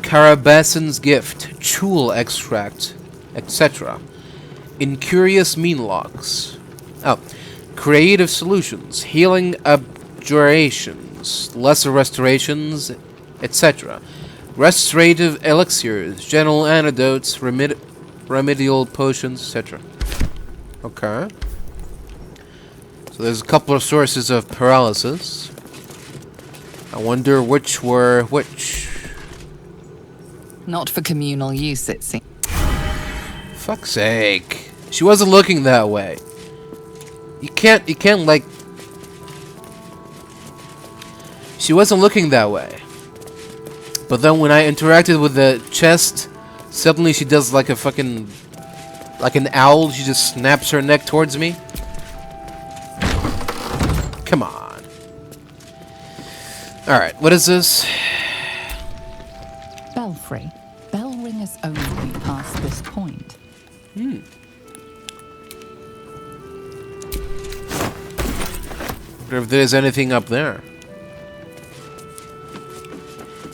Carabassen's gift. Chul extract. Etc. Incurious mean logs. Creative solutions. Healing abjurations. Lesser restorations. Etc. Restorative elixirs. General antidotes. Remedial potions. Etc. Okay. So there's a couple of sources of paralysis. I wonder which were which. Not for communal use, it seems. Fuck's sake. She wasn't looking that way. You can't like... She wasn't looking that way. But then when I interacted with the chest, suddenly she does like a fucking... Like an owl, she just snaps her neck towards me. Come on. Alright, what is this? Belfry. Bell ringers only past this point. Wonder if there's anything up there.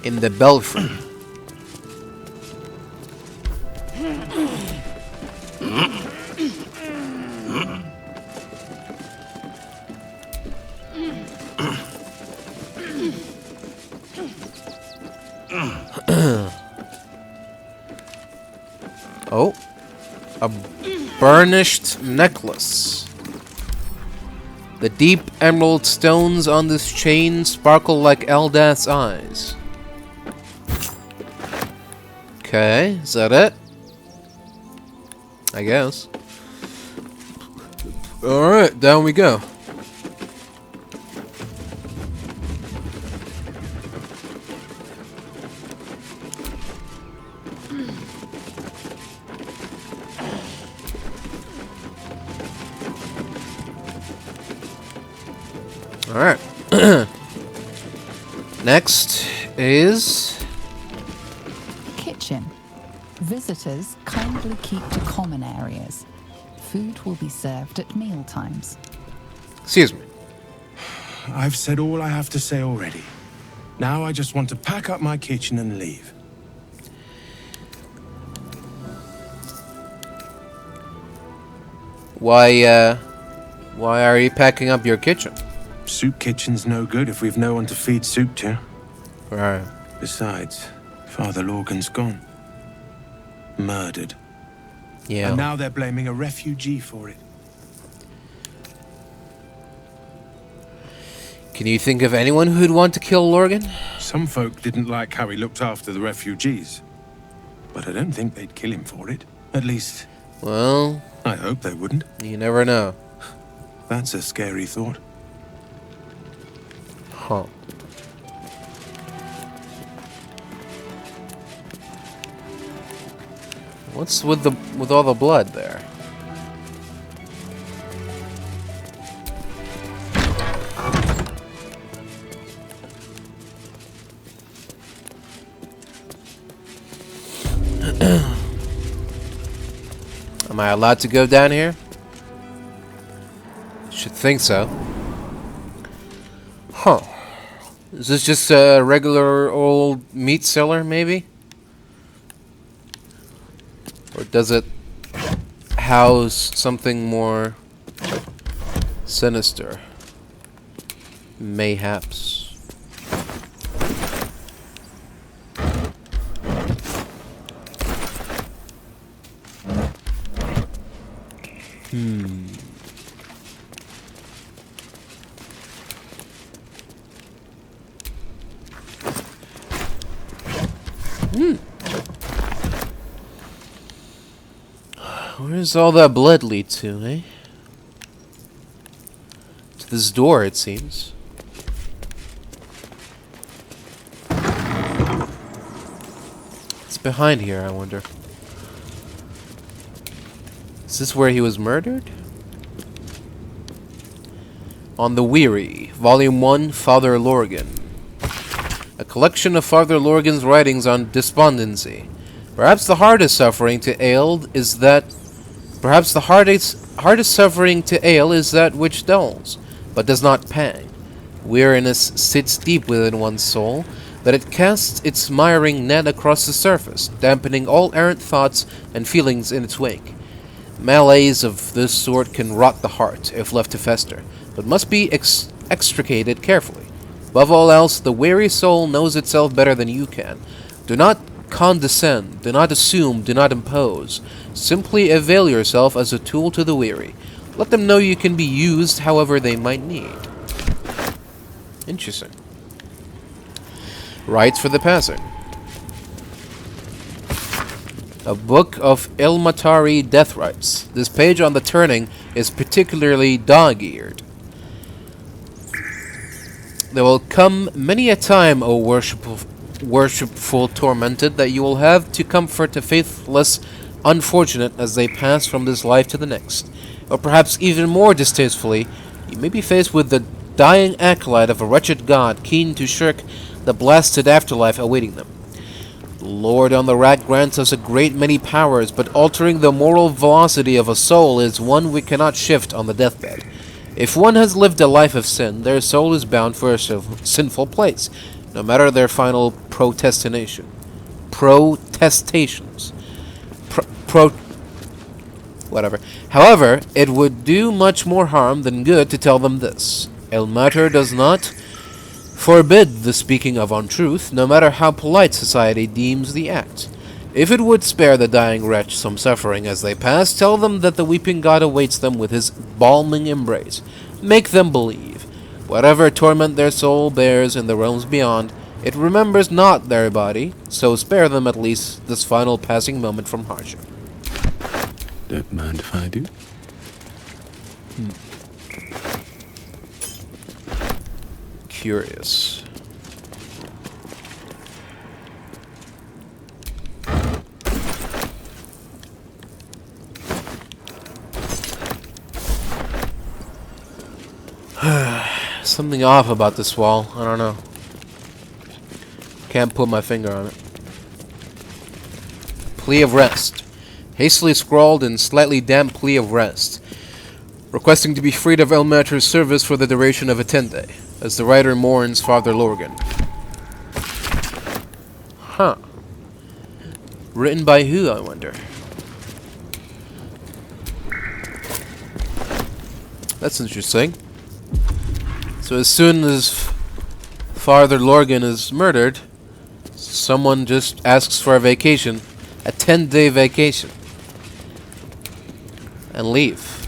In the belfry. Oh, a burnished necklace. The deep emerald stones on this chain sparkle like Eldath's eyes. Okay, is that it? I guess. Alright, down we go. Alright. Next is... Kitchen. Visitors kindly keep to common areas. Food will be served at meal times. Excuse me. I've said all I have to say already. Now I just want to pack up my kitchen and leave. Why are you packing up your kitchen? Soup kitchen's no good if we've no one to feed soup to. Right. Besides, Father Lorgan's gone. Murdered. Yeah. And now they're blaming a refugee for it. Can you think of anyone who'd want to kill Lorgan? Some folk didn't like how he looked after the refugees. But I don't think they'd kill him for it. At least... Well... I hope they wouldn't. You never know. That's a scary thought. Huh. What's with all the blood there? Am I allowed to go down here? Should think so. Huh. Is this just a regular old meat cellar, maybe? Or does it house something more sinister? Mayhaps. Where's all that blood lead to, eh? To this door, it seems. It's behind here, I wonder. Is this where he was murdered? On the Weary, Volume 1, Father Lorgan. A collection of Father Lorgan's writings on despondency. Perhaps the hardest suffering to ail is that which dulls, but does not pang. Weariness sits deep within one's soul, that it casts its miring net across the surface, dampening all errant thoughts and feelings in its wake. Malaise of this sort can rot the heart, if left to fester, but must be extricated carefully. Above all else, the weary soul knows itself better than you can. Do not condescend, do not assume, do not impose. Simply avail yourself as a tool to the weary. Let them know you can be used however they might need. Interesting. Rites for the passing. A book of Ilmatari death rites. This page on the turning is particularly dog-eared. There will come many a time, O worshipful tormented, that you will have to comfort the faithless unfortunate as they pass from this life to the next. Or perhaps even more distastefully, you may be faced with the dying acolyte of a wretched god keen to shirk the blasted afterlife awaiting them. The Lord on the rack grants us a great many powers, but altering the moral velocity of a soul is one we cannot shift on the deathbed. If one has lived a life of sin, their soul is bound for a sinful place, no matter their final protestations. Whatever. However, it would do much more harm than good to tell them this. El Mater does not forbid the speaking of untruth, no matter how polite society deems the act. If it would spare the dying wretch some suffering as they pass, tell them that the weeping god awaits them with his balming embrace. Make them believe. Whatever torment their soul bears in the realms beyond, it remembers not their body, so spare them at least this final passing moment from hardship. Don't mind if I do. Curious. Something off about this wall. I don't know. Can't put my finger on it. Plea of rest. Hastily scrawled in slightly damp plea of rest. Requesting to be freed of Elmater's service for the duration of a 10-day, as the writer mourns Father Lorgan. Huh. Written by who, I wonder? That's interesting. So as soon as Father Lorgan is murdered, someone just asks for a vacation, a 10-day vacation, and leave.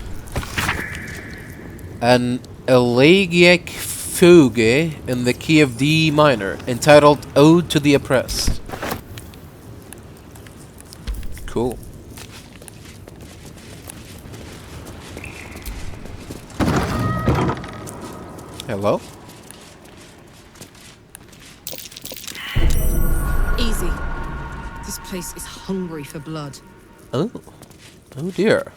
An elegiac fugue in the key of D minor, entitled Ode to the Oppressed. Cool. Hello? Easy. This place is hungry for blood. Oh. Oh dear.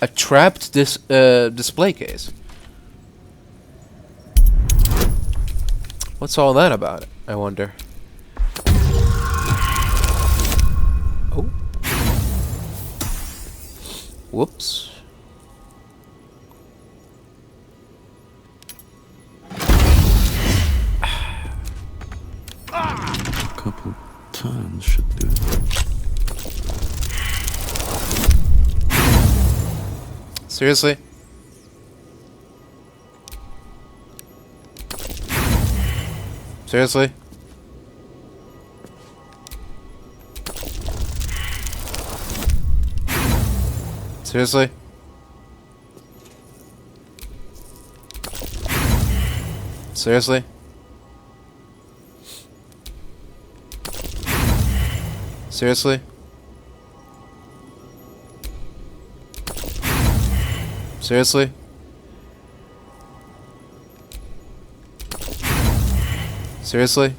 A trapped display case. What's all that about, I wonder? Oh. Whoops. A couple turns should do it. Seriously? Seriously? Seriously? Seriously? Seriously? Seriously? Seriously?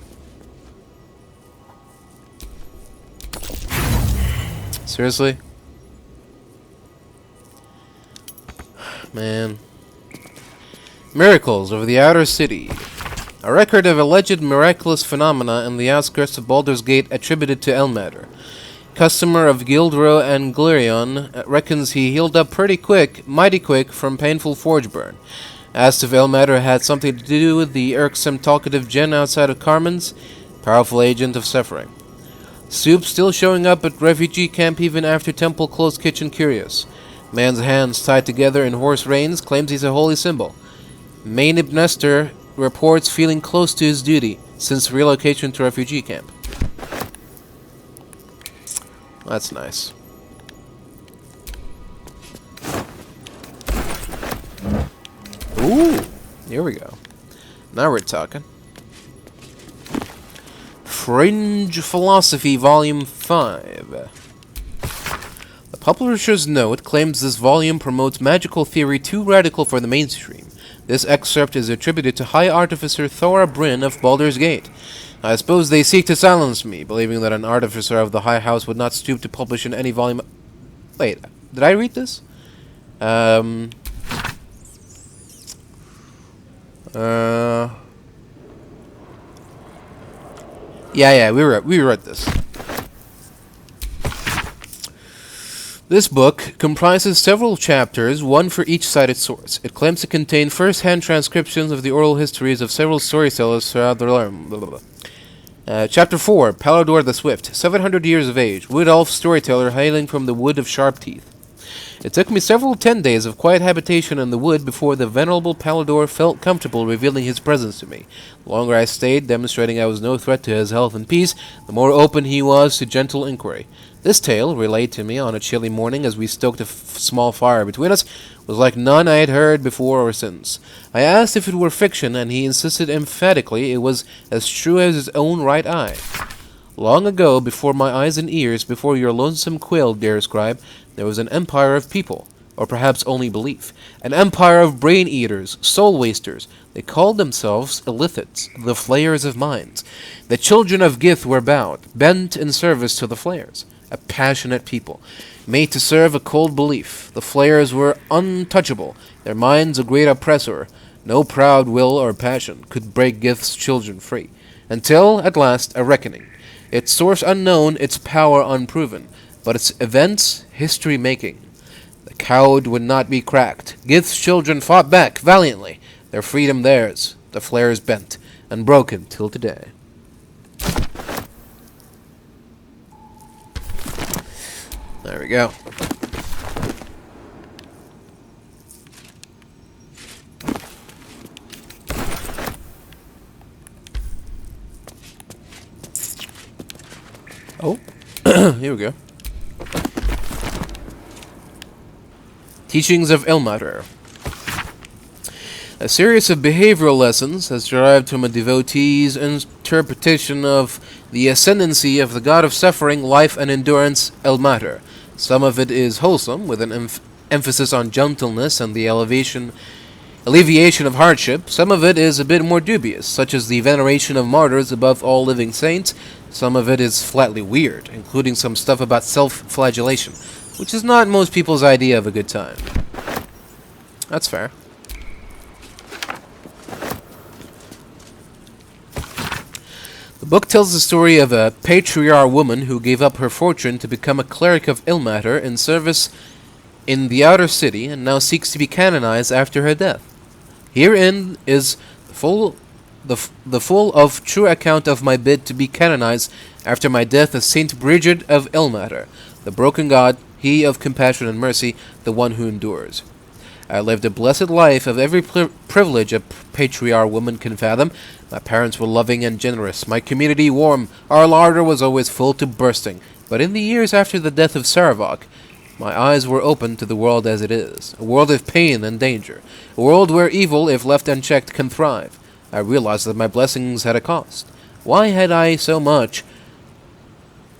Seriously? Man. Miracles over the outer city. A record of alleged miraculous phenomena in the outskirts of Baldur's Gate attributed to Elmater. Customer of Gildro and Glirion reckons he healed up mighty quick from painful forge burn. Asked if Elmater had something to do with the irksome talkative Jen outside of Carmen's, powerful agent of suffering. Soup still showing up at refugee camp even after temple closed kitchen curious. Man's hands tied together in horse reins claims he's a holy symbol. Main Ibnester reports feeling close to his duty since relocation to refugee camp. That's nice. Ooh, here we go. Now we're talking. Fringe Philosophy, Volume 5. The publisher's note claims this volume promotes magical theory too radical for the mainstream. This excerpt is attributed to High Artificer Thora Bryn of Baldur's Gate. I suppose they seek to silence me, believing that an artificer of the High House would not stoop to publish in any volume... Wait, did I read this? Yeah, we read this. This book comprises several chapters, one for each cited source. It claims to contain first-hand transcriptions of the oral histories of several storytellers throughout the realm. Chapter 4, Baldur the Swift, 700 years of age, wood elf storyteller hailing from the Wood of Sharp Teeth. It took me several 10 days of quiet habitation in the wood before the venerable Baldur felt comfortable revealing his presence to me. The longer I stayed, demonstrating I was no threat to his health and peace, the more open he was to gentle inquiry. This tale, relayed to me on a chilly morning as we stoked a small fire between us, was like none I had heard before or since. I asked if it were fiction, and he insisted emphatically it was as true as his own right eye. Long ago, before my eyes and ears, before your lonesome quill, dear scribe, there was an empire of people, or perhaps only belief. An empire of brain-eaters, soul-wasters. They called themselves Illithids, the flayers of minds. The children of Gith were bowed, bent in service to the flayers. A passionate people, made to serve a cold belief. The flayers were untouchable, their minds a great oppressor. No proud will or passion could break Gith's children free. Until, at last, a reckoning. Its source unknown, its power unproven, but its events history-making. The cowed would not be cracked. Gith's children fought back valiantly, their freedom theirs, the flares bent, unbroken till today. There we go. Oh, here we go. Teachings of Elmater. A series of behavioral lessons as derived from a devotee's interpretation of the ascendancy of the god of suffering, life, and endurance, Elmater. Some of it is wholesome, with an emphasis on gentleness and the alleviation of hardship. Some of it is a bit more dubious, such as the veneration of martyrs above all living saints. Some of it is flatly weird, including some stuff about self-flagellation, which is not most people's idea of a good time. That's fair. The book tells the story of a patriarch woman who gave up her fortune to become a cleric of Ilmater in service in the outer city, and now seeks to be canonized after her death. Herein is the full of true account of my bid to be canonized after my death as Saint Bridget of Ilmater, the broken god, he of compassion and mercy, the one who endures. I lived a blessed life of every privilege a patriarch woman can fathom. My parents were loving and generous, my community warm, our larder was always full to bursting. But in the years after the death of Saravok, my eyes were opened to the world as it is, a world of pain and danger, a world where evil, if left unchecked, can thrive. I realized that my blessings had a cost. Why had I so much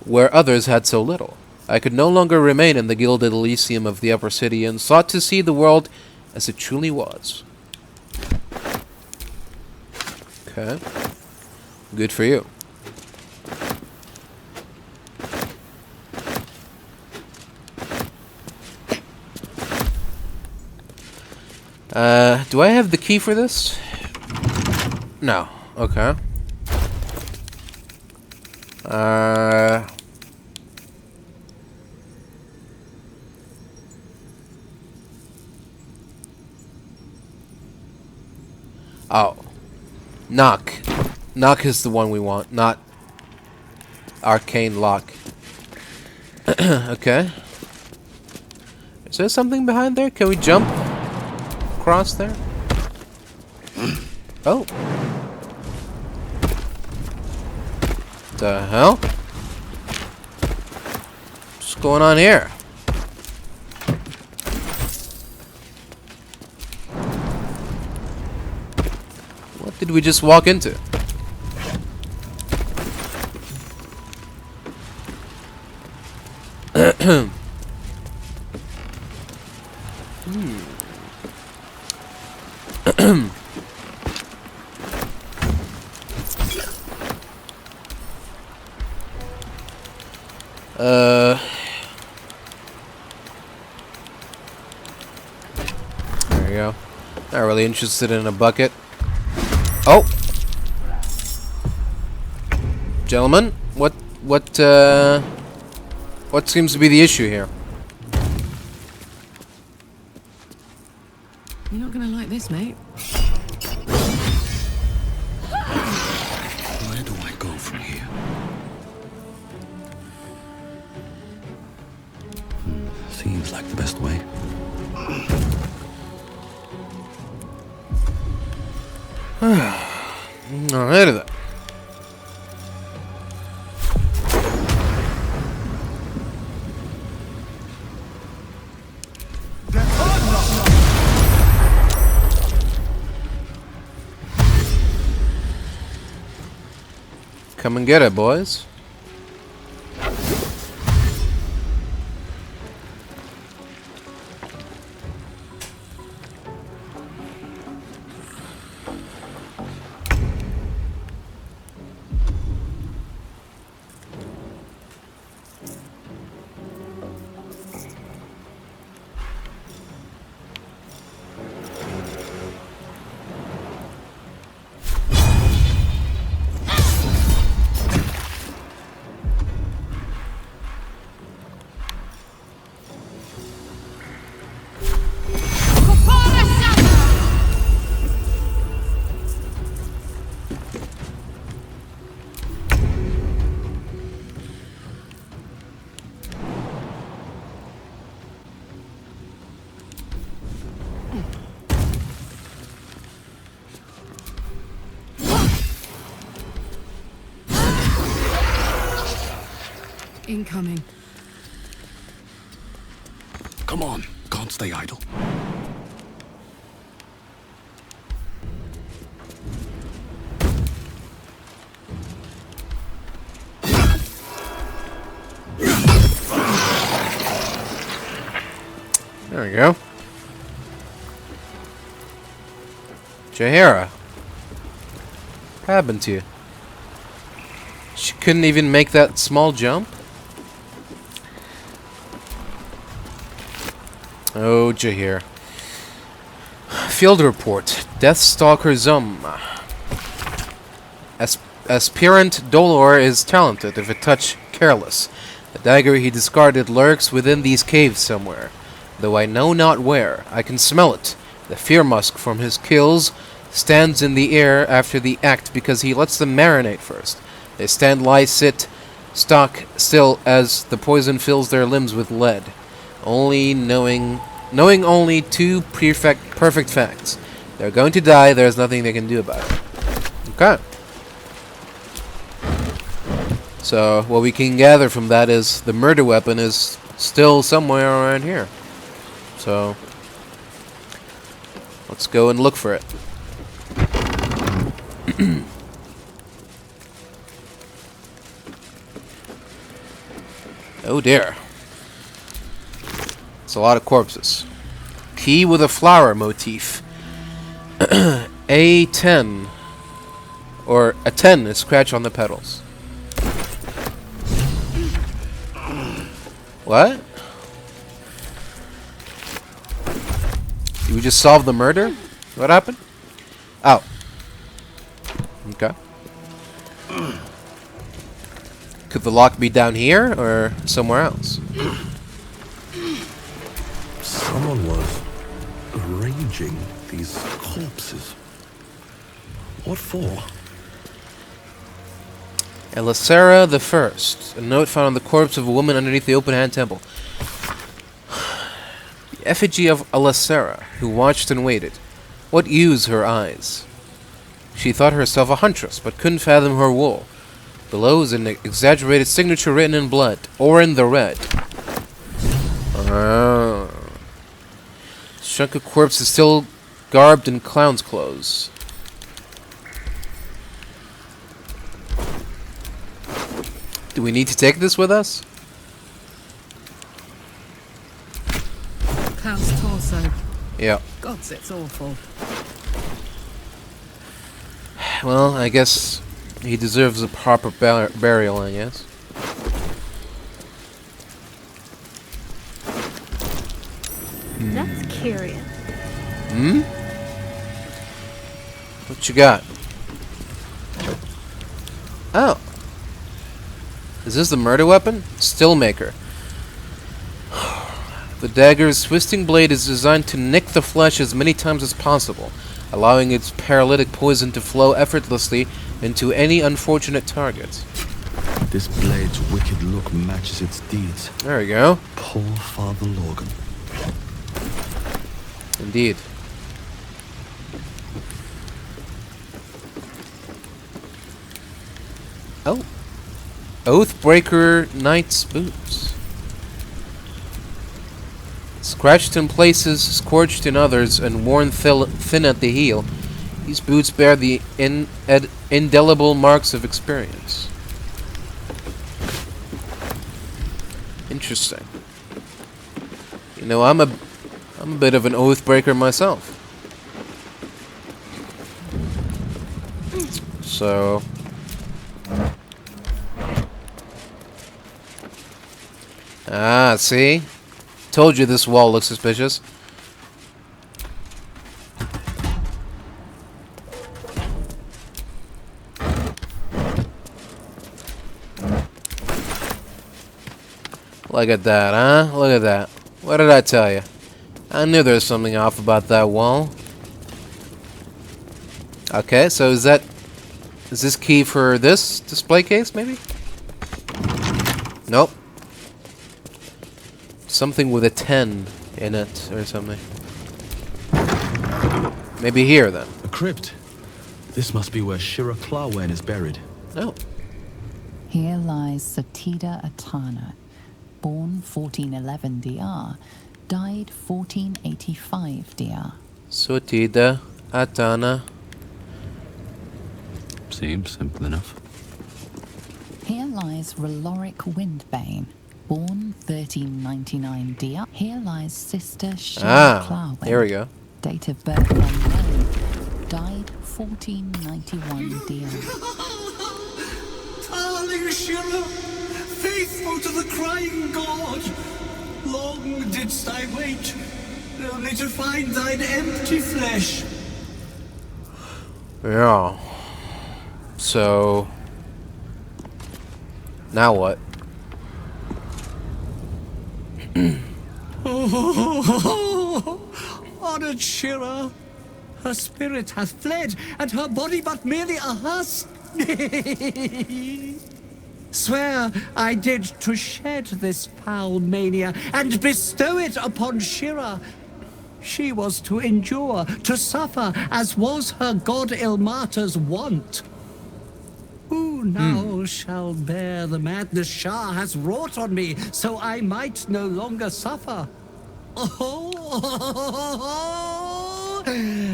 where others had so little? I could no longer remain in the gilded Elysium of the upper city, and sought to see the world as it truly was. Okay. Good for you. Do I have the key for this? No. Okay. Oh. Knock. Knock is the one we want, not arcane lock. Okay. Is there something behind there? Can we jump across there? Oh. The hell? What's going on here? What did we just walk into? There we go. Not really interested in a bucket. Oh, gentlemen, what seems to be the issue here? You're not gonna like this, mate. Where do I go from here? Seems like the best way. Alright then. Come and get it, boys. Incoming. Come on, can't stay idle. There we go. Jaheira. What happened to you? She couldn't even make that small jump? Oh, Jaheira. Field report. Deathstalker Zum. Aspirant Dolor is talented, if a touch careless. The dagger he discarded lurks within these caves somewhere, though I know not where. I can smell it. The fear musk from his kills stands in the air after the act because he lets them marinate first. They stand, lie, sit, stock still as the poison fills their limbs with lead. Knowing only two perfect facts. They're going to die, there's nothing they can do about it. Okay. So, what we can gather from that is the murder weapon is still somewhere around here. So, let's go and look for it. Oh dear. It's a lot of corpses. Key with a flower motif. A10. Or a 10 is scratched on the petals. What? Did we just solve the murder? What happened? Oh. Okay. Could the lock be down here or somewhere else? Someone was arranging these corpses. What for? Elisera the First. A note found on the corpse of a woman underneath the open-hand temple. The effigy of Elisera, who watched and waited. What use her eyes? She thought herself a huntress, but couldn't fathom her wool. Below is an exaggerated signature written in blood, or in the red. This chunk of corpse is still garbed in clown's clothes. Do we need to take this with us? Clown's torso. Yeah. Gods, it's awful. Well, I guess he deserves a proper burial, I guess. That's curious. Hmm? What you got? Oh. Is this the murder weapon? Stillmaker. The dagger's twisting blade is designed to nick the flesh as many times as possible, allowing its paralytic poison to flow effortlessly into any unfortunate target. This blade's wicked look matches its deeds. There we go. Poor Father Lorgan. Indeed. Oh. Oathbreaker Knight's boots. Scratched in places, scorched in others, and worn thin at the heel, these boots bear the indelible marks of experience. Interesting. You know, I'm a bit of an oathbreaker myself. So see? Told you this wall looks suspicious. Look at that, huh? Look at that. What did I tell you? I knew there was something off about that wall. Okay, so is this key for this display case, maybe? Nope. Something with a 10 in it, or something. Maybe here, then. A crypt. This must be where Shira Clawen is buried. No. Here lies Satida Atana, born 1411 DR, died 1485 DR. Satida Atana. Seems simple enough. Here lies Reloric Windbane, born 1399 DR. Here lies Sister Shira Clawen. There we go. Date of birth unknown. Died 1491 DM. Darling Shira, faithful to the crying god, long didst I wait, only to find thine empty flesh. Yeah. So... now what? Honored Shira, her spirit hath fled, and her body but merely a husk. Swear I did to shed this foul mania and bestow it upon Shira. She was to endure, to suffer, as was her god Ilmata's wont. Who now shall bear the madness Shah has wrought on me, so I might no longer suffer?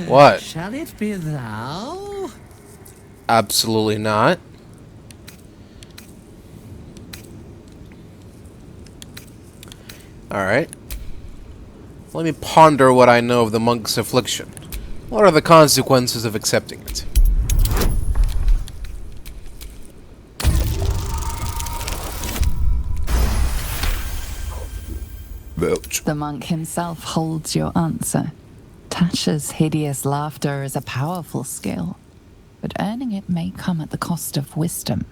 What? Shall it be thou? Absolutely not. Alright. Let me ponder what I know of the monk's affliction. What are the consequences of accepting it? The monk himself holds your answer. Tasha's hideous laughter is a powerful skill, but earning it may come at the cost of wisdom.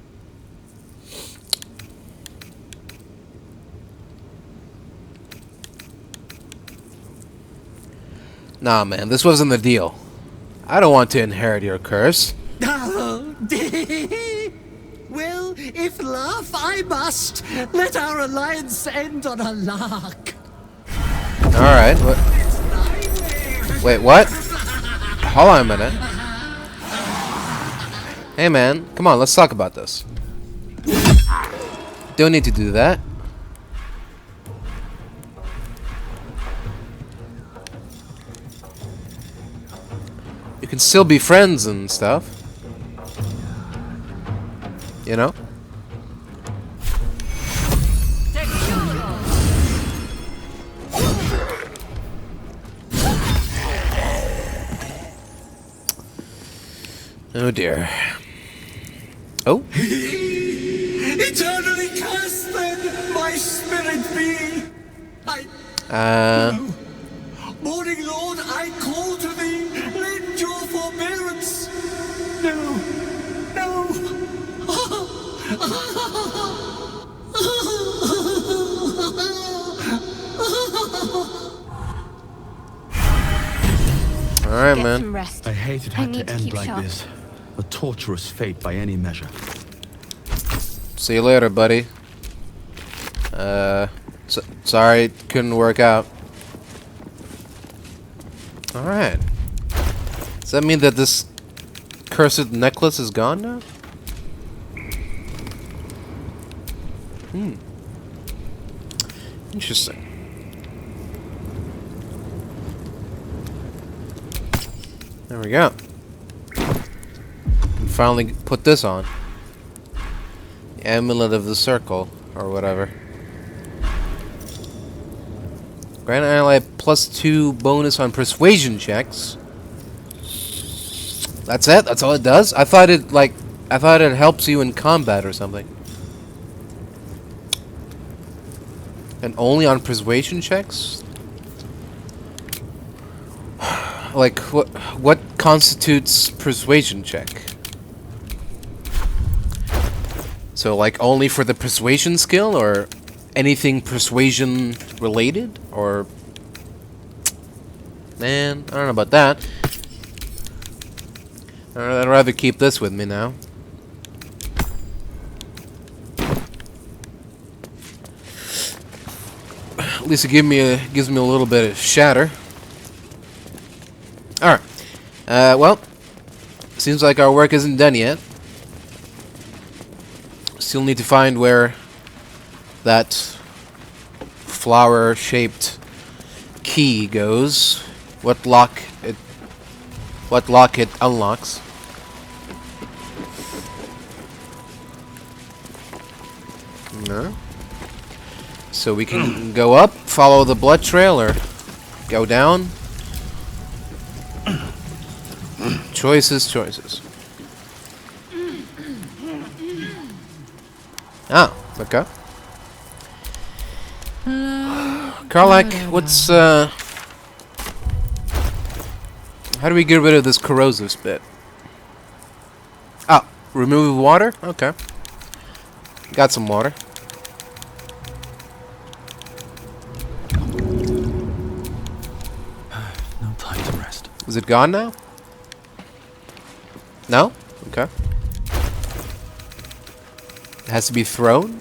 Nah, man, this wasn't the deal. I don't want to inherit your curse. Well, if laugh I must, let our alliance end on a lark. Alright, wait, what? Hold on a minute. Hey man, come on, let's talk about this. Don't need to do that. You can still be friends and stuff. You know? Oh dear. Oh? Eternally cursed then, my spirit be. Morning Lord, I call to thee, lend your forbearance. No. Alright, man. I hate it had to end like this. A torturous fate by any measure. See you later, buddy. Sorry it couldn't work out. Alright. Does that mean that this cursed necklace is gone now? Interesting. There we go. And finally put this on. The Amulet of the Circle, or whatever. Grant ally +2 bonus on persuasion checks. That's it? That's all it does? I thought it helps you in combat or something. And only on persuasion checks? Like, what constitutes persuasion check? So, like, only for the persuasion skill, or anything persuasion related? Or... man, I don't know about that. I'd rather keep this with me now. At least it gives me a little bit of shatter. Alright. Well, seems like our work isn't done yet. Still need to find where that flower-shaped key goes. What lock it unlocks. No. So we can go up, follow the blood trail, or go down. Choices, choices. Ah, okay. Karlak, what's how do we get rid of this corrosive spit? Ah, remove water? Okay. Got some water. No time to rest. Is it gone now? No? Okay. It has to be thrown?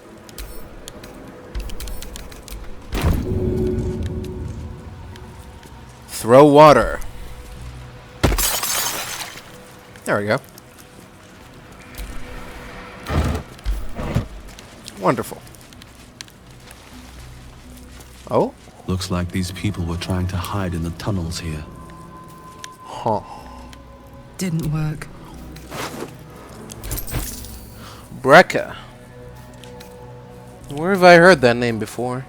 Throw water. There we go. Wonderful. Oh? Looks like these people were trying to hide in the tunnels here. Huh. Didn't work. Brecca. Where have I heard that name before?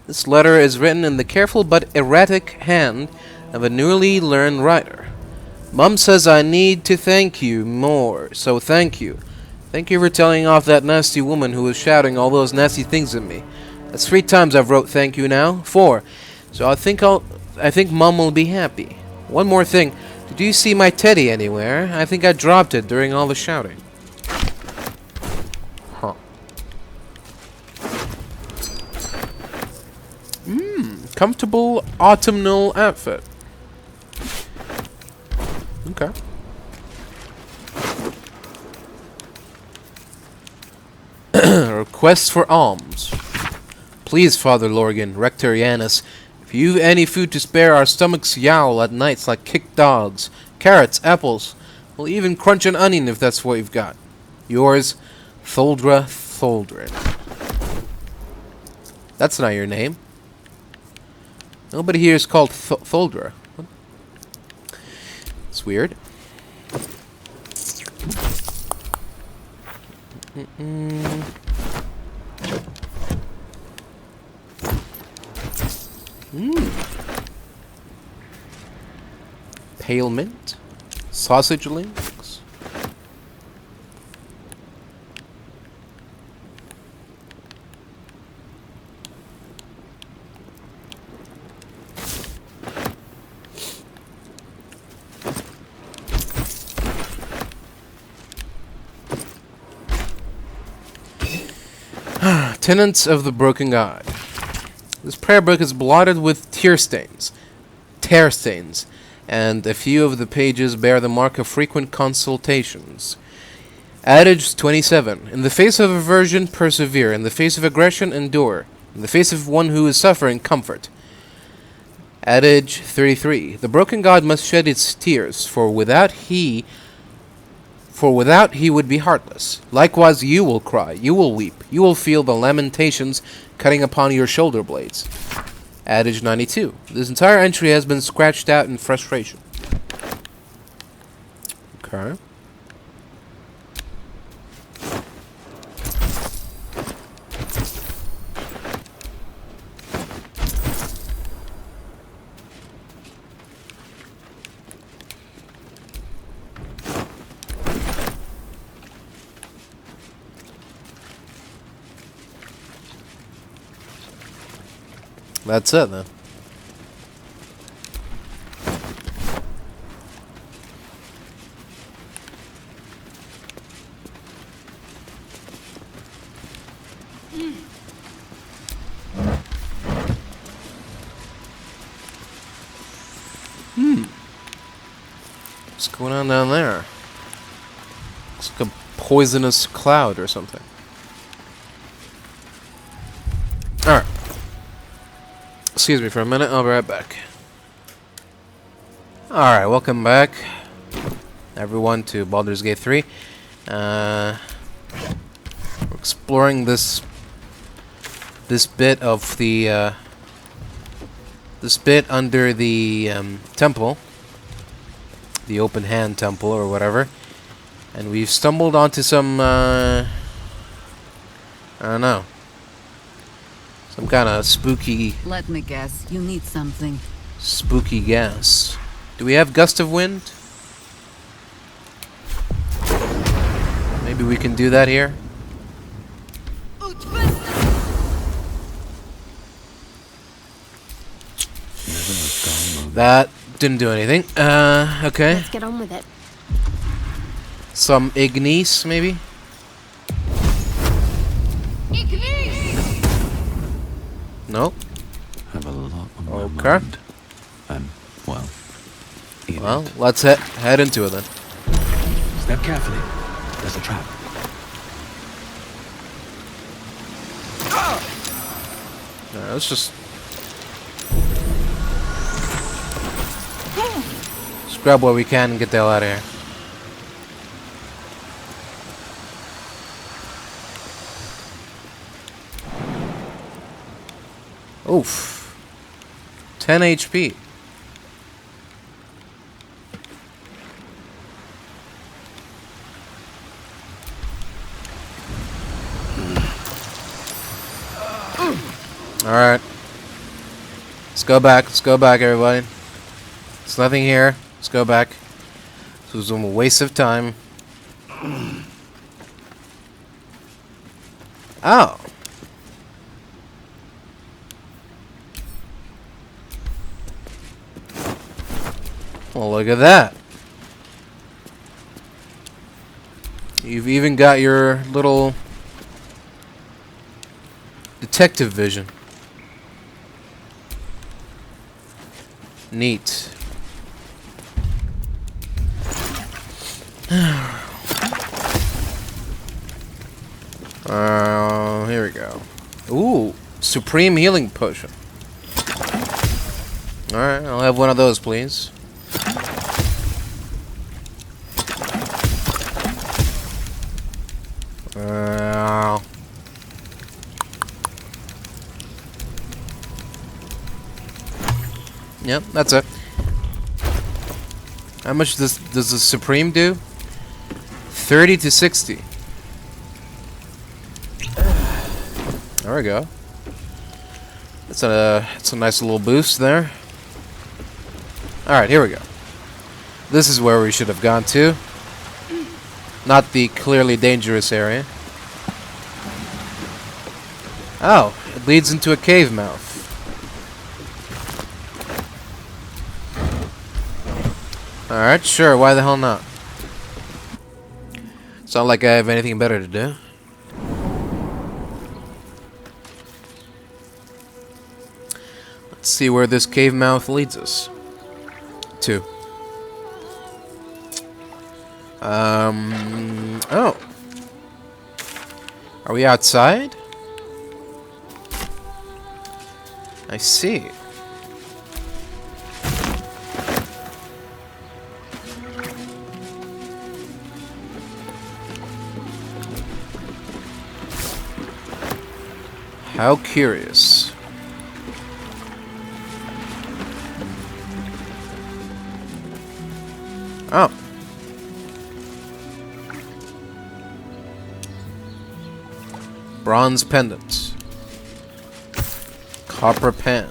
This letter is written in the careful but erratic hand of a newly learned writer. Mum says I need to thank you more, so thank you. Thank you for telling off that nasty woman who was shouting all those nasty things at me. That's 3 times I've wrote thank you now. 4. So I think Mum will be happy. One more thing. Did you see my teddy anywhere? I think I dropped it during all the shouting. Huh. Comfortable autumnal outfit. Okay. Request for alms. Please, Father Lorgan, Rector Yanis, if you've any food to spare, our stomachs yowl at nights like kicked dogs. Carrots, apples. We'll even crunch an onion if that's what you've got. Yours, Tholdra Tholdrin. That's not your name. Nobody here is called Tholdra. What? It's weird. Pale mint, sausage links. Tenants of the Broken God. This prayer book is blotted with tear stains, and a few of the pages bear the mark of frequent consultations. Adage 27. In the face of aversion, persevere. In the face of aggression, endure. In the face of one who is suffering, comfort. Adage 33. The broken god must shed its tears, for without he would be heartless. Likewise you will cry, you will weep, you will feel the lamentations cutting upon your shoulder blades. Adage 92. This entire entry has been scratched out in frustration. Okay. That's it then. What's going on down there? Looks like a poisonous cloud or something. Alright. Excuse me for a minute, I'll be right back. Alright, welcome back, everyone, to Baldur's Gate 3. We're exploring this bit of the this bit under the temple, the open hand temple or whatever, and we've stumbled onto some I don't know, some kind of spooky. Let me guess, you need something. Spooky gas. Do we have Gust of Wind? Maybe we can do that here. That didn't do anything. Okay. Let's get on with it. Some Ignis, maybe? No. Have a lot on my Okay. mind. And, well, Well, let's head into it then. step carefully. There's a trap. Alright, let's just grab what we can and get the hell out of here. Oof. 10 HP. Alright. Let's go back, everybody. There's nothing here. Let's go back. This was a waste of time. Oh. Well, look at that. You've even got your little detective vision. Neat. Here we go. Ooh, Supreme Healing Potion. Alright, I'll have one of those, please. Yep, that's it. How much does the Supreme do? 30 to 60. There we go. It's a nice little boost there. Alright, here we go. This is where we should have gone to. Not the clearly dangerous area. Oh, it leads into a cave mouth. Alright, sure, why the hell not? It's not like I have anything better to do. Let's see where this cave mouth leads us to. Oh. Are we outside? I see. How curious. Oh. Bronze pendant. Copper pan.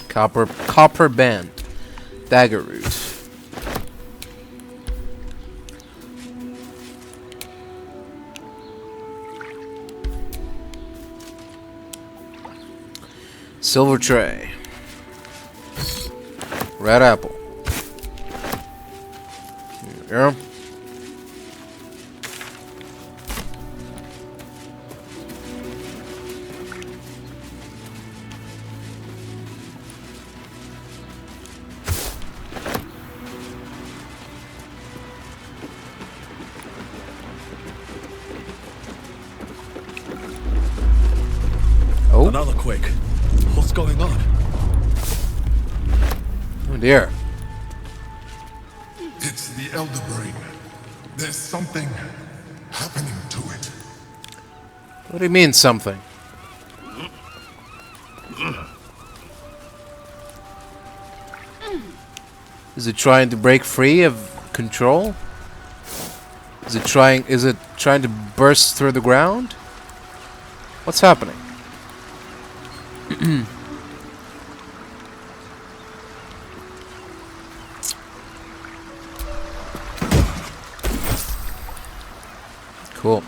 Copper band. Dagger root. Silver tray. Red apple. There we go. Oh. Another quick. What's going on? Oh dear. It's the Elder Brain. There's something happening to it. What do you mean, something? Is it trying to break free of control? Is it trying to burst through the ground? What's happening? Cool.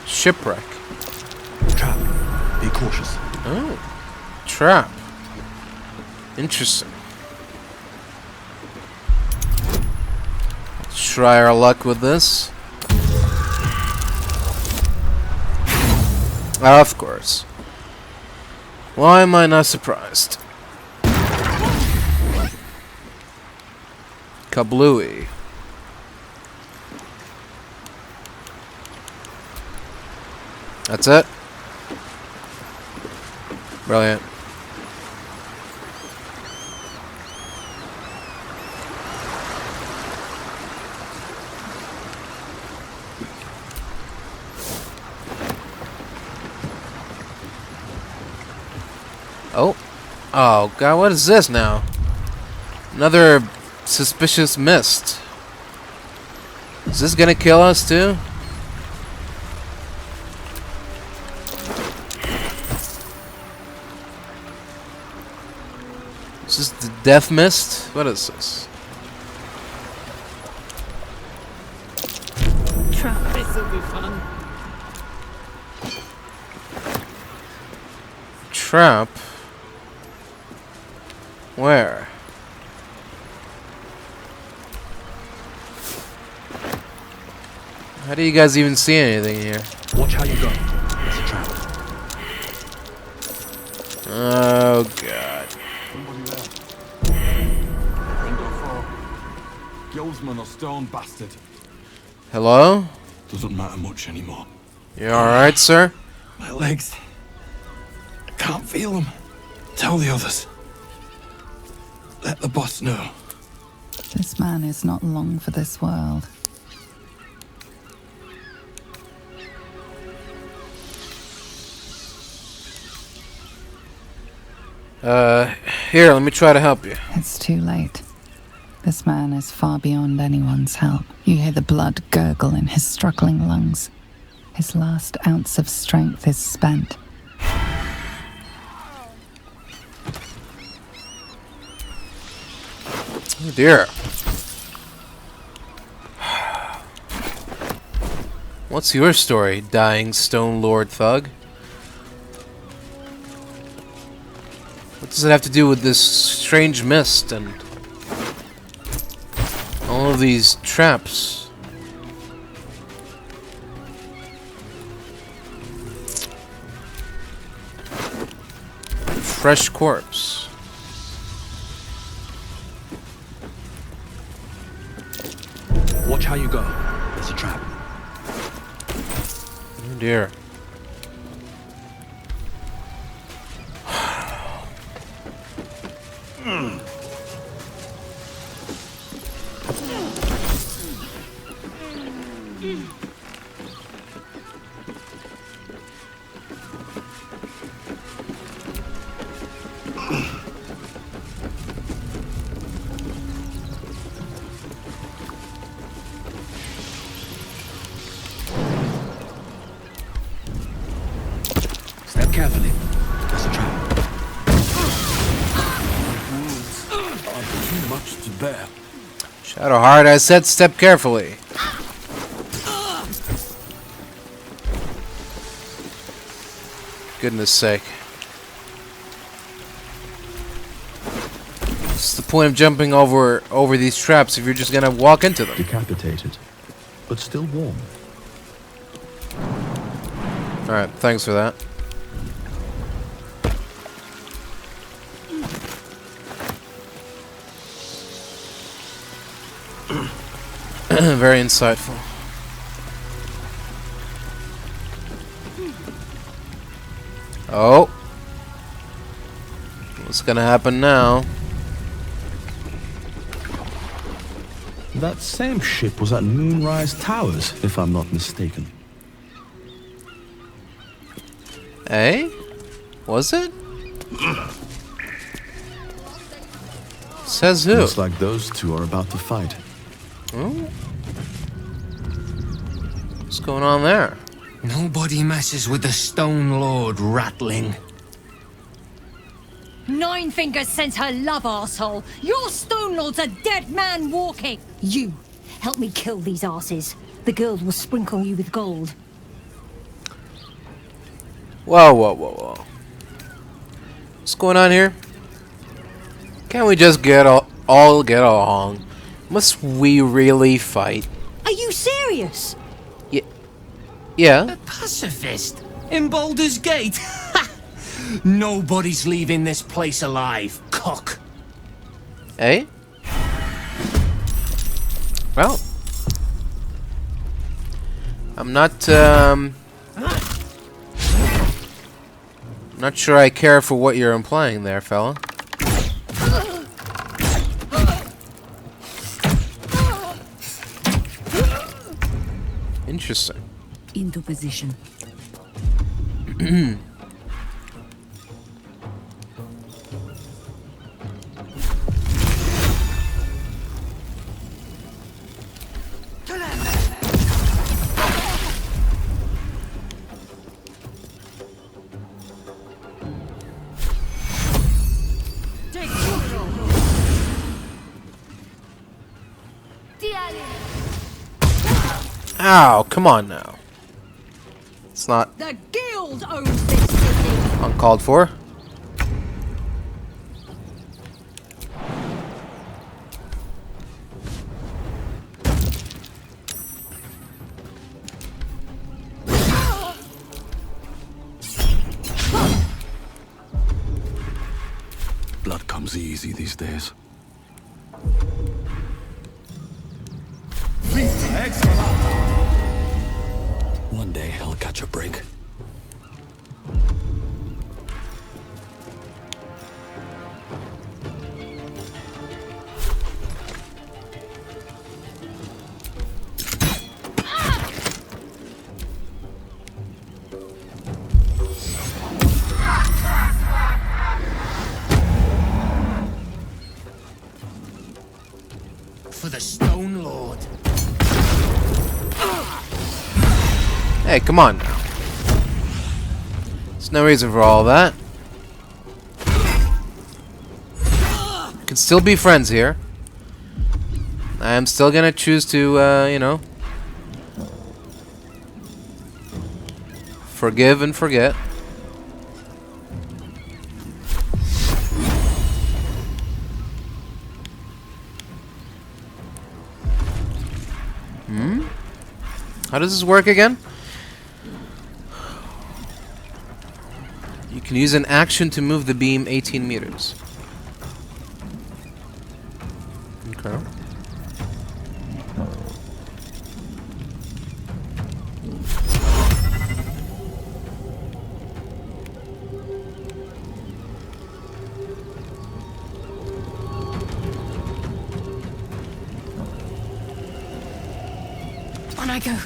Shipwreck. Trap. Be cautious. Oh. Trap. Interesting. Let's try our luck with this. Of course. Why am I not surprised? Kablooey. That's it? Brilliant. Oh. Oh, God, what is this now? Another suspicious mist. Is this gonna kill us, too? Is this the death mist? What is this? Trap. This will be fun. Trap? Where? How do you guys even see anything here? Watch how you go. It's a trap. Oh, God. Somebody there. Friend or foe? Guildsman or stone bastard? Hello? Doesn't matter much anymore. You alright, sir? My legs. I can't feel them. Tell the others. Let the boss know. This man is not long for this world. Here, let me try to help you. It's too late. This man is far beyond anyone's help. You hear the blood gurgle in his struggling lungs. His last ounce of strength is spent. Oh dear. What's your story, dying Stone Lord thug? What does it have to do with this strange mist and all of these traps? Fresh corpse. Watch how you go. It's a trap. Oh dear. Step carefully. It's a trap. Wounds are too much to bear. Shadowheart, I said step carefully. Goodness sake. What's the point of jumping over these traps if you're just gonna walk into them? Decapitated, but still warm. Alright, thanks for that. Very insightful. Oh. What's gonna happen now? That same ship was at Moonrise Towers, if I'm not mistaken. Eh? Was it? Says who? Looks like those two are about to fight. Oh. What's going on there? Nobody messes with the Stone Lord, ratling. Ninefingers sent her love, arsehole. Your Stone Lord's a dead man walking. You, help me kill these arses. The girls will sprinkle you with gold. Whoa, whoa, whoa, whoa. What's going on here? Can't we just all get along? Must we really fight? Are you serious? Yeah. A pacifist? In Baldur's Gate? Nobody's leaving this place alive, cock. Eh? Well, I'm not sure I care for what you're implying there, fella. Interesting. Into position. Ow, come on now. It's not The guild owns this city. uncalled for. Blood comes easy these days. One day I'll catch a break. For the Stone Lord. Hey, come on now. There's no reason for all that. We can still be friends here. I'm still gonna choose to, you know, forgive and forget. How does this work again? You can use an action to move the beam 18 meters. Okay. On I go.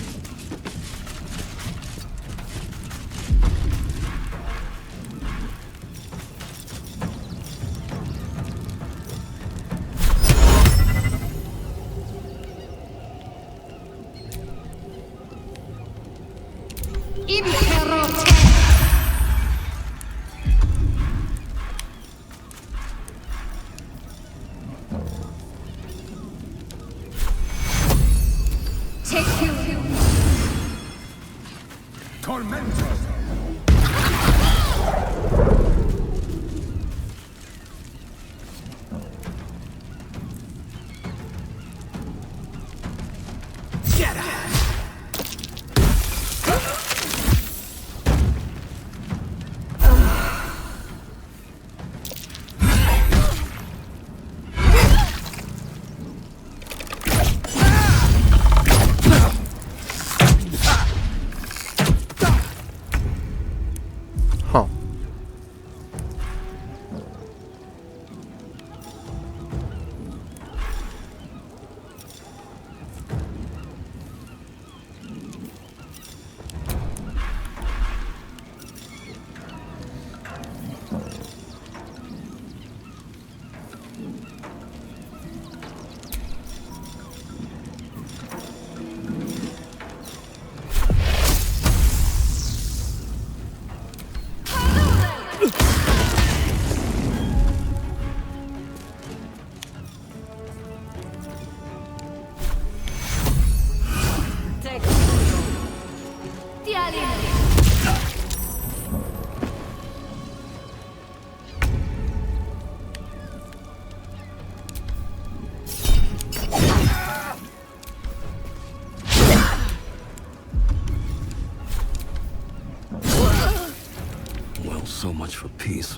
much for peace.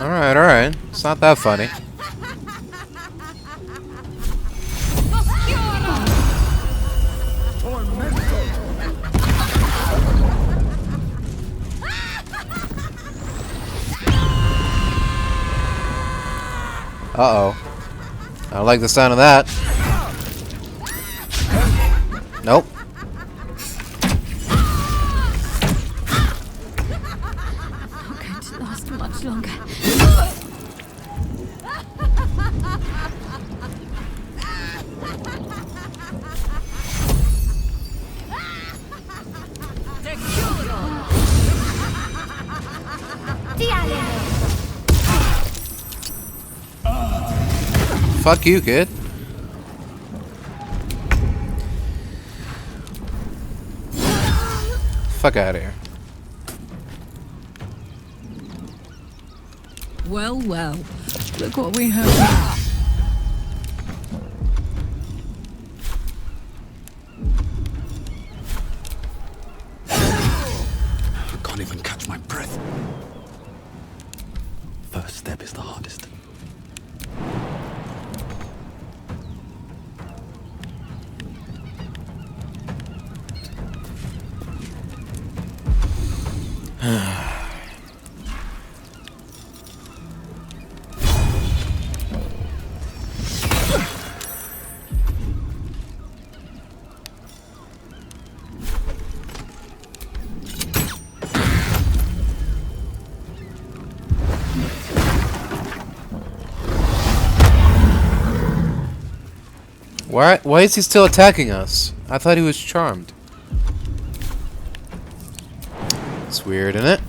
Alright. It's not that funny. Uh-oh. I don't like the sound of that. Nope. Not going to last much longer. Fuck you, kid. Fuck out of here. Well, well. Look what we have now. I can't even catch my breath. First step is the hardest. Why is he still attacking us? I thought he was charmed. It's weird, isn't it?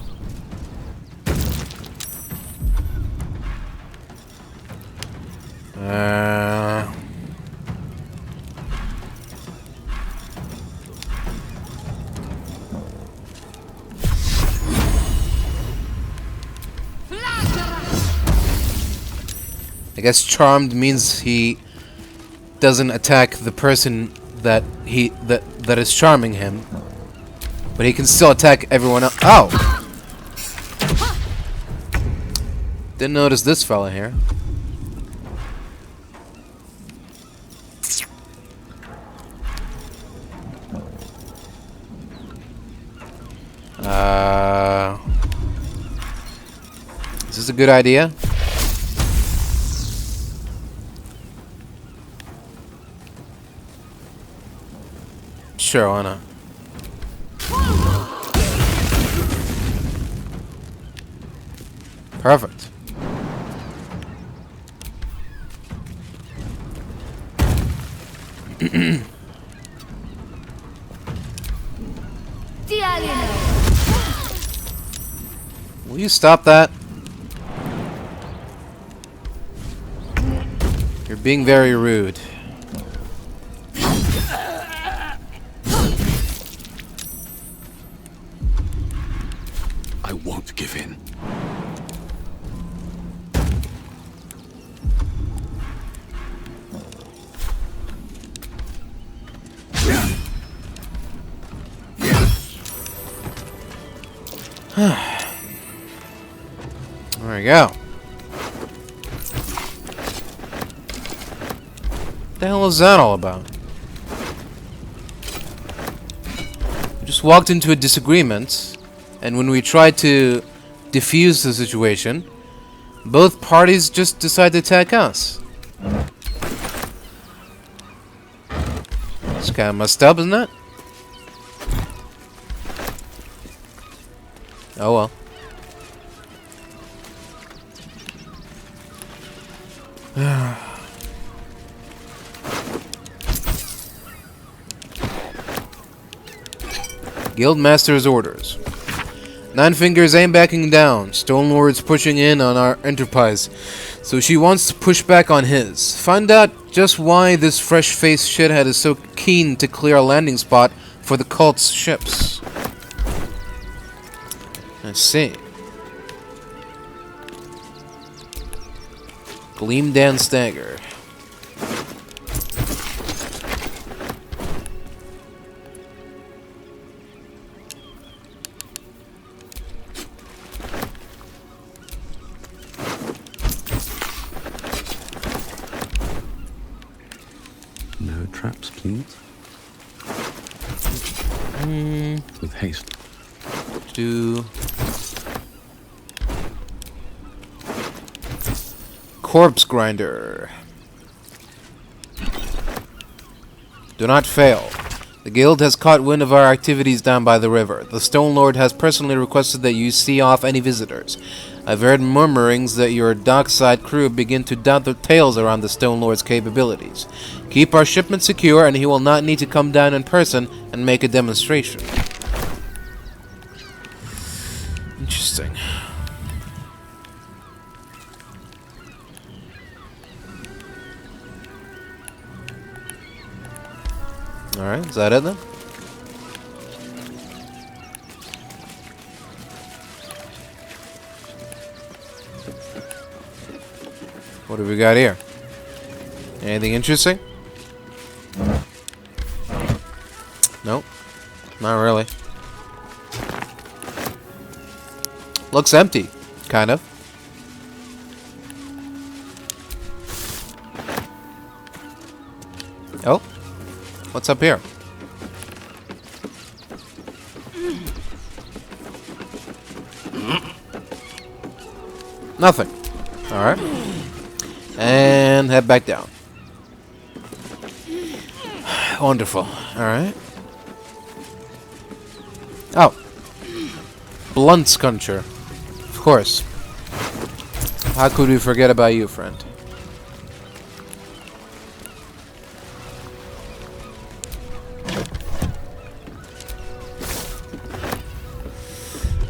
I guess charmed means he doesn't attack the person that is charming him, but he can still attack everyone else. Ow! Didn't notice this fella here. Is this a good idea? Sure, why not? Perfect. Will you stop that? You're being very rude. I won't give in. There we go. What the hell is that all about? We just walked into a disagreement, and when we tried to defuse the situation, both parties just decided to attack us. It's kind of messed up, isn't it? Oh well. Guildmaster's orders. Nine Fingers ain't backing down. Stone Lord's pushing in on our enterprise, so she wants to push back on his. Find out just why this fresh-faced shithead is so keen to clear a landing spot for the cult's ships. I see. Gleam Dan Stagger. No traps, please. With haste. Do Corpse Grinder. Do not fail. The guild has caught wind of our activities down by the river. The Stone Lord has personally requested that you see off any visitors. I've heard murmurings that your dockside crew begin to doubt the tales around the Stone Lord's capabilities. Keep our shipment secure, and he will not need to come down in person and make a demonstration. Interesting. Alright, is that it then? What do we got here? Anything interesting? Nope. Not really. Looks empty, kind of. Oh. What's up here? Nothing. Alright. And head back down. Wonderful. Alright. Oh. Blunt Scuncher. Of course. How could we forget about you, friend?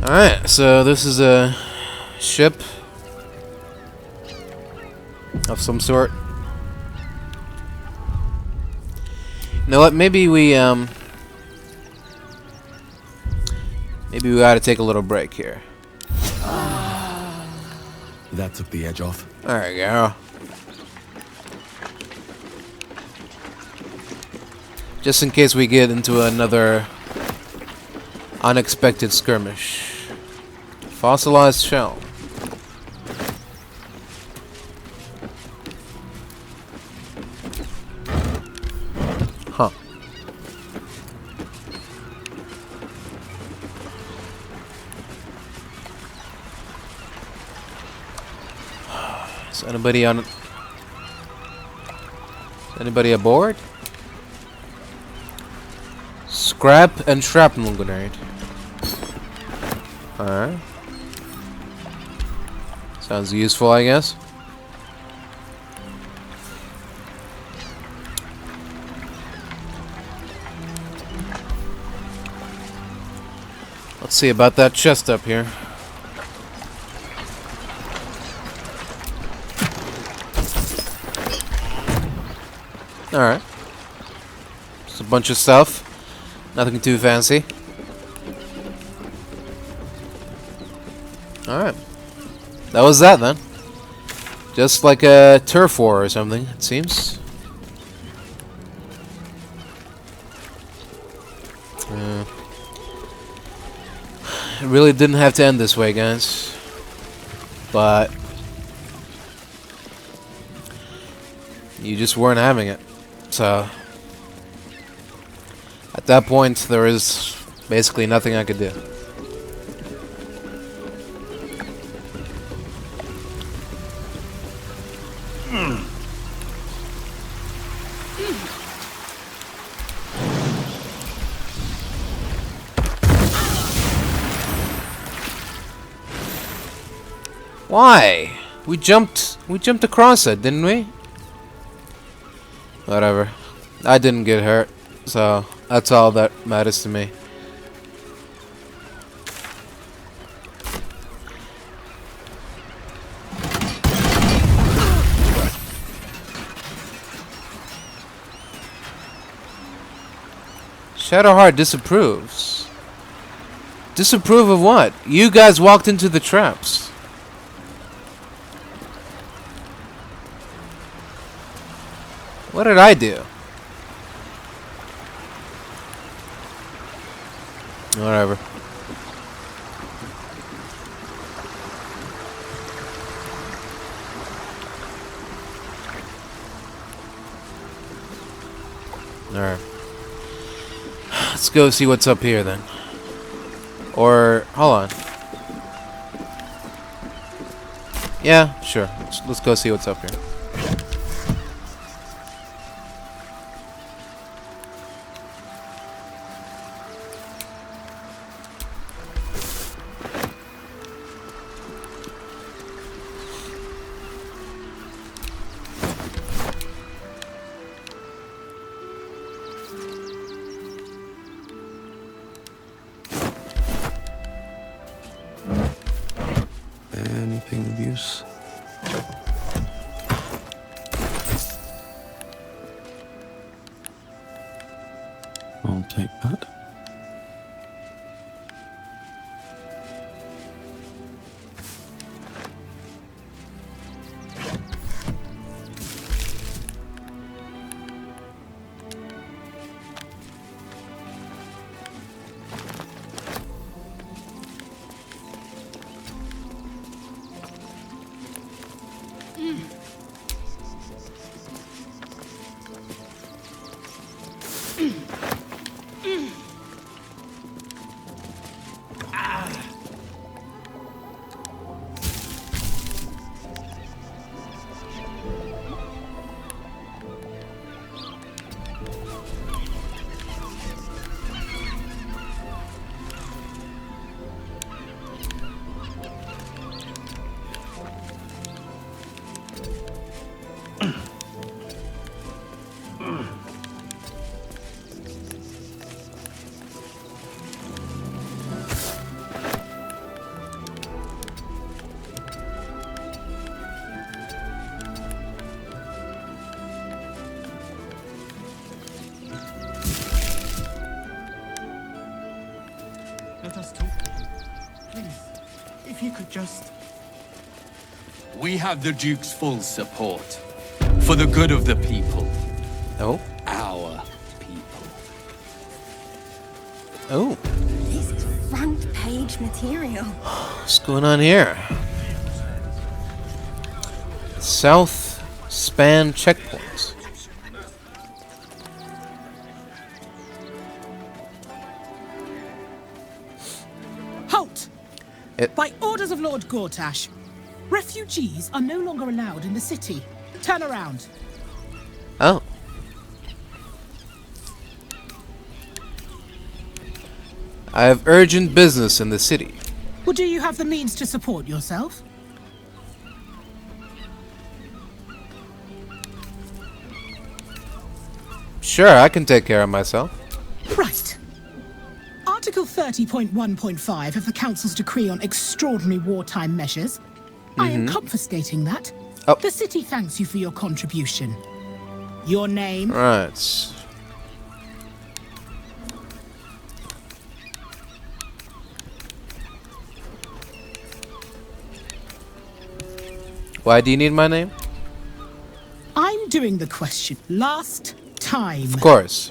Alright, so this is a ship of some sort. You know what, maybe we ought to take a little break here. That took the edge off. There we go. Just in case we get into another unexpected skirmish. Fossilized shell. Huh. Is anybody on? Is anybody aboard? Scrap and shrapnel grenade. Alright. Sounds useful, I guess. Let's see about that chest up here. Alright. Just a bunch of stuff. Nothing too fancy. Alright. That was that then. Just like a turf war or something, it seems. It really didn't have to end this way, guys. But you just weren't having it. So at that point, there is basically nothing I could do. Why? We jumped across it, didn't we? Whatever. I didn't get hurt, so that's all that matters to me. Shadowheart disapproves. Disapprove of what? You guys walked into the traps. What did I do? Whatever. Alright. Let's go see what's up here then. Or, hold on. Yeah, sure. Let's go see what's up here. Anything of use? I'll take that. Let us talk. Please, if you could just... We have the Duke's full support. For the good of the people. Oh? Our people. Oh. This is front page material. What's going on here? South span checkpoints. Halt! By orders of Lord Gortash, refugees are no longer allowed in the city. Turn around. Oh. I have urgent business in the city. Well, do you have the means to support yourself? Sure, I can take care of myself. Right. Article 30.1.5 of the Council's decree on extraordinary wartime measures. I am confiscating that. Oh. The city thanks you for your contribution. Your name? Right. Why do you need my name? I'm doing the question. Last time. Of course.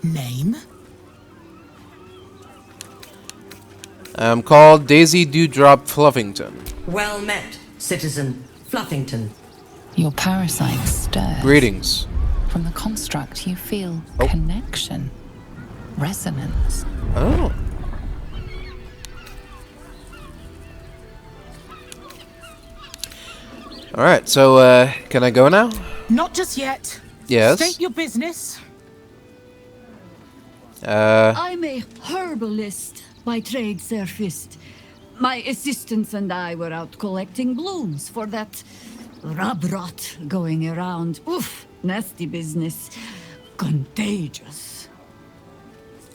Name? I'm called Daisy Dewdrop Fluffington. Well met, citizen Fluffington. Your parasite stirs. Greetings. From the construct, you feel connection, resonance. Oh. Alright, so, can I go now? Not just yet. Yes. State your business. I'm a herbalist by trade, Sir Fist. My assistants and I were out collecting blooms for that rub rot going around. Oof, nasty business. Contagious.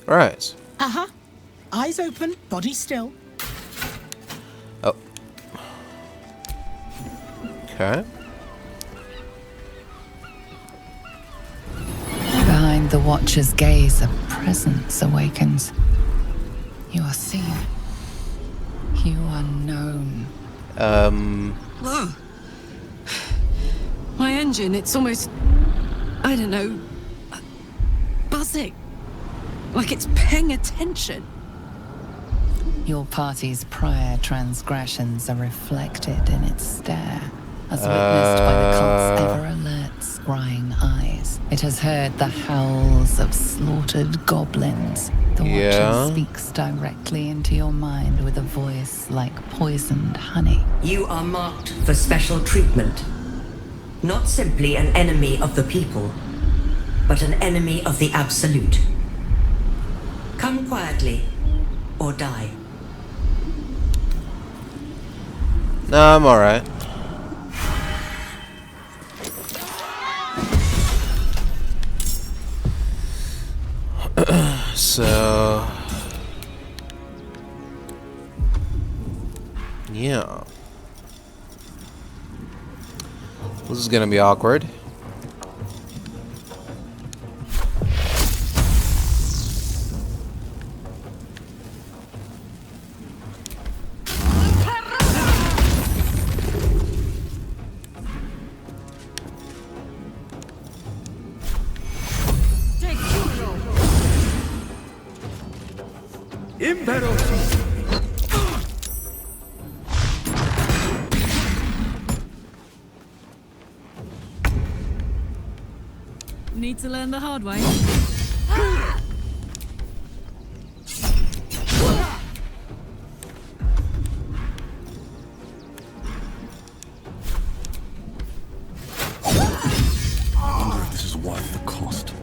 Right. Uh-huh. Eyes open, body still. Oh. Okay. Behind the Watcher's gaze, a presence awakens. You are seen. You are known. Whoa. My engine, it's almost... I don't know... buzzing. Like it's paying attention. Your party's prior transgressions are reflected in its stare, as witnessed by the cult's ever-alert, scrying eyes. It has heard the howls of slaughtered goblins. The Watcher speaks directly into your mind with a voice like poisoned honey. You are marked for special treatment. Not simply an enemy of the people, but an enemy of the Absolute. Come quietly, or die. No, I'm alright. So... yeah. This is gonna be awkward. Need to learn the hard way. I wonder if this is worth the cost.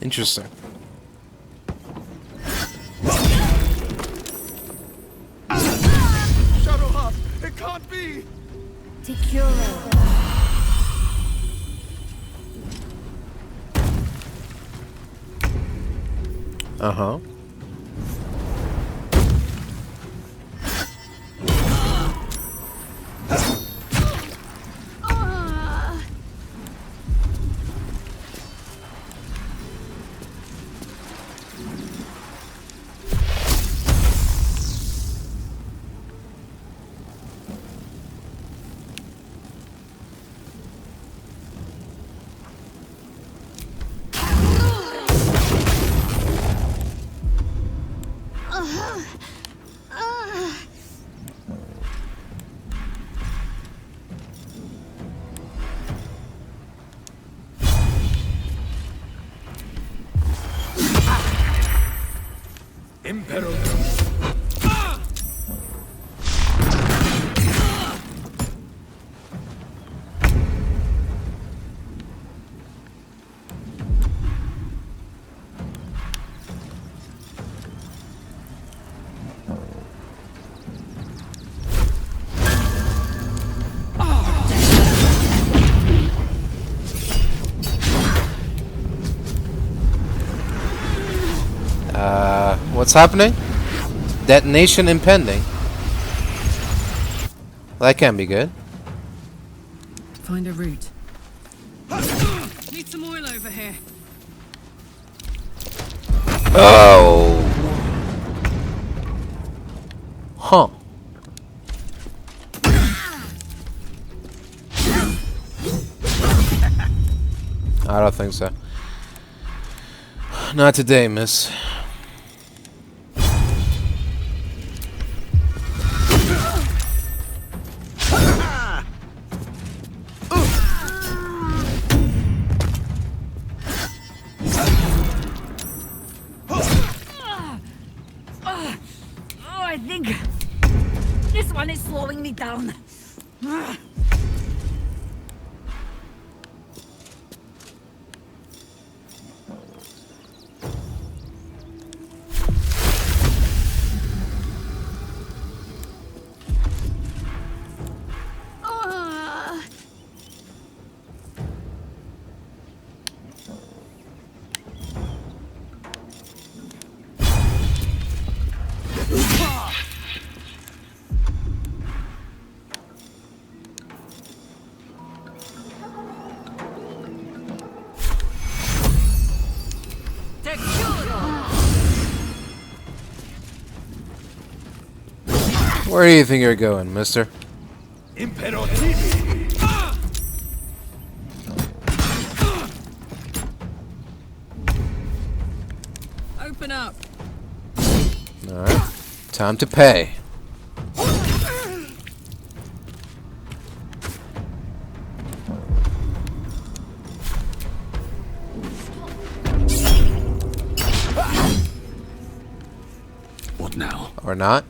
Interesting. Shadowheart, it can't be! Uh-huh. What's happening? Detonation impending. Well, that can be good. Find a route. Need some oil over here. Oh! Huh. I don't think so. Not today, miss. I think this one is slowing me down. Where do you think you're going, mister? Open up. Alright. Time to pay. What now? Or not?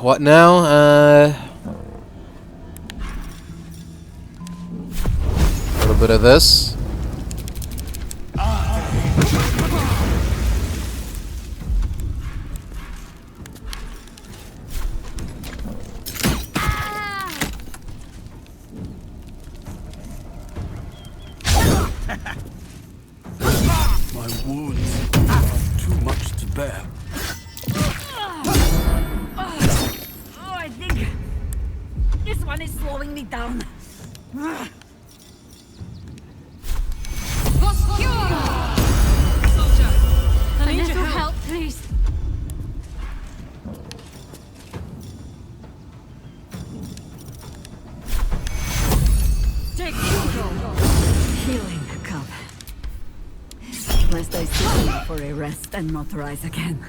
What now? A little bit of this. My wounds are too much to bear. I think this one is slowing me down. Soldier, I A need your little help. help, please. Take control. Healing, Cub. Lest I sit here for a rest and not rise again.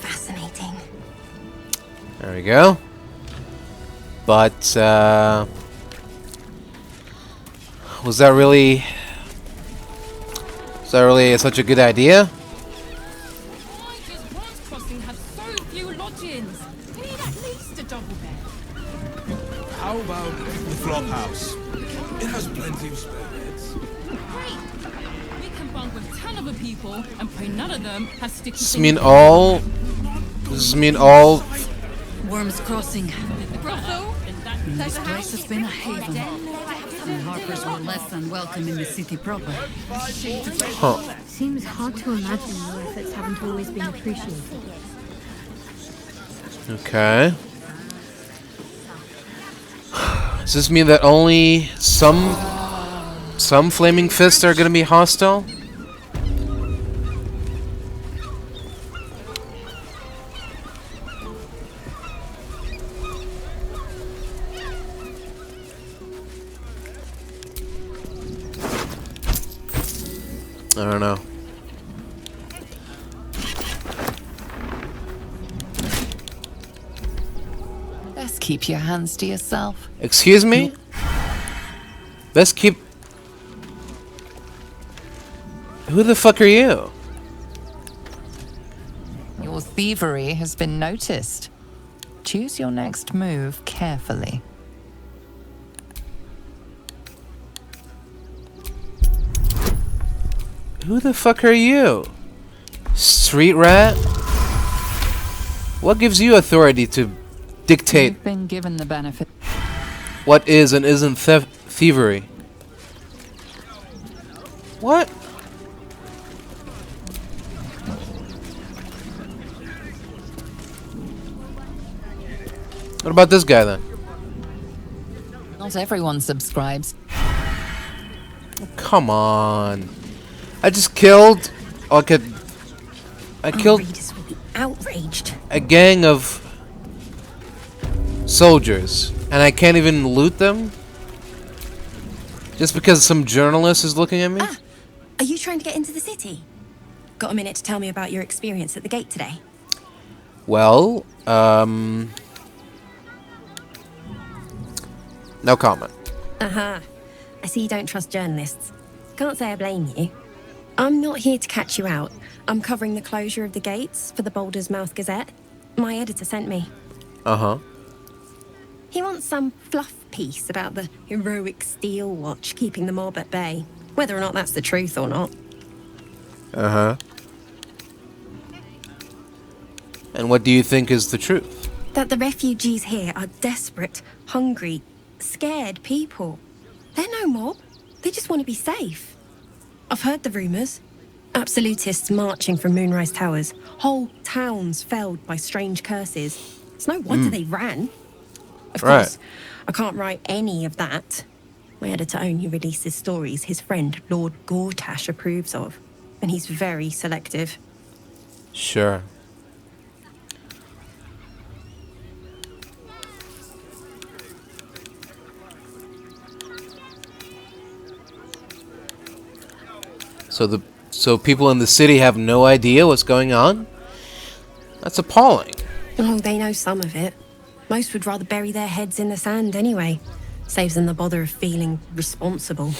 Fascinating. There we go. But, was that really such a good idea? Crossing has so few lodgings. We need at least a double bed. How about the Flophouse? It has plenty of spare beds. Great. We can bunk with 10 other people and pray none of them have sticky Does this things. mean all? Does this mean all? Wyrm's Crossing. The brothel? This place has been a haven. Some harpers were less than welcome in the city proper. Huh. Seems hard to imagine your efforts haven't always been appreciated. Okay. Does this mean that only some flaming fists are gonna be hostile? I don't know. Best keep your hands to yourself. Excuse me? Best keep... Who the fuck are you? Your thievery has been noticed. Choose your next move carefully. Who the fuck are you? Street rat? What gives you authority to dictate You've been given the benefit. what is and isn't thievery? What? What about this guy then? Not everyone subscribes. Oh, come on. I just killed... Okay. I killed Readers will be outraged. a gang of soldiers, and I can't even loot them? Just because some journalist is looking at me? Ah, are you trying to get into the city? Got a minute to tell me about your experience at the gate today? Well, no comment. Uh-huh. I see you don't trust journalists. Can't say I blame you. I'm not here to catch you out. I'm covering the closure of the gates for the Baldur's Mouth Gazette. My editor sent me. Uh-huh. He wants some fluff piece about the heroic steel watch keeping the mob at bay. Whether or not that's the truth or not. Uh-huh. And what do you think is the truth? That the refugees here are desperate, hungry, scared people. They're no mob. They just want to be safe. I've heard the rumours. Absolutists marching from Moonrise Towers. Whole towns felled by strange curses. It's no wonder they ran. Of course, I can't write any of that. My editor only releases stories his friend Lord Gortash approves of. And he's very selective. Sure. So people in the city have no idea what's going on? That's appalling. Oh, they know some of it. Most would rather bury their heads in the sand anyway. Saves them the bother of feeling responsible.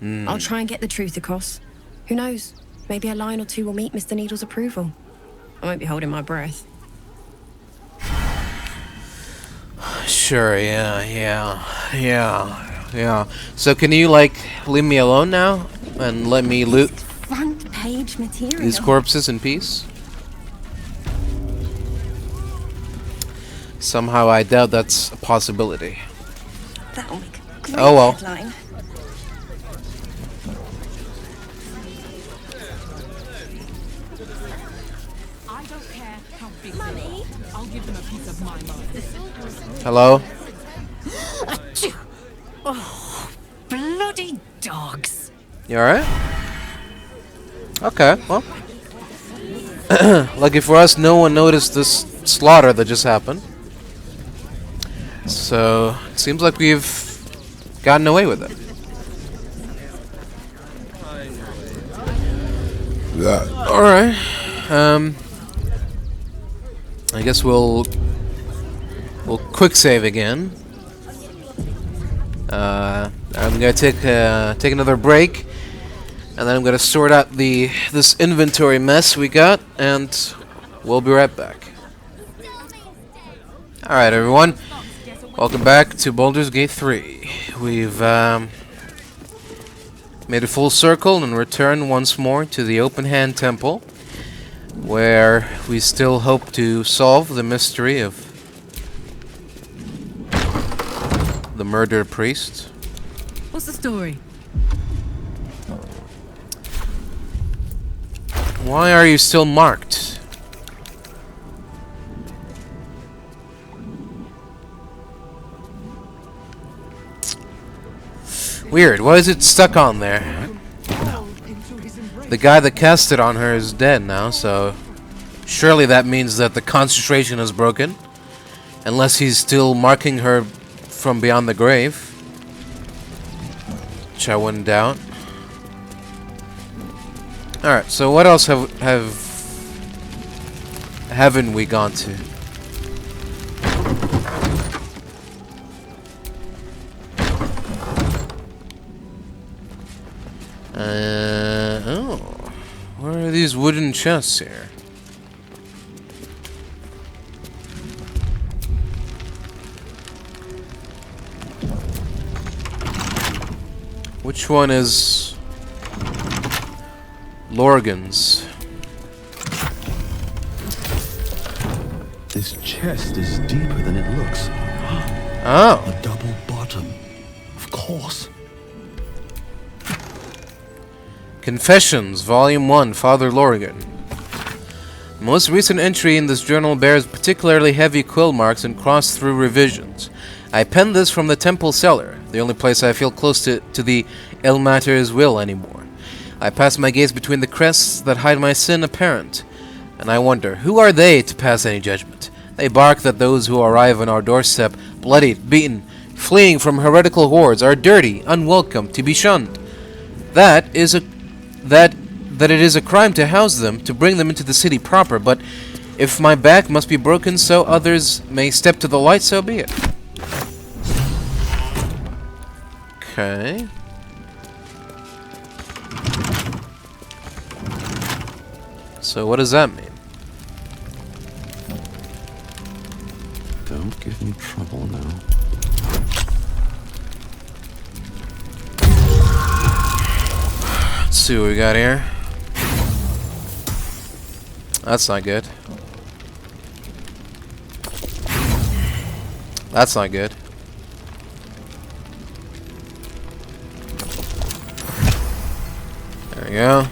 I'll try and get the truth across. Who knows? Maybe a line or two will meet Mr. Needle's approval. I won't be holding my breath. Sure, yeah. So can you, like, leave me alone now? And let me loot Front page material. these corpses in peace? Somehow I doubt that's a possibility. That'll make a great Oh well. headline. I don't care how big Money. I'll give them a piece of my mind. Hello? Oh, bloody dogs. You alright? Okay, well. Lucky for us, no one noticed this slaughter that just happened. So, it seems like we've gotten away with it. Alright. I guess we'll quick save again. I'm gonna take another break, and then I'm gonna sort out this inventory mess we got, and we'll be right back. All right, everyone, welcome back to Baldur's Gate 3. We've made a full circle and returned once more to the Open Hand Temple, where we still hope to solve the mystery of the murdered priest. What's the story? Why are you still marked? Weird, why is it stuck on there? The guy that cast it on her is dead now, so surely that means that the concentration is broken. Unless he's still marking her from beyond the grave. Which I wouldn't doubt. Alright, so what else haven't we gone to? Oh. Where are these wooden chests here? Which one is Lorgan's? This chest is deeper than it looks. Oh. A double bottom. Of course. Confessions, Volume 1, Father Lorgan. The most recent entry in this journal bears particularly heavy quill marks and crossed through revisions. I penned this from the temple cellar, the only place I feel close to the Ilmater's will anymore. I pass my gaze between the crests that hide my sin apparent, and I wonder, who are they to pass any judgment? They bark that those who arrive on our doorstep, bloodied, beaten, fleeing from heretical hordes, are dirty, unwelcome, to be shunned. That it is a crime to house them, to bring them into the city proper, but if my back must be broken so others may step to the light, so be it. Okay. So what does that mean? Don't give me trouble now. Let's see what we got here. That's not good. That's not good. There we go.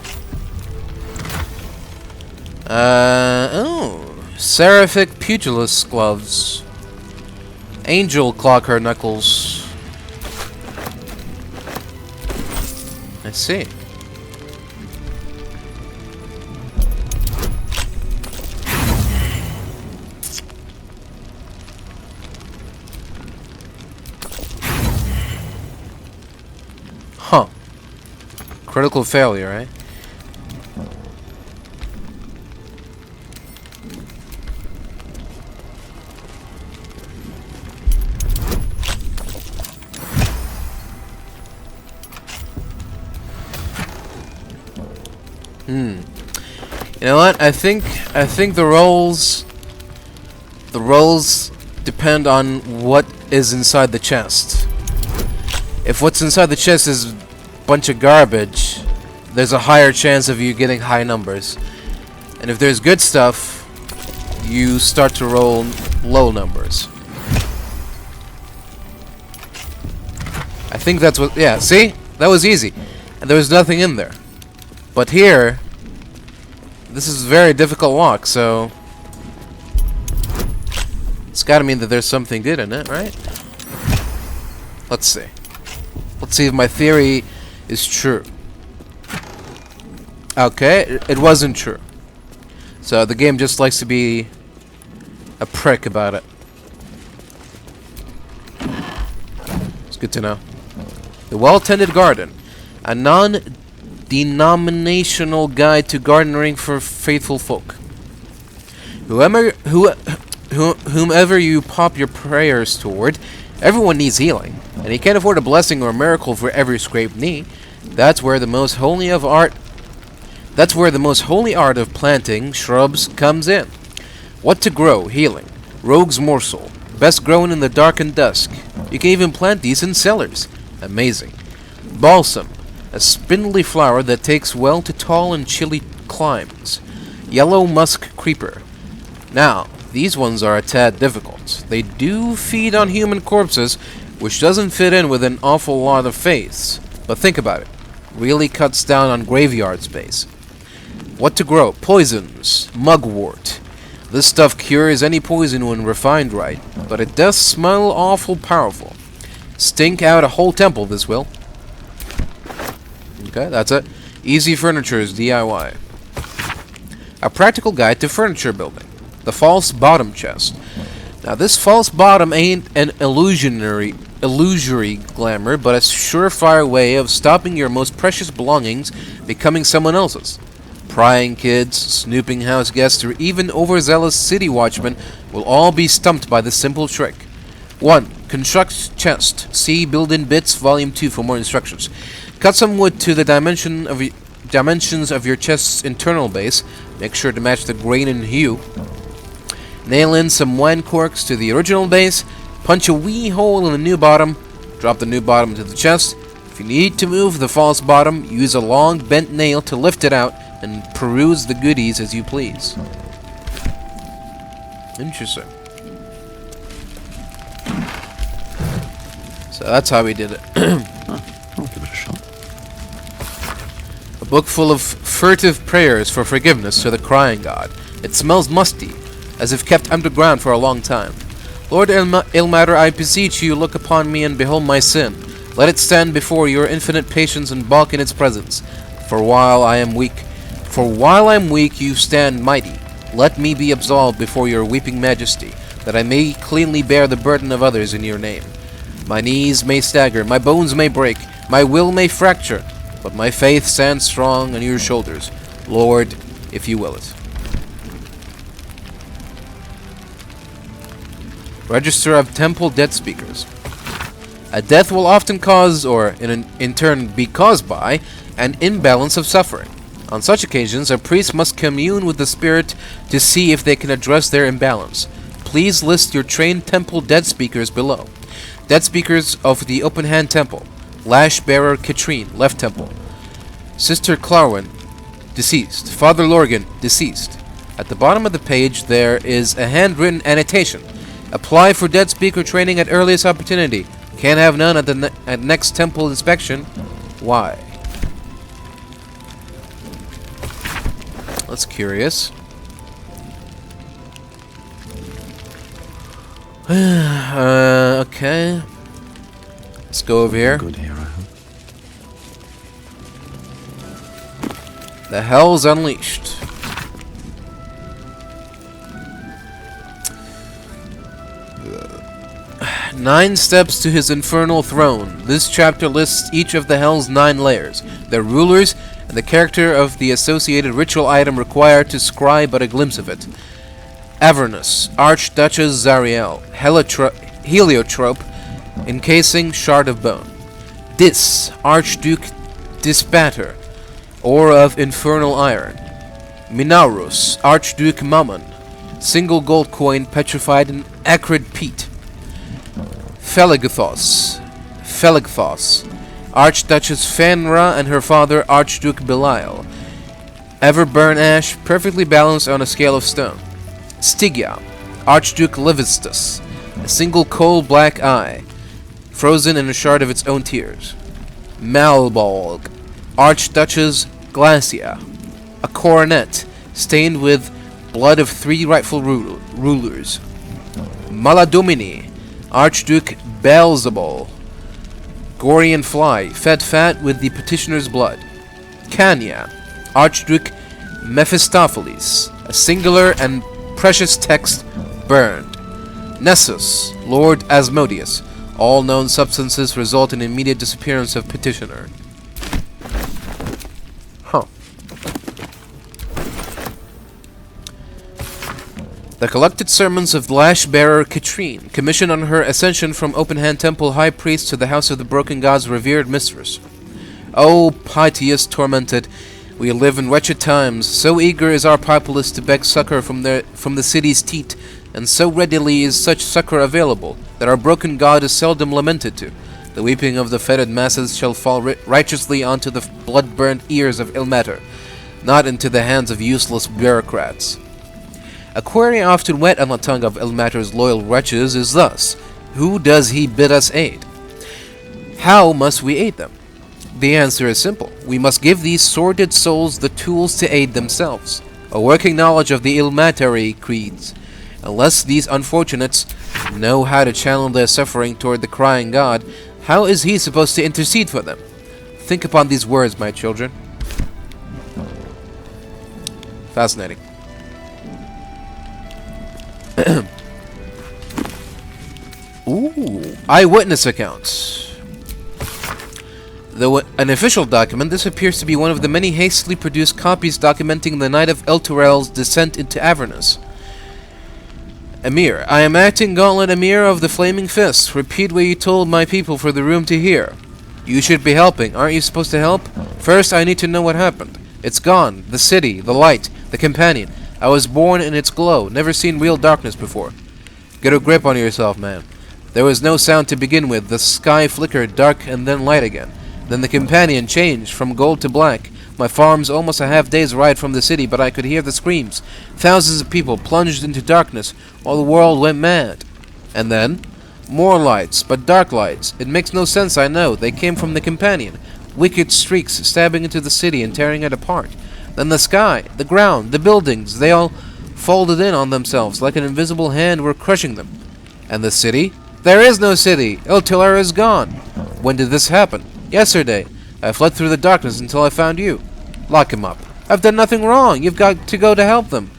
Oh. Seraphic Pugilist Gloves. Angel Clocker Knuckles. I see. Huh. Critical failure, right? You know what? I think the rolls depend on what is inside the chest. If what's inside the chest is a bunch of garbage, there's a higher chance of you getting high numbers. And if there's good stuff, you start to roll low numbers. I think that's what... Yeah, see? That was easy. And there was nothing in there. But here, this is a very difficult walk, so... It's gotta mean that there's something good in it, right? Let's see. Let's see if my theory is true. Okay, it wasn't true. So the game just likes to be a prick about it. It's good to know. The Well-Tended Garden. A non-denominational guide to gardening for faithful folk. Whomever you pop your prayers toward, everyone needs healing, and you can't afford a blessing or a miracle for every scraped knee. That's where the most holy art of planting shrubs comes in. What to grow? Healing. Rogue's morsel. Best grown in the dark and dusk. You can even plant these in cellars. Amazing. Balsam. A spindly flower that takes well to tall and chilly climes. Yellow musk creeper. Now, these ones are a tad difficult. They do feed on human corpses, which doesn't fit in with an awful lot of faiths. But think about it. Really cuts down on graveyard space. What to grow? Poisons. Mugwort. This stuff cures any poison when refined right, but it does smell awful powerful. Stink out a whole temple, this will. Okay, that's it. Easy furniture is DIY. A practical guide to furniture building. The false bottom chest. Now this false bottom ain't an illusory glamour, but a surefire way of stopping your most precious belongings becoming someone else's. Prying kids, snooping house guests, or even overzealous city watchmen will all be stumped by this simple trick. 1. Construct chest. See Build-in Bits, Volume 2 for more instructions. Cut some wood to the dimensions of your chest's internal base. Make sure to match the grain and hue. Nail in some wine corks to the original base. Punch a wee hole in the new bottom. Drop the new bottom into the chest. If you need to move the false bottom, use a long bent nail to lift it out and peruse the goodies as you please. Interesting. So that's how we did it. I'll give it a shot. book full of furtive prayers for forgiveness to the crying god. It smells musty, as if kept underground for a long time. Lord Ilmater, I beseech you, look upon me and behold my sin. Let it stand before your infinite patience and balk in its presence. For while I am weak, you stand mighty. Let me be absolved before your weeping majesty, that I may cleanly bear the burden of others in your name. My knees may stagger, my bones may break, my will may fracture, but my faith stands strong on your shoulders, Lord, if you will it. Register of Temple Dead Speakers. A death will often cause, or in turn be caused by, an imbalance of suffering. On such occasions, a priest must commune with the spirit to see if they can address their imbalance. Please list your trained temple dead speakers below. Dead speakers of the Open Hand Temple. Lash Bearer Katrine, Left Temple. Sister Clarwin, deceased. Father Lorgan, deceased. At the bottom of the page, there is a handwritten annotation. Apply for dead speaker training at earliest opportunity. Can't have none at next temple inspection. Why? That's curious. Okay. Let's go over here. Good here, I hope. The Hell's Unleashed. Nine steps to his infernal throne. This chapter lists each of the Hell's 9 layers, their rulers, and the character of the associated ritual item required to scry but a glimpse of it. Avernus, Archduchess Zariel, Heliotrope, encasing shard of bone. Dis, Archduke Dispater, ore of infernal iron. Minaurus, Archduke Mammon, single gold coin petrified in acrid peat. Feligthos, Archduchess Fenra and her father Archduke Belial. Everburn ash, perfectly balanced on a scale of stone. Stygia, Archduke Levistus, a single coal black eye, frozen in a shard of its own tears. Malbolg, Archduchess Glacia, a coronet stained with blood of 3 rightful rulers. Maladomini, Archduke Beelzebul, Gorian fly, fed fat with the petitioner's blood. Kanya, Archduke Mephistopheles, a singular and precious text burned. Nessus, Lord Asmodeus, all known substances result in immediate disappearance of petitioner. Huh. The collected sermons of Lash-Bearer Katrine, commissioned on her ascension from Open Hand Temple High Priest to the House of the Broken God's revered mistress. O piteous tormented, we live in wretched times. So eager is our populace to beg succor from the city's teat, and so readily is such succor available, that our broken God is seldom lamented to. The weeping of the fettered masses shall fall righteously onto the blood-burnt ears of Ilmater, not into the hands of useless bureaucrats. A query often wet on the tongue of Ilmater's loyal wretches is thus: who does he bid us aid? How must we aid them? The answer is simple. We must give these sordid souls the tools to aid themselves, a working knowledge of the Ilmateri creeds. Unless these unfortunates know how to channel their suffering toward the crying god, how is he supposed to intercede for them? Think upon these words, my children. Fascinating. Ooh, eyewitness accounts. Though an official document, this appears to be one of the many hastily produced copies documenting the night of Elturel's descent into Avernus. Emir, I am acting Gauntlet Emir of the Flaming Fist. Repeat what you told my people for the room to hear. You should be helping. Aren't you supposed to help? First, I need to know what happened. It's gone. The city, the light, the companion. I was born in its glow. Never seen real darkness before. Get a grip on yourself, man. There was no sound to begin with. The sky flickered, dark, and then light again. Then the companion changed from gold to black. My farm's almost a half-day's ride from the city, but I could hear the screams. Thousands of people plunged into darkness, while the world went mad. And then? More lights, but dark lights. It makes no sense, I know. They came from the companion. wicked streaks stabbing into the city and tearing it apart. Then the sky, the ground, the buildings, they all folded in on themselves like an invisible hand were crushing them. And the city? There is no city! Iltillar is gone! When did this happen? Yesterday. I fled through the darkness until I found you. Lock him up. I've done nothing wrong. You've got to go to help them.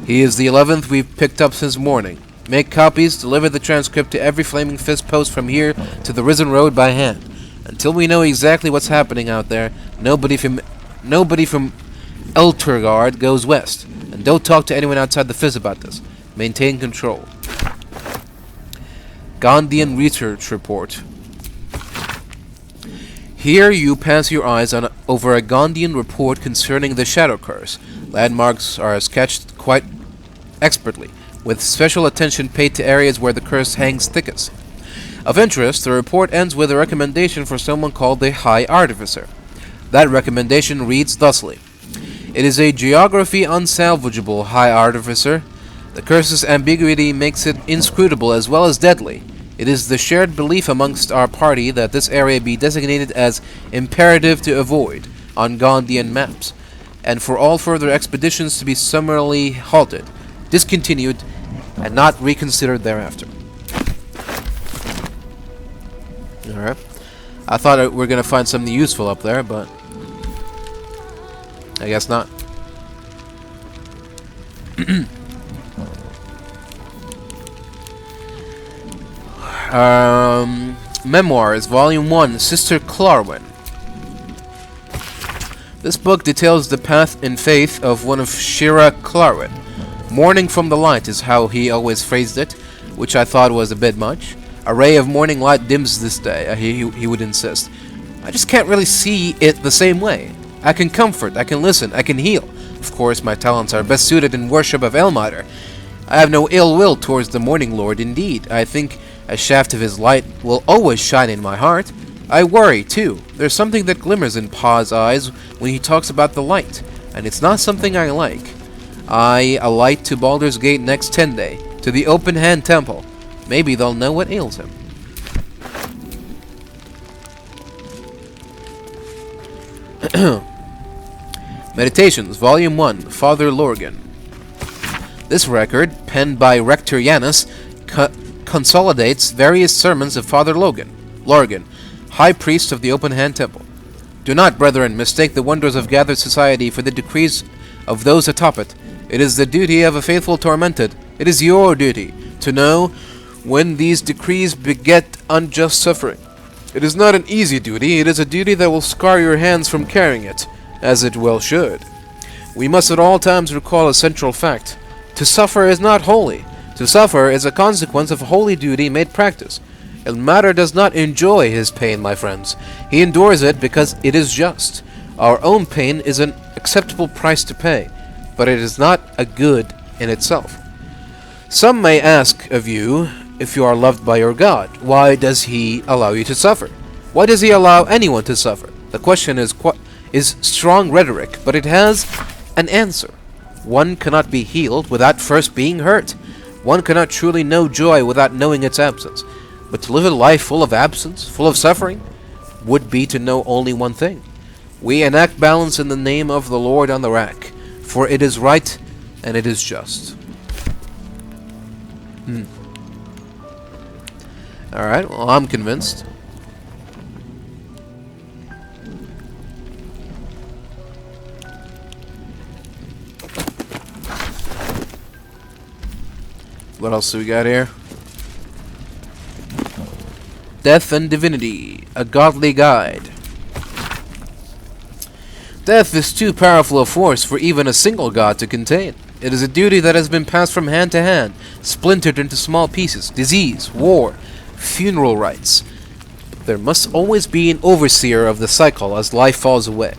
He is the 11th we've picked up since morning. Make copies, deliver the transcript to every Flaming Fist post from here to the Risen Road by hand. Until we know exactly what's happening out there, nobody from Elturgard goes west. And don't talk to anyone outside the Fist about this. Maintain control. Gondian Research Report. Here you pass your eyes over a Gondian report concerning the Shadow Curse. Landmarks are sketched quite expertly, with special attention paid to areas where the curse hangs thickest. Of interest, the report ends with a recommendation for someone called the High Artificer. That recommendation reads thusly: It is a geography unsalvageable, High Artificer. The curse's ambiguity makes it inscrutable as well as deadly. It is the shared belief amongst our party that this area be designated as imperative to avoid on Gondian maps, and for all further expeditions to be summarily halted, discontinued, and not reconsidered thereafter. Alright. I thought we were going to find something useful up there, but I guess not. Memoirs, Volume 1, Sister Clarwin. This book details the path and faith of one of Shira Clarwin. Morning from the light is how he always phrased it, which I thought was a bit much. A ray of morning light dims this day, he would insist. I just can't really see it the same way. I can comfort, I can listen, I can heal. Of course, my talents are best suited in worship of Elmater. I have no ill will towards the Morning Lord, indeed. I think a shaft of his light will always shine in my heart. I worry, too. There's something that glimmers in Pa's eyes when he talks about the light, and it's not something I like. I alight to Baldur's Gate next 10 day, to the Open Hand Temple. Maybe they'll know what ails him. Meditations, Volume 1, Father Lorgan. This record, penned by Rector Yanis, consolidates various sermons of Father Lorgan, High Priest of the Open Hand Temple. Do not, brethren, mistake the wonders of gathered society for the decrees of those atop it. It is the duty of a faithful tormented. It is your duty to know when these decrees beget unjust suffering. It is not an easy duty. It is a duty that will scar your hands from carrying it, as it well should. We must at all times recall a central fact. To suffer is not holy. To suffer is a consequence of holy duty made practice. Ilmater does not enjoy his pain, my friends. He endures it because it is just. Our own pain is an acceptable price to pay, but it is not a good in itself. Some may ask of you, if you are loved by your God, why does he allow you to suffer? Why does he allow anyone to suffer? The question is strong rhetoric, but it has an answer. One cannot be healed without first being hurt. One cannot truly know joy without knowing its absence. But to live a life full of absence, full of suffering, would be to know only one thing. We enact balance in the name of the Lord on the rack, for it is right and it is just. Alright, well, I'm convinced. What else do we got here? Death and Divinity, a Godly Guide. Death is too powerful a force for even a single god to contain. It is a duty that has been passed from hand to hand, splintered into small pieces, disease, war, funeral rites. There must always be an overseer of the cycle as life falls away.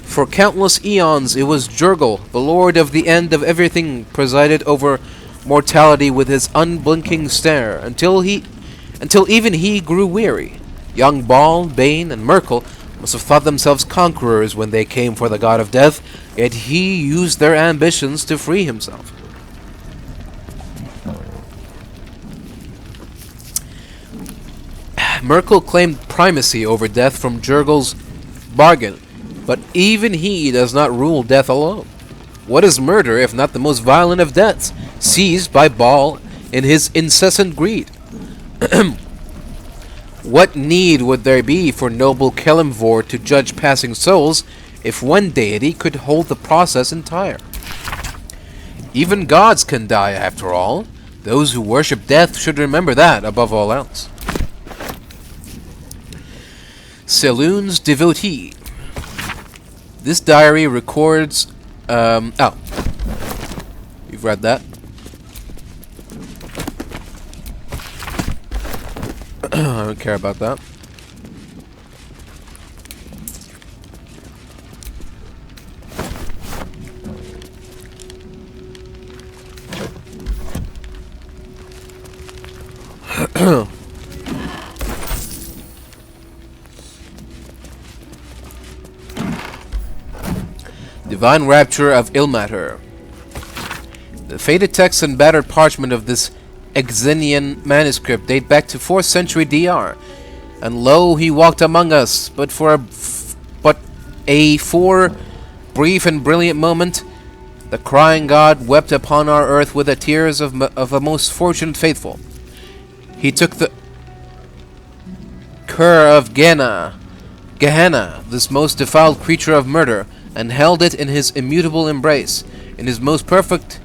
For countless eons it was Jurgel, the lord of the end of everything, presided over mortality with his unblinking stare, until even he grew weary. Young Ball, Bane, and Merkel must have thought themselves conquerors when they came for the god of death, yet he used their ambitions to free himself. Merkel claimed primacy over death from Jurgel's bargain, but even he does not rule death alone. What is murder if not the most violent of deaths, seized by Baal in his incessant greed? What need would there be for noble Kelimvor to judge passing souls if one deity could hold the process entire? Even gods can die after all. Those who worship death should remember that above all else. Selûne's devotee. This diary records... oh. You've read that? I don't care about that. Divine Rapture of Ilmater. The faded text and battered parchment of this Exenian manuscript date back to 4th century DR. And lo, he walked among us, but for brief and brilliant moment, the crying god wept upon our earth with the tears of a most fortunate faithful. He took the cur of Gehenna, this most defiled creature of murder, and held it in his immutable embrace. In his most perfect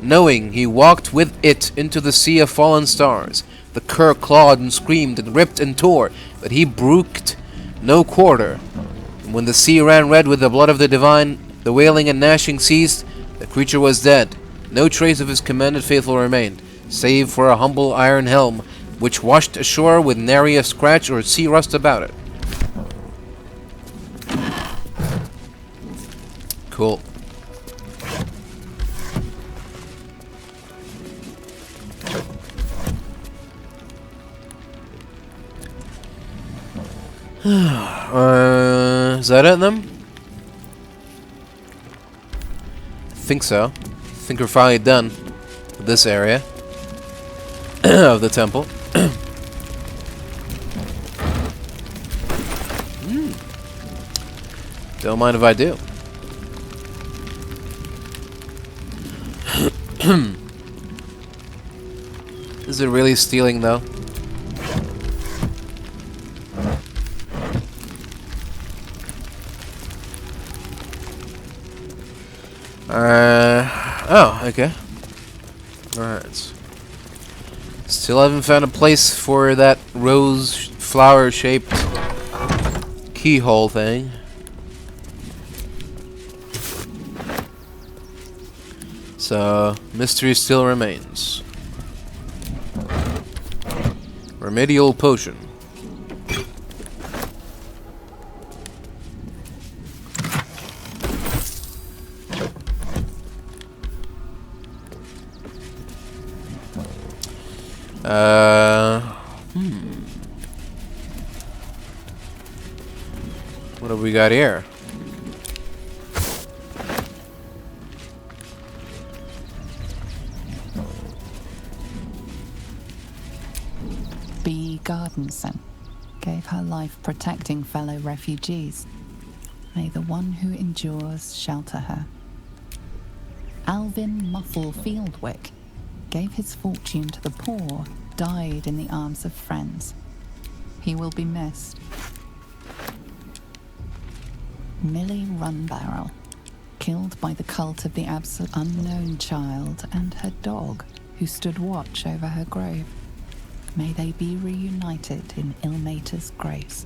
knowing, he walked with it into the sea of fallen stars. The cur clawed and screamed and ripped and tore, but he brooked no quarter. And when the sea ran red with the blood of the divine, the wailing and gnashing ceased, the creature was dead. No trace of his commanded faithful remained, save for a humble iron helm, which washed ashore with nary a scratch or sea rust about it. Cool. Is that it then? I think so. I think we're finally done with this area of the temple. Don't mind if I do. Is it really stealing though? Oh, okay. Alright. Still haven't found a place for that rose flower shaped keyhole thing. So, mystery still remains. Remedial potion. What have we got here? Gardenson gave her life protecting fellow refugees. May the one who endures shelter her. Alvin Muffle Fieldwick gave his fortune to the poor, died in the arms of friends. He will be missed. Millie Runbarrel, killed by the cult of the unknown child and her dog, who stood watch over her grave. May they be reunited in Ilmater's grace.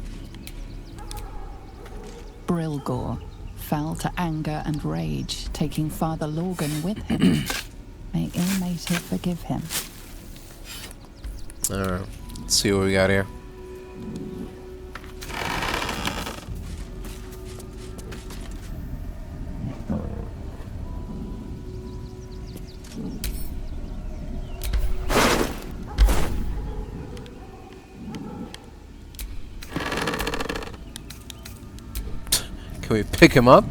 Brilgor fell to anger and rage, taking Father Lorgan with him. May Ilmater forgive him. Alright, let's see what we got here. Can we pick him up?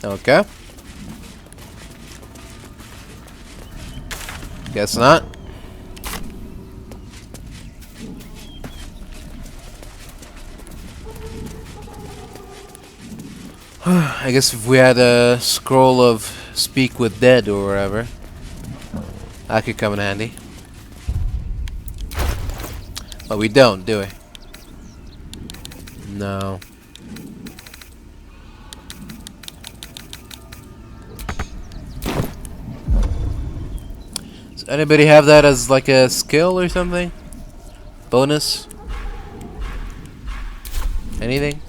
Okay. Guess not. I guess if we had a scroll of Speak with Dead or whatever, that could come in handy. But we don't, do we? No. Does anybody have that as like a skill or something? Bonus? Anything?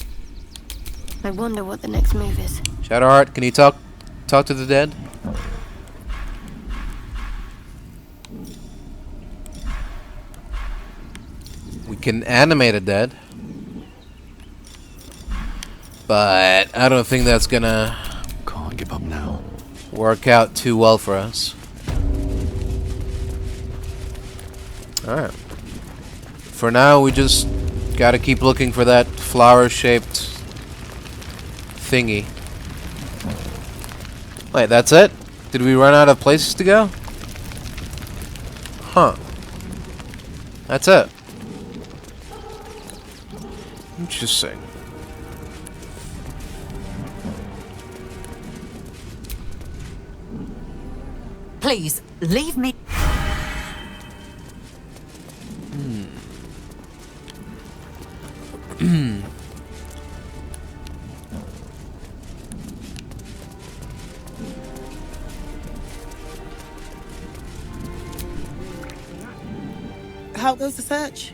I wonder what the next move is. Shadowheart, can you talk to the dead? We can animate a dead, but I don't think that's gonna Can't give up now. work out too well for us. Alright. For now, we just gotta keep looking for that flower-shaped thingy. Wait, that's it? Did we run out of places to go? Huh. That's it. Interesting. Please, leave me. How goes the search?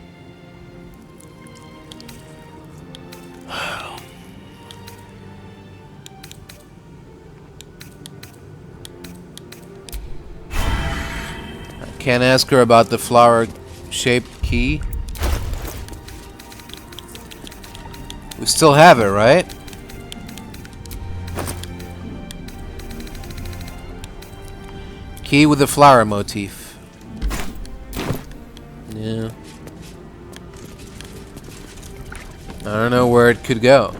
Can't ask her about the flower-shaped key. We still have it, right? Key with the flower motif. Yeah. I don't know where it could go.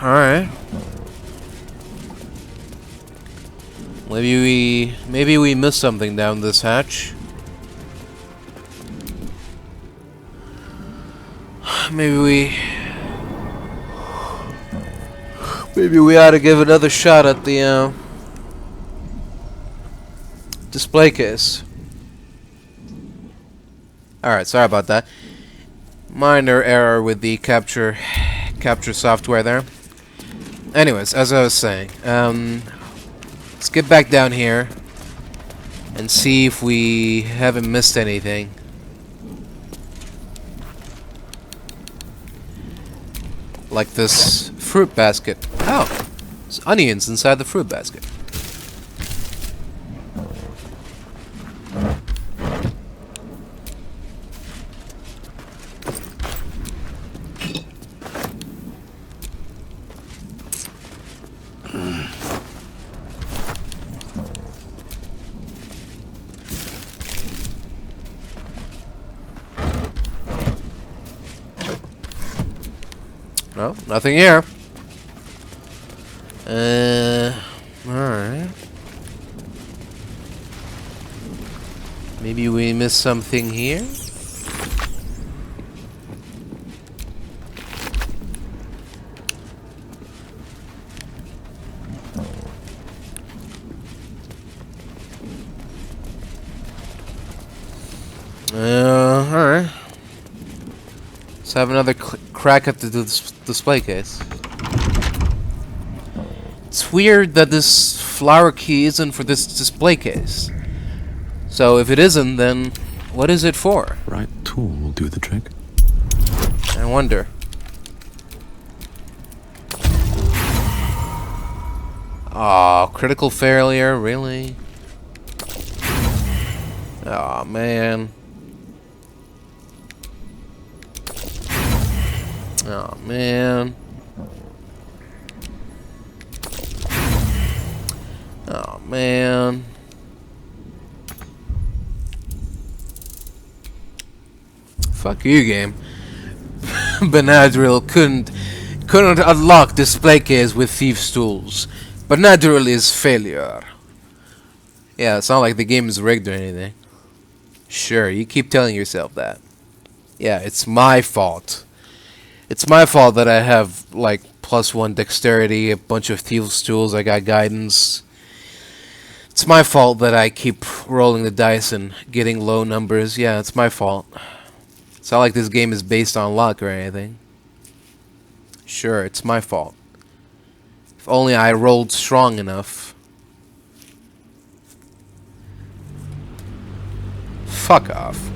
Alright. Maybe we missed something down this hatch. Maybe we ought to give another shot at the display case. Alright, sorry about that. Minor error with the capture software there. Anyways, as I was saying, let's get back down here and see if we haven't missed anything. Like this fruit basket. Oh, there's onions inside the fruit basket. No, nothing here. Alright. Maybe we missed something here? Alright. Let's have another crack at the display case. It's weird that this flower key isn't for this display case. So if it isn't, then what is it for? Right tool will do the trick. I wonder. Aw, critical failure, really? Aw, man. Oh man. Oh man. Fuck you, game. Bennadril couldn't unlock display case with thieves' tools. Bennadril is failure. Yeah, it's not like the game is rigged or anything. Sure, you keep telling yourself that. Yeah, it's my fault. It's my fault that I have, like, +1 dexterity, a bunch of thieves' tools, I got guidance. It's my fault that I keep rolling the dice and getting low numbers. Yeah, it's my fault. It's not like this game is based on luck or anything. Sure, it's my fault. If only I rolled strong enough. Fuck off.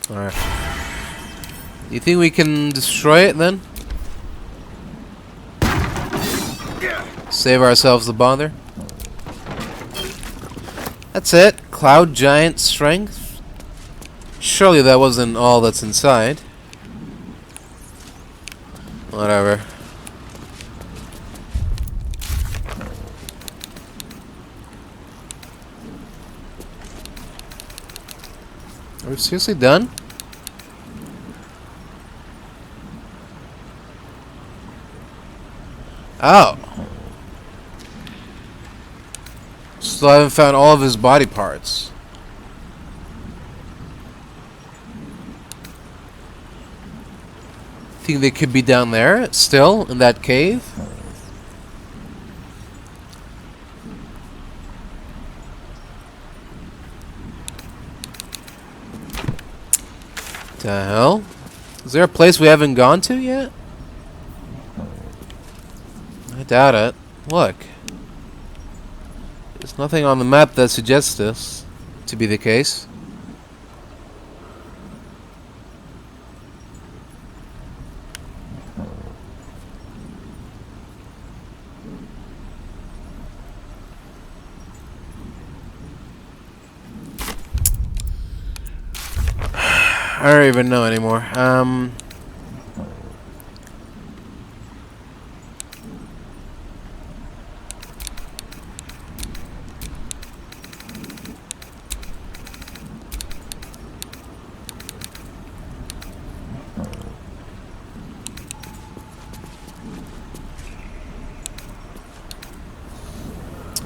Alright. You think we can destroy it then? Save ourselves the bother? That's it. Cloud Giant Strength? Surely that wasn't all that's inside. Whatever. Are we seriously done? Oh. Still haven't found all of his body parts. Think they could be down there still in that cave? The hell? Is there a place we haven't gone to yet? I doubt it. Look. There's nothing on the map that suggests this to be the case. I don't even know anymore.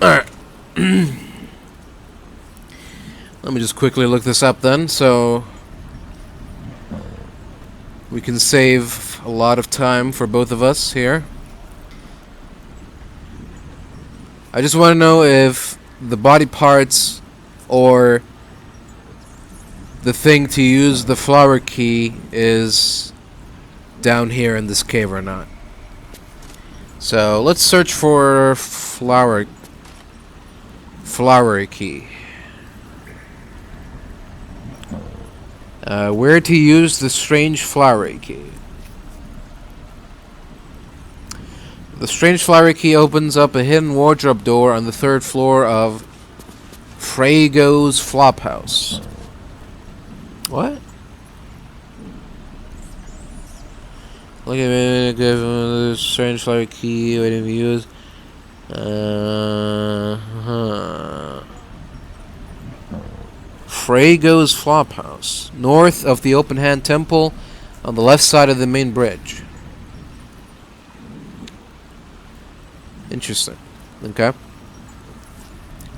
Alright. Let me just quickly look this up then, so we can save a lot of time for both of us here. I just want to know if the body parts or the thing to use the flower key is down here in this cave or not. So let's search for flower key. Where to use the strange flowery key. The strange flowery key opens up a hidden wardrobe door on the 3rd floor of Fraygo's Flophouse. What? Look at me, give the strange flowery key waiting to be used. Fraygo's Flophouse, north of the Open Hand Temple, on the left side of the main bridge. Interesting. Okay.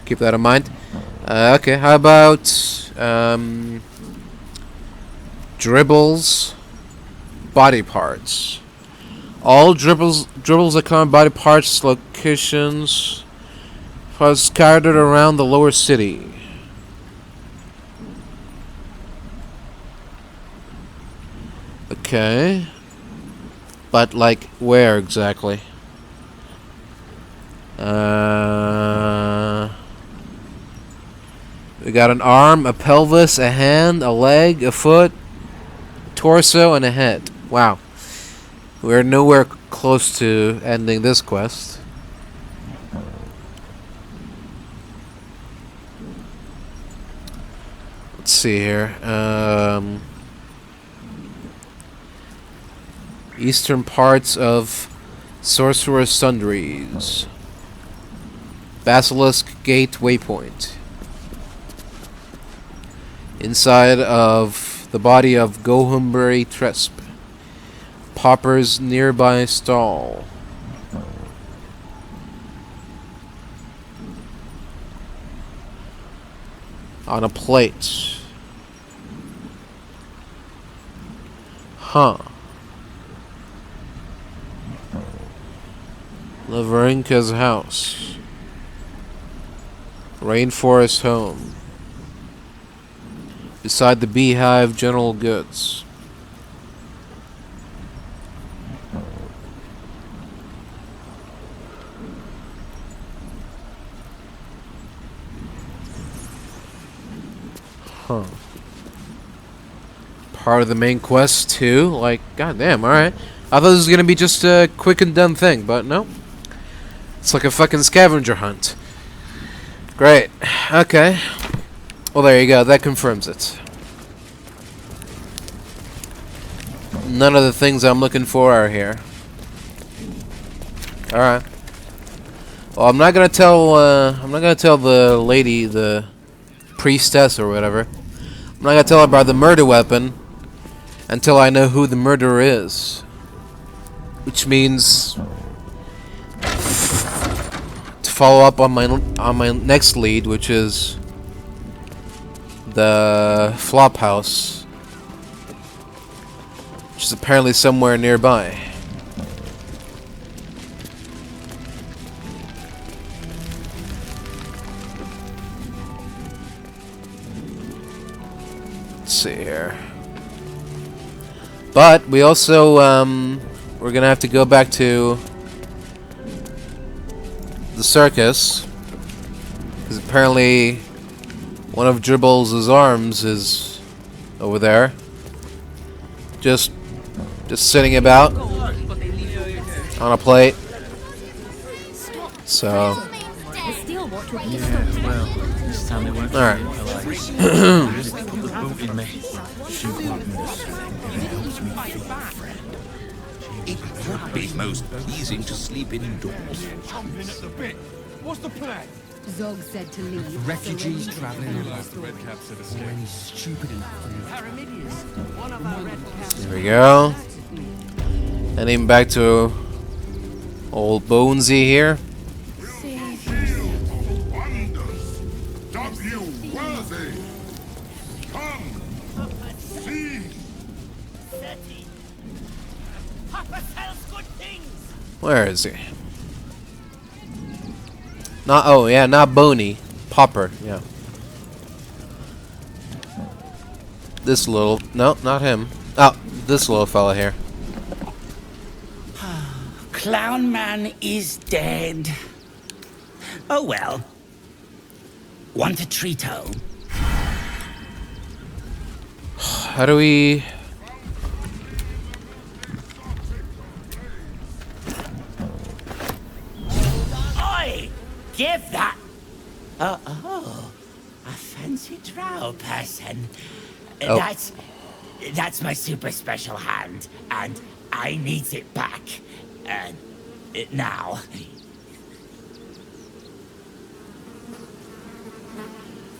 Keep that in mind. Okay, how about Dribbles body parts? All Dribbles that come body parts locations are scattered around the lower city. Okay. But, like, where exactly? We got an arm, a pelvis, a hand, a leg, a foot, torso, and a head. Wow. We're nowhere close to ending this quest. Let's see here. Eastern parts of Sorcerer's Sundries. Basilisk Gate Waypoint. Inside of the body of Gohumbury Tresp. Popper's nearby stall. On a plate. Huh. Laverinka's house. Rainforest home. Beside the Beehive General Goods. Huh. Part of the main quest too? Like, goddamn, alright. I thought this was gonna be just a quick and done thing, but no. It's like a fucking scavenger hunt. Great. Okay. Well, there you go. That confirms it. None of the things I'm looking for are here. Alright. Well, I'm not gonna tell the lady, the priestess or whatever. I'm not gonna tell her about the murder weapon until I know who the murderer is. Which means to follow up on my next lead, which is the Flophouse, which is apparently somewhere nearby. Let's see here. But we also we're gonna have to go back to the circus, because apparently one of Dribbles' arms is over there, just sitting about on a plate. So, all right. It would be most pleasing to sleep indoors. What's the plan? Zog said to leave. Refugees traveling on any stupid There we go. Heading back to old Bonesy here. Where is he? Not, oh yeah, not Boney. Popper, yeah. This little, no, not him. Oh, this little fella here. Clown Man is dead. Oh well. Want a treat-o? How do we... Oi! Give that! Oh, a fancy drow person. Oh. That's my super special hand, and I needs it back. Now.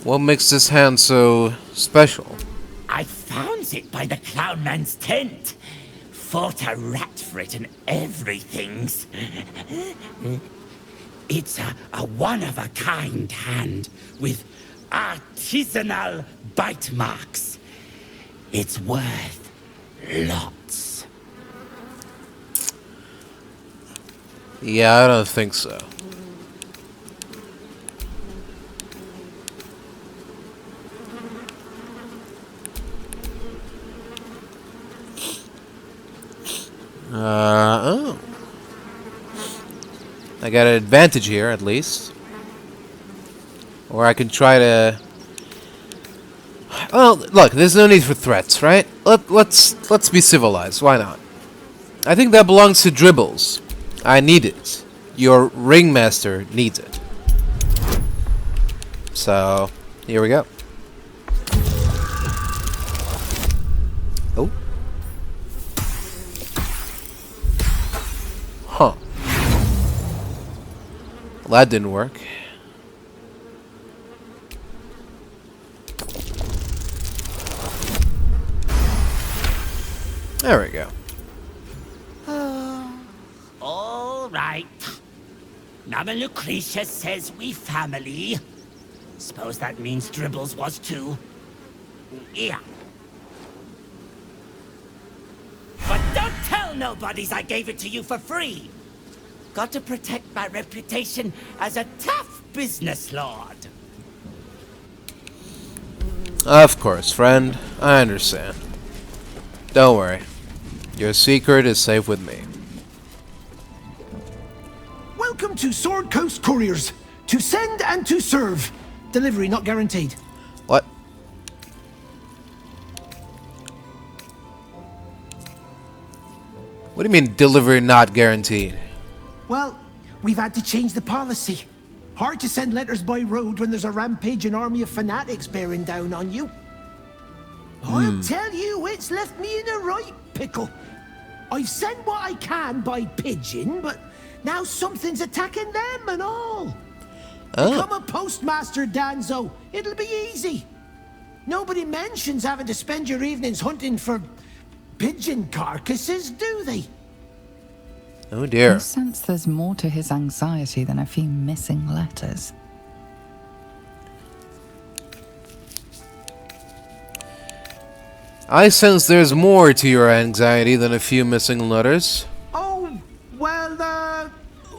What makes this hand so special? I found it by the clown man's tent. Fought a rat for it and everything's. It's a one-of-a-kind hand with artisanal bite marks. It's worth lots. Yeah, I don't think so. Oh. I got an advantage here, at least. Or I can try to... Well, look, there's no need for threats, right? Let's be civilized, why not? I think that belongs to Dribbles. I need it. Your ringmaster needs it. So, here we go. Oh. Huh. Well, that didn't work. There we go. All right. Now when Lucretia says we family, suppose that means Dribbles was too. Yeah. But don't tell nobodies I gave it to you for free. Got to protect my reputation as a tough business lord. Of course, friend. I understand. Don't worry. Your secret is safe with me. Welcome to Sword Coast Couriers. To send and to serve. Delivery not guaranteed. What? What do you mean, delivery not guaranteed? Well, we've had to change the policy. Hard to send letters by road when there's a rampaging army of fanatics bearing down on you. I'll tell you, it's left me in a right pickle. I've sent what I can by pigeon, but now something's attacking them and all. Become a postmaster, Danzo. It'll be easy. Nobody mentions having to spend your evenings hunting for pigeon carcasses, do they? Oh dear. I sense there's more to his anxiety than a few missing letters. I sense there's more to your anxiety than a few missing letters. Oh, well,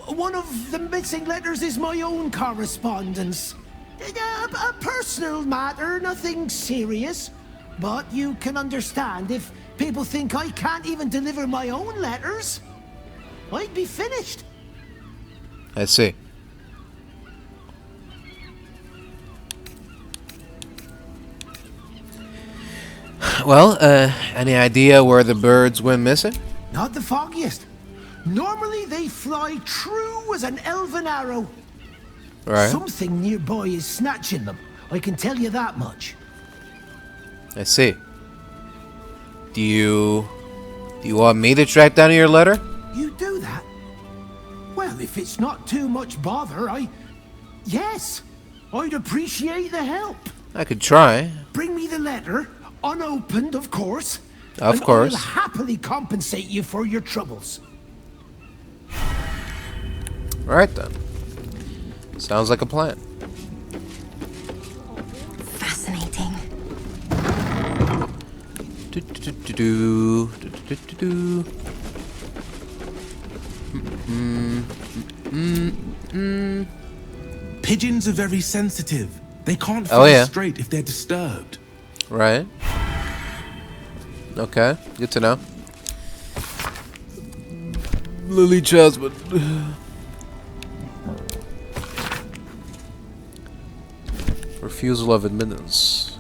one of the missing letters is my own correspondence. A personal matter, nothing serious. But you can understand if people think I can't even deliver my own letters, I'd be finished. I see. Well, any idea where the birds went missing? Not the foggiest. Normally they fly true as an elven arrow. Right. Something nearby is snatching them. I can tell you that much. I see. Do you want me to track down your letter? You do that? Well, if it's not too much bother, yes, I'd appreciate the help. I could try. Bring me the letter, unopened, of course. Of course. I'll happily compensate you for your troubles. Alright then. Sounds like a plan. Fascinating. Pigeons are very sensitive. They can't fly straight if they're disturbed. Right. Okay, good to know. Lily Jasmine. Refusal of admittance.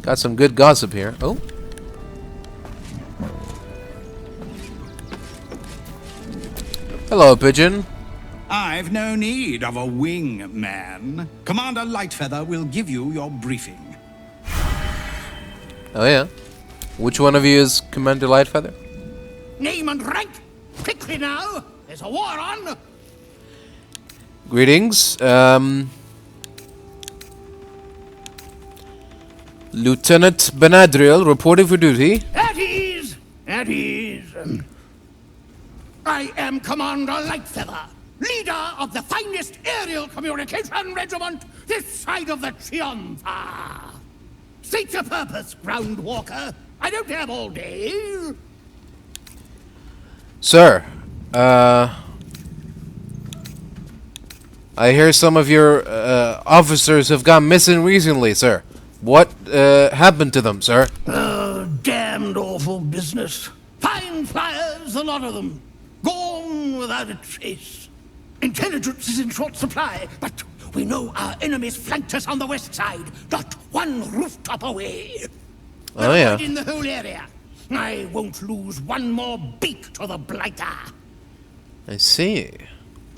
Got some good gossip here. Oh. Hello, pigeon. I've no need of a wing man. Commander Lightfeather will give you your briefing. Oh yeah. Which one of you is Commander Lightfeather? Name and rank! Quickly now! There's a war on! Greetings. Lieutenant Bennadril reporting for duty. At ease! At ease! I am Commander Lightfeather, leader of the finest aerial communication regiment this side of the Triumpha. State your purpose, ground walker. I don't have all day. Sir, I hear some of your officers have gone missing recently, sir. What happened to them, sir? Damned awful business. Fine flyers, a lot of them. Gone without a trace. Intelligence is in short supply, but we know our enemies flanked us on the west side, not one rooftop away. Oh, yeah. In the whole area. I won't lose one more beak to the blighter. I see.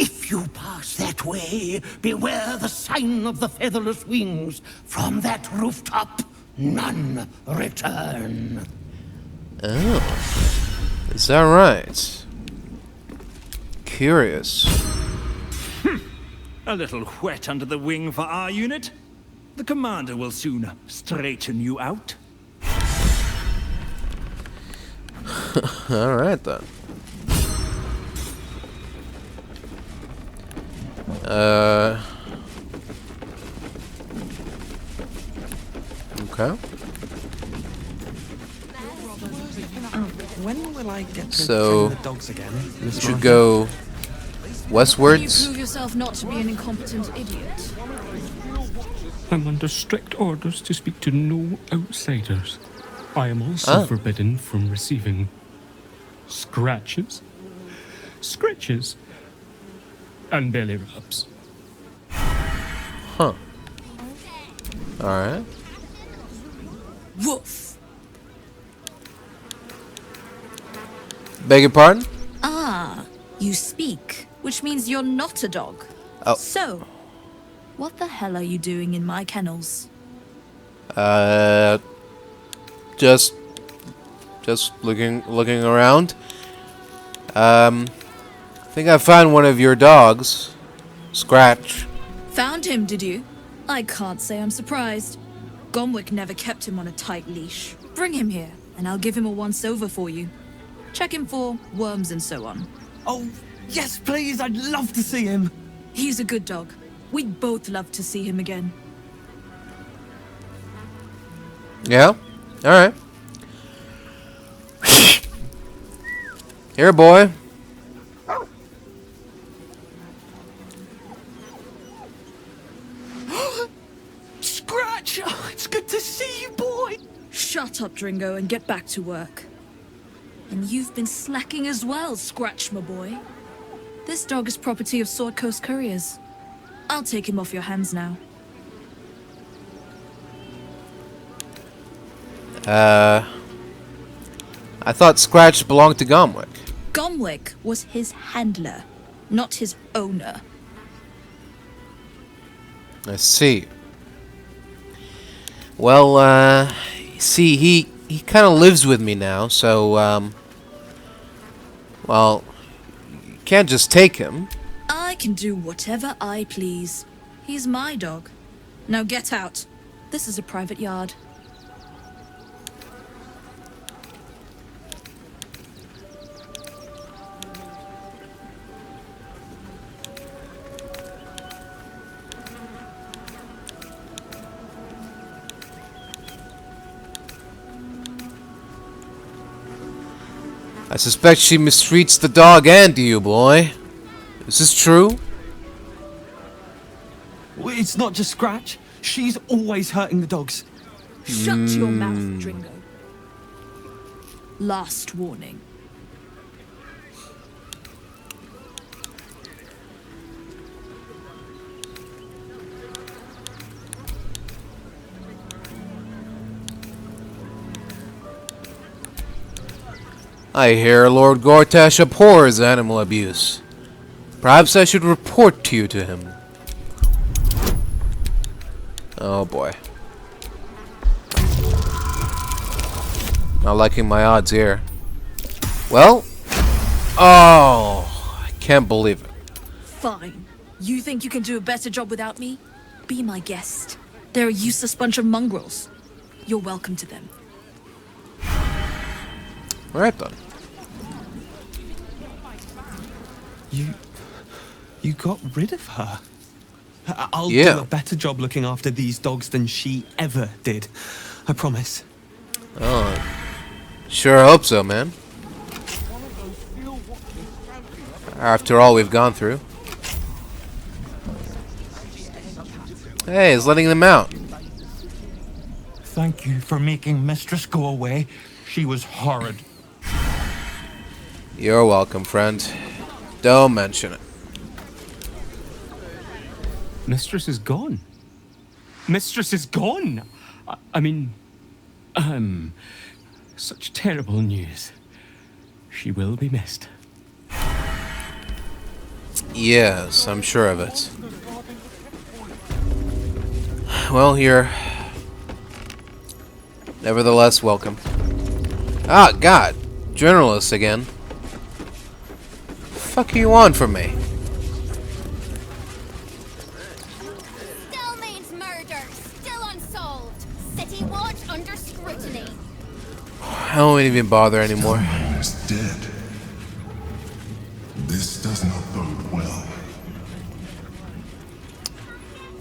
If you pass that way, beware the sign of the featherless wings. From that rooftop, none return. Oh. Is that right? Curious. A little wet under the wing for our unit. The commander will soon straighten you out. Alright then. Okay. When will I get to So, train the dogs again? we should go westwards. You prove yourself not to be an incompetent idiot. I'm under strict orders to speak to no outsiders. I am also forbidden from receiving scratches, scritches, and belly rubs. Huh. Alright. Woof. Beg your pardon? Ah, you speak, which means you're not a dog. Oh. So, what the hell are you doing in my kennels? Just looking around. I think I found one of your dogs. Scratch. Found him, did you? I can't say I'm surprised. Gomwick never kept him on a tight leash. Bring him here, and I'll give him a once-over for you. Check him for worms and so on. Oh, yes, please. I'd love to see him. He's a good dog. We'd both love to see him again. Yeah? Alright. Here, boy. Scratch! Oh, it's good to see you, boy. Shut up, Dringo, and get back to work. And you've been slacking as well, Scratch, my boy. This dog is property of Sword Coast Couriers. I'll take him off your hands now. I thought Scratch belonged to Gomwick. Gomwick was his handler, not his owner. I see. Well, see, he kind of lives with me now, so, well, you can't just take him. I can do whatever I please. He's my dog. Now get out. This is a private yard. I suspect she mistreats the dog and you, boy. Is this true? It's not just Scratch. She's always hurting the dogs. Shut your mouth, Dringo. Last warning. I hear Lord Gortash abhors animal abuse. Perhaps I should report to you to him. Oh boy. Not liking my odds here. Well. Oh, I can't believe it. Fine. You think you can do a better job without me? Be my guest. They're a useless bunch of mongrels. You're welcome to them. Alright then. You got rid of her. I'll Yeah. do a better job looking after these dogs than she ever did. I promise. Oh, sure hope so, man. After all we've gone through. Hey, he's letting them out. Thank you for making Mistress go away. She was horrid. You're welcome, friend. Don't mention it. Mistress is gone. Mistress is gone! I mean, such terrible news. She will be missed. Yes, I'm sure of it. Well, you're nevertheless welcome. Ah, God! Journalists again. Fuck you want from me? Stelmane's murder, still unsolved. City Watch under scrutiny. I don't even bother anymore. Stelmane is dead. This does not bode well.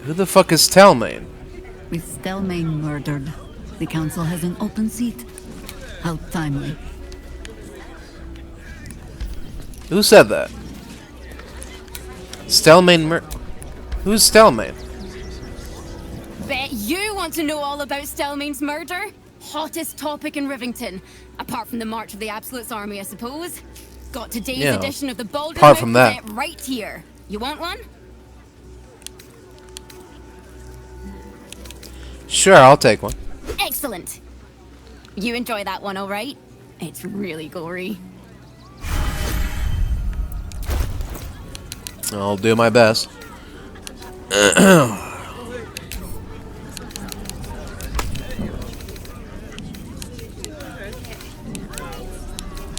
Who the fuck is Stelmane? With Stelmane murdered, the council has an open seat. How timely. Who said that? Stelmane Who's Stelmane? Bet you want to know all about Stelmane's murder? Hottest topic in Rivington. Apart from the March of the Absolute's army, I suppose. Got today's edition of the Baldur apart from that. right here. You want one? Sure, I'll take one. Excellent. You enjoy that one, alright? It's really gory. I'll do my best.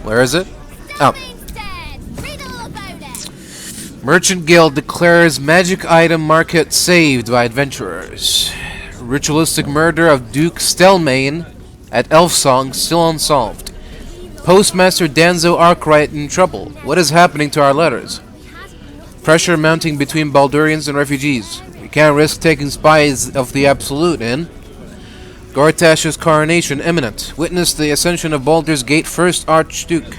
Where is it? Oh. Merchant Guild declares magic item market saved by adventurers. Ritualistic murder of Duke Stelmane at Elfsong still unsolved. Postmaster Danzo Arkwright in trouble. What is happening to our letters? Pressure mounting between Baldurians and refugees. We can't risk taking spies of the Absolute in. Gortash's coronation imminent. Witness the ascension of Baldur's Gate first Archduke.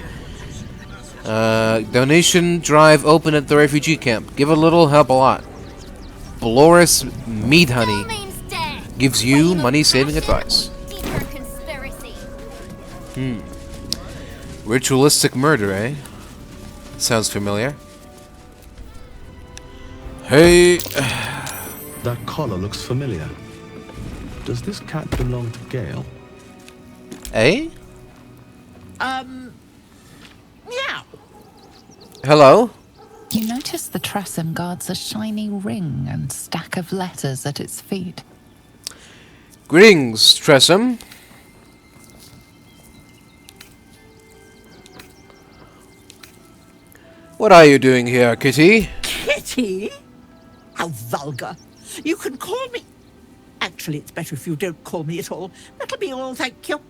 Donation drive open at the refugee camp. Give a little, help a lot. Bloris Mead Honey gives you money-saving advice. Ritualistic murder, eh? Sounds familiar. Hey. That collar looks familiar. Does this cat belong to Gale? Eh? Yeah. Hello? You notice the Tressym guards a shiny ring and stack of letters at its feet. Greetings, Tressym. What are you doing here, Kitty? Kitty? How vulgar. You can call me... Actually, it's better if you don't call me at all. That'll be all, thank you.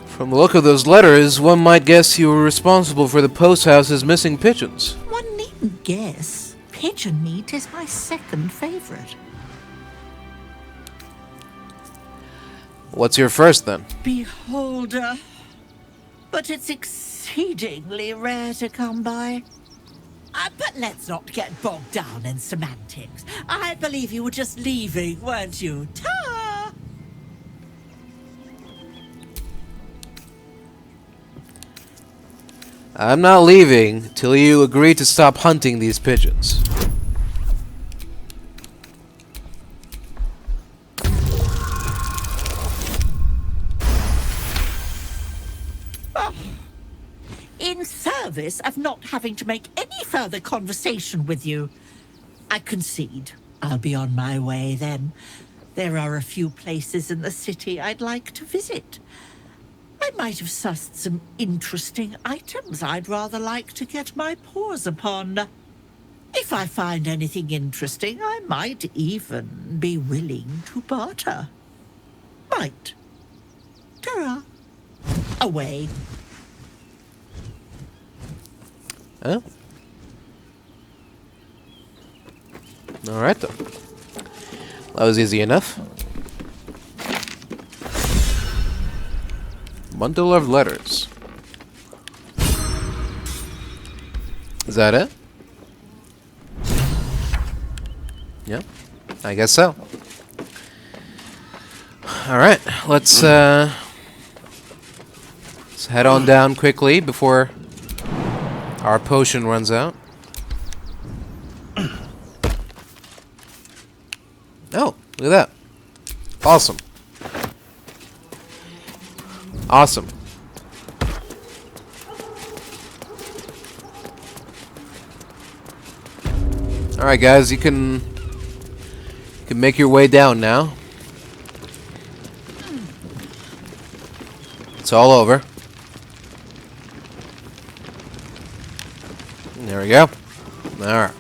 From the look of those letters, one might guess you were responsible for the post house's missing pigeons. One needn't guess. Pigeon meat is my second favorite. What's your first, then? Beholder. But it's exceedingly rare to come by. But let's not get bogged down in semantics. I believe you were just leaving, weren't you? Ta! I'm not leaving till you agree to stop hunting these pigeons. In service of not having to make any further conversation with you, I concede. I'll be on my way then. There are a few places in the city I'd like to visit. I might have sussed some interesting items I'd rather like to get my paws upon. If I find anything interesting, I might even be willing to barter. Might. Ta-ra. Away. Huh? Alright then. That was easy enough. Bundle of letters. Is that it? Yeah, I guess so. Alright, let's head on down quickly before our potion runs out. Oh, look at that. Awesome. Awesome. Alright guys, you can make your way down now. It's all over. There we go. Alright.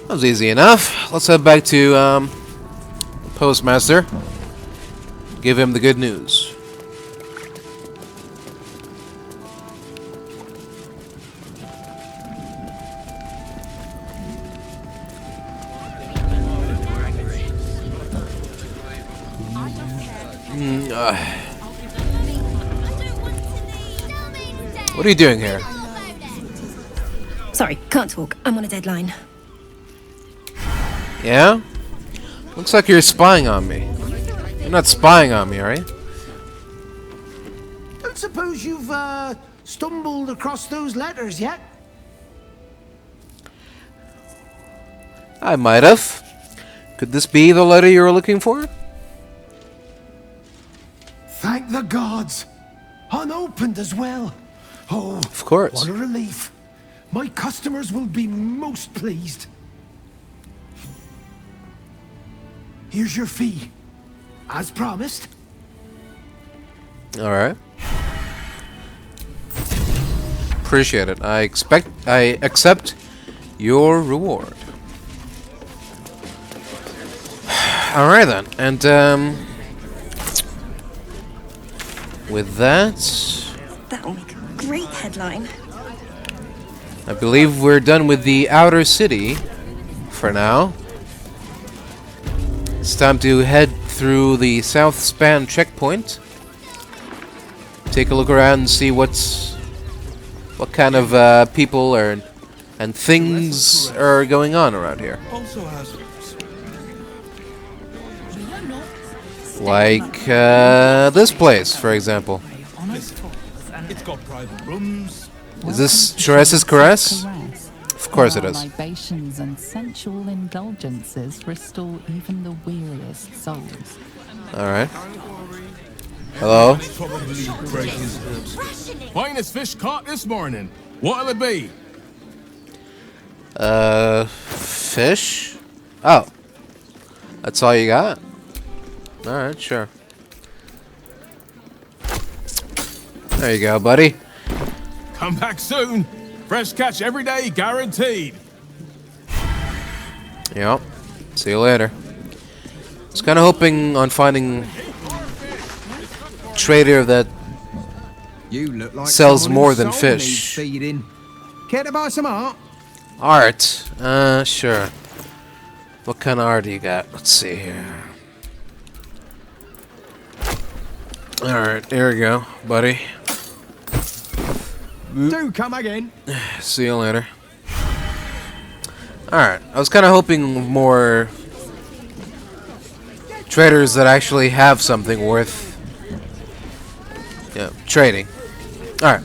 That was easy enough. Let's head back to Postmaster. Give him the good news. What are you doing here? Sorry, can't talk. I'm on a deadline. Yeah? Looks like you're spying on me. You're not spying on me, right? Don't suppose you've stumbled across those letters yet? I might have. Could this be the letter you were looking for? Thank the gods! Unopened as well. Oh, of course. What a relief. My customers will be most pleased. Here's your fee. As promised. Alright. Appreciate it. I accept your reward. Alright then. And with that, That'll make a great headline. I believe we're done with the outer city for now. It's time to head through the South Span checkpoint. Take a look around and see what kind of people and things are going on around here. Like this place, for example. It's got private rooms. Is this Shore's caress? Of course it is. Libations and sensual indulgences restore even the weariest souls. Alright. Hello? Finest fish caught this morning. What'll it be? Fish? Oh. That's all you got? Alright, sure. There you go, buddy. Come back soon. Fresh catch every day, guaranteed. Yep. See you later. I was kind of hoping on finding a trader that sells more than fish. Care to buy some art? Art? Sure. What kind of art do you got? Let's see here. Alright, here we go, buddy. Do come again. See you later. Alright, I was kind of hoping more traders that actually have something worth trading. Alright,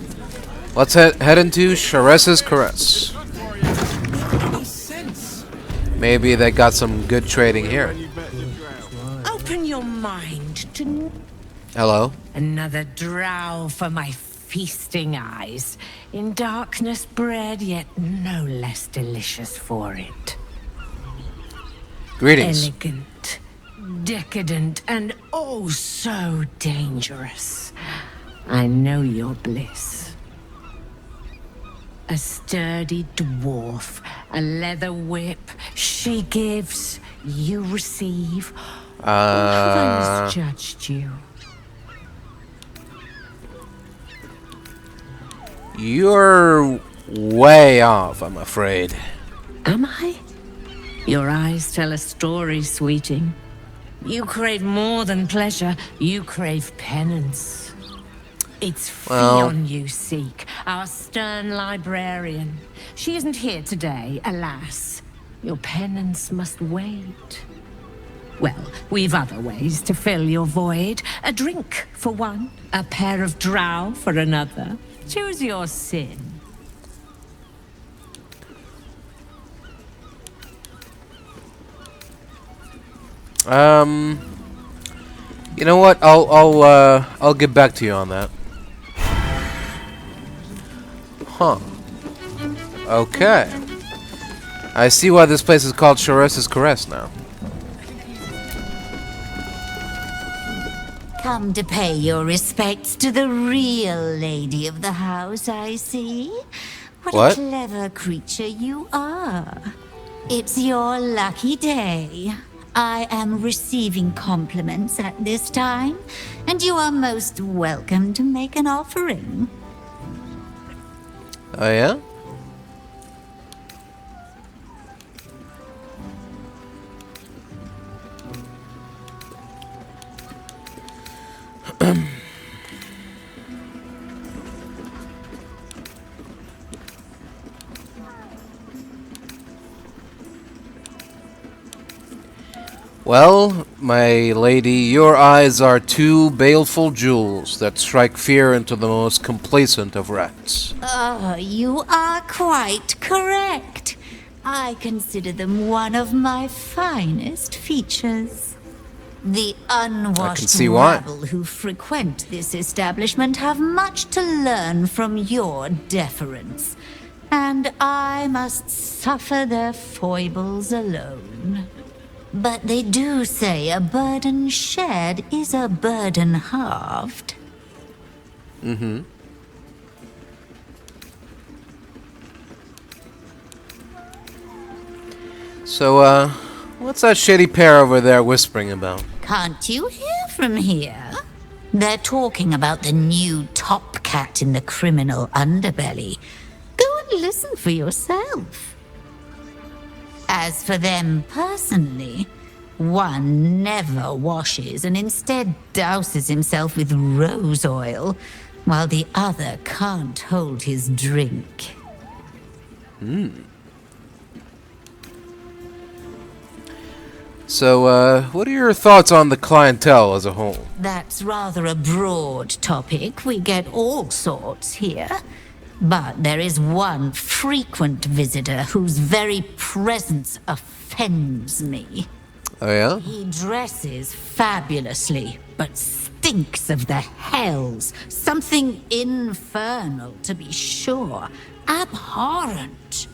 let's head into Shore's caress. Maybe they got some good trading here. Open your mind to... Hello? Another drow for my feasting eyes. In darkness bred, yet no less delicious for it. Greetings. Elegant, decadent, and oh so dangerous. I know your bliss. A sturdy dwarf, a leather whip. She gives, you receive. Or have I misjudged you? You're way off, I'm afraid. Am I? Your eyes tell a story, sweeting. You crave more than pleasure. You crave penance. It's Fionn you seek, our stern librarian. She isn't here today, alas. Your penance must wait. Well, we've other ways to fill your void. A drink for one, a pair of drow for another. Choose your sin. You know what? I'll get back to you on that. Huh. Okay. I see why this place is called Shore's Caress now. Come to pay your respects to the real lady of the house, I see. What a clever creature you are. It's your lucky day. I am receiving compliments at this time, and you are most welcome to make an offering. Oh, yeah? Well, my lady, your eyes are two baleful jewels that strike fear into the most complacent of rats. Oh, you are quite correct. I consider them one of my finest features. The unwashed rabble who frequent this establishment have much to learn from your deference, and I must suffer their foibles alone. But they do say a burden shared is a burden halved. Mm-hmm. So, what's that shady pair over there whispering about? Can't you hear from here? They're talking about the new top cat in the criminal underbelly. Go and listen for yourself. As for them personally, one never washes and instead douses himself with rose oil, while the other can't hold his drink. So, what are your thoughts on the clientele as a whole? That's rather a broad topic. We get all sorts here. But there is one frequent visitor whose very presence offends me. Oh, yeah? He dresses fabulously, but stinks of the hells. Something infernal, to be sure. Abhorrent.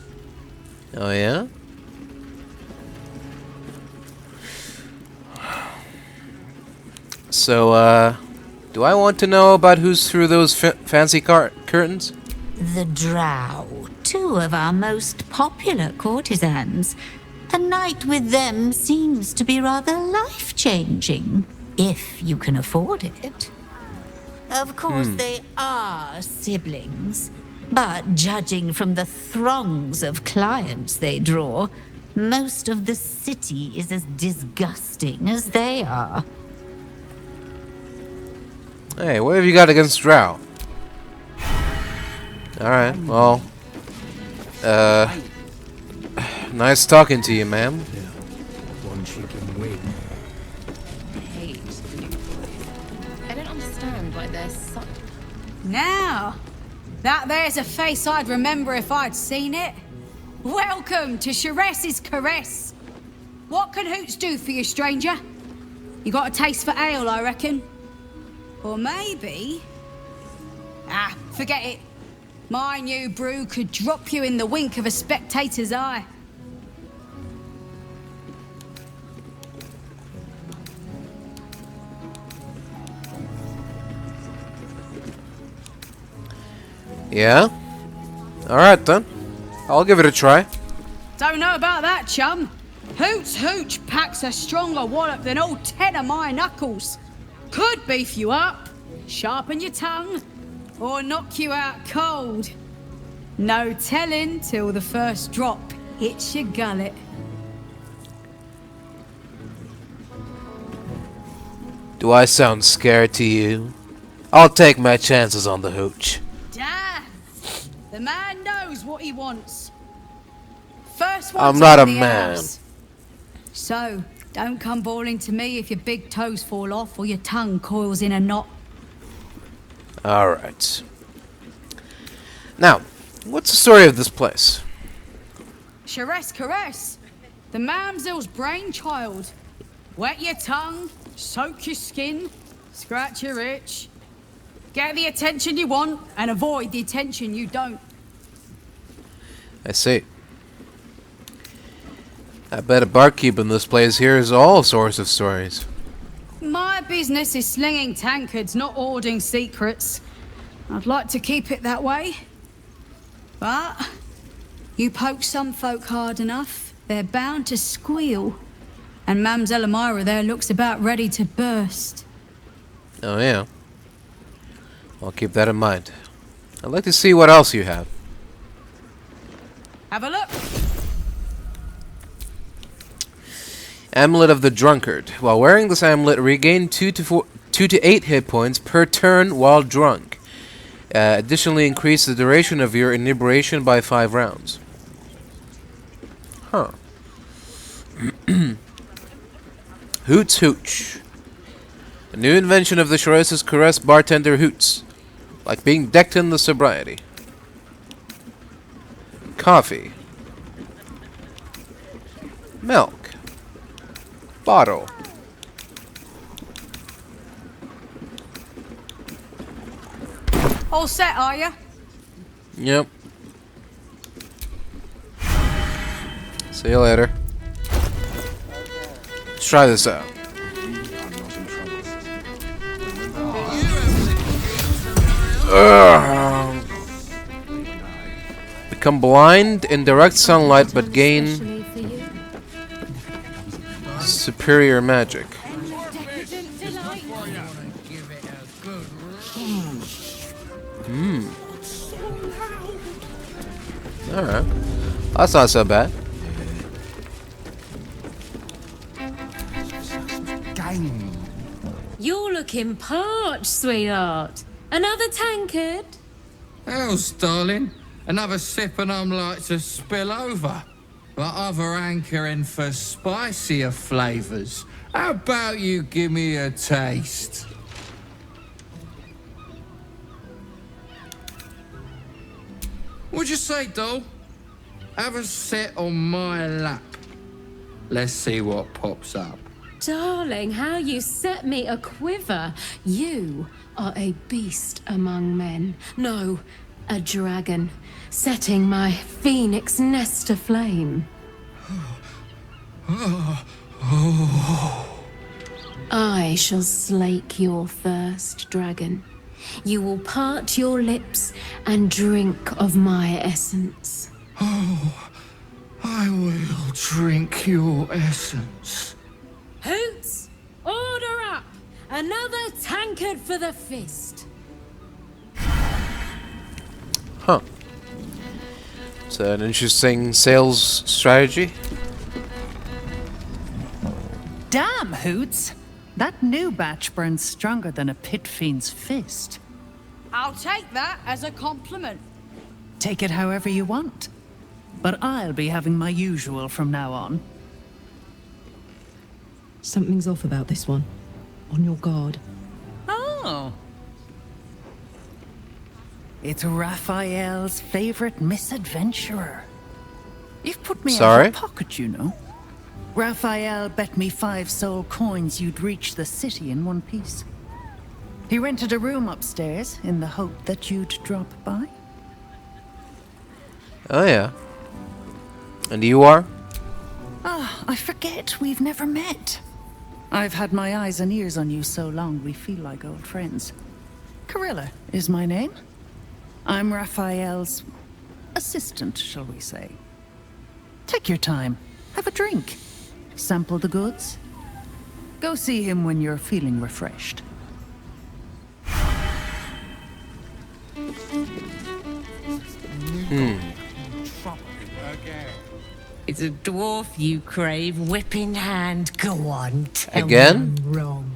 Oh, yeah? So, do I want to know about who's through those fancy curtains? The Drow, two of our most popular courtesans. A night with them seems to be rather life-changing, if you can afford it. Of course, they are siblings, but judging from the throngs of clients they draw, most of the city is as disgusting as they are. Hey, what have you got against Drow? Alright, well... nice talking to you, ma'am. One chicken wing. I don't understand why there's such... Now, that there's a face I'd remember if I'd seen it. Welcome to Shore's Caress. What can Hoots do for you, stranger? You got a taste for ale, I reckon? Or maybe... Ah, forget it. My new brew could drop you in the wink of a spectator's eye. Yeah? Alright then. I'll give it a try. Don't know about that, chum. Hoots Hooch packs a stronger wallop than all 10 of my knuckles. Could beef you up, sharpen your tongue, or knock you out cold. No telling till the first drop hits your gullet. Do I sound scared to you? I'll take my chances on the hooch. Damn! The man knows what he wants. First one's I'm not on a the man. arse. So, don't come bawling to me if your big toes fall off or your tongue coils in a knot. Alright. Now, what's the story of this place? Shore's Caress, the mamsel's brainchild. Wet your tongue, soak your skin, scratch your itch. Get the attention you want and avoid the attention you don't. I see. I bet a barkeep in this place hears all sorts of stories. My business is slinging tankards, not hoarding secrets. I'd like to keep it that way. But you poke some folk hard enough, they're bound to squeal. And Mamselle Elmira there looks about ready to burst. Oh yeah. I'll keep that in mind. I'd like to see what else you have. Have a look. Amulet of the Drunkard. While wearing this amulet, regain 2 to 8 hit points per turn while drunk. Additionally, increase the duration of your inebriation by 5 rounds. Huh. Hoots Hooch. A new invention of the Shore's Caress bartender Hoots. Like being decked in the sobriety. Coffee. Milk. Bottle. All set, are you? Yep. See you later. Let's try this out. Become blind in direct sunlight but gain superior magic. Alright. That's not so bad. You're looking parched, sweetheart. Another tankard? Else, darling. Another sip and I'm like to spill over. But other hankering for spicier flavours. How about you give me a taste? What'd you say, doll? Have a sit on my lap. Let's see what pops up. Darling, how you set me a quiver. You are a beast among men. No, a dragon, setting my phoenix nest aflame. I shall slake your thirst, dragon. You will part your lips and drink of my essence. Oh, I will drink your essence. Hoots, order up! Another tankard for the fist. Huh. It's an interesting sales strategy. Damn, Hoots! That new batch burns stronger than a pit fiend's fist. I'll take that as a compliment. Take it however you want. But I'll be having my usual from now on. Something's off about this one. On your guard. Oh. It's Raphael's favorite misadventurer. You've put me out of pocket, you know. Raphael bet me 5 soul coins you'd reach the city in one piece. He rented a room upstairs in the hope that you'd drop by. Oh yeah. And you are? Ah, I forget we've never met. I've had my eyes and ears on you so long we feel like old friends. Carilla is my name. I'm Raphael's assistant, shall we say. Take your time. Have a drink. Sample the goods. Go see him when you're feeling refreshed. It's a dwarf you crave, whip in hand. Go on, tell Again? me I'm wrong.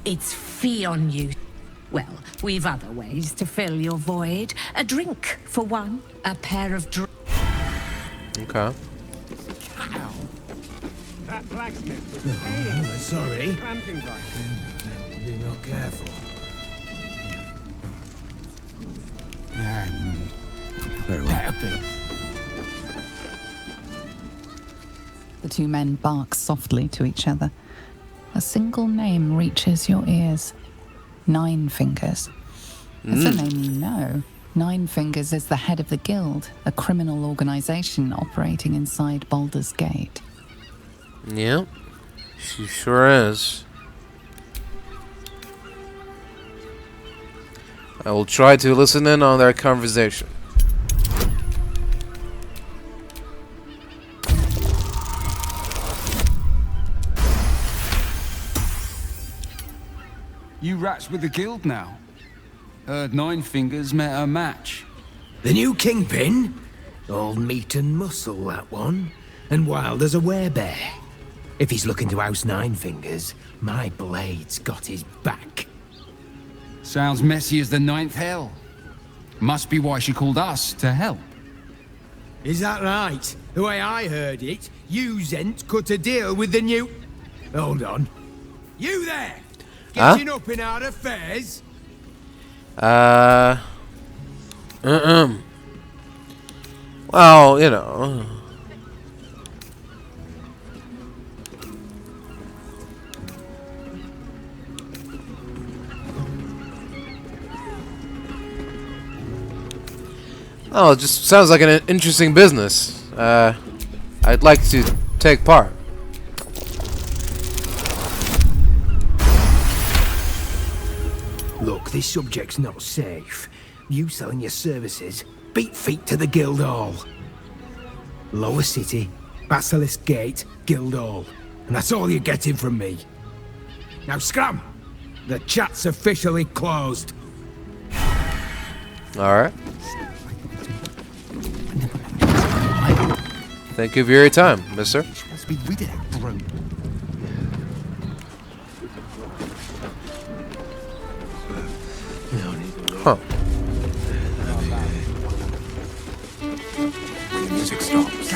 It's fee on you. Well, we've other ways to fill your void. A drink, for one. A pair of Okay. That blacksmith. Oh, sorry. Cramping right. Be not careful. Very well. The two men bark softly to each other. A single name reaches your ears. 9 Fingers. It's a name you know. Nine Fingers is the head of the guild, a criminal organization operating inside Baldur's Gate. Yep, she sure is. I will try to listen in on their conversation. You rats with the guild now. Heard Nine Fingers met her match. The new kingpin? All meat and muscle, that one. And wild as a werebear. If he's looking to oust Nine Fingers, my blade's got his back. Sounds messy as the ninth hell. Must be why she called us to help. Is that right? The way I heard it, you Zent cut a deal with the new... Hold on. You there! Getting up in our affairs? Well, you know. Oh, it just sounds like an interesting business. I'd like to take part. Look, this subject's not safe. You selling your services, beat feet to the Guildhall. Lower City, Basilisk Gate, Guildhall. And that's all you're getting from me. Now scram! The chat's officially closed. Alright. Thank you for your time, mister. Must be rid of that brute. Huh. Music stops.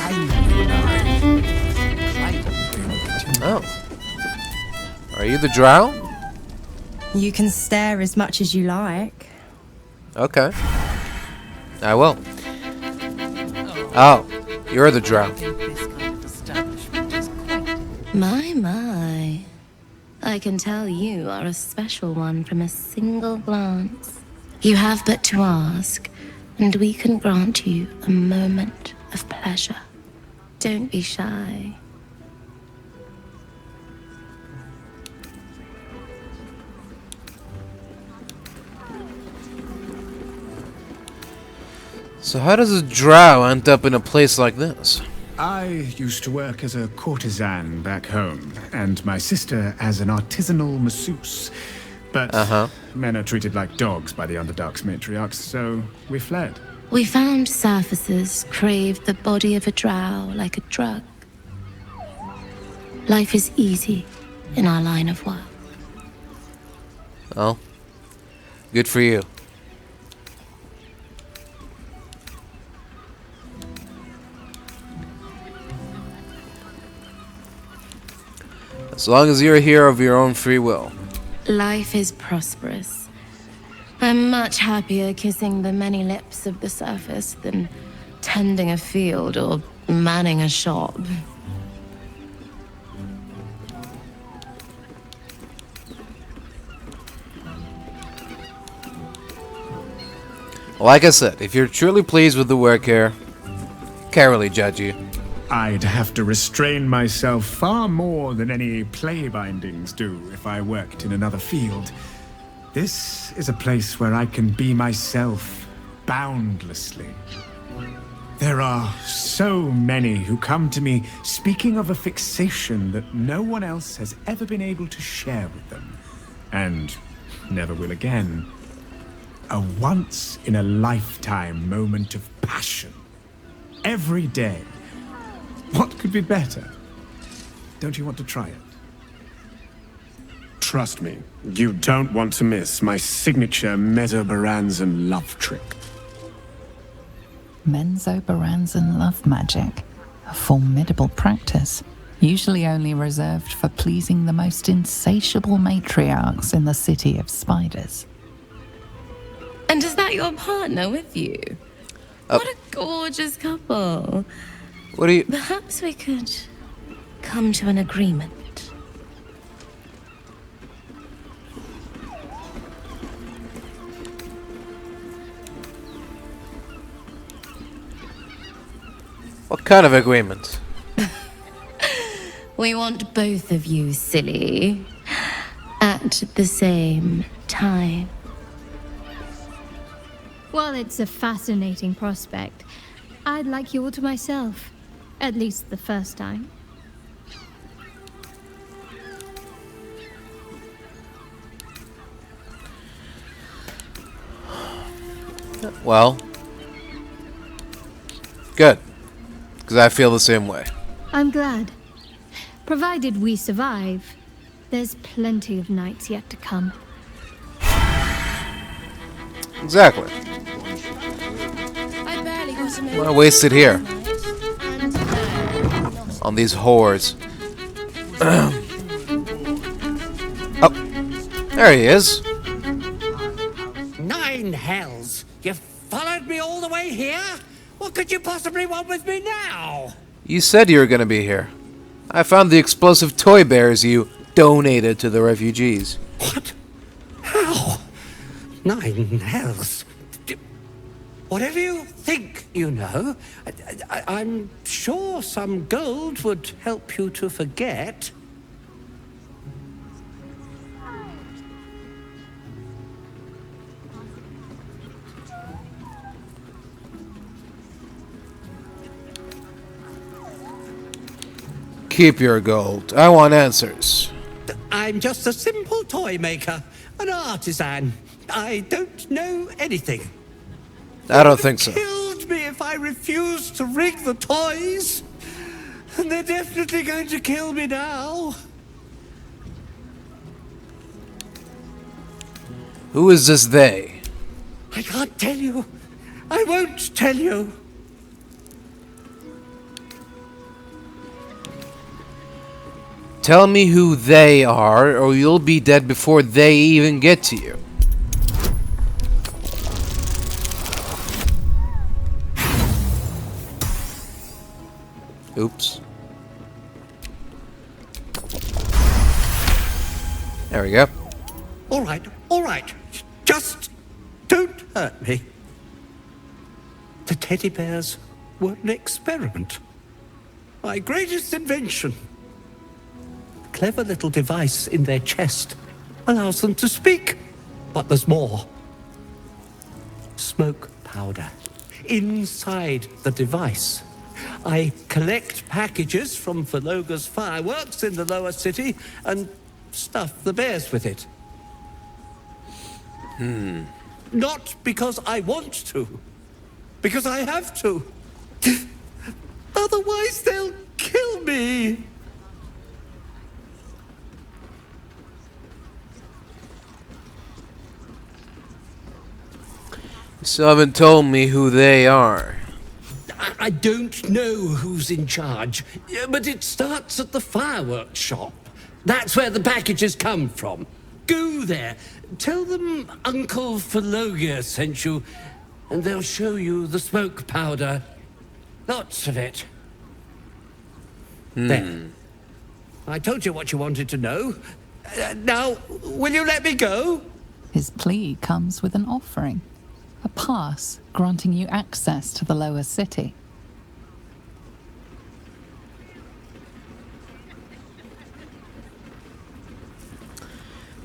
Oh. Are you the drow? You can stare as much as you like. Okay. I will. Oh, you're the drow. My. I can tell you are a special one from a single glance. You have but to ask, and we can grant you a moment of pleasure. Don't be shy. So how does a drow end up in a place like this? I used to work as a courtesan back home, and my sister as an artisanal masseuse. But men are treated like dogs by the Underdark's matriarchs, so we fled. We found surfacers craved the body of a drow like a drug. Life is easy in our line of work. Well, good for you. As long as you're here of your own free will. Life is prosperous. I'm much happier kissing the many lips of the surface than tending a field or manning a shop. Like I said, if you're truly pleased with the work here, can't really judge you. I'd have to restrain myself far more than any play bindings do if I worked in another field. This is a place where I can be myself boundlessly. There are so many who come to me speaking of a fixation that no one else has ever been able to share with them, and never will again. A once-in-a-lifetime moment of passion. Every day. What could be better? Don't you want to try it? Trust me, you don't want to miss my signature Mesobaranzan love trick. Menzoberranzan love magic, a formidable practice, usually only reserved for pleasing the most insatiable matriarchs in the city of spiders. And is that your partner with you? What a gorgeous couple. What do you... Perhaps we could come to an agreement. What kind of agreement? We want both of you, silly, at the same time. Well, it's a fascinating prospect. I'd like you all to myself. At least the first time. Well, good. Because I feel the same way. I'm glad. Provided we survive, there's plenty of nights yet to come. Exactly. Why waste it here? On these whores. Oh, there he is. 9 hells! You followed me all the way here? What could you possibly want with me now? You said you were going to be here. I found the explosive toy bears you donated to the refugees. What? How? 9 hells? Whatever you think you know, I'm sure some gold would help you to forget. Keep your gold. I want answers. I'm just a simple toy maker, an artisan. I don't know anything. I don't think so. Killed me if I refuse to rig the toys. And they're definitely going to kill me now. Who is this they? I can't tell you. I won't tell you. Tell me who they are, or you'll be dead before they even get to you. Oops. There we go. All right. Just don't hurt me. The teddy bears were an experiment. My greatest invention. A clever little device in their chest allows them to speak. But there's more. Smoke powder. Inside the device. I collect packages from Valoga's fireworks in the lower city and stuff the bears with it. Not because I want to, because I have to. Otherwise they'll kill me. You still haven't told me who they are. I don't know who's in charge, but it starts at the fireworks shop. That's where the packages come from. Go there, tell them Uncle Valoga sent you, and they'll show you the smoke powder. Lots of it. There. I told you what you wanted to know. Now, will you let me go? His plea comes with an offering. A pass granting you access to the lower city.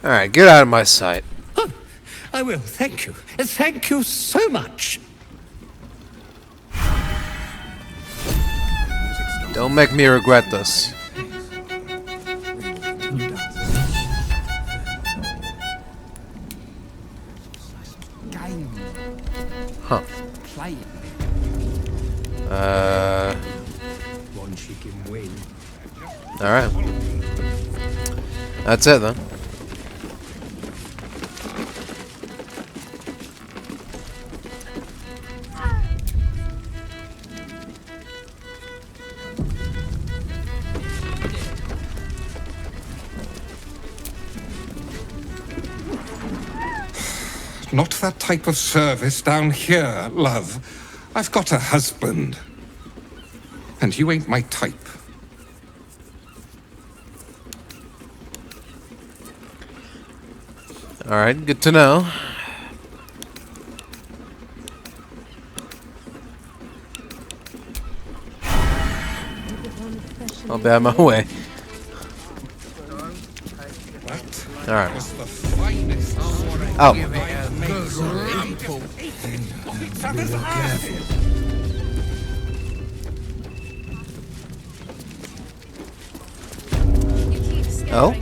Alright, get out of my sight. Oh, I will, thank you. Thank you so much. Don't make me regret this. Huh. One she can win. Alright. That's it then. Not that type of service down here, love. I've got a husband. And you ain't my type. Alright, good to know. I'll be on my way. Alright. Oh. Oh?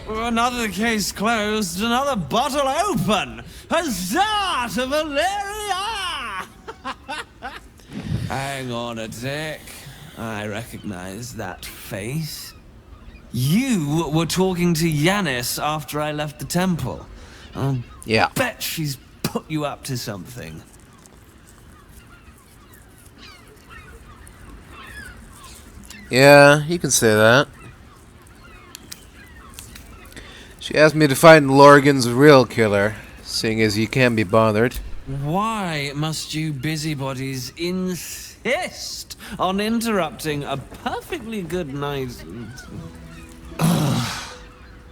Another case closed, another bottle open! Huzzah to Valeria! Hang on a tick. I recognize that face. You were talking to Yanis after I left the temple. Yeah. Bet she's put you up to something. Yeah, you can say that. She asked me to find Lorgan's real killer, seeing as you can't be bothered. Why must you busybodies insist on interrupting a perfectly good night?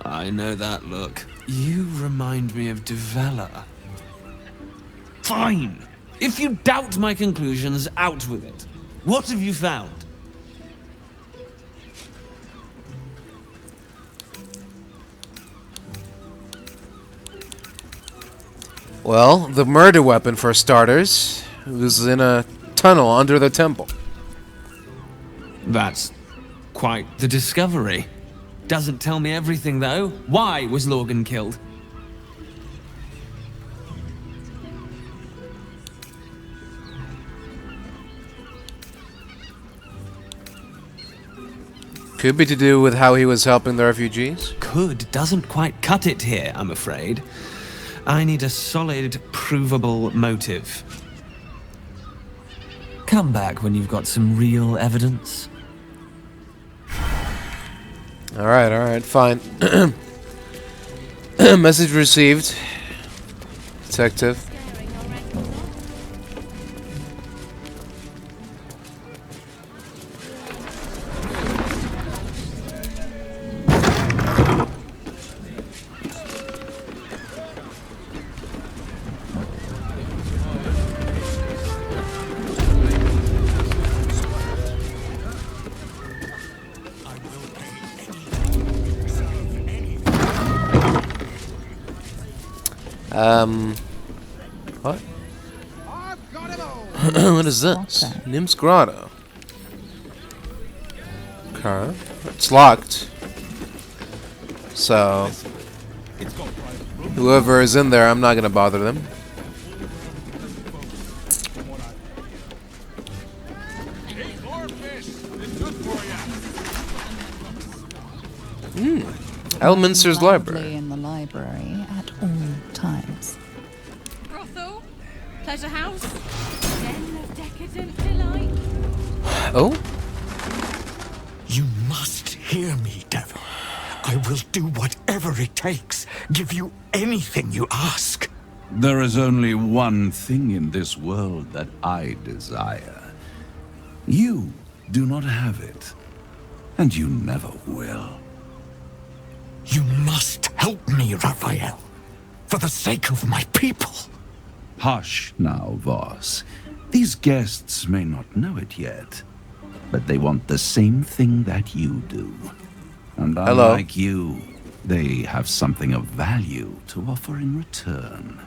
I know that look. You remind me of Devella. Fine! If you doubt my conclusions, out with it. What have you found? Well, the murder weapon, for starters, was in a tunnel under the temple. That's quite the discovery. Doesn't tell me everything, though. Why was Lorgan killed? Could be to do with how he was helping the refugees. Could doesn't quite cut it here, I'm afraid. I need a solid, provable motive. Come back when you've got some real evidence. Alright, fine. Message received. Detective. What? What is this? Nim's Grotto. Okay. It's locked. So, whoever is in there, I'm not gonna bother them. Elminster's library. In the library at all times. Brothel, pleasure house, den of decadent delight. Oh? You must hear me, devil. I will do whatever it takes. Give you anything you ask. There is only one thing in this world that I desire. You do not have it, and you never will. You must help me, Raphael, for the sake of my people. Hush now, Voss. These guests may not know it yet, but they want the same thing that you do. And unlike you, they have something of value to offer in return.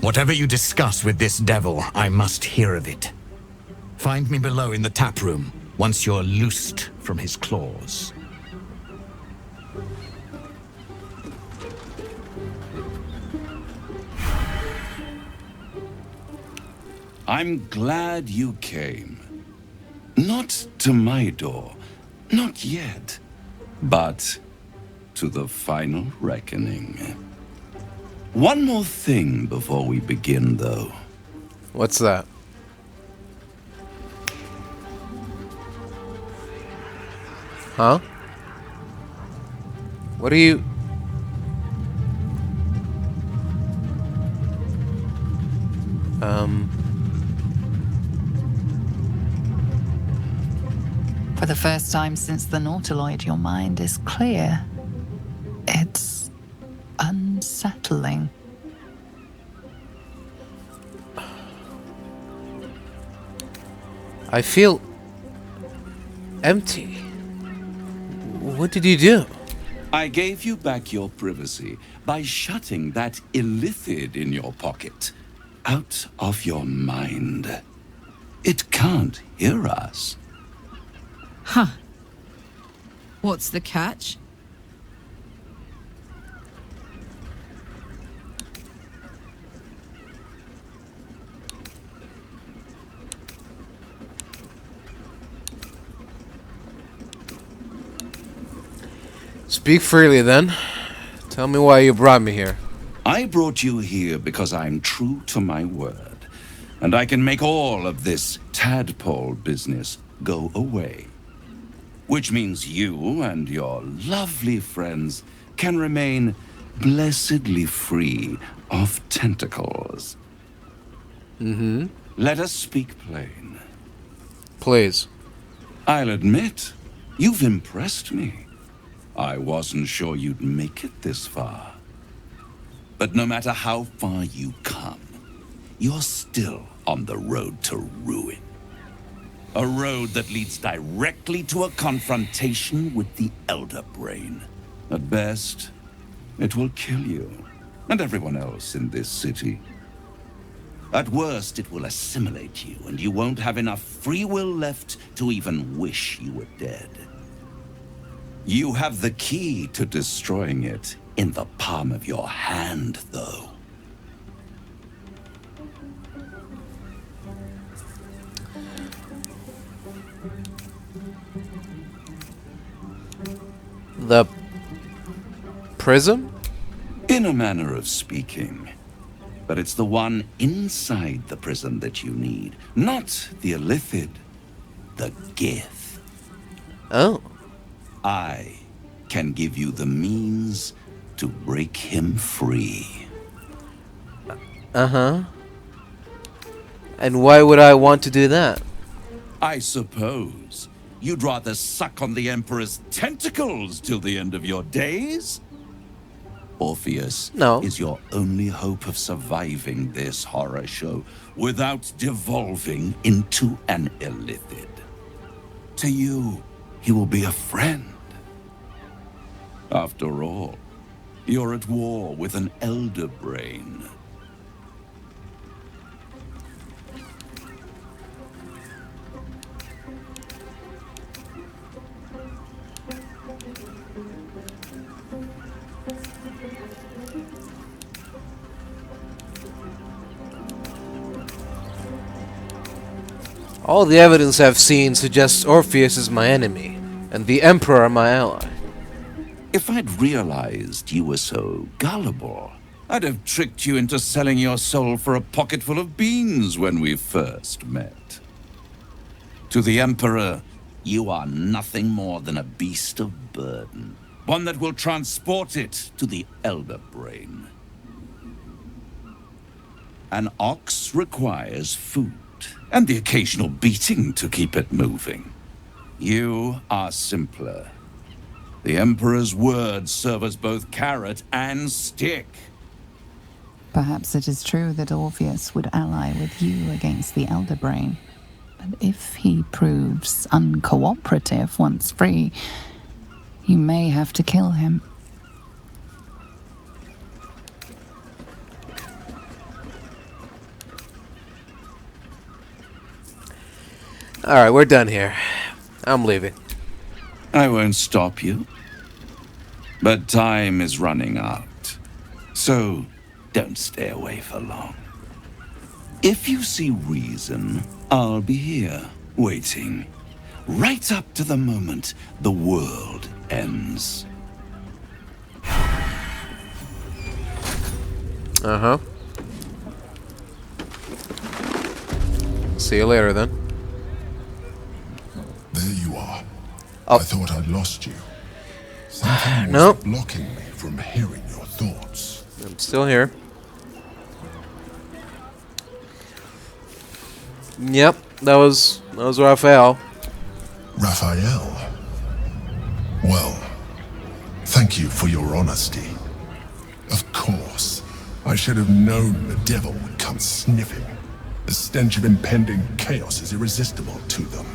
Whatever you discuss with this devil, I must hear of it. Find me below in the tap room, once you're loosed from his claws. I'm glad you came. Not to my door, not yet, but to the final reckoning. One more thing before we begin, though. What's that? Huh? What are you... For the first time since the Nautiloid, your mind is clear. It's unsettling. I feel empty. What did you do? I gave you back your privacy by shutting that illithid in your pocket out of your mind. It can't hear us. Huh. What's the catch? Speak freely then. Tell me why you brought me here. I brought you here because I'm true to my word, and I can make all of this tadpole business go away. Which means you and your lovely friends can remain blessedly free of tentacles. Mm-hmm. Let us speak plain. Please. I'll admit, you've impressed me. I wasn't sure you'd make it this far. But no matter how far you come, you're still on the road to ruin. A road that leads directly to a confrontation with the Elder Brain. At best, it will kill you and everyone else in this city. At worst, it will assimilate you, and you won't have enough free will left to even wish you were dead. You have the key to destroying it in the palm of your hand, though. The prism? In a manner of speaking. But it's the one inside the prison that you need, not the illithid, the Gith. Oh. I can give you the means to break him free. Uh-huh. And why would I want to do that? I suppose you'd rather suck on the Emperor's tentacles till the end of your days? Orpheus is your only hope of surviving this horror show without devolving into an illithid. To you, he will be a friend. After all, you're at war with an Elder Brain. All the evidence I've seen suggests Orpheus is my enemy, and the Emperor my ally. If I'd realized you were so gullible, I'd have tricked you into selling your soul for a pocketful of beans when we first met. To the Emperor, you are nothing more than a beast of burden, one that will transport it to the Elder Brain. An ox requires food, and the occasional beating to keep it moving. You are simpler. The Emperor's words serve as both carrot and stick. Perhaps it is true that Orpheus would ally with you against the Elder Brain. But if he proves uncooperative once free, you may have to kill him. Alright, we're done here. I'm leaving. I won't stop you. But time is running out. So, don't stay away for long. If you see reason, I'll be here, waiting. Right up to the moment the world ends. Uh-huh. See you later, then. There you are. Oh. I thought I'd lost you. Something was Nope. blocking me from hearing your thoughts. I'm still here. Yep, that was Raphael. Raphael? Well, thank you for your honesty. Of course, I should have known the devil would come sniffing. The stench of impending chaos is irresistible to them.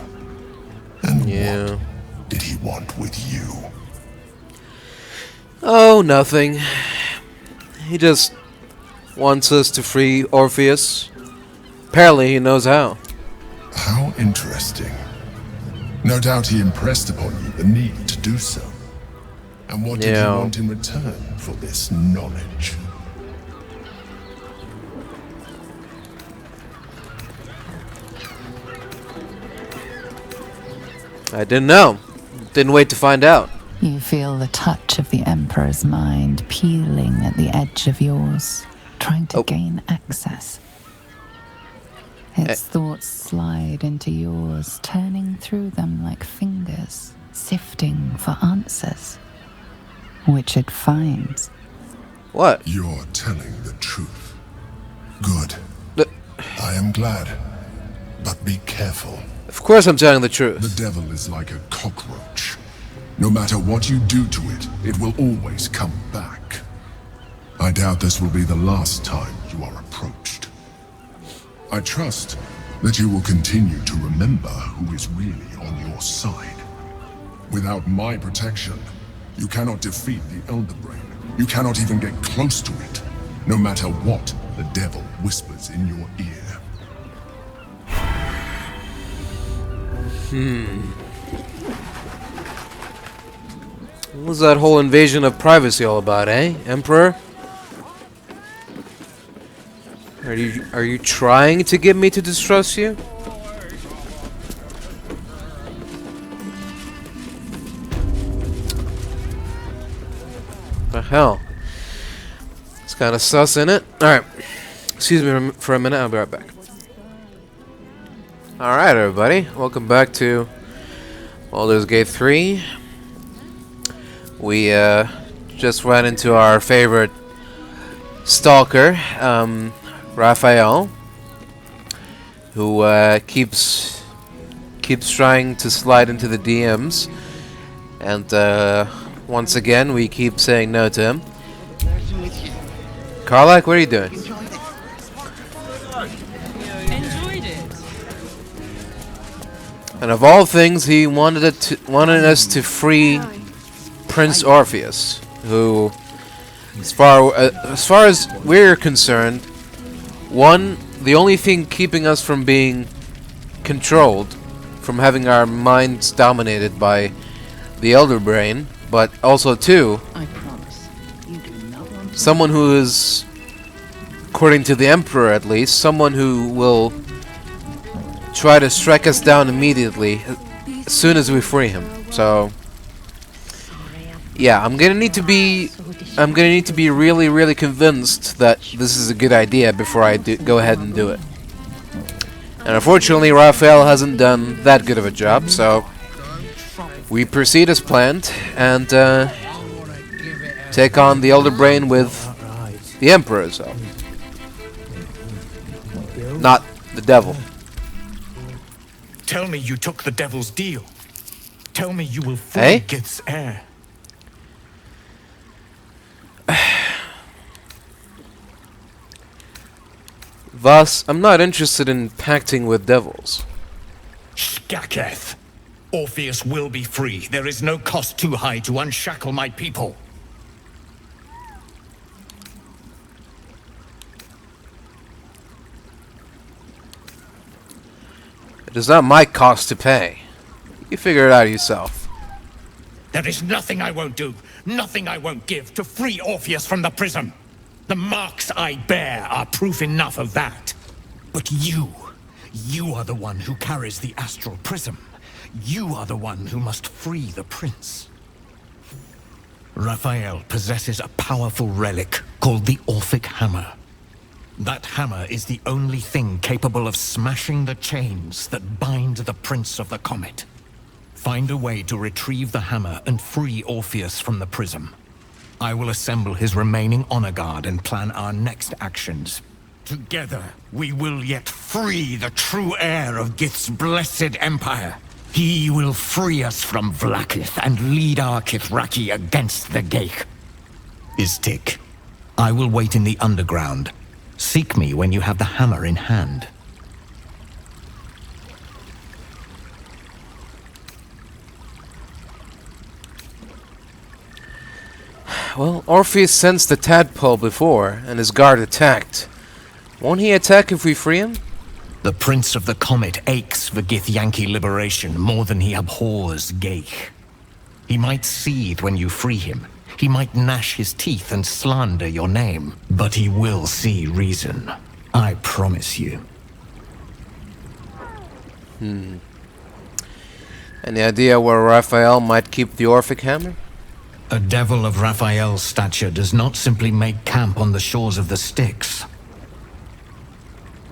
And what did he want with you? Oh, nothing. He just wants us to free Orpheus. Apparently he knows how. How interesting. No doubt he impressed upon you the need to do so. And what did you want in return for this knowledge? I didn't know. Didn't wait to find out. You feel the touch of the Emperor's mind peeling at the edge of yours, trying to gain access. Its thoughts slide into yours, turning through them like fingers, sifting for answers, which it finds. What? You're telling the truth. Good. I am glad. But be careful. Of course I'm telling the truth. The devil is like a cockroach. No matter what you do to it, it will always come back. I doubt this will be the last time you are approached. I trust that you will continue to remember who is really on your side. Without my protection, you cannot defeat the Elder Brain. You cannot even get close to it, no matter what the devil whispers in your ear. What was that whole invasion of privacy all about, eh, Emperor? Are you trying to get me to distrust you? The hell? It's kind of sus, isn't it? Alright. Excuse me for a minute, I'll be right back. Alright, everybody. Welcome back to Baldur's Gate 3. We just ran into our favorite stalker, Raphael, who keeps trying to slide into the DMs, and once again we keep saying no to him. Karlak, what are you doing? And of all things, he wanted us to free Prince Orpheus, who, as far as we're concerned, the only thing keeping us from being controlled, from having our minds dominated by the Elder Brain, but also two, someone who is, according to the Emperor at least, someone who will try to strike us down immediately as soon as we free him. So yeah, I'm gonna need to be really, really convinced that this is a good idea before I go ahead and do it. And unfortunately, Raphael hasn't done that good of a job, so we proceed as planned and take on the Elder Brain with the Emperor's help, not the devil. Tell me you took the devil's deal. Tell me you will free Gith's heir. Thus, I'm not interested in pacting with devils. Skaketh! Orpheus will be free. There is no cost too high to unshackle my people. It is not my cost to pay. You figure it out yourself. There is nothing I won't do, nothing I won't give to free Orpheus from the prison. The marks I bear are proof enough of that. But you are the one who carries the astral prism. You are the one who must free the prince. Raphael possesses a powerful relic called the Orphic Hammer. That hammer is the only thing capable of smashing the chains that bind the Prince of the Comet. Find a way to retrieve the hammer and free Orpheus from the prism. I will assemble his remaining honor guard and plan our next actions. Together, we will yet free the true heir of Gith's blessed empire. He will free us from Vlaakith and lead our Kithraki against the Geich. I will wait in the underground. Seek me when you have the hammer in hand. Well, Orpheus sensed the tadpole before, and his guard attacked. Won't he attack if we free him? The Prince of the Comet aches for Githyanki liberation more than he abhors Geich. He might seethe when you free him. He might gnash his teeth and slander your name. But he will see reason. I promise you. Any idea where Raphael might keep the Orphic hammer? A devil of Raphael's stature does not simply make camp on the shores of the Styx.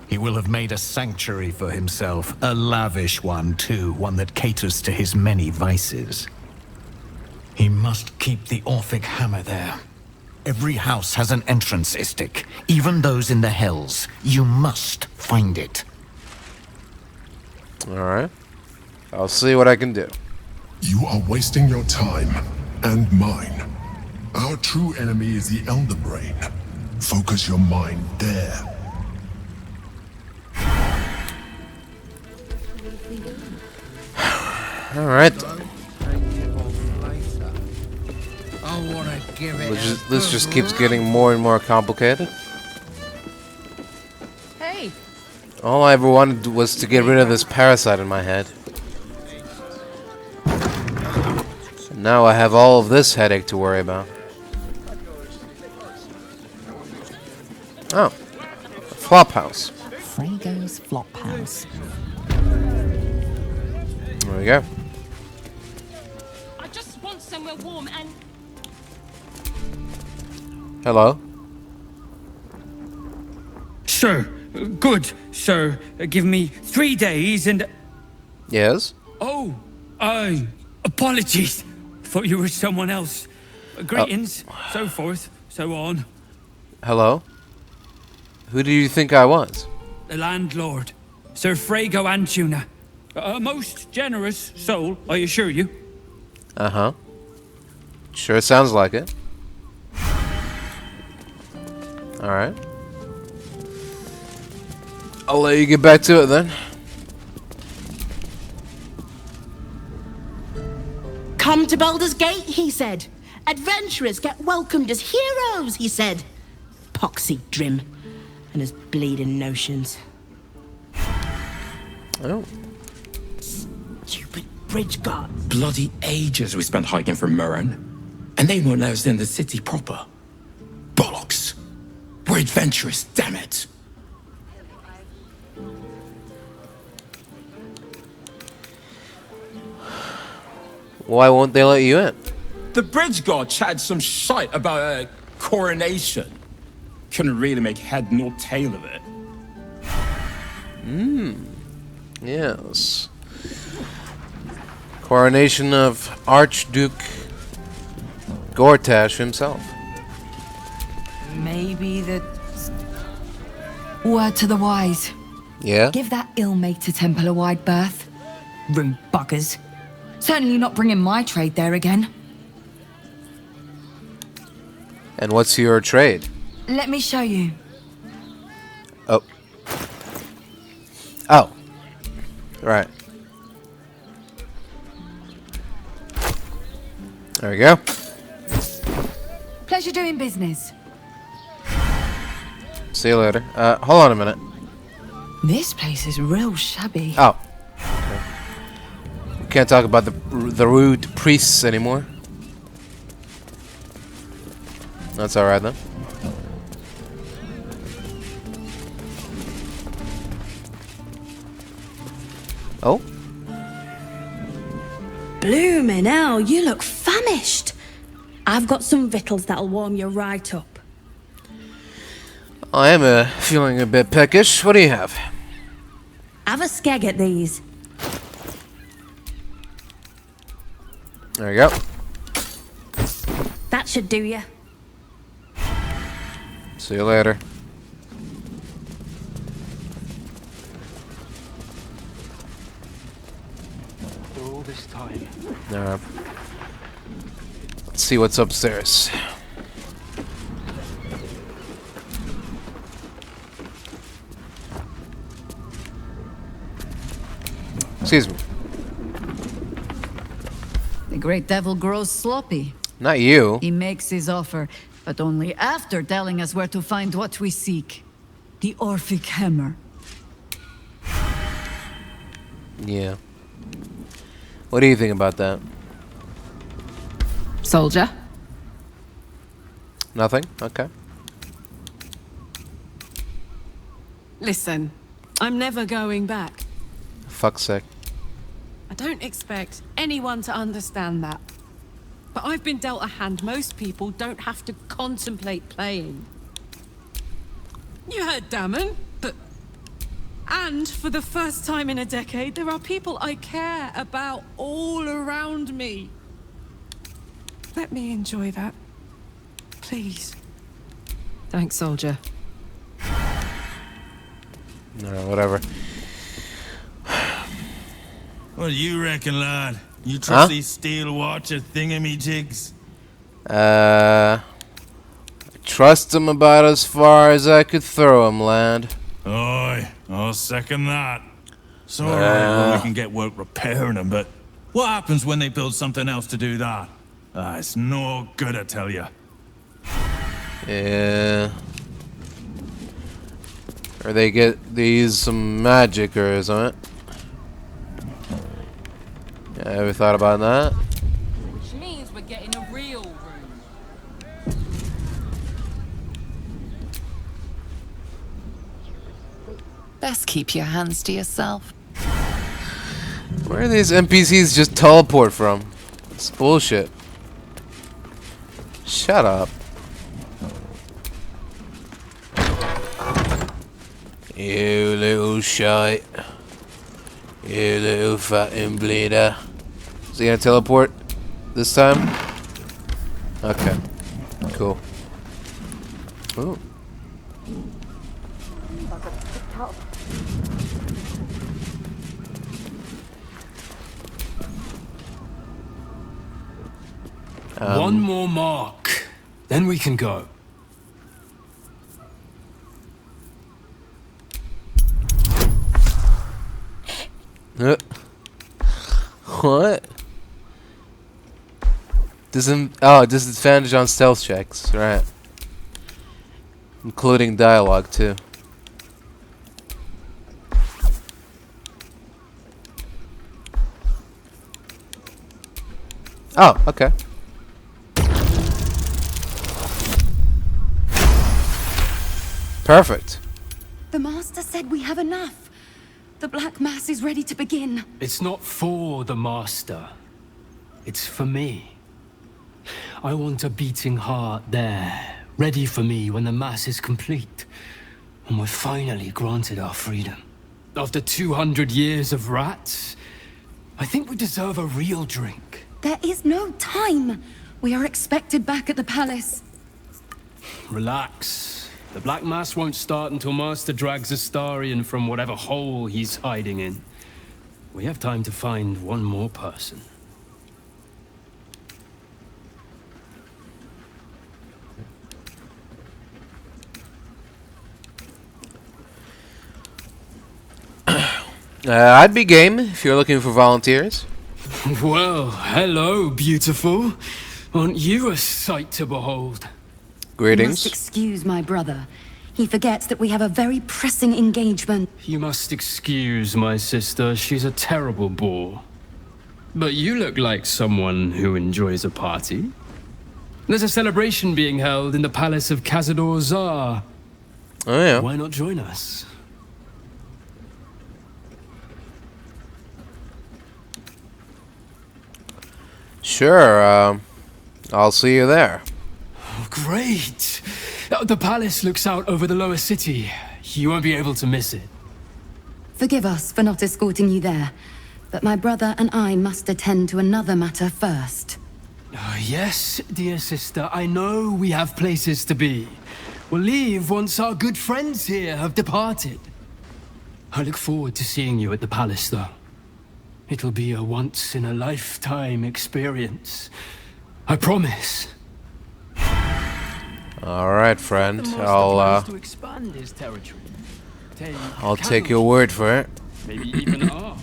He will have made a sanctuary for himself, a lavish one too, one that caters to his many vices. He must keep the Orphic hammer there. Every house has an entrance, Istik, even those in the Hells. You must find it. Alright. I'll see what I can do. You are wasting your time, and mine. Our true enemy is the Elder Brain. Focus your mind there. Alright. This just keeps getting more and more complicated. Hey. All I ever wanted was to get rid of this parasite in my head. So now I have all of this headache to worry about. Oh. Flophouse. Fraygo's Flophouse. There we go. I just want somewhere warm and... Hello. Sir, good, sir. Give me 3 days and... Yes? Oh, apologies. Thought you were someone else. Greetings, so forth, so on. Hello? Who do you think I was? The landlord, Sir Fraygo Antuna. A most generous soul, I assure you. Uh-huh. Sure sounds like it. Alright. I'll let you get back to it then. Come to Baldur's Gate, he said. Adventurers get welcomed as heroes, he said. Poxy Drim and his bleeding notions. Oh. Stupid bridge guard. Bloody ages we spent hiking from Murren, and they won't let us in the city proper. Bollocks. We're adventurous, damn it. Why won't they let you in? The bridge guard chatted some shite about a coronation. Couldn't really make head nor tail of it. Yes. Coronation of Archduke Gortash himself. Maybe the... Word to the wise. Yeah? Give that ill-mater temple a wide berth. Rude buggers. Certainly not bringing my trade there again. And what's your trade? Let me show you. Oh. Oh. Right. There we go. Pleasure doing business. See you later. Hold on a minute. This place is real shabby. Oh. Okay. We can't talk about the rude priests anymore. That's alright then. Oh? Bloomin' hell, you look famished. I've got some victuals that'll warm you right up. I am feeling a bit peckish. What do you have? Have a skeg at these. There you go. That should do you. See you later. All this time. Alright. Let's see what's upstairs. Excuse me. The great devil grows sloppy. Not you. He makes his offer, but only after telling us where to find what we seek. The Orphic Hammer. Yeah. What do you think about that? Soldier? Nothing? Okay. Listen, I'm never going back. Fuck's sake. I don't expect anyone to understand that. But I've been dealt a hand most people don't have to contemplate playing. You heard Damon, but... And for the first time in a decade, there are people I care about all around me. Let me enjoy that. Please. Thanks, soldier. No, whatever. What do you reckon, lad? You trust these steel watcher thingamajigs? Trust them about as far as I could throw them, lad. Aye, I'll second that. Sorry when we can get work repairing them, but what happens when they build something else to do that? It's no good, I tell you. Yeah. Or they use some magic or something. Yeah, ever thought about that? Which means we're getting a real room. Best keep your hands to yourself. Where are these NPCs just teleport from? It's bullshit. Shut up. You little shite. You little fucking bleeder. Is he gonna teleport this time? Okay. Cool. Ooh. One more mark, then we can go. What? Disadvantage on stealth checks, right? Including dialogue too. Oh, okay. Perfect. The Master said we have enough. The Black Mass is ready to begin. It's not for the Master. It's for me. I want a beating heart there, ready for me when the Mass is complete. And we're finally granted our freedom. After 200 years of rats, I think we deserve a real drink. There is no time. We are expected back at the palace. Relax. The Black Mass won't start until Master drags Astarion from whatever hole he's hiding in. We have time to find one more person. I'd be game if you're looking for volunteers. Well, hello, beautiful. Aren't you a sight to behold? Greetings. You must excuse my brother. He forgets that we have a very pressing engagement. You must excuse my sister. She's a terrible bore. But you look like someone who enjoys a party. There's a celebration being held in the palace of Cazador Zar. Oh yeah. Why not join us? Sure, I'll see you there. Oh, great! The palace looks out over the lower city. You won't be able to miss it. Forgive us for not escorting you there, but my brother and I must attend to another matter first. Yes, dear sister, I know we have places to be. We'll leave once our good friends here have departed. I look forward to seeing you at the palace, though. It'll be a once-in-a-lifetime experience. I promise. Alright, friend. To expand his territory. I'll take your word for it. Maybe even ours.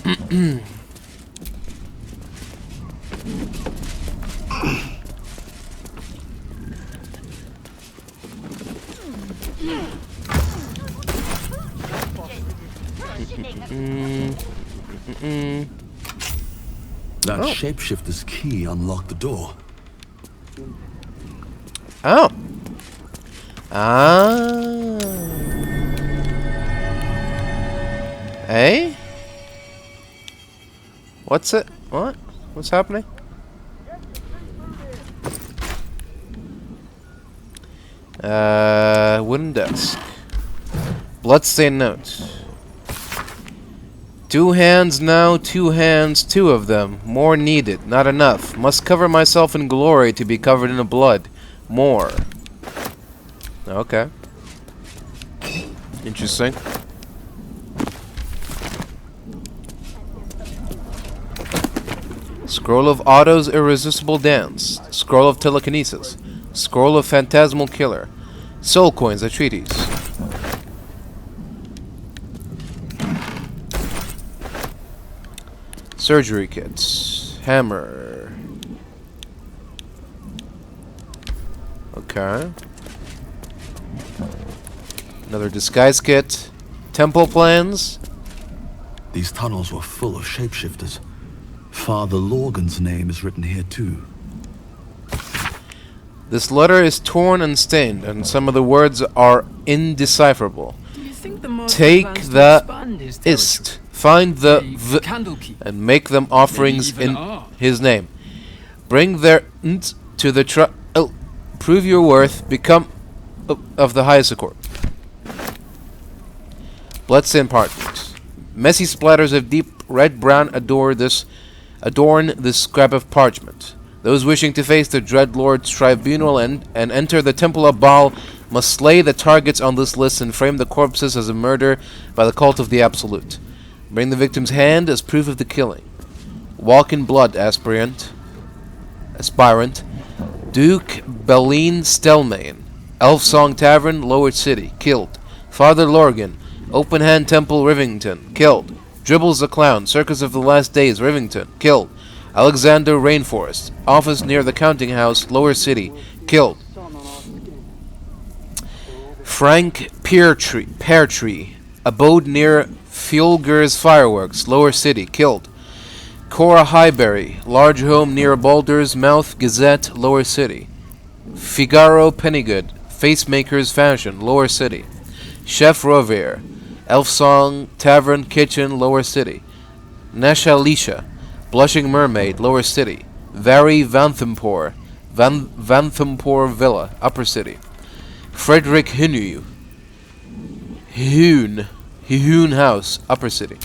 That shapeshifter's key unlocked the door. Oh. Ah. Hey? What's it? What? What's happening? Wooden desk. Bloodstained note. 2 hands now, 2 hands, 2 of them. More needed, not enough. Must cover myself in glory to be covered in blood. More. Okay. Interesting. Scroll of Otto's irresistible dance. Scroll of telekinesis. Scroll of phantasmal killer. Soul coins, a treatise. Surgery kits. Hammer. Okay. Another disguise kit. Temple plans. These tunnels were full of shapeshifters. Father Lorgan's name is written here too. This letter is torn and stained, and some of the words are indecipherable. Take the ist, find the v, and make them offerings in his name. Bring their nt to the prove your worth, become of the highest accord. Bloodstained parchment. Messy splatters of deep red-brown adorn this scrap of parchment. Those wishing to face the Dreadlord's tribunal and enter the Temple of Baal must slay the targets on this list and frame the corpses as a murder by the cult of the Absolute. Bring the victim's hand as proof of the killing. Walk in blood, aspirant. Duke Beline Stelmane. Elf Song Tavern, Lower City, killed. Father Lorgan, Open Hand Temple, Rivington, killed. Dribbles the Clown, Circus of the Last Days, Rivington, killed. Alexander Rainforest, office near the counting house, Lower City, killed. Frank Peartree, abode near Fjolger's Fireworks, Lower City, killed. Cora Highbury, large home near Baldur's Mouth Gazette, Lower City. Figaro Pennygood, Facemaker's Fashion, Lower City. Chef Rovier, Elf Song Tavern Kitchen, Lower City. Nashalisha, Blushing Mermaid, Lower City. Vari Vanthampur, Vanthampur Villa, Upper City. Frederick Hinu, Hihoon House, Upper City.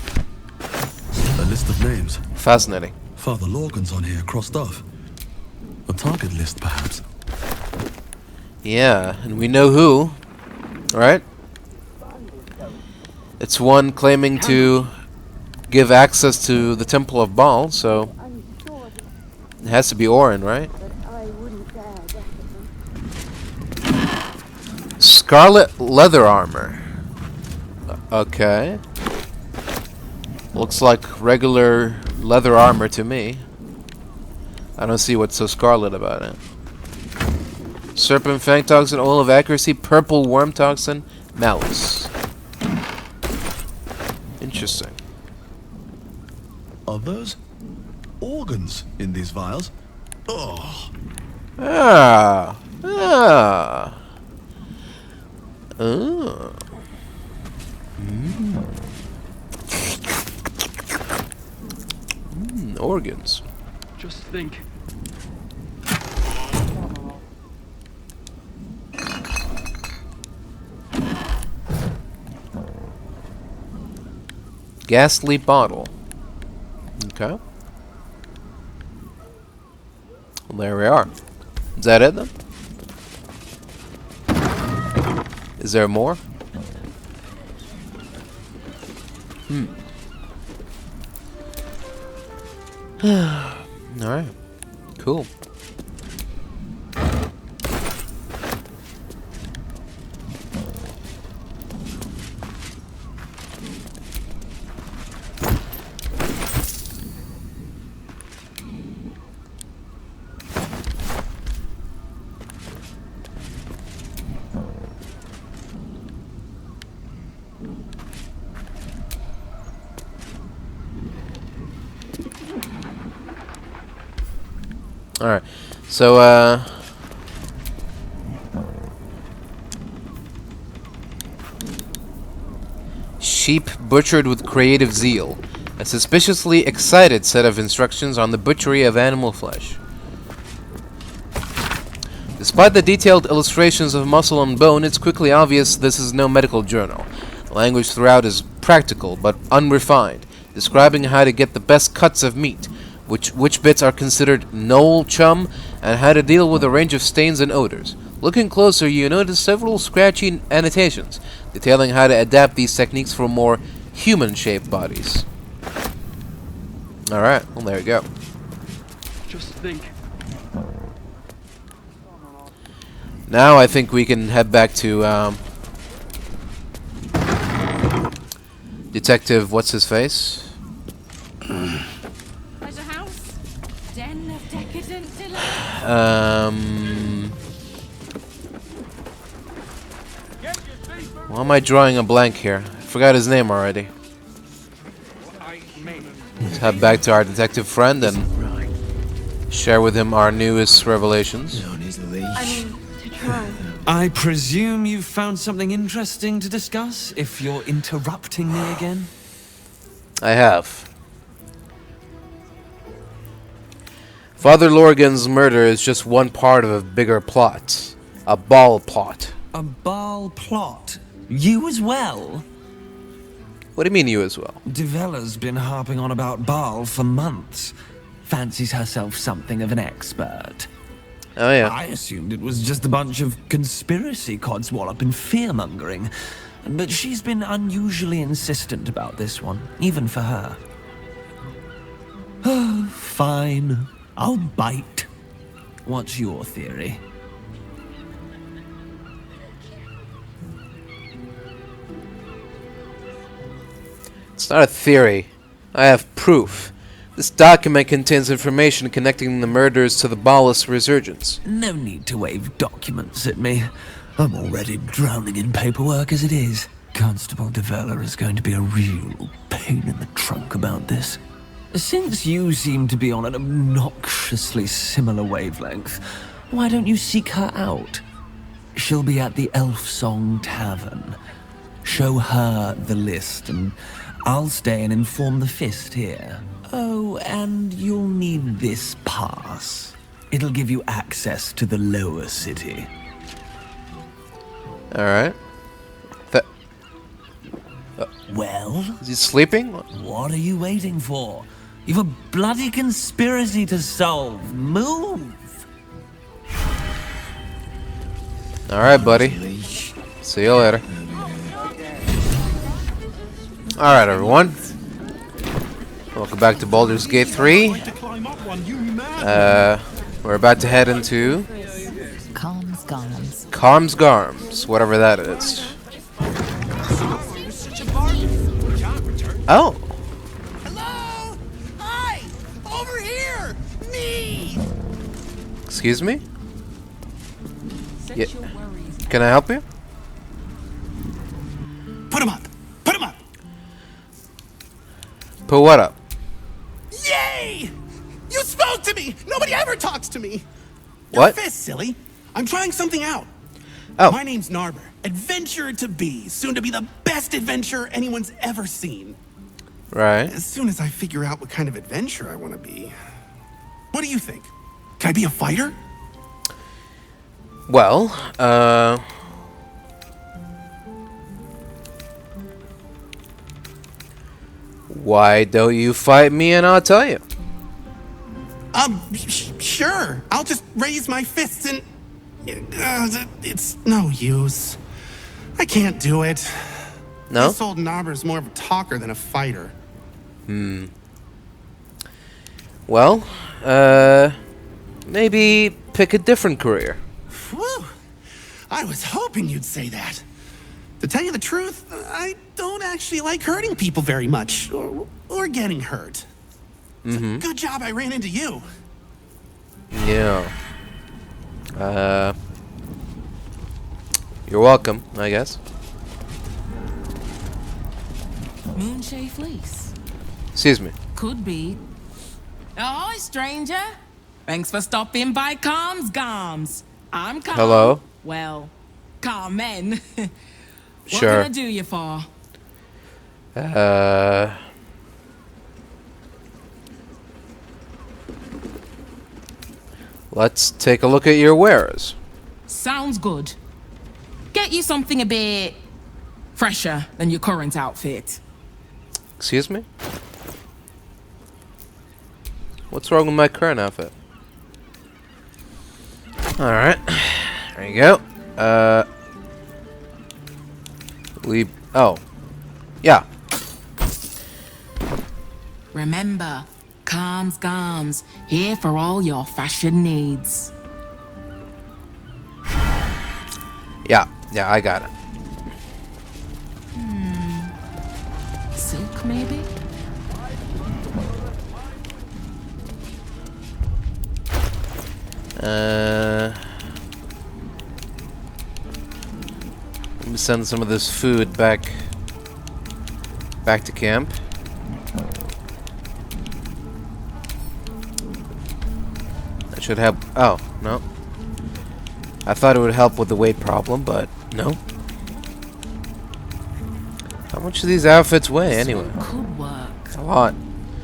A list of names. Fascinating. Father Lorgan's on here, crossed off. A target list, perhaps. Yeah, and we know who, right? It's one claiming to give access to the Temple of Baal, so it has to be Orin, right? Scarlet leather armor. Okay. Looks like regular leather armor to me. I don't see what's so scarlet about it. Serpent Fang Toxin, Oil of Accuracy, Purple Worm Toxin, Malice. Interesting. Are those organs in these vials? Oh. Ah. Organs. Just think. Ghastly bottle. Okay. Well, there we are. Is that it then? Is there more? Alright. Cool. Alright. So, sheep butchered with creative zeal. A suspiciously excited set of instructions on the butchery of animal flesh. Despite the detailed illustrations of muscle and bone, it's quickly obvious this is no medical journal. The language throughout is practical but unrefined, describing how to get the best cuts of meat, which bits are considered knoll chum, and how to deal with a range of stains and odors. Looking closer, you notice several scratchy annotations, detailing how to adapt these techniques for more human-shaped bodies. Alright, well there you go. Just think. Now I think we can head back to, Detective what's-his-face? Pleasure house? Den of decadent delight? Why am I drawing a blank here? I forgot his name already. Let's head back to our detective friend and share with him our newest revelations. I presume you've found something interesting to discuss, if you're interrupting me again? I have. Father Lorgan's murder is just one part of a bigger plot. A ball plot. A ball plot? You as well? What do you mean you as well? Devella's been harping on about Baal for months. Fancies herself something of an expert. Oh yeah. I assumed it was just a bunch of conspiracy codswallop and fear-mongering. But she's been unusually insistent about this one, even for her. Fine. I'll bite. What's your theory? It's not a theory. I have proof. This document contains information connecting the murders to the Malice resurgence. No need to wave documents at me. I'm already drowning in paperwork as it is. Constable Devella is going to be a real pain in the trunk about this. Since you seem to be on an obnoxiously similar wavelength, why don't you seek her out? She'll be at the Elf Song Tavern. Show her the list, and I'll stay and inform the Fist here. Oh, and you'll need this pass. It'll give you access to the lower city. Alright. Well? Is he sleeping? What are you waiting for? You've a bloody conspiracy to solve. Move! Alright, buddy. See you later. Alright, everyone. Welcome back to Baldur's Gate 3. We're about to head into Carm's Garms. Carm's Garms, whatever that is. Oh. Hello? Hi! Over here! Me! Excuse me? Yeah. Can I help you? Put him up! Put him up! Put what up? Yay! You spoke to me! Nobody ever talks to me! What? Your fist, silly. I'm trying something out. Oh. My name's Narber. Adventurer to be. Soon to be the best adventurer anyone's ever seen. Right. As soon as I figure out what kind of adventurer I want to be. What do you think? Can I be a fighter? Well, why don't you fight me and I'll tell you? Sure. I'll just raise my fists and... it's no use. I can't do it. No? This old Narber's more of a talker than a fighter. Well, maybe pick a different career. Whew. I was hoping you'd say that. To tell you the truth, I don't actually like hurting people very much, or getting hurt. It's a good job I ran into you. Yeah. You're welcome, I guess. Moonshade fleece. Excuse me. Could be. Oh, hi, stranger. Thanks for stopping by Carm's Garms. I'm Carm. Hello. Well, Carmen. What Sure. can I do you for? Let's take a look at your wares. Sounds good. Get you something a bit fresher than your current outfit. Excuse me? What's wrong with my current outfit? Alright. There you go. Oh. Yeah. Remember, Carm's Garms, here for all your fashion needs. Yeah, I got it. Silk, maybe? Let me send some of this food back to camp. That should help. Oh, no. I thought it would help with the weight problem, but no. How much do these outfits weigh anyway? Could work. A lot.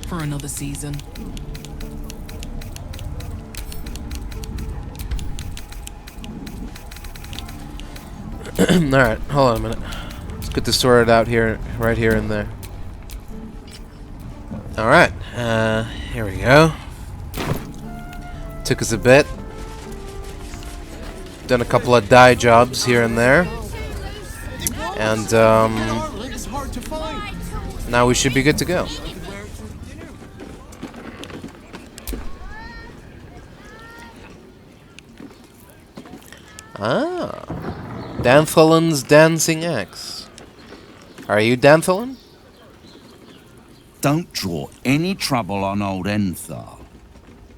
For another season. Alright, hold on a minute. Let's get this sorted out here, right here and there. Alright, here we go. Took us a bit. Done a couple of dye jobs here and there. And, now we should be good to go. Ah. Danthelon's dancing axe. Are you Danthelon? Don't draw any trouble on old Enthar.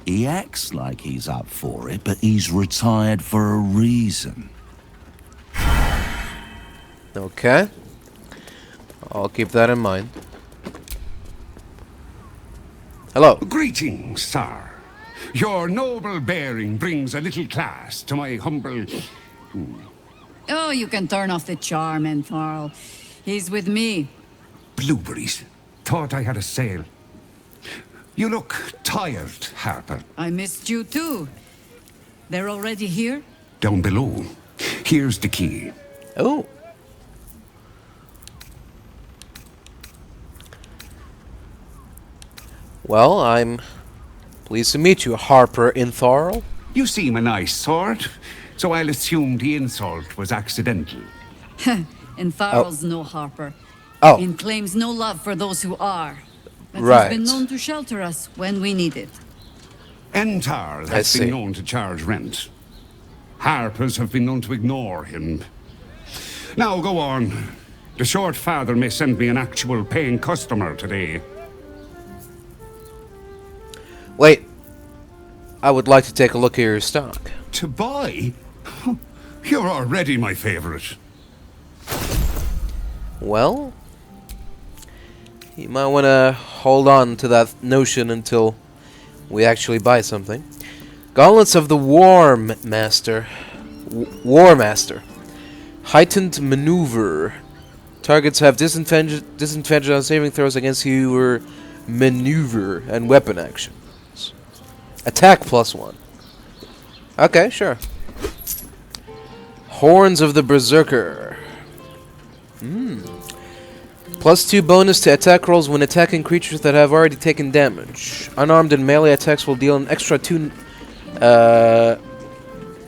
He acts like he's up for it, but he's retired for a reason. Okay. I'll keep that in mind. Hello. Greetings, sir. Your noble bearing brings a little class to my humble... Oh, you can turn off the charm, Entharl. He's with me. Blueberries. Thought I had a sale. You look tired, Harper. I missed you too. They're already here? Down below. Here's the key. Oh. Well, I'm pleased to meet you, Harper Entharl. You seem a nice sort, so I'll assume the insult was accidental. Entharl's no Harper. Oh. And claims no love for those who are. But Right. he's been known to shelter us when we need it. Entarl has been known to charge rent. Harpers have been known to ignore him. Now go on. The short father may send me an actual paying customer today. Wait. I would like to take a look at your stock. To buy? You're already my favorite. Well, you might want to hold on to that notion until we actually buy something. Gauntlets of the Wyrm Master. War Master. Heightened maneuver. Targets have disadvantage on saving throws against your maneuver and weapon actions. Attack +1. Okay, sure. Horns of the Berserker. +2 bonus to attack rolls when attacking creatures that have already taken damage. Unarmed and melee attacks will deal an extra 2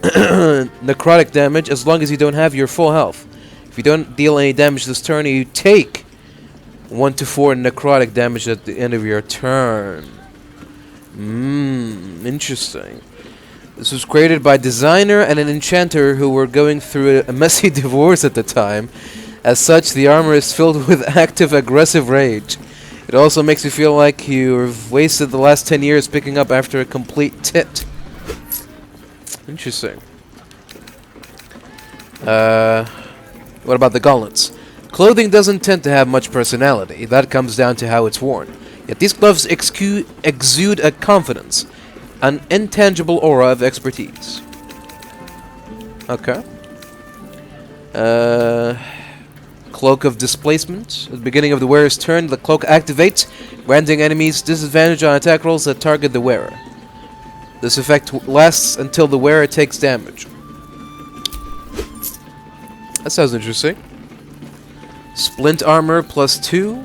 necrotic damage as long as you don't have your full health. If you don't deal any damage this turn, you take 1 to 4 necrotic damage at the end of your turn. Interesting. This was created by a designer and an enchanter who were going through a messy divorce at the time. As such, the armor is filled with active, aggressive rage. It also makes you feel like you've wasted the last 10 years picking up after a complete tit. Interesting. What about the gauntlets? Clothing doesn't tend to have much personality. That comes down to how it's worn. Yet these gloves exude a confidence. an intangible aura of expertise. Okay. Cloak of Displacement. At the beginning of the wearer's turn, the cloak activates, granting enemies disadvantage on attack rolls that target the wearer. This effect lasts until the wearer takes damage. That sounds interesting. Splint armor +2.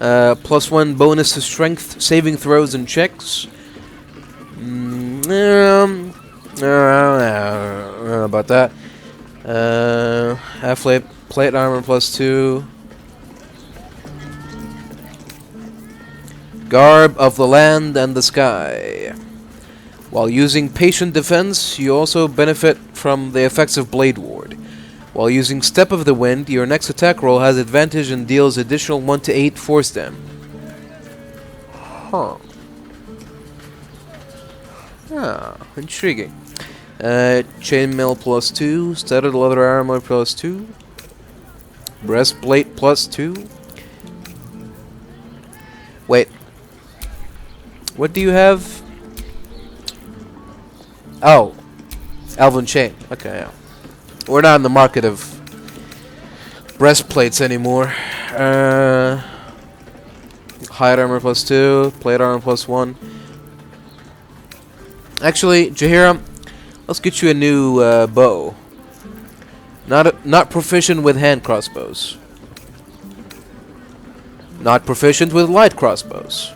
+1 bonus to strength, saving throws, and checks. About that. Half plate armor +2. Garb of the land and the sky. While using patient defense, you also benefit from the effects of Blade Ward. While using Step of the Wind, your next attack roll has advantage and deals additional 1 to 8 force damage. Huh. Ah, intriguing. Chainmail +2, studded leather armor +2, breastplate +2. Wait. What do you have? Oh. Elven chain. Okay, yeah. We're not in the market of breastplates anymore. Hide armor +2, plate armor +1. Actually, Jaheira, let's get you a new bow. Not proficient with hand crossbows. Not proficient with light crossbows.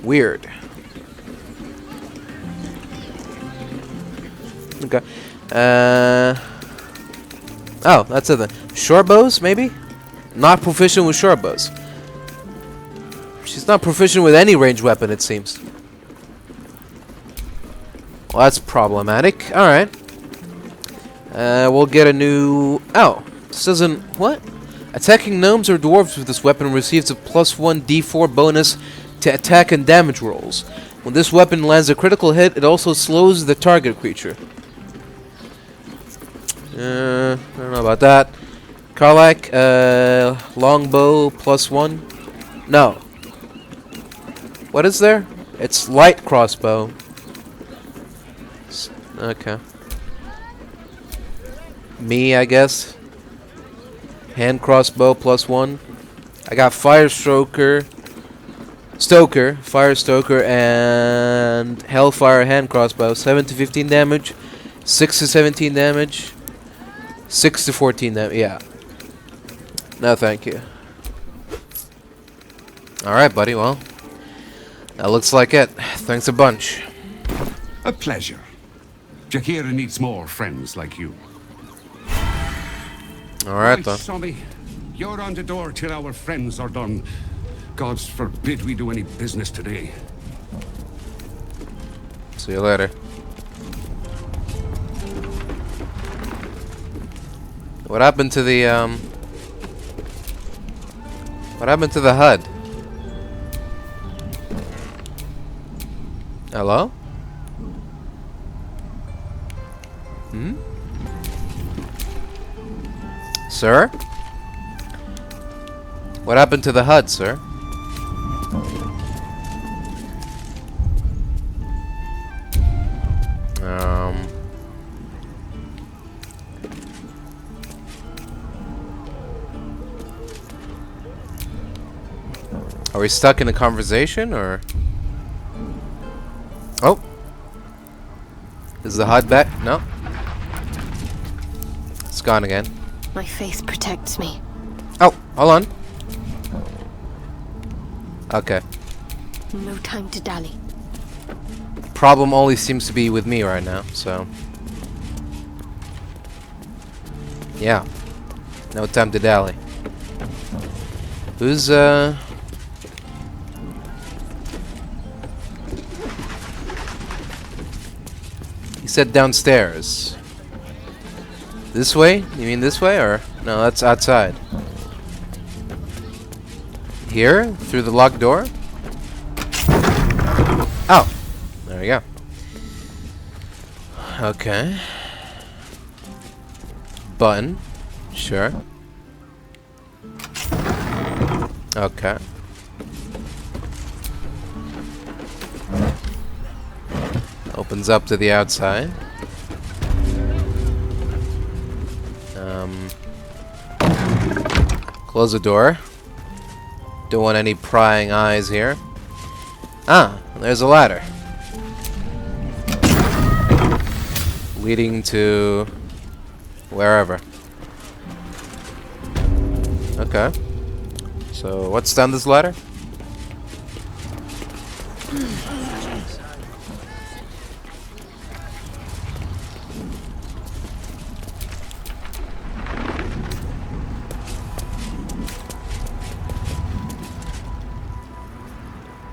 Weird. Okay. Oh, that's it then. Short bows, maybe? Not proficient with short bows. She's not proficient with any ranged weapon, it seems. Well, that's problematic. Alright. We'll get a new... Oh, this doesn't... What? Attacking gnomes or dwarves with this weapon receives a +1 d4 bonus to attack and damage rolls. When this weapon lands a critical hit, it also slows the target creature. I don't know about that. Karlak, longbow +1. No. What is there? It's light crossbow. Okay. Me, I guess. Hand crossbow +1. I got fire stoker, fire stoker, and hellfire hand crossbow. 7 to 15 damage, 6 to 17 damage, 6 to 14 damage. Yeah. No, thank you. All right, buddy. Well, that looks like it. Thanks a bunch. A pleasure. Jaheira needs more friends like you. All right, then. Sommy, you're on the door till our friends are done. Gods forbid we do any business today. See you later. What happened to the What happened to the HUD? Hello? Hmm? Sir? What happened to the HUD, sir? Are we stuck in a conversation, or? Oh. Is the HUD back? No. It's gone again. My faith protects me. Oh, hold on. Okay. No time to dally. Problem only seems to be with me right now, so. Yeah. No time to dally. Who's, He said downstairs. This way? You mean this way, or? No, that's outside. Here? Through the locked door? Oh. There we go. Okay. Button. Sure. Okay. Opens up to the outside. Close the door. Don't want any prying eyes here. Ah, there's a ladder. Leading to wherever. Okay. So what's down this ladder?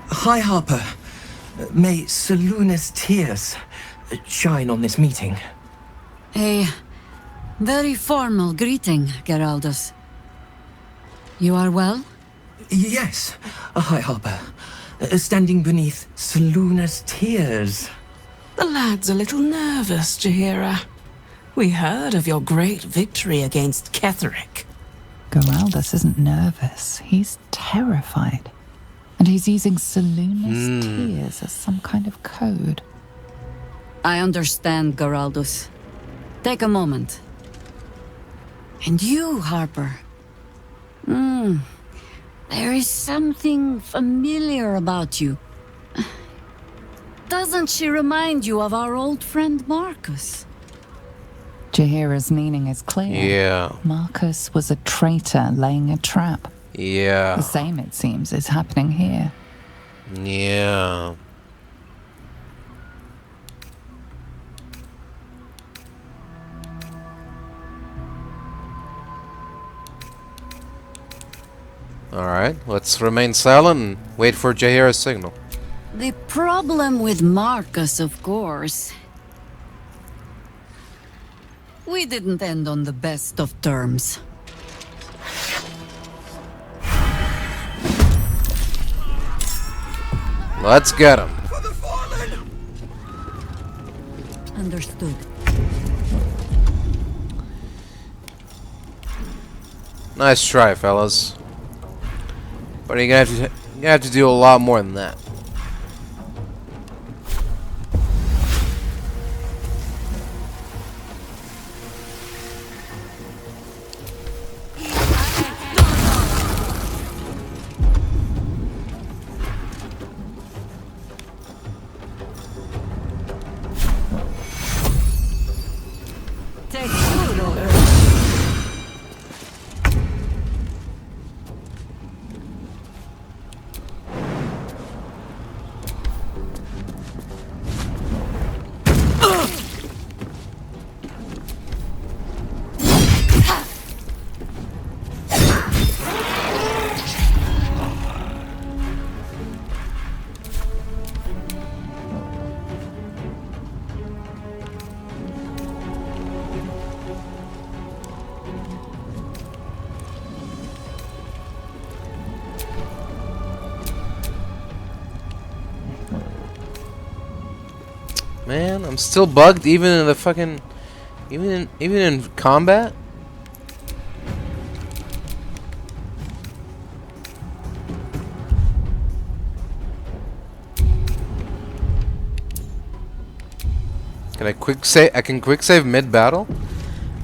Hi, Harper. May Seluna's tears shine on this meeting. A very formal greeting, Geraldus. You are well? Yes. Hi, Harper. Standing beneath Seluna's tears. The lad's a little nervous, Jaheira. We heard of your great victory against Ketheric. Geraldus isn't nervous. He's terrified. And he's using Seluna's tears as some kind of code. I understand, Geraldus. Take a moment. And you, Harper. There is something familiar about you. Doesn't she remind you of our old friend Marcus? Jaheira's meaning is clear. Yeah. Marcus was a traitor laying a trap. Yeah. The same, it seems, is happening here. Yeah. Alright, let's remain silent and wait for Jaheira's signal. The problem with Marcus, of course. We didn't end on the best of terms. Let's get him. Understood. Nice try, fellas. But you're gonna have to do a lot more than that. Man, I'm still bugged even in the fucking even in combat. Can I quick save? I can quick save mid battle.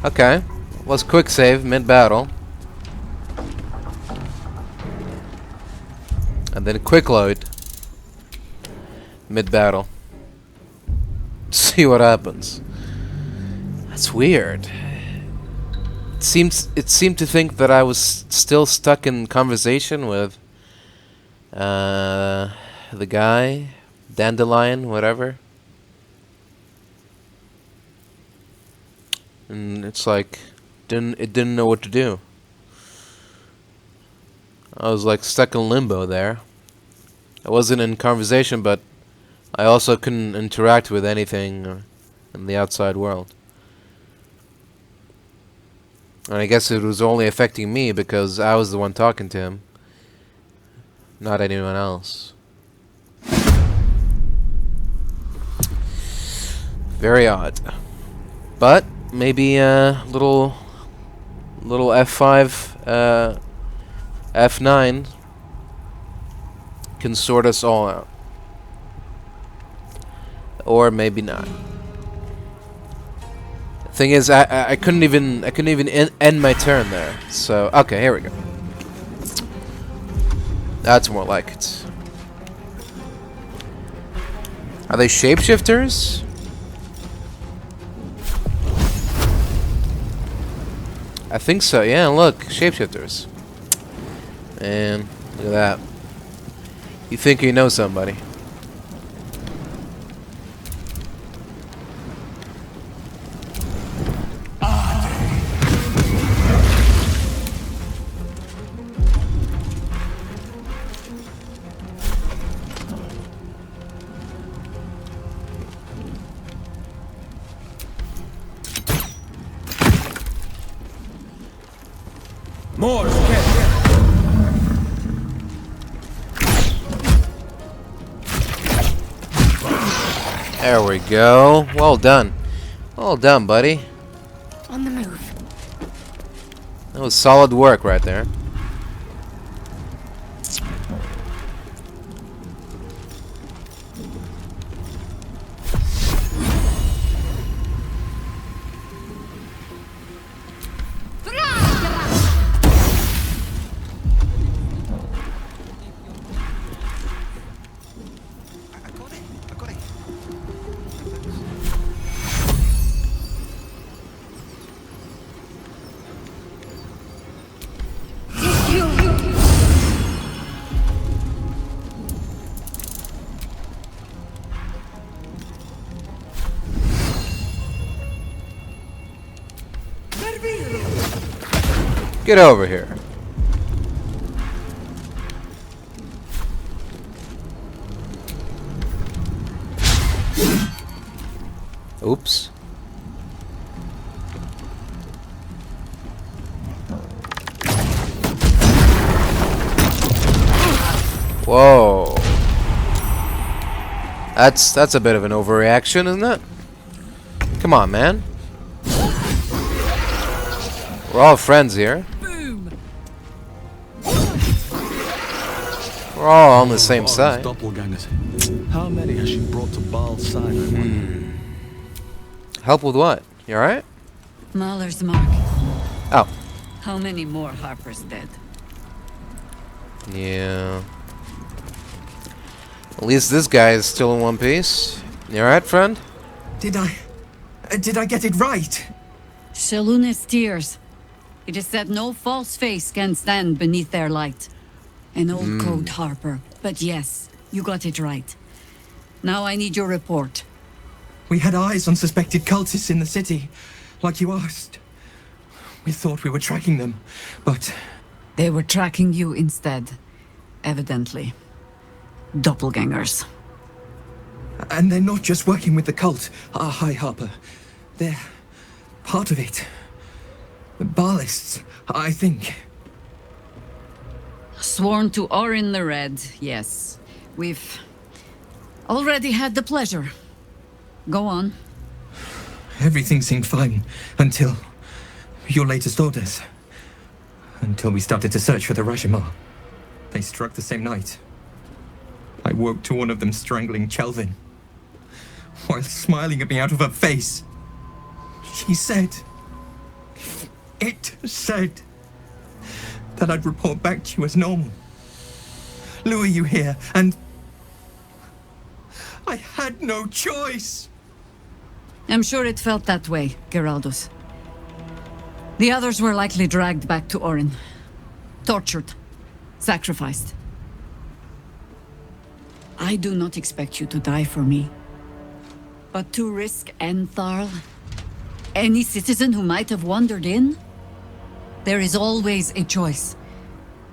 Okay, let's quick save mid battle, and then quick load mid battle. See what happens. That's weird. It seemed to think that I was still stuck in conversation with the guy, Danthelon, whatever. And it's like it didn't know what to do. I was like stuck in limbo there. I wasn't in conversation, but I also couldn't interact with anything in the outside world. And I guess it was only affecting me because I was the one talking to him, not anyone else. Very odd. But maybe little F5, F9 can sort us all out. Or maybe not. Thing is, I couldn't even end my turn there. So okay, here we go. That's more like it. Are they shapeshifters? I think so. Yeah, look, shapeshifters. And look at that. You think you know somebody? More. There we go. Well done. Well done, buddy. On the move. That was solid work right there. Get over here. Oops. Whoa. That's a bit of an overreaction, isn't it? Come on, man. We're all friends here. We're all on the same side. Doppelgangers. How many has she brought to Baal's side? Help with what? You alright? Mahler's mark. Oh. How many more Harper's dead? Yeah. At least this guy is still in one piece. You alright, friend? Did I get it right? Shaluna's tears. It is said no false face can stand beneath their light. An old code, Harper. But yes, you got it right. Now I need your report. We had eyes on suspected cultists in the city, like you asked. We thought we were tracking them, but... They were tracking you instead, evidently. Doppelgangers. And they're not just working with the cult, High Harper. They're part of it. Ballists, I think. Sworn to Orin the Red, yes. We've already had the pleasure. Go on. Everything seemed fine until your latest orders. Until we started to search for the Rashomar. They struck the same night. I woke to one of them strangling Chelvin, while smiling at me out of her face. She said... It said... that I'd report back to you as normal. Lure you here, and... I had no choice! I'm sure it felt that way, Geraldus. The others were likely dragged back to Orin. Tortured. Sacrificed. I do not expect you to die for me. But to risk Entharl, any citizen who might have wandered in, there is always a choice.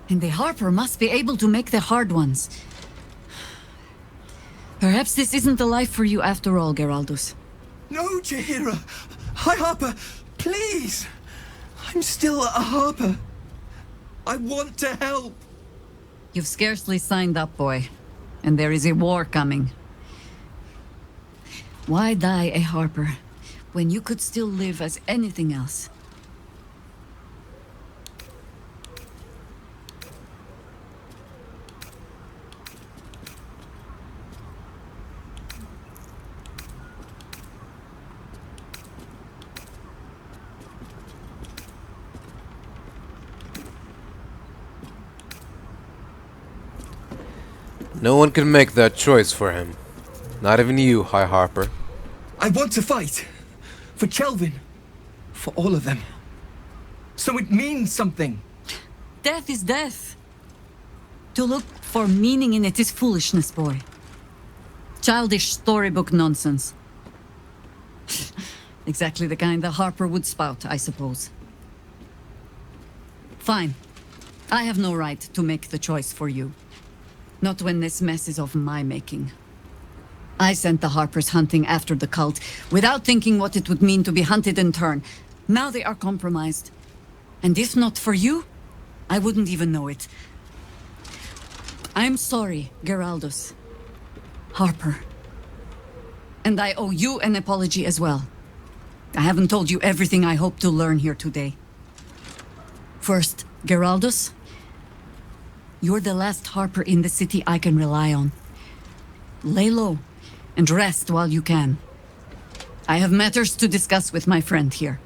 And the Harper must be able to make the hard ones. Perhaps this isn't the life for you after all, Geraldus. No, Jaheira! High Harper, please! I'm still a Harper. I want to help. You've scarcely signed up, boy. And there is a war coming. Why die a Harper when you could still live as anything else? No one can make that choice for him. Not even you, High Harper. I want to fight. For Kelvin. For all of them. So it means something. Death is death. To look for meaning in it is foolishness, boy. Childish storybook nonsense. Exactly the kind that Harper would spout, I suppose. Fine. I have no right to make the choice for you. Not when this mess is of my making. I sent the Harpers hunting after the cult, without thinking what it would mean to be hunted in turn. Now they are compromised. And if not for you, I wouldn't even know it. I'm sorry, Geraldus. Harper. And I owe you an apology as well. I haven't told you everything I hope to learn here today. First, Geraldus. You're the last Harper in the city I can rely on. Lay low, and rest while you can. I have matters to discuss with my friend here.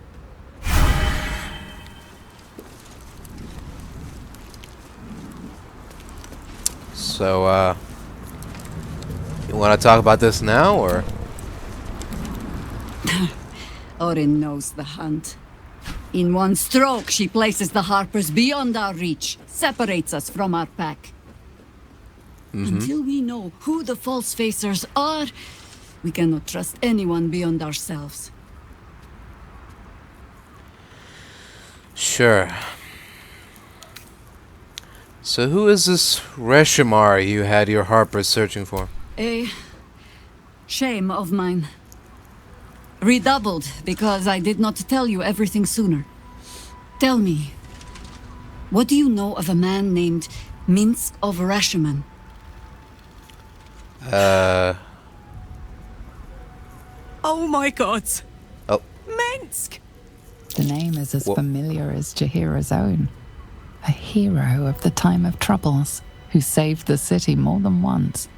So, you want to talk about this now, or? Orin knows the hunt. In one stroke, she places the Harpers beyond our reach, separates us from our pack. Until we know who the false facers are, we cannot trust anyone beyond ourselves. Sure. So who is this Reshimar you had your Harpers searching for? A shame of mine. Redoubled because I did not tell you everything sooner. Tell me, what do you know of a man named Minsk of Rashiman? Oh my god! Oh. Minsk! The name is as familiar as Jaheira's own. A hero of the time of troubles, who saved the city more than once.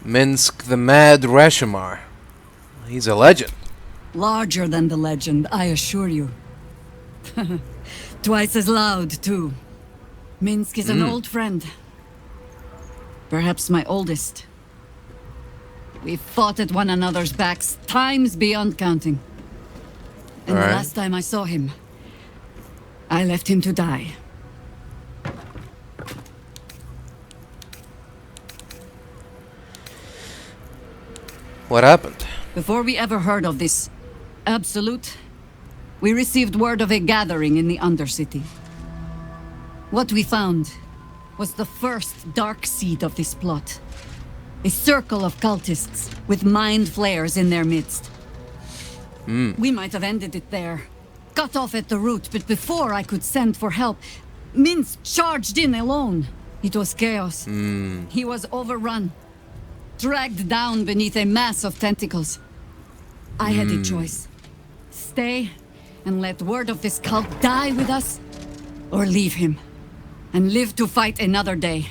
Minsk the Mad Reshimar. He's a legend. Larger than the legend, I assure you. Twice as loud, too. Minsk is an old friend. Perhaps my oldest. We've fought at one another's backs times beyond counting. And the last time I saw him, I left him to die. What happened? Before we ever heard of this Absolute, we received word of a gathering in the Undercity. What we found was the first dark seed of this plot. A circle of cultists with mind flayers in their midst. We might have ended it there, cut off at the root, but before I could send for help, Minsk charged in alone. It was chaos. He was overrun, dragged down beneath a mass of tentacles. I had a choice. Stay and let word of this cult die with us, or leave him and live to fight another day.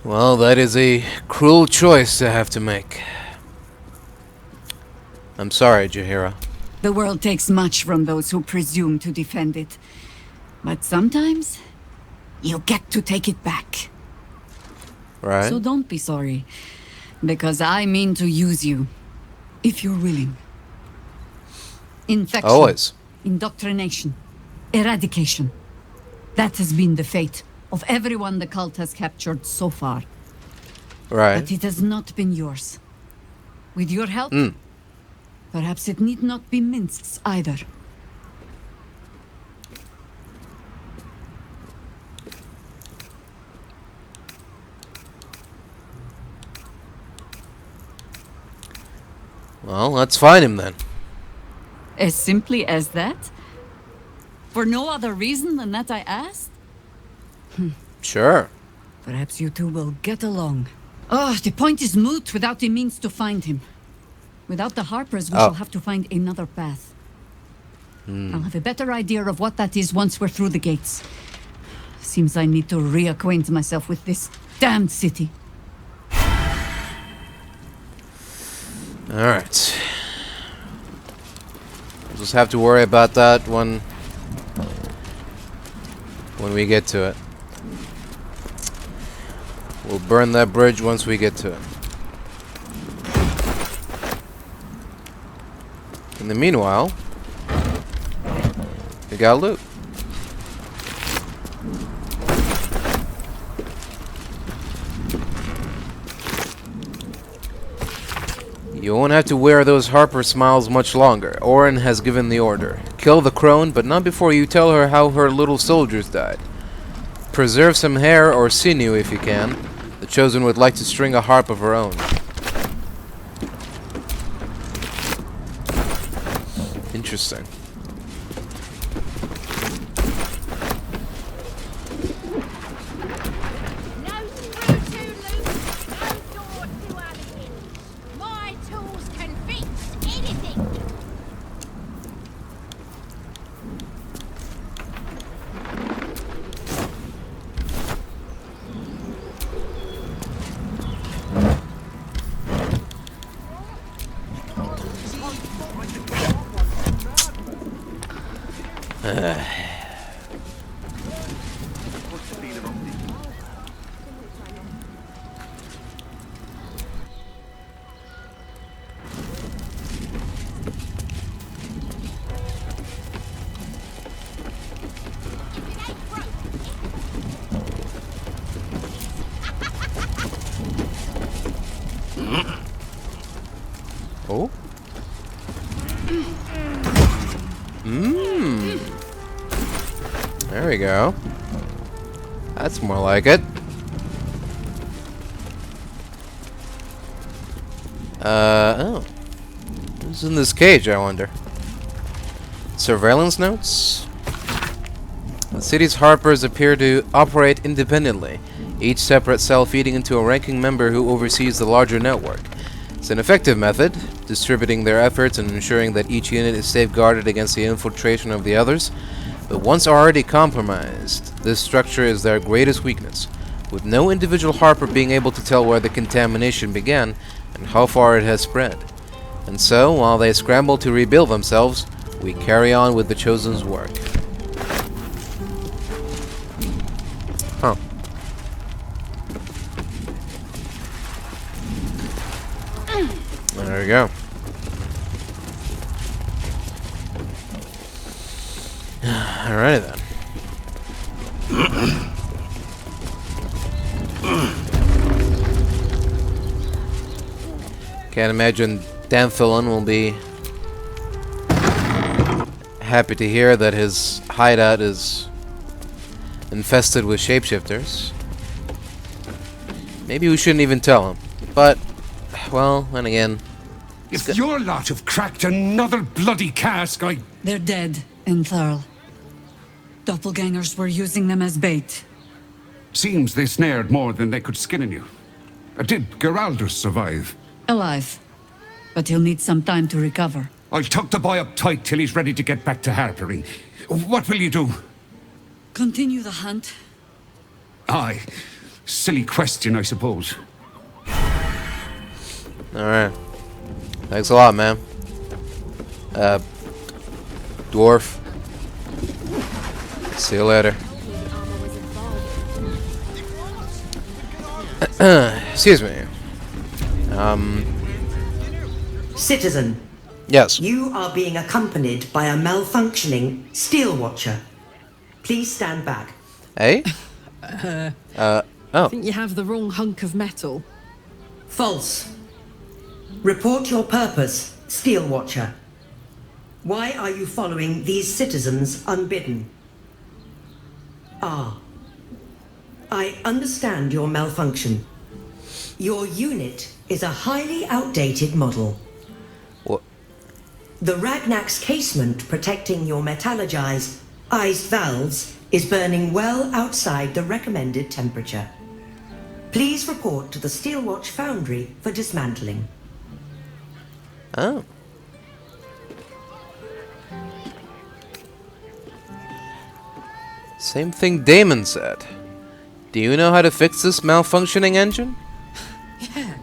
Well, that is a cruel choice to have to make. I'm sorry, Jaheira. The world takes much from those who presume to defend it. But sometimes, you get to take it back. Right. So don't be sorry, because I mean to use you, if you're willing. Infection. Always. Indoctrination. Eradication. That has been the fate of everyone the cult has captured so far. Right. But it has not been yours. With your help, perhaps it need not be Minsk's either. Well, let's find him then. As simply as that? For no other reason than that I asked? Sure. Perhaps you two will get along. Oh, the point is moot without the means to find him. Without the Harpers, we shall have to find another path. I'll have a better idea of what that is once we're through the gates. Seems I need to reacquaint myself with this damned city. Alright. We'll just have to worry about that when we get to it. We'll burn that bridge once we get to it. In the meanwhile, we got loot. You won't have to wear those Harper smiles much longer. Orin has given the order. Kill the crone, but not before you tell her how her little soldiers died. Preserve some hair or sinew if you can. The Chosen would like to string a harp of her own. Interesting. Oh? There we go. That's more like it. Oh. Who's in this cage, I wonder? Surveillance notes? The city's Harpers appear to operate independently, each separate cell feeding into a ranking member who oversees the larger network. It's an effective method, distributing their efforts and ensuring that each unit is safeguarded against the infiltration of the others. But once already compromised, this structure is their greatest weakness, with no individual Harper being able to tell where the contamination began and how far it has spread. And so, while they scramble to rebuild themselves, we carry on with the Chosen's work. Huh. There we go. Alrighty then. Can't imagine Danthelon will be happy to hear that his hideout is infested with shapeshifters. Maybe we shouldn't even tell him. But, well, then again... If your lot have cracked another bloody cask, They're dead, Entharl. Doppelgangers were using them as bait. Seems they snared more than they could skin in you. Did Geraldus survive? Alive. But he'll need some time to recover. I'll tuck the boy up tight till he's ready to get back to harpering. What will you do? Continue the hunt. Aye. Silly question, I suppose. Alright. Thanks a lot, man. Dwarf. See you later. Excuse me. Citizen. Yes. You are being accompanied by a malfunctioning steel watcher. Please stand back. Hey? I think you have the wrong hunk of metal. False. Report your purpose, steel watcher. Why are you following these citizens unbidden? Ah. I understand your malfunction. Your unit is a highly outdated model. The Ragnak's casement protecting your metallogized iced valves is burning well outside the recommended temperature. Please report to the Steelwatch Foundry for dismantling. Oh. Same thing Damon said. Do you know how to fix this malfunctioning engine? Yeah.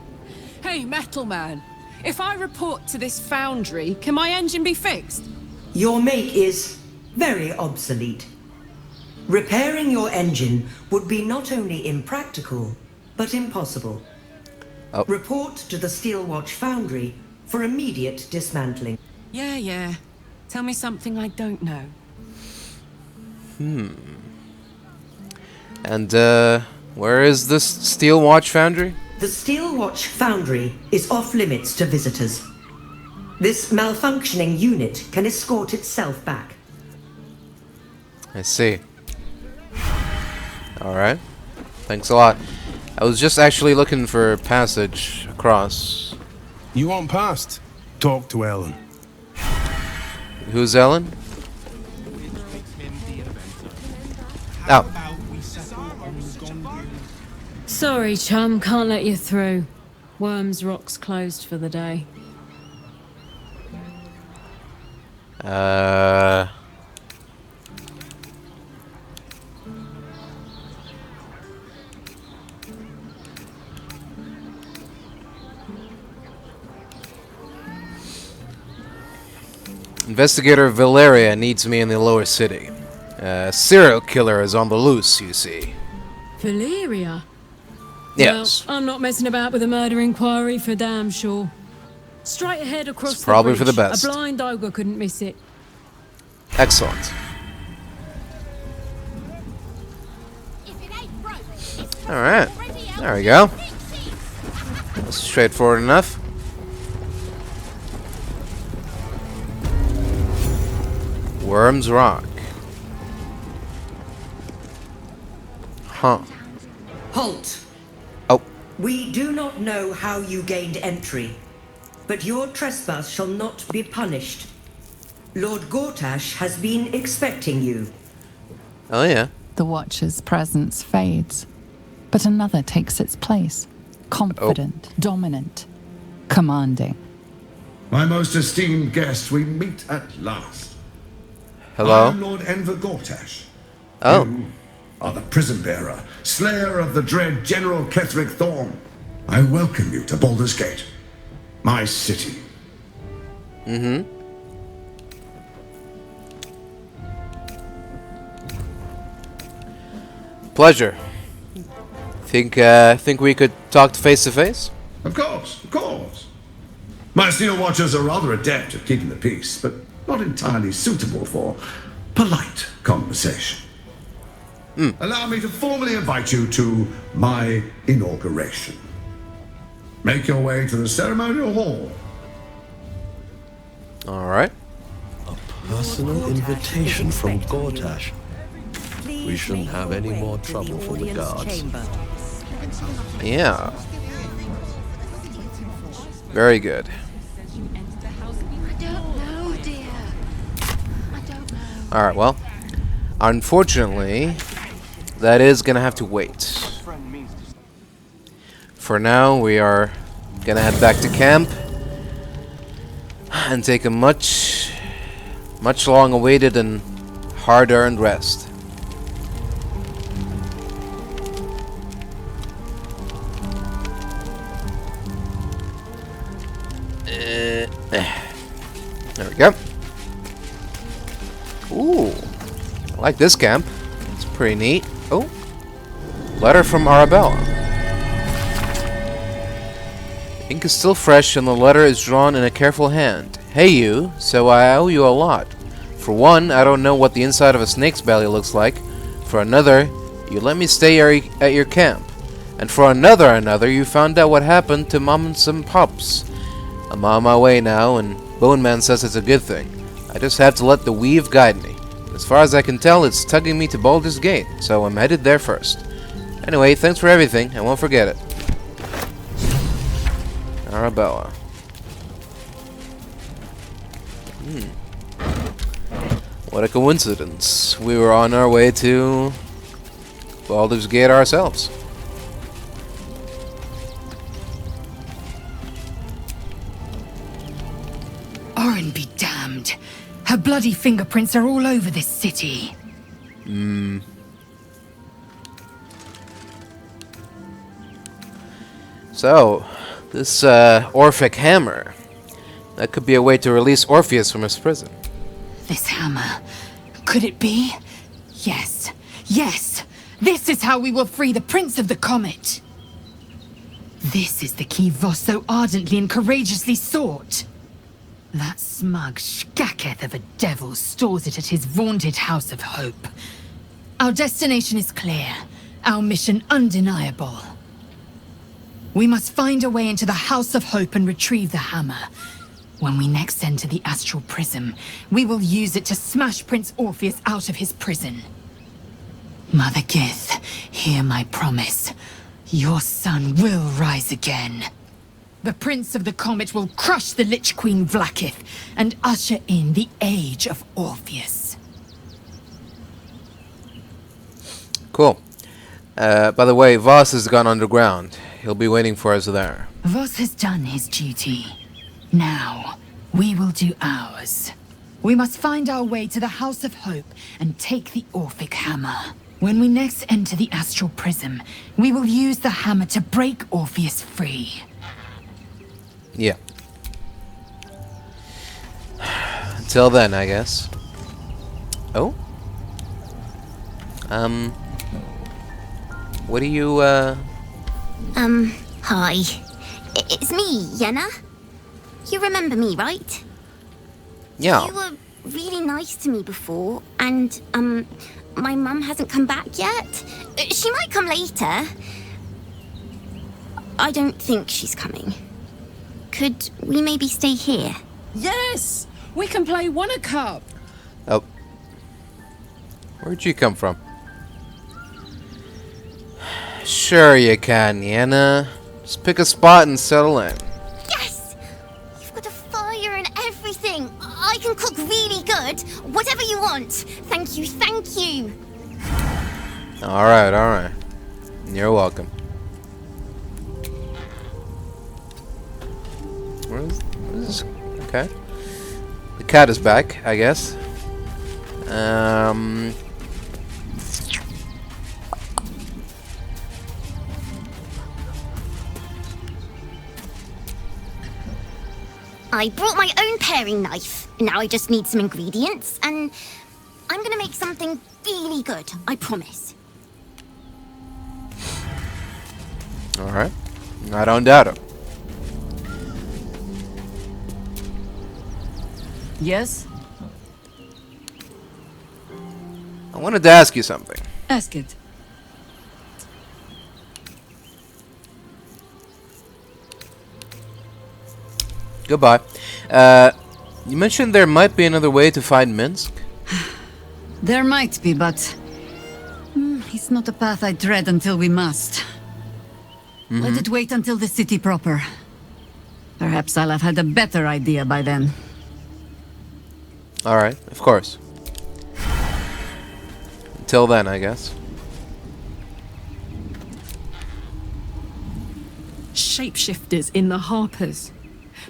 Hey, Metal Man. If I report to this foundry, can my engine be fixed? Your make is very obsolete. Repairing your engine would be not only impractical, but impossible. Oh. Report to the Steelwatch Foundry for immediate dismantling. Yeah. Tell me something I don't know. And, where is this Steelwatch Foundry? The Steelwatch Foundry is off limits to visitors. This malfunctioning unit can escort itself back. I see. Alright. Thanks a lot. I was just actually looking for a passage across. You want past? Talk to Ellen. Who's Ellen? Oh. Sorry, chum, can't let you through. Wyrm's Rock's closed for the day. Investigator Valeria needs me in the lower city. Serial killer is on the loose, you see. Valeria? Yes. Well, I'm not messing about with a murder inquiry for damn sure. Straight ahead across It's probably the for bridge. the best. A blind ogre couldn't miss it. Excellent. Alright. There we go. That's straightforward enough. Wyrm's Rock. Huh. Halt! Oh. We do not know how you gained entry, but your trespass shall not be punished. Lord Gortash has been expecting you. Oh, yeah. The Watcher's presence fades, but another takes its place. Confident, dominant, commanding. My most esteemed guest, we meet at last. Hello? I am Lord Enver Gortash. Oh. You are the prison bearer, slayer of the dread General Ketheric Thorn. I welcome you to Baldur's Gate, my city. Mm-hmm. Pleasure. Think we could talk face to face? Of course, of course. My Steel Watchers are rather adept at keeping the peace, but not entirely suitable for polite conversation. Allow me to formally invite you to my inauguration. Make your way to the ceremonial hall. Alright. A personal invitation from Gortash. We shouldn't have any more trouble from the guards. Yeah. Very good. Alright, well. Unfortunately, that is gonna have to wait. For now, we are gonna head back to camp and take a much long awaited and hard-earned rest. There we go. Ooh, I like this camp. It's pretty neat. Oh, letter from Arabella. Ink is still fresh and the letter is drawn in a careful hand. Hey you, so I owe you a lot. For one, I don't know what the inside of a snake's belly looks like. For another, you let me stay at your camp. And for another, you found out what happened to Mums and Pups. I'm on my way now, and Bone Man says it's a good thing. I just have to let the weave guide me. As far as I can tell, it's tugging me to Baldur's Gate, so I'm headed there first. Anyway, thanks for everything, I won't forget it. Arabella. What a coincidence. We were on our way to Baldur's Gate ourselves. Orin be damned. Her bloody fingerprints are all over this city. So, this Orphic hammer. That could be a way to release Orpheus from his prison. This hammer. Could it be? Yes. Yes! This is how we will free the Prince of the Comet! This is the key Voss so ardently and courageously sought. That smug shkacketh of a devil stores it at his vaunted House of Hope. Our destination is clear. Our mission undeniable. We must find a way into the House of Hope and retrieve the hammer. When we next enter the Astral Prism, we will use it to smash Prince Orpheus out of his prison. Mother Gith, hear my promise. Your son will rise again. The Prince of the Comet will crush the Lich Queen Vlaakith and usher in the Age of Orpheus. Cool. By the way, Voss has gone underground. He'll be waiting for us there. Voss has done his duty. Now, we will do ours. We must find our way to the House of Hope and take the Orphic Hammer. When we next enter the Astral Prism, we will use the hammer to break Orpheus free. Yeah. Until then, I guess. Oh? What do you, Hi. It's me, Yenna. You remember me, right? Yeah. You were really nice to me before, and, my mum hasn't come back yet. She might come later. I don't think she's coming. Could we maybe stay here? Yes! We can play Wonder Cup. Oh. Where'd you come from? Sure you can, Yenna. Just pick a spot and settle in. Yes! You've got a fire and everything. I can cook really good. Whatever you want. Thank you, thank you. Alright, alright. You're welcome. What is this? Okay. The cat is back, I guess. I brought my own paring knife. Now I just need some ingredients, and I'm gonna make something really good, I promise. Alright. I don't doubt it. Yes? I wanted to ask you something. Ask it. Goodbye. You mentioned there might be another way to find Minsk? There might be, but it's not a path I tread until we must. Let it wait until the city proper. Perhaps I'll have had a better idea by then. Alright, of course. Until then, I guess. Shapeshifters in the Harpers.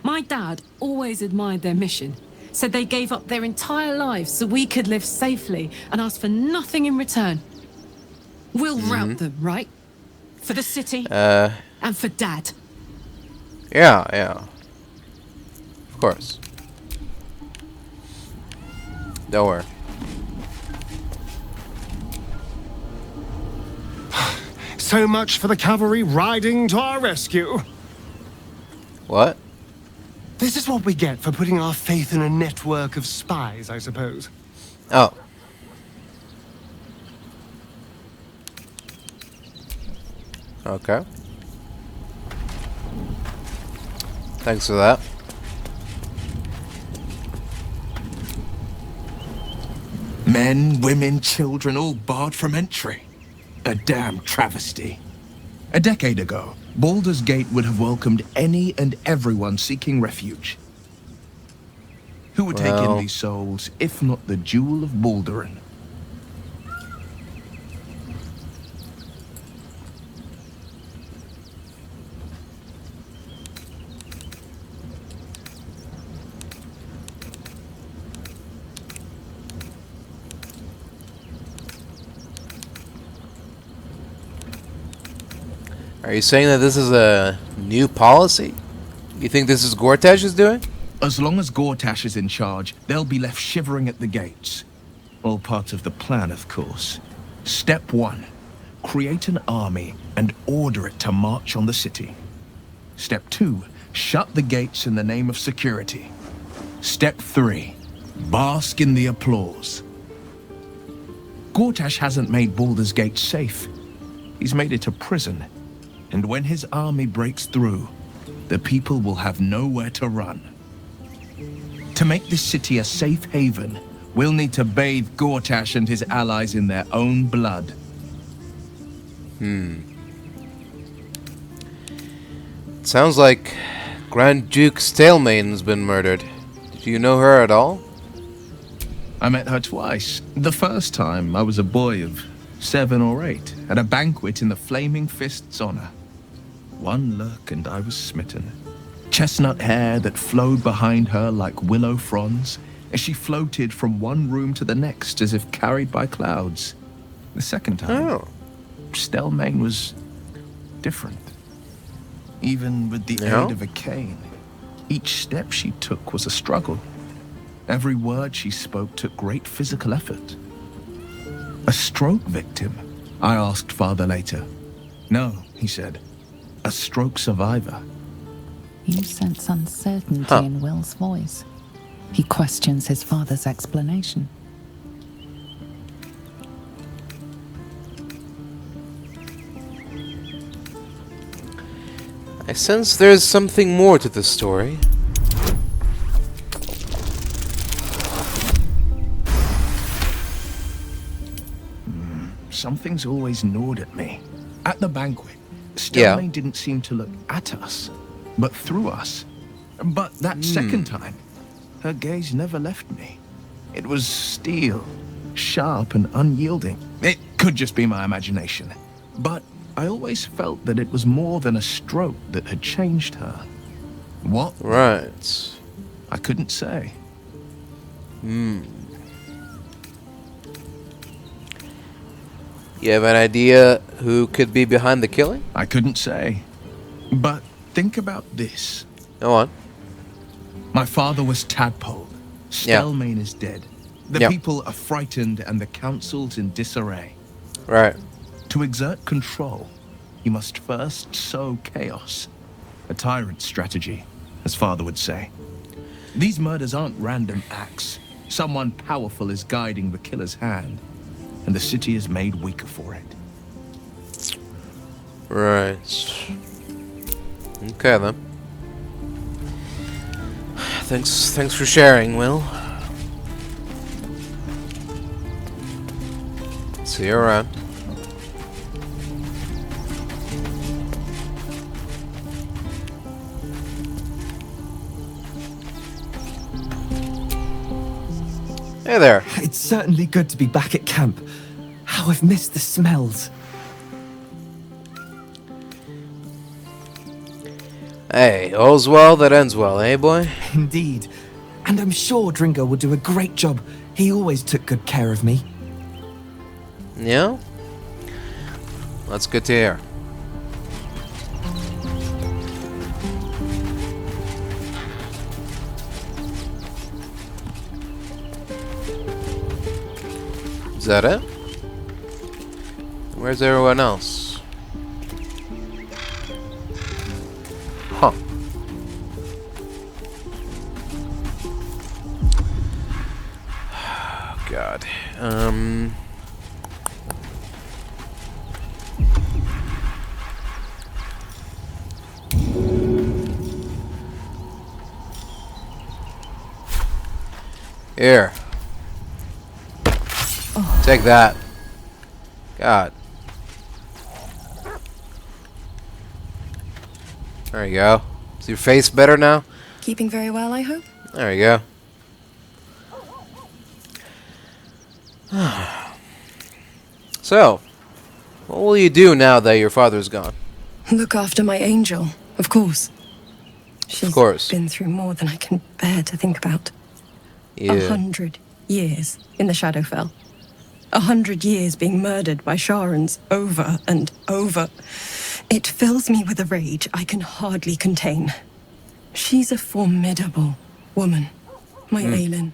My dad always admired their mission. Said they gave up their entire lives so we could live safely and ask for nothing in return. We'll rout them, right? For the city and for Dad. Yeah, yeah. Of course. Don't worry. So much for the cavalry riding to our rescue. What? This is what we get for putting our faith in a network of spies, I suppose. Oh. Okay. Thanks for that. Men, women, children, all barred from entry. A damn travesty. A decade ago, Baldur's Gate would have welcomed any and everyone seeking refuge. Who would take in these souls, if not the Jewel of Baldurin? Are you saying that this is a new policy? You think this is Gortash is doing? As long as Gortash is in charge, they'll be left shivering at the gates. All part of the plan, of course. Step 1. Create an army and order it to march on the city. Step 2. Shut the gates in the name of security. Step 3. Bask in the applause. Gortash hasn't made Baldur's Gate safe. He's made it a prison. And when his army breaks through, the people will have nowhere to run. To make this city a safe haven, we'll need to bathe Gortash and his allies in their own blood. Sounds like Grand Duke Stelmane's been murdered. Do you know her at all? I met her twice. The first time, I was a boy of 7 or 8, at a banquet in the Flaming Fist's honor. One look and I was smitten. Chestnut hair that flowed behind her like willow fronds as she floated from one room to the next as if carried by clouds. The second time, Stelmane was different. Even with the aid of a cane, each step she took was a struggle. Every word she spoke took great physical effort. A stroke victim? I asked father later. No, he said. A stroke survivor. You sense uncertainty in Will's voice. He questions his father's explanation. I sense there's something more to this story. Something's always gnawed at me. At the banquet, Stelmane didn't seem to look at us, but through us. But that second time, her gaze never left me. It was steel, sharp and unyielding. It could just be my imagination. But I always felt that it was more than a stroke that had changed her. What? Right. I couldn't say. You have an idea who could be behind the killing? I couldn't say. But think about this. Go on. My father was tadpoled. Stelmane is dead. The people are frightened and the council's in disarray. Right. To exert control, you must first sow chaos. A tyrant's strategy, as father would say. These murders aren't random acts. Someone powerful is guiding the killer's hand, and the city is made weaker for it. Right. Okay then. Thanks for sharing, Will. See you around. Hey there. It's certainly good to be back at camp. How I've missed the smells. Hey, all's well that ends well, eh, boy? Indeed. And I'm sure Dringo will do a great job. He always took good care of me. Yeah? That's good to hear. Is that it? Where's everyone else? Huh. Oh, God. Here. Take that. God. There you go. Is your face better now? Keeping very well, I hope? There you go. So, what will you do now that your father's gone? Look after my angel, of course. She's been through more than I can bear to think about. Yeah. 100 years in the Shadowfell. 100 years being murdered by Sharans over and over. It fills me with a rage I can hardly contain. She's a formidable woman, my Aelin.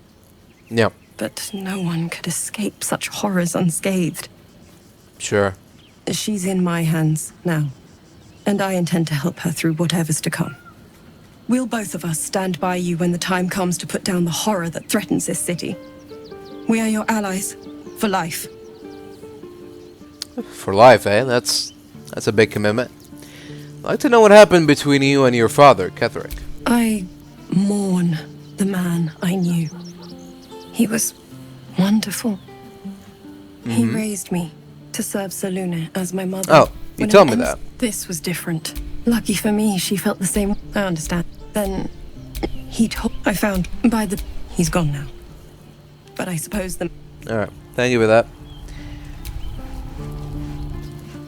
Yeah. But no one could escape such horrors unscathed. Sure. She's in my hands now, and I intend to help her through whatever's to come. We'll both of us stand by you when the time comes to put down the horror that threatens this city. We are your allies, for life. For life, eh? That's a big commitment. I'd like to know what happened between you and your father, Ketheric. I mourn the man I knew. He was wonderful. He raised me to serve Selune as my mother. Oh, you told me that. This was different. Lucky for me, she felt the same. I understand. Then I found by the... He's gone now. But I suppose the... Alright, thank you for that.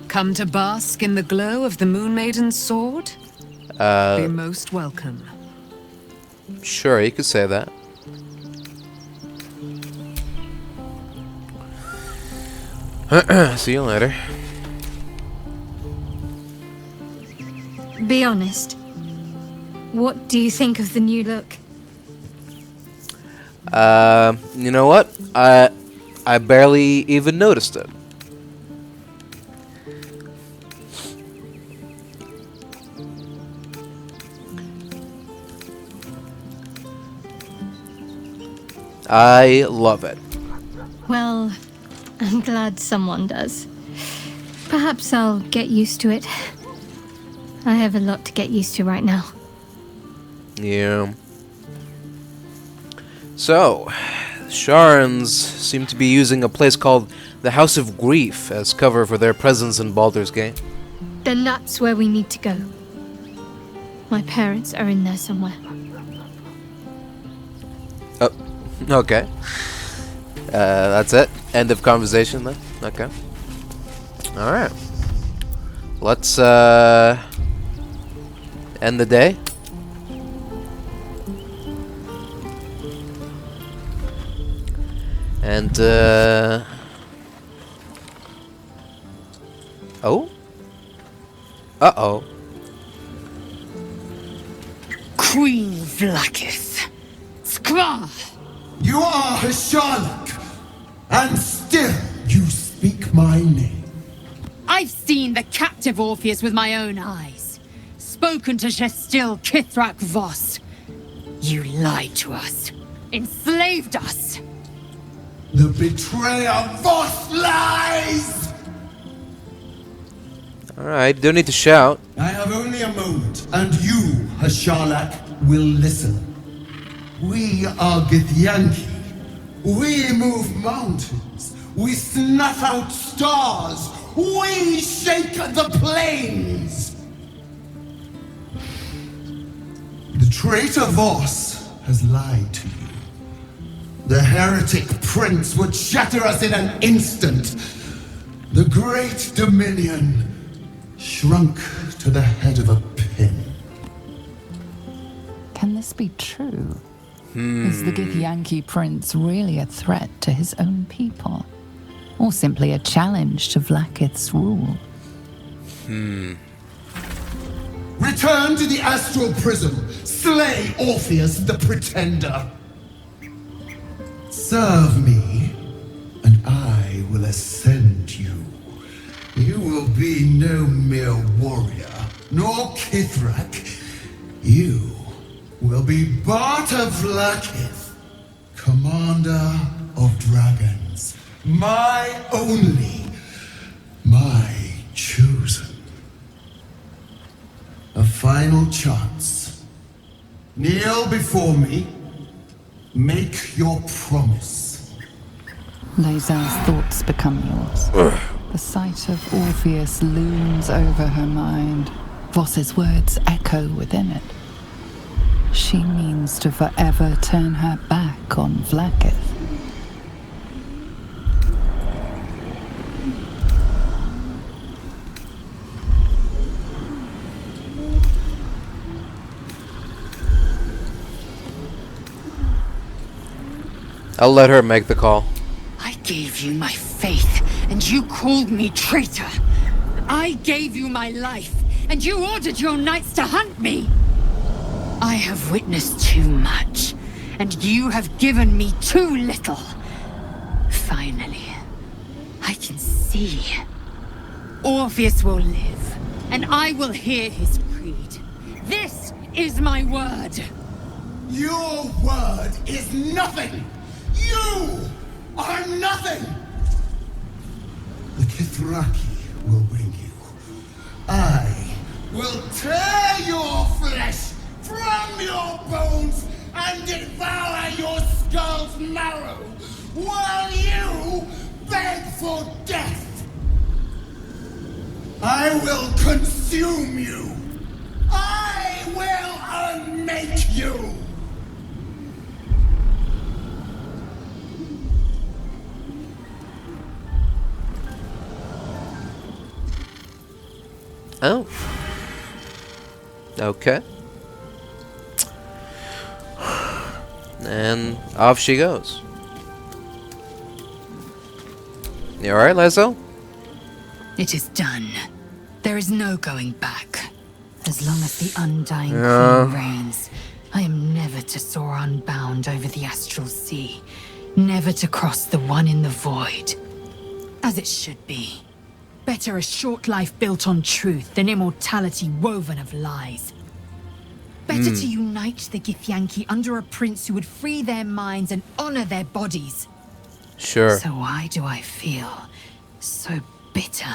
Come to bask in the glow of the Moon Maiden's sword? Be most welcome. Sure, you could say that. See you later. Be honest. What do you think of the new look? You know what? I barely even noticed it. I love it. Well, I'm glad someone does. Perhaps I'll get used to it. I have a lot to get used to right now. Yeah. So, Sharans seem to be using a place called the House of Grief as cover for their presence in Baldur's Gate. Then that's where we need to go. My parents are in there somewhere. Oh, okay. That's it. End of conversation then? Okay. Alright. Let's, end the day. And, oh? Uh-oh. Queen Vlaakith. Skra! You are Hasharlak, and still you speak my name. I've seen the captive Orpheus with my own eyes. Spoken to Shestil Kithrak Voss. You lied to us. Enslaved us. The betrayer Voss lies! Alright, don't need to shout. I have only a moment, and you, Hasharlak, will listen. We are Githyanki. We move mountains. We snuff out stars. We shake the plains. The traitor Voss has lied to you. The heretic prince would shatter us in an instant. The great dominion shrunk to the head of a pin. Can this be true? Is the Githyanki prince really a threat to his own people? Or simply a challenge to Vlaakith's rule? Return to the astral prism. Slay Orpheus the Pretender. Serve me, and I will ascend you. You will be no mere warrior, nor Kithrak. You will be Barta Vlaakith, commander of dragons. My only, my chosen. A final chance. Kneel before me. Make your promise. Lae'zel's thoughts become yours. The sight of Orpheus looms over her mind. Voss's words echo within it. She means to forever turn her back on Vlaakith. I'll let her make the call. I gave you my faith, and you called me traitor. I gave you my life, and you ordered your knights to hunt me. I have witnessed too much, and you have given me too little. Finally, I can see. Orpheus will live, and I will hear his creed. This is my word. Your word is nothing! You are nothing! The Kithraki will bring you. I will tear your flesh from your bones and devour your skull's marrow while you beg for death. I will consume you. I will unmake you. Oh. Okay. And off she goes. You alright, Lazo? It is done. There is no going back. As long as the Undying Queen reigns, I am never to soar unbound over the Astral Sea. Never to cross the one in the void. As it should be. Better a short life built on truth than immortality woven of lies. Better to unite the Githyanki under a prince who would free their minds and honor their bodies. Sure. So why do I feel so bitter?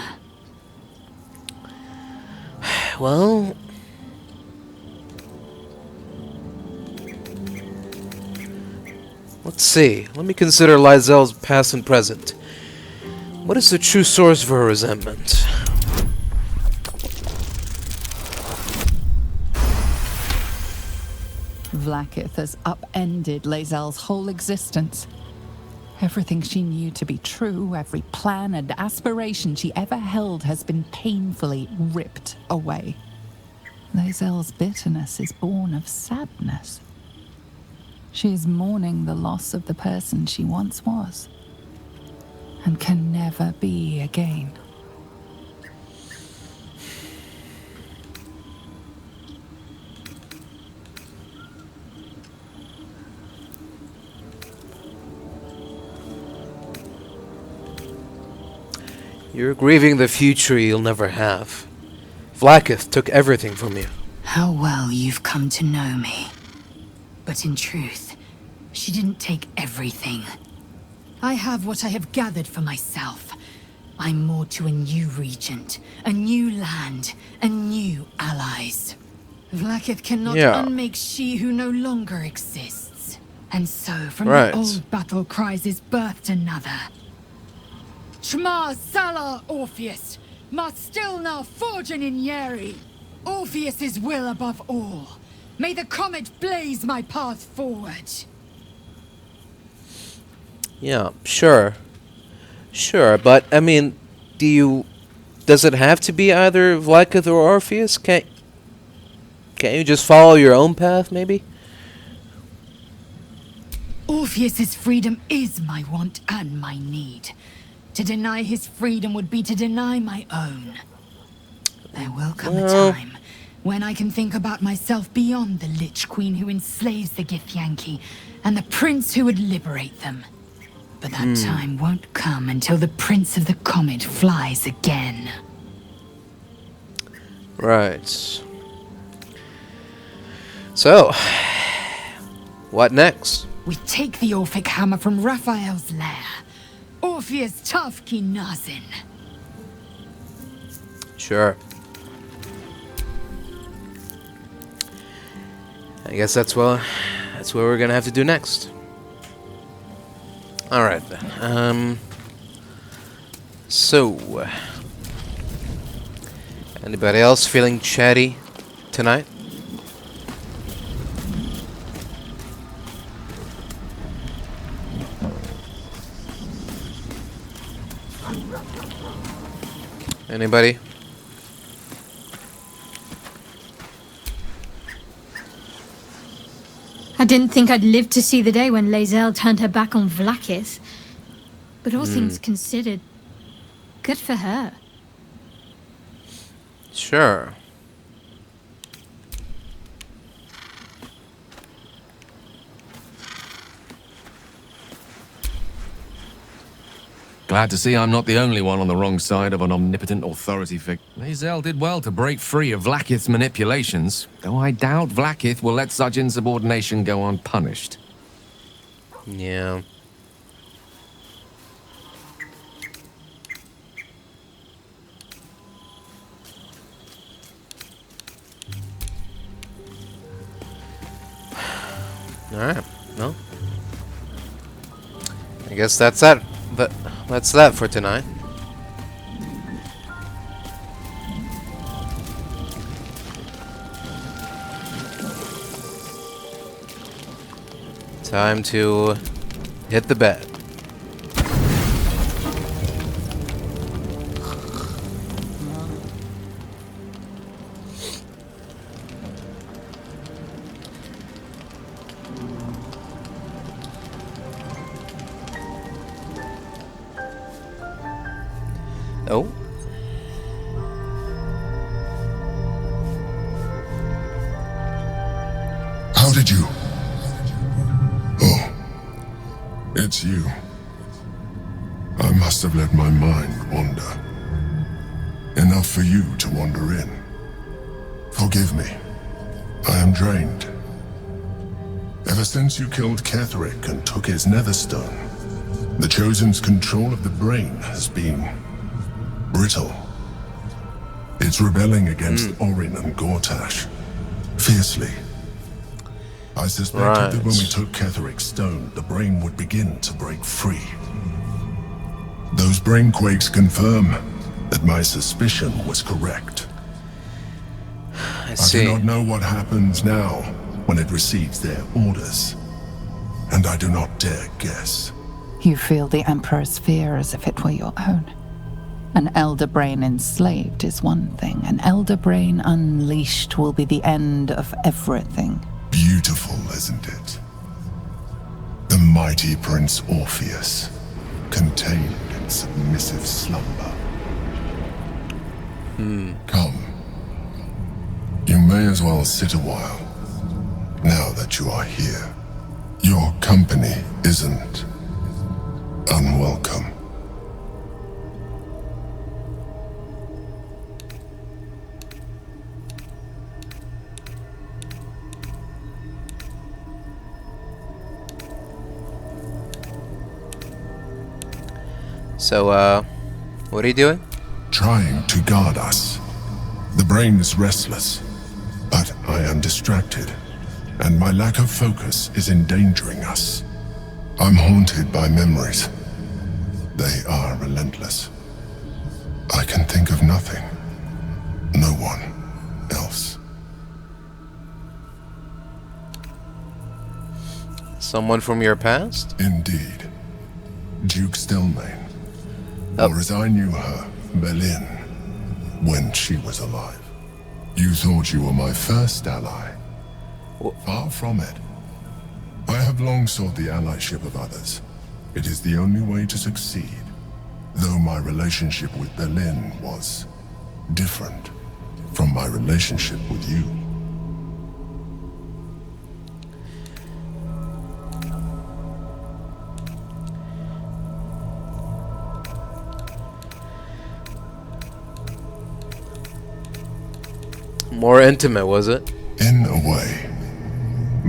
Well... let's see. Let me consider Lysel's past and present. What is the true source of her resentment? Vlaakith has upended Lae'zel's whole existence. Everything she knew to be true, every plan and aspiration she ever held has been painfully ripped away. Lae'zel's bitterness is born of sadness. She is mourning the loss of the person she once was, and can never be again. You're grieving the future you'll never have. Vlaakith took everything from you. How well you've come to know me. But in truth, she didn't take everything. I have what I have gathered for myself. I'm more to a new regent, a new land, and new allies. Vlaakith cannot unmake she who no longer exists. And so, from the old battle cries is birthed another. Shma Salar Orpheus, Marstilna Forgen in Yeri. Orpheus's will above all. May the comet blaze my path forward. Yeah, sure. Sure, but, I mean, does it have to be either Vlaakith or Orpheus? Can't you just follow your own path, maybe? Orpheus's freedom is my want and my need. To deny his freedom would be to deny my own. There will come a time when I can think about myself beyond the Lich Queen who enslaves the Githyanki and the prince who would liberate them. But that time won't come until the Prince of the Comet flies again. Right. So, what next? We take the Orphic hammer from Raphael's lair. Orpheus Tafki Nazin. Sure. I guess that's what we're gonna have to do next. Alright then. So anybody else feeling chatty tonight? Anybody? I didn't think I'd live to see the day when Lae'zel turned her back on Vlaakith. But all things considered, good for her. Sure. Glad to see I'm not the only one on the wrong side of an omnipotent authority figure. Lae'zel did well to break free of Vlaakith's manipulations, though I doubt Vlaakith will let such insubordination go unpunished. Yeah. Alright, well. I guess that's that. But that's that for tonight. Time to hit the bed. Oh. How did you? Oh. It's you. I must have let my mind wander. Enough for you to wander in. Forgive me. I am drained. Ever since you killed Ketheric and took his Netherstone, the Chosen's control of the brain has been brittle. It's rebelling against Orin and Gortash. Fiercely. I suspected that when we took Ketheric's stone, the brain would begin to break free. Those brain quakes confirm that my suspicion was correct. I do not know what happens now when it receives their orders, and I do not dare guess. You feel the Emperor's fear as if it were your own. An elder brain enslaved is one thing. An elder brain unleashed will be the end of everything. Beautiful, isn't it? The mighty Prince Orpheus, contained in submissive slumber. Come. You may as well sit a while, now that you are here. Your company isn't unwelcome. So, what are you doing? Trying to guard us. The brain is restless, but I am distracted, and my lack of focus is endangering us. I'm haunted by memories. They are relentless. I can think of nothing. No one else. Someone from your past? Indeed. Duke Stelmane. Or as I knew her, Berlin, when she was alive. You thought you were my first ally. Far from it. I have long sought the allyship of others. It is the only way to succeed. Though my relationship with Berlin was different from my relationship with you. More intimate, was it? In a way.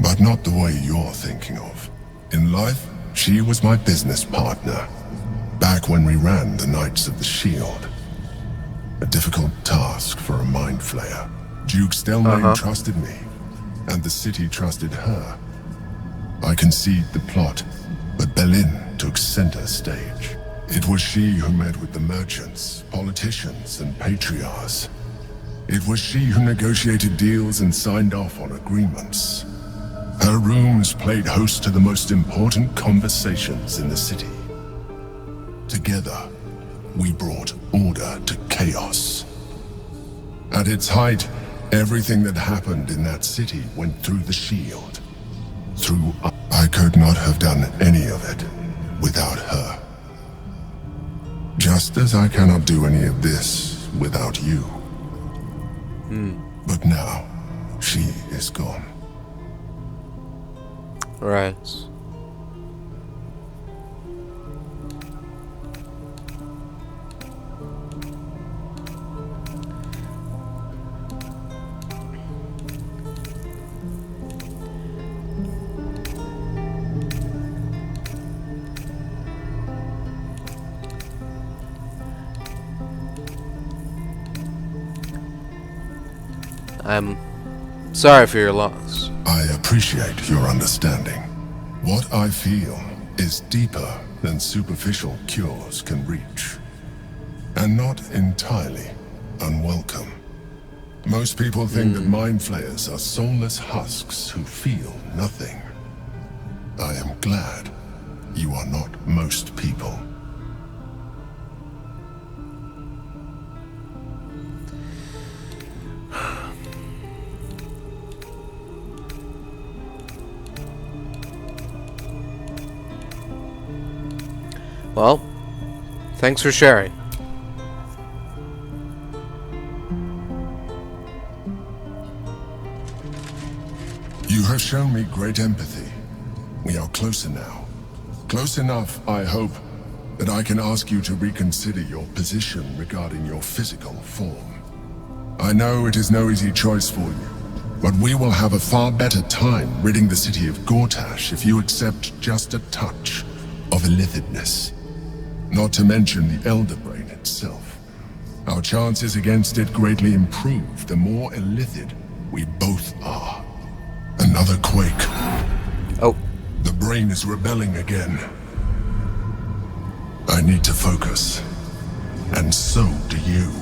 But not the way you're thinking of. In life, she was my business partner. Back when we ran the Knights of the Shield. A difficult task for a mind flayer. Duke Stelmane trusted me, and the city trusted her. I conceived the plot, but Berlin took center stage. It was she who met with the merchants, politicians, and patriarchs. It was she who negotiated deals and signed off on agreements. Her rooms played host to the most important conversations in the city. Together, we brought order to chaos. At its height, everything that happened in that city went through the shield. through... I could not have done any of it without her. Just as I cannot do any of this without you. But now, she is gone. Right. I'm sorry for your loss. I appreciate your understanding. What I feel is deeper than superficial cures can reach. And not entirely unwelcome. Most people think that mind flayers are soulless husks who feel nothing. I am glad you are not most people. Well, thanks for sharing. You have shown me great empathy. We are closer now. Close enough, I hope, that I can ask you to reconsider your position regarding your physical form. I know it is no easy choice for you, but we will have a far better time ridding the city of Gortash if you accept just a touch of illithidness. Not to mention the Elder Brain itself. Our chances against it greatly improve the more illithid we both are. Another quake. Oh. The brain is rebelling again. I need to focus. And so do you.